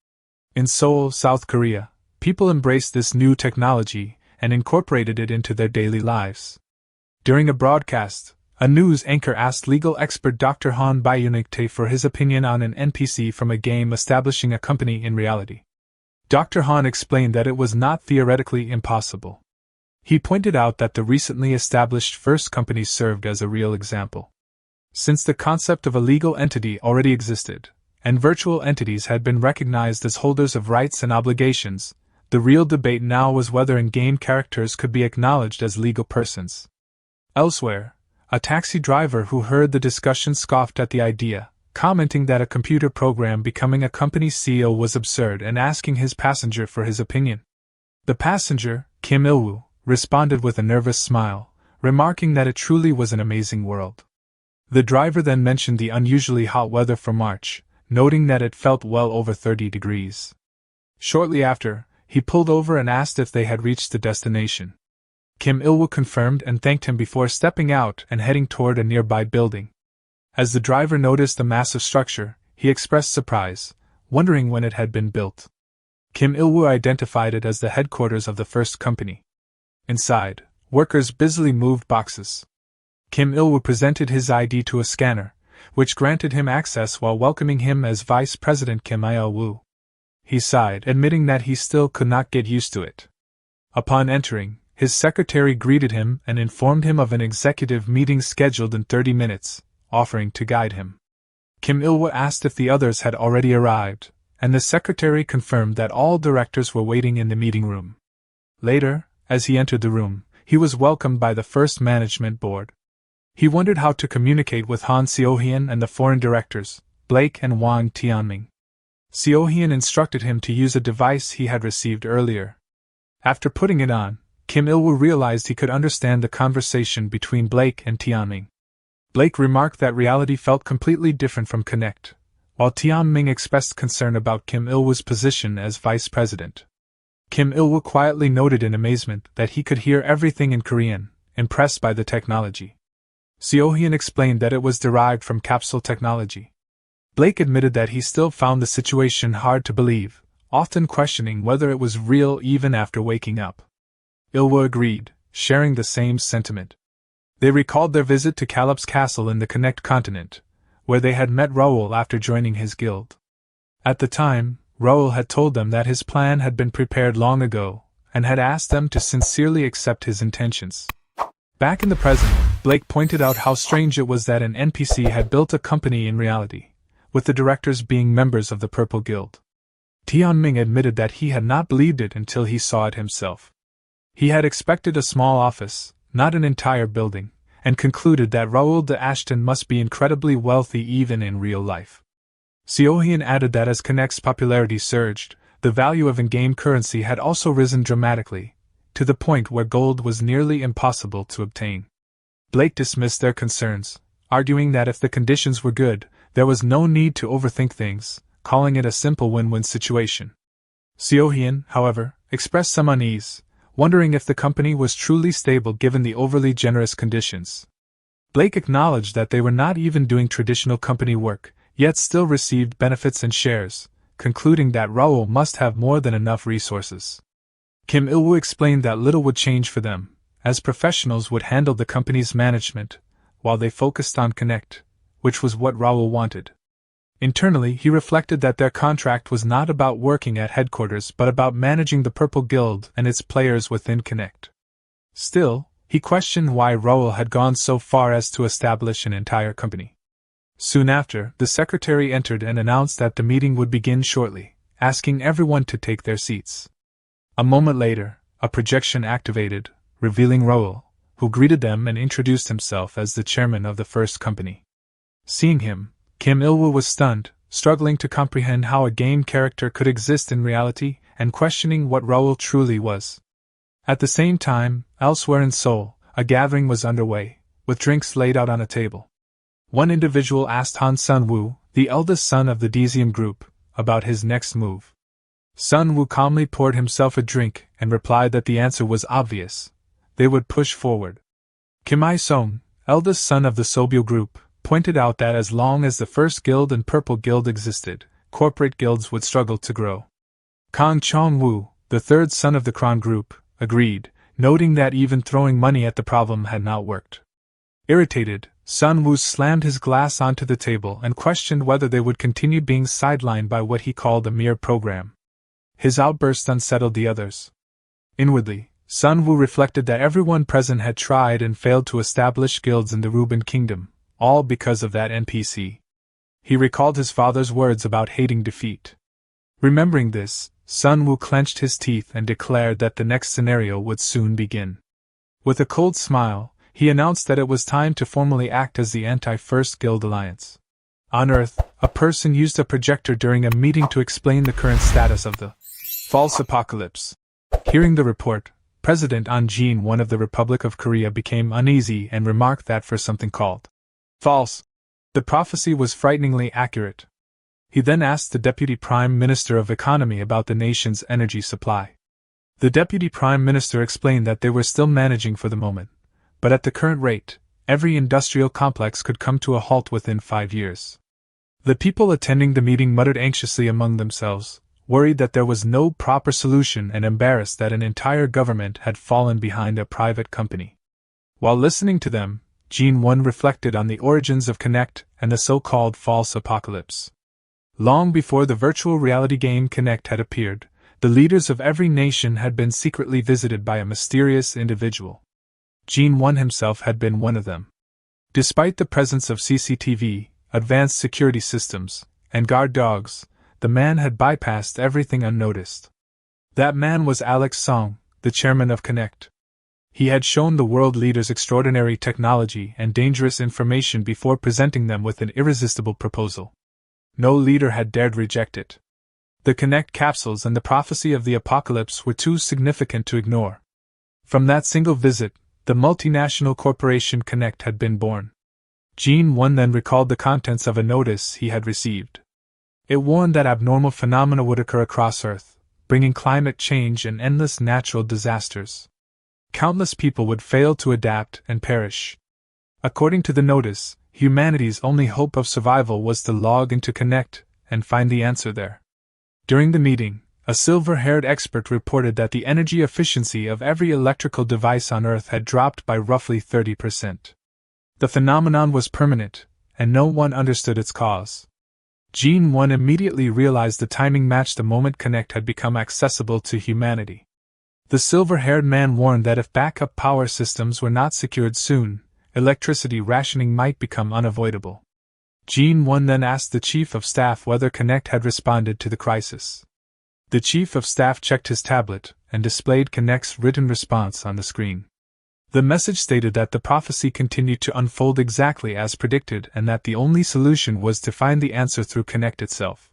A: In Seoul, South Korea, people embraced this new technology and incorporated it into their daily lives. During a broadcast, a news anchor asked legal expert Dr. Han Byunigtae for his opinion on an NPC from a game establishing a company in reality. Dr. Han explained that it was not theoretically impossible. He pointed out that the recently established first company served as a real example. Since the concept of a legal entity already existed, and virtual entities had been recognized as holders of rights and obligations, the real debate now was whether in-game characters could be acknowledged as legal persons. Elsewhere, a taxi driver who heard the discussion scoffed at the idea, commenting that a computer program becoming a company's CEO was absurd and asking his passenger for his opinion. The passenger, Kim Il-woo, responded with a nervous smile, remarking that it truly was an amazing world. The driver then mentioned the unusually hot weather for March, noting that it felt well over 30 degrees. Shortly after, he pulled over and asked if they had reached the destination. Kim Il-woo confirmed and thanked him before stepping out and heading toward a nearby building. As the driver noticed the massive structure, he expressed surprise, wondering when it had been built. Kim Il-woo identified it as the headquarters of the first company. Inside, workers busily moved boxes. Kim Il-woo presented his ID to a scanner, which granted him access while welcoming him as Vice President Kim Il-woo. He sighed, admitting that he still could not get used to it. Upon entering, his secretary greeted him and informed him of an executive meeting scheduled in 30 minutes, offering to guide him. Kim Il-woo asked if the others had already arrived, and the secretary confirmed that all directors were waiting in the meeting room. Later, as he entered the room, he was welcomed by the first management board. He wondered how to communicate with Han Seo-hyun and the foreign directors, Blake and Wang Tianming. Seo-hyun instructed him to use a device he had received earlier. After putting it on, Kim Il-woo realized he could understand the conversation between Blake and Tianming. Blake remarked that reality felt completely different from Connect, while Tianming expressed concern about Kim Il-woo's position as vice president. Kim Il-woo quietly noted in amazement that he could hear everything in Korean, impressed by the technology. Seo-hyun explained that it was derived from capsule technology. Blake admitted that he still found the situation hard to believe, often questioning whether it was real even after waking up. Il-woo agreed, sharing the same sentiment. They recalled their visit to Calip's castle in the Connect continent, where they had met Raoul after joining his guild. At the time, Raoul had told them that his plan had been prepared long ago, and had asked them to sincerely accept his intentions. Back in the present, Blake pointed out how strange it was that an NPC had built a company in reality, with the directors being members of the Purple Guild. Tianming admitted that he had not believed it until he saw it himself. He had expected a small office, not an entire building, and concluded that Raoul de Ashton must be incredibly wealthy even in real life. Seo-hyun added that as Connect's popularity surged, the value of in-game currency had also risen dramatically, to the point where gold was nearly impossible to obtain. Blake dismissed their concerns, arguing that if the conditions were good, there was no need to overthink things, calling it a simple win-win situation. Seo-hyun, however, expressed some unease, wondering if the company was truly stable given the overly generous conditions. Blake acknowledged that they were not even doing traditional company work, yet still received benefits and shares, concluding that Raoul must have more than enough resources. Kim Il-woo explained that little would change for them, as professionals would handle the company's management, while they focused on Connect, which was what Raoul wanted. Internally, he reflected that their contract was not about working at headquarters but about managing the Purple Guild and its players within Connect. Still, he questioned why Raoul had gone so far as to establish an entire company. Soon after, the secretary entered and announced that the meeting would begin shortly, asking everyone to take their seats. A moment later, a projection activated, revealing Raoul, who greeted them and introduced himself as the chairman of the first company. Seeing him, Kim Il-woo was stunned, struggling to comprehend how a game character could exist in reality and questioning what Raoul truly was. At the same time, elsewhere in Seoul, a gathering was underway, with drinks laid out on a table. One individual asked Han Sun-woo, the eldest son of the Desium group, about his next move. Sun-woo calmly poured himself a drink and replied that the answer was obvious. They would push forward. Kim I-sung, eldest son of the Sobyo group, pointed out that as long as the First Guild and Purple Guild existed, corporate guilds would struggle to grow. Kang Chong-woo, the third son of the Kron Group, agreed, noting that even throwing money at the problem had not worked. Irritated, Sun Woo slammed his glass onto the table and questioned whether they would continue being sidelined by what he called a mere program. His outburst unsettled the others. Inwardly, Sun Woo reflected that everyone present had tried and failed to establish guilds in the Ruben Kingdom, all because of that NPC. He recalled his father's words about hating defeat. Remembering this, Sun Woo clenched his teeth and declared that the next scenario would soon begin. With a cold smile, he announced that it was time to formally act as the anti-First Guild Alliance. On Earth, a person used a projector during a meeting to explain the current status of the false apocalypse. Hearing the report, President An Jin-won of the Republic of Korea became uneasy and remarked that for something called false, the prophecy was frighteningly accurate. He then asked the Deputy Prime Minister of Economy about the nation's energy supply. The Deputy Prime Minister explained that they were still managing for the moment, but at the current rate, every industrial complex could come to a halt within 5 years. The people attending the meeting muttered anxiously among themselves, worried that there was no proper solution and embarrassed that an entire government had fallen behind a private company. While listening to them, Jin-won reflected on the origins of Connect and the so-called false apocalypse. Long before the virtual reality game Connect had appeared, the leaders of every nation had been secretly visited by a mysterious individual. Jin-won himself had been one of them. Despite the presence of CCTV, advanced security systems, and guard dogs, the man had bypassed everything unnoticed. That man was Alex Song, the chairman of Connect. He had shown the world leaders extraordinary technology and dangerous information before presenting them with an irresistible proposal. No leader had dared reject it. The Connect capsules and the prophecy of the apocalypse were too significant to ignore. From that single visit, the multinational corporation Connect had been born. Jin-won then recalled the contents of a notice he had received. It warned that abnormal phenomena would occur across Earth, bringing climate change and endless natural disasters. Countless people would fail to adapt and perish. According to the notice, humanity's only hope of survival was to log into Connect and find the answer there. During the meeting, a silver-haired expert reported that the energy efficiency of every electrical device on Earth had dropped by roughly 30%. The phenomenon was permanent, and no one understood its cause. Jin-won immediately realized the timing matched the moment Connect had become accessible to humanity. The silver-haired man warned that if backup power systems were not secured soon, electricity rationing might become unavoidable. Jin-won then asked the Chief of Staff whether Connect had responded to the crisis. The Chief of Staff checked his tablet and displayed Connect's written response on the screen. The message stated that the prophecy continued to unfold exactly as predicted and that the only solution was to find the answer through Connect itself.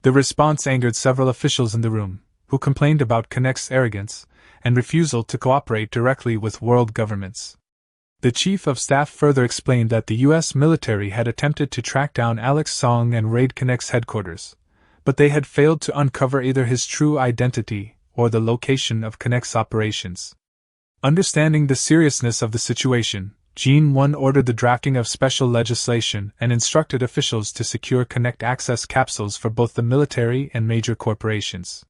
A: The response angered several officials in the room, who complained about Connect's arrogance and refusal to cooperate directly with world governments. The Chief of Staff further explained that the U.S. military had attempted to track down Alex Song and raid Connect's headquarters, but they had failed to uncover either his true identity or the location of Connect's operations. Understanding the seriousness of the situation, Jin-won ordered the drafting of special legislation and instructed officials to secure Connect access capsules for both the military and major corporations.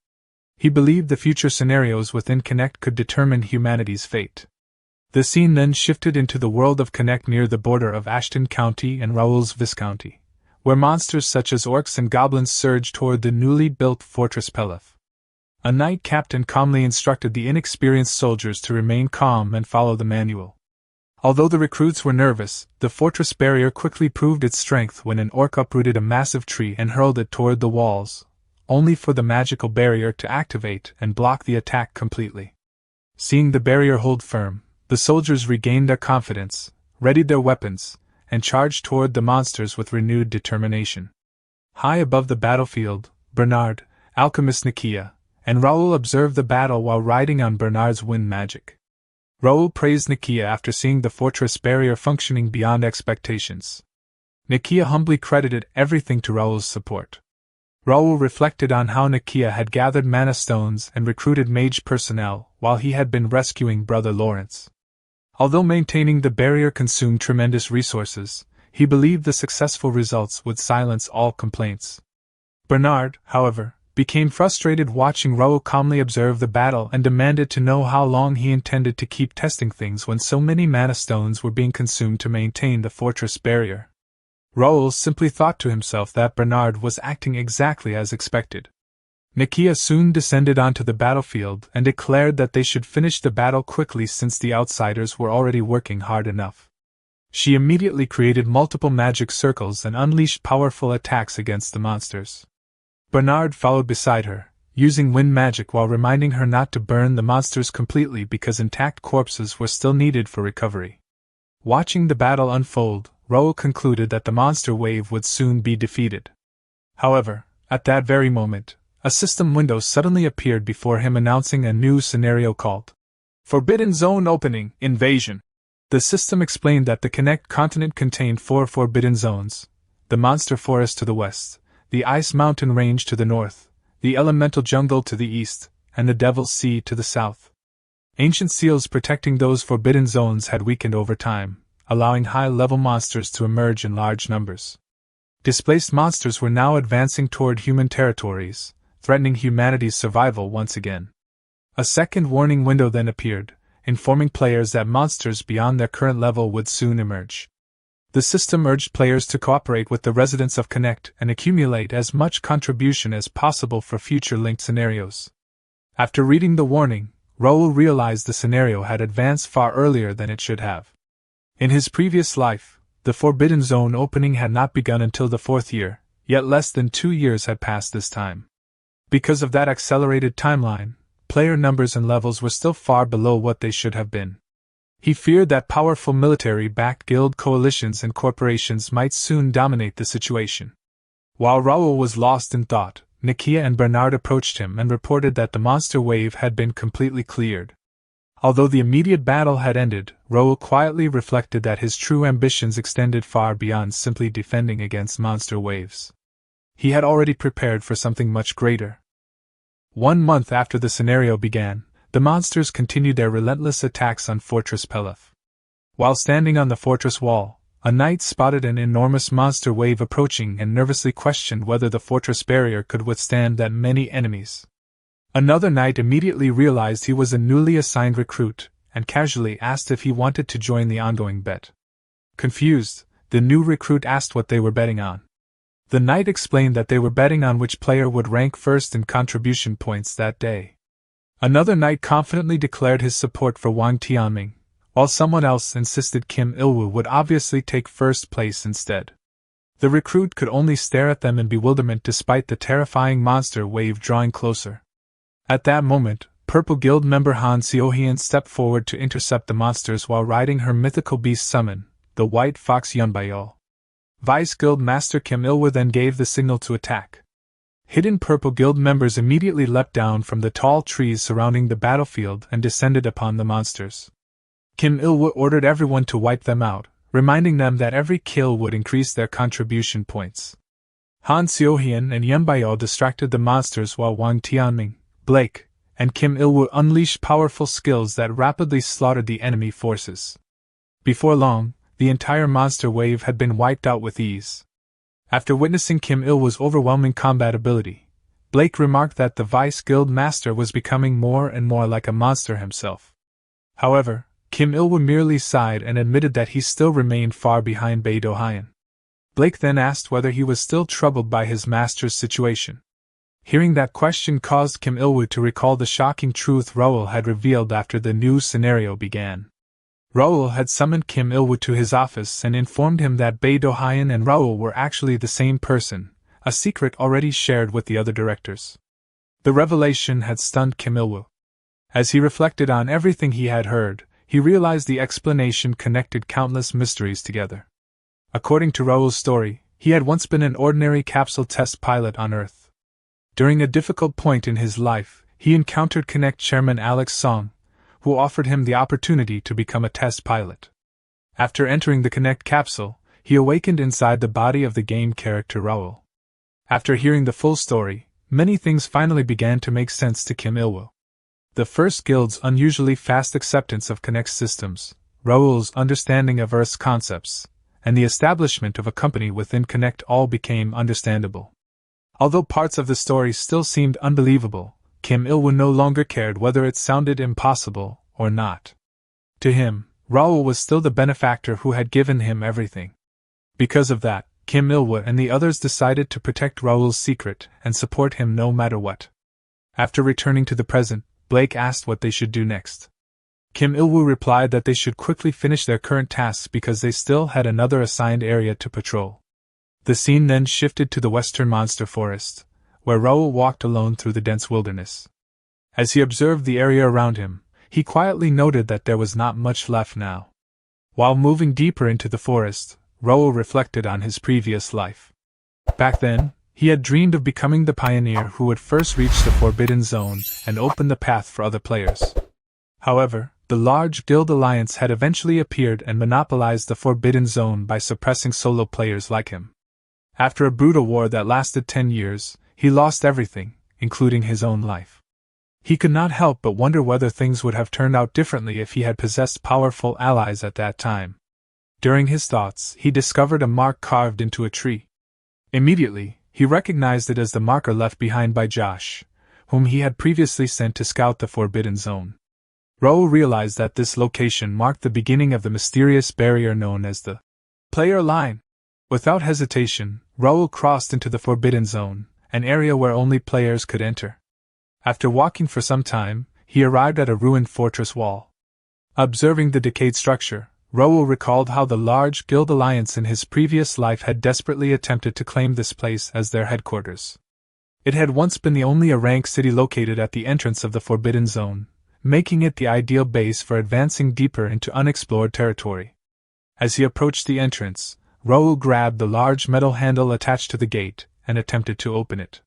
A: He believed the future scenarios within Connect could determine humanity's fate. The scene then shifted into the world of Connect near the border of Ashton County and Raoul's Viscounty, where monsters such as orcs and goblins surged toward the newly built Fortress Pelef. A knight captain calmly instructed the inexperienced soldiers to remain calm and follow the manual. Although the recruits were nervous, the fortress barrier quickly proved its strength when an orc uprooted a massive tree and hurled it toward the walls, only for the magical barrier to activate and block the attack completely. Seeing the barrier hold firm, the soldiers regained their confidence, readied their weapons, and charged toward the monsters with renewed determination. High above the battlefield, Bernard, alchemist Nakia, and Raoul observed the battle while riding on Bernard's wind magic. Raoul praised Nakia after seeing the fortress barrier functioning beyond expectations. Nakia humbly credited everything to Raoul's support. Raoul reflected on how Nakia had gathered mana stones and recruited mage personnel while he had been rescuing Brother Lawrence. Although maintaining the barrier consumed tremendous resources, he believed the successful results would silence all complaints. Bernard, however, became frustrated watching Raoul calmly observe the battle and demanded to know how long he intended to keep testing things when so many mana stones were being consumed to maintain the fortress barrier. Raoul simply thought to himself that Bernard was acting exactly as expected. Nikia soon descended onto the battlefield and declared that they should finish the battle quickly since the outsiders were already working hard enough. She immediately created multiple magic circles and unleashed powerful attacks against the monsters. Bernard followed beside her, using wind magic while reminding her not to burn the monsters completely because intact corpses were still needed for recovery. Watching the battle unfold, Raoul concluded that the monster wave would soon be defeated. However, at that very moment, a system window suddenly appeared before him announcing a new scenario called Forbidden Zone Opening Invasion. The system explained that the Connect continent contained 4 forbidden zones: the Monster Forest to the west, the Ice Mountain Range to the north, the Elemental Jungle to the east, and the Devil's Sea to the south. Ancient seals protecting those forbidden zones had weakened over time, allowing high-level monsters to emerge in large numbers. Displaced monsters were now advancing toward human territories, threatening humanity's survival once again. A second warning window then appeared, informing players that monsters beyond their current level would soon emerge. The system urged players to cooperate with the residents of Connect and accumulate as much contribution as possible for future linked scenarios. After reading the warning, Raoul realized the scenario had advanced far earlier than it should have. In his previous life, the Forbidden Zone opening had not begun until the 4th year, yet less than 2 years had passed this time. Because of that accelerated timeline, player numbers and levels were still far below what they should have been. He feared that powerful military-backed guild coalitions and corporations might soon dominate the situation. While Raoul was lost in thought, Nikia and Bernard approached him and reported that the monster wave had been completely cleared. Although the immediate battle had ended, Raoul quietly reflected that his true ambitions extended far beyond simply defending against monster waves. He had already prepared for something much greater. 1 month after the scenario began, the monsters continued their relentless attacks on Fortress Peleth. While standing on the fortress wall, a knight spotted an enormous monster wave approaching and nervously questioned whether the fortress barrier could withstand that many enemies. Another knight immediately realized he was a newly assigned recruit, and casually asked if he wanted to join the ongoing bet. Confused, the new recruit asked what they were betting on. The knight explained that they were betting on which player would rank first in contribution points that day. Another knight confidently declared his support for Wang Tianming, while someone else insisted Kim Ilwu would obviously take first place instead. The recruit could only stare at them in bewilderment despite the terrifying monster wave drawing closer. At that moment, Purple Guild member Han Xiuhian stepped forward to intercept the monsters while riding her mythical beast summon, the White Fox Yunbaiyou. Vice Guild Master Kim Ilwu then gave the signal to attack. Hidden Purple Guild members immediately leapt down from the tall trees surrounding the battlefield and descended upon the monsters. Kim Ilwu ordered everyone to wipe them out, reminding them that every kill would increase their contribution points. Han Xiuhian and Yunbaiyou distracted the monsters while Wang Tianming, Blake, and Kim Ilwu unleashed powerful skills that rapidly slaughtered the enemy forces. Before long, the entire monster wave had been wiped out with ease. After witnessing Kim Ilwu's overwhelming combat ability, Blake remarked that the Vice Guild Master was becoming more and more like a monster himself. However, Kim Ilwu merely sighed and admitted that he still remained far behind Bei Dohayan. Blake then asked whether he was still troubled by his master's situation. Hearing that question caused Kim Ilwu to recall the shocking truth Raoul had revealed after the new scenario began. Raoul had summoned Kim Ilwu to his office and informed him that Bei Dohayan and Raoul were actually the same person, a secret already shared with the other directors. The revelation had stunned Kim Ilwu. As he reflected on everything he had heard, he realized the explanation connected countless mysteries together. According to Raoul's story, he had once been an ordinary capsule test pilot on Earth. During a difficult point in his life, he encountered Connect chairman Alex Song, who offered him the opportunity to become a test pilot. After entering the Connect capsule, he awakened inside the body of the game character Raoul. After hearing the full story, many things finally began to make sense to Kim Ilwu. The First Guild's unusually fast acceptance of Connect systems, Raoul's understanding of Earth's concepts, and the establishment of a company within Connect all became understandable. Although parts of the story still seemed unbelievable, Kim Il-woo no longer cared whether it sounded impossible or not. To him, Raoul was still the benefactor who had given him everything. Because of that, Kim Il-woo and the others decided to protect Raoul's secret and support him no matter what. After returning to the present, Blake asked what they should do next. Kim Il-woo replied that they should quickly finish their current tasks because they still had another assigned area to patrol. The scene then shifted to the western monster forest, where Raoul walked alone through the dense wilderness. As he observed the area around him, he quietly noted that there was not much left now. While moving deeper into the forest, Raoul reflected on his previous life. Back then, he had dreamed of becoming the pioneer who would first reach the Forbidden Zone and open the path for other players. However, the large guild alliance had eventually appeared and monopolized the Forbidden Zone by suppressing solo players like him. After a brutal war that lasted 10 years, he lost everything, including his own life. He could not help but wonder whether things would have turned out differently if he had possessed powerful allies at that time. During his thoughts, he discovered a mark carved into a tree. Immediately, he recognized it as the marker left behind by Josh, whom he had previously sent to scout the Forbidden Zone. Raoul realized that this location marked the beginning of the mysterious barrier known as the player line. Without hesitation, Raoul crossed into the Forbidden Zone, an area where only players could enter. After walking for some time, he arrived at a ruined fortress wall. Observing the decayed structure, Raoul recalled how the large guild alliance in his previous life had desperately attempted to claim this place as their headquarters. It had once been the only rank city located at the entrance of the Forbidden Zone, making it the ideal base for advancing deeper into unexplored territory. As he approached the entrance, Raoul grabbed the large metal handle attached to the gate and attempted to open it.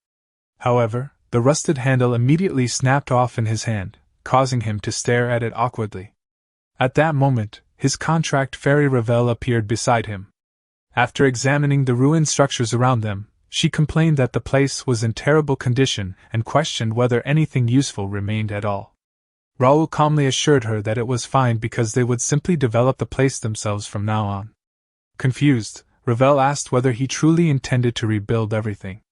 A: However, the rusted handle immediately snapped off in his hand, causing him to stare at it awkwardly. At that moment, his contract fairy Ravel appeared beside him. After examining the ruined structures around them, she complained that the place was in terrible condition and questioned whether anything useful remained at all. Raoul calmly assured her that it was fine because they would simply develop the place themselves from now on. Confused, Ravel asked whether he truly intended to rebuild everything.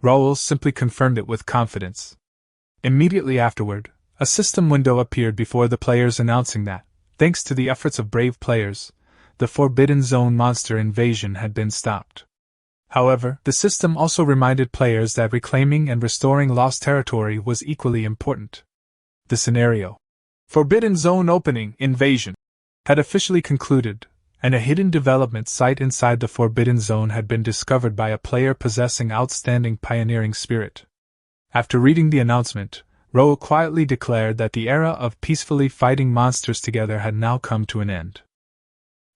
A: Raoul simply confirmed it with confidence. Immediately afterward, a system window appeared before the players announcing that, thanks to the efforts of brave players, the Forbidden Zone monster invasion had been stopped. However, the system also reminded players that reclaiming and restoring lost territory was equally important. The scenario, Forbidden Zone Opening Invasion, had officially concluded, and a hidden development site inside the Forbidden Zone had been discovered by a player possessing outstanding pioneering spirit. After reading the announcement, Raoul quietly declared that the era of peacefully fighting monsters together had now come to an end.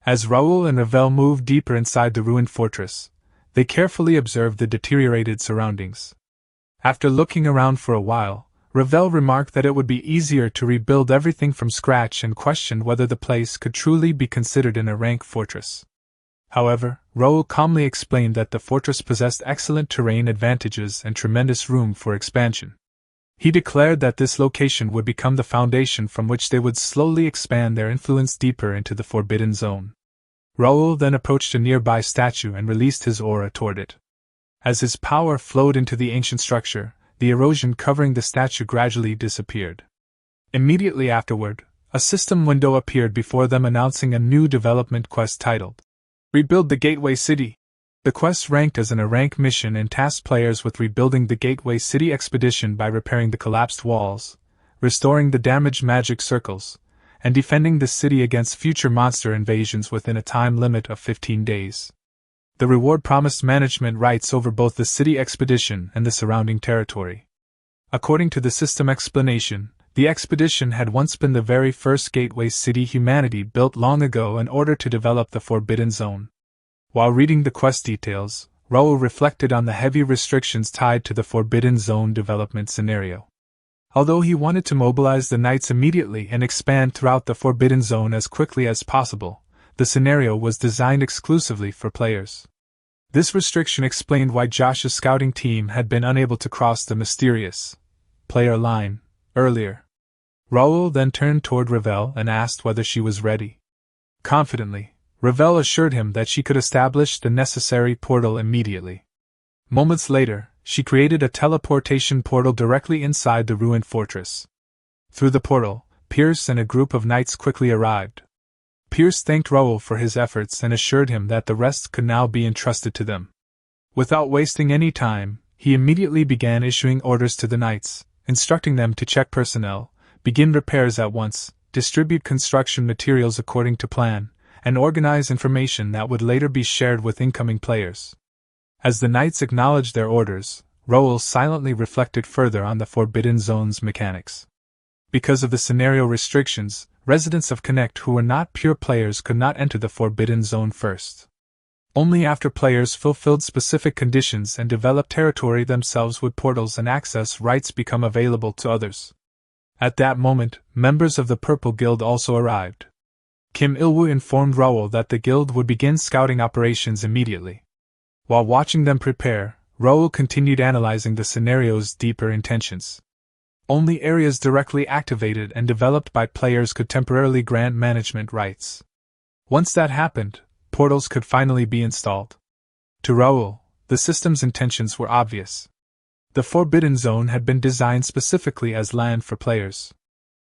A: As Raoul and Ravel moved deeper inside the ruined fortress, they carefully observed the deteriorated surroundings. After looking around for a while, Ravel remarked that it would be easier to rebuild everything from scratch and questioned whether the place could truly be considered an rank fortress. However, Raoul calmly explained that the fortress possessed excellent terrain advantages and tremendous room for expansion. He declared that this location would become the foundation from which they would slowly expand their influence deeper into the Forbidden Zone. Raoul then approached a nearby statue and released his aura toward it. As his power flowed into the ancient structure, the erosion covering the statue gradually disappeared. Immediately afterward, a system window appeared before them announcing a new development quest titled, Rebuild the Gateway City. The quest ranked as an A-rank mission and tasked players with rebuilding the Gateway City expedition by repairing the collapsed walls, restoring the damaged magic circles, and defending the city against future monster invasions within a time limit of 15 days. The reward promised management rights over both the city expedition and the surrounding territory. According to the system explanation, the expedition had once been the very first gateway city humanity built long ago in order to develop the Forbidden Zone. While reading the quest details, Raoul reflected on the heavy restrictions tied to the Forbidden Zone development scenario. Although he wanted to mobilize the knights immediately and expand throughout the Forbidden Zone as quickly as possible, the scenario was designed exclusively for players. This restriction explained why Josh's scouting team had been unable to cross the mysterious player line earlier. Raoul then turned toward Ravel and asked whether she was ready. Confidently, Ravel assured him that she could establish the necessary portal immediately. Moments later, she created a teleportation portal directly inside the ruined fortress. Through the portal, Pierce and a group of knights quickly arrived. Pierce thanked Raoul for his efforts and assured him that the rest could now be entrusted to them. Without wasting any time, he immediately began issuing orders to the knights, instructing them to check personnel, begin repairs at once, distribute construction materials according to plan, and organize information that would later be shared with incoming players. As the knights acknowledged their orders, Raoul silently reflected further on the Forbidden Zone's mechanics. Because of the scenario restrictions, residents of Connect who were not pure players could not enter the Forbidden Zone first. Only after players fulfilled specific conditions and developed territory themselves would portals and access rights become available to others. At that moment, members of the Purple Guild also arrived. Kim Il-woo informed Raoul that the guild would begin scouting operations immediately. While watching them prepare, Raoul continued analyzing the scenario's deeper intentions. Only areas directly activated and developed by players could temporarily grant management rights. Once that happened, portals could finally be installed. To Raoul, the system's intentions were obvious. The Forbidden Zone had been designed specifically as land for players.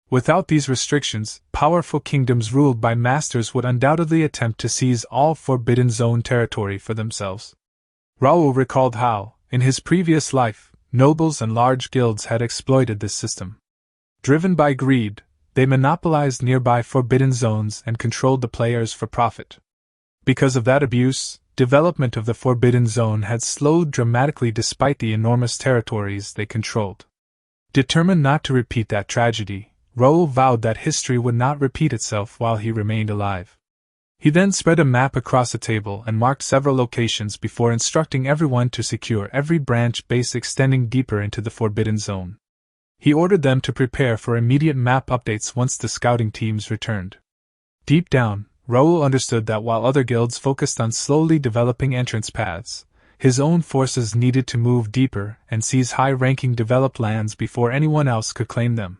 A: Without these restrictions, powerful kingdoms ruled by masters would undoubtedly attempt to seize all Forbidden Zone territory for themselves. Raoul recalled how, in his previous life, nobles and large guilds had exploited this system. Driven by greed, they monopolized nearby Forbidden Zones and controlled the players for profit. Because of that abuse, development of the Forbidden Zone had slowed dramatically despite the enormous territories they controlled. Determined not to repeat that tragedy, Raoul vowed that history would not repeat itself while he remained alive. He then spread a map across a table and marked several locations before instructing everyone to secure every branch base extending deeper into the Forbidden Zone. He ordered them to prepare for immediate map updates once the scouting teams returned. Deep down, Raoul understood that while other guilds focused on slowly developing entrance paths, his own forces needed to move deeper and seize high-ranking developed lands before anyone else could claim them.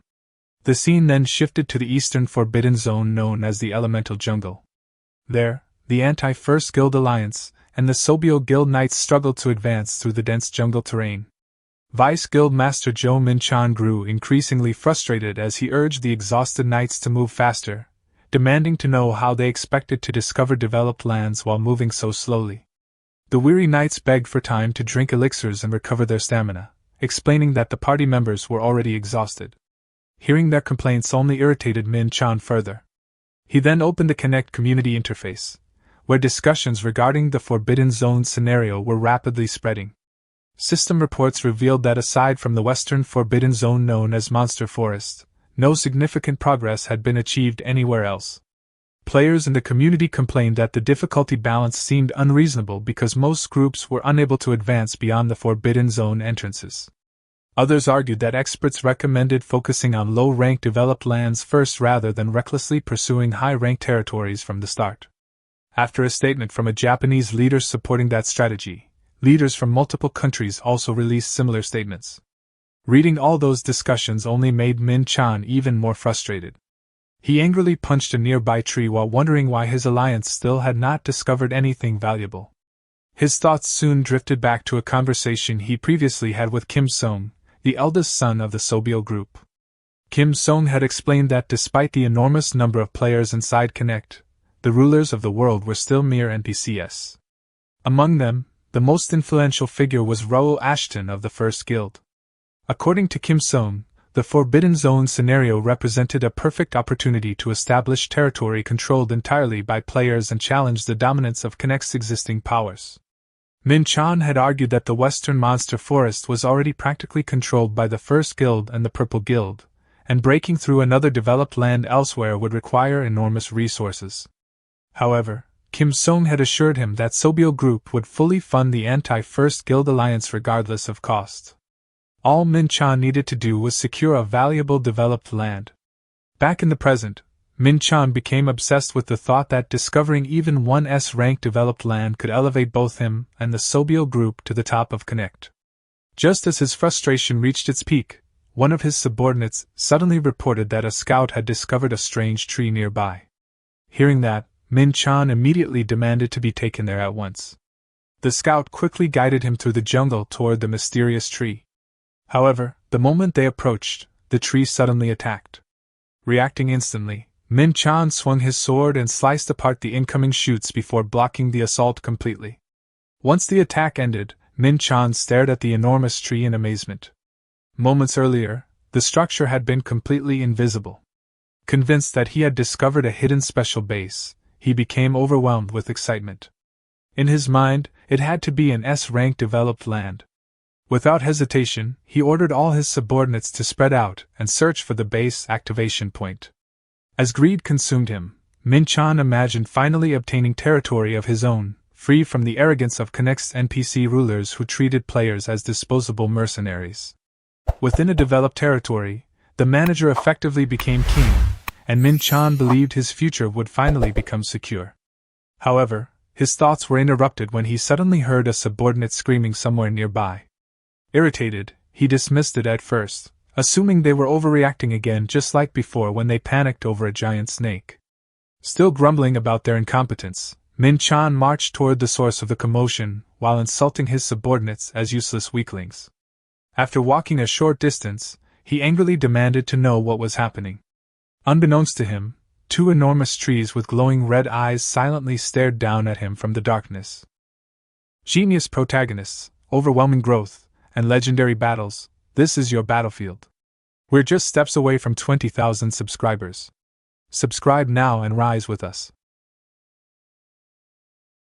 A: The scene then shifted to the eastern Forbidden Zone known as the Elemental Jungle. There, the Anti-First Guild Alliance and the Sobio Guild Knights struggled to advance through the dense jungle terrain. Vice Guild Master Zhou Minchan grew increasingly frustrated as he urged the exhausted knights to move faster, demanding to know how they expected to discover developed lands while moving so slowly. The weary knights begged for time to drink elixirs and recover their stamina, explaining that the party members were already exhausted. Hearing their complaints only irritated Min Chan further. He then opened the Connect community interface, where discussions regarding the Forbidden Zone scenario were rapidly spreading. System reports revealed that aside from the western Forbidden Zone known as Monster Forest, no significant progress had been achieved anywhere else. Players in the community complained that the difficulty balance seemed unreasonable because most groups were unable to advance beyond the Forbidden Zone entrances. Others argued that experts recommended focusing on low-rank developed lands first rather than recklessly pursuing high-rank territories from the start. After a statement from a Japanese leader supporting that strategy, leaders from multiple countries also released similar statements. Reading all those discussions only made Min Chan even more frustrated. He angrily punched a nearby tree while wondering why his alliance still had not discovered anything valuable. His thoughts soon drifted back to a conversation he previously had with Kim Song, the eldest son of the Sobio group. Kim Song had explained that despite the enormous number of players inside Connect, the rulers of the world were still mere NPCs. Among them, the most influential figure was Raoul Ashton of the First Guild. According to Kim Song, the Forbidden Zone scenario represented a perfect opportunity to establish territory controlled entirely by players and challenge the dominance of Connect's existing powers. Min Chan had argued that the Western Monster Forest was already practically controlled by the First Guild and the Purple Guild, and breaking through another developed land elsewhere would require enormous resources. However, Kim Song had assured him that Sobio Group would fully fund the Anti-First Guild Alliance regardless of cost. All Min Chan needed to do was secure a valuable developed land. Back in the present, Min Chan became obsessed with the thought that discovering even one S-rank developed land could elevate both him and the Sobio Group to the top of Connect. Just as his frustration reached its peak, one of his subordinates suddenly reported that a scout had discovered a strange tree nearby. Hearing that, Min Chan immediately demanded to be taken there at once. The scout quickly guided him through the jungle toward the mysterious tree. However, the moment they approached, the tree suddenly attacked. Reacting instantly, Min Chan swung his sword and sliced apart the incoming shoots before blocking the assault completely. Once the attack ended, Min Chan stared at the enormous tree in amazement. Moments earlier, the structure had been completely invisible. Convinced that he had discovered a hidden special base, he became overwhelmed with excitement. In his mind, it had to be an S-rank developed land. Without hesitation, he ordered all his subordinates to spread out and search for the base activation point. As greed consumed him, Min Chan imagined finally obtaining territory of his own, free from the arrogance of Connect's NPC rulers who treated players as disposable mercenaries. Within a developed territory, the manager effectively became king, and Min Chan believed his future would finally become secure. However, his thoughts were interrupted when he suddenly heard a subordinate screaming somewhere nearby. Irritated, he dismissed it at first, assuming they were overreacting again just like before when they panicked over a giant snake. Still grumbling about their incompetence, Min Chan marched toward the source of the commotion while insulting his subordinates as useless weaklings. After walking a short distance, he angrily demanded to know what was happening. Unbeknownst to him, two enormous trees with glowing red eyes silently stared down at him from the darkness. Genius protagonists, overwhelming growth, and legendary battles, this is your battlefield. We're just steps away from 20,000 subscribers. Subscribe now and rise with us.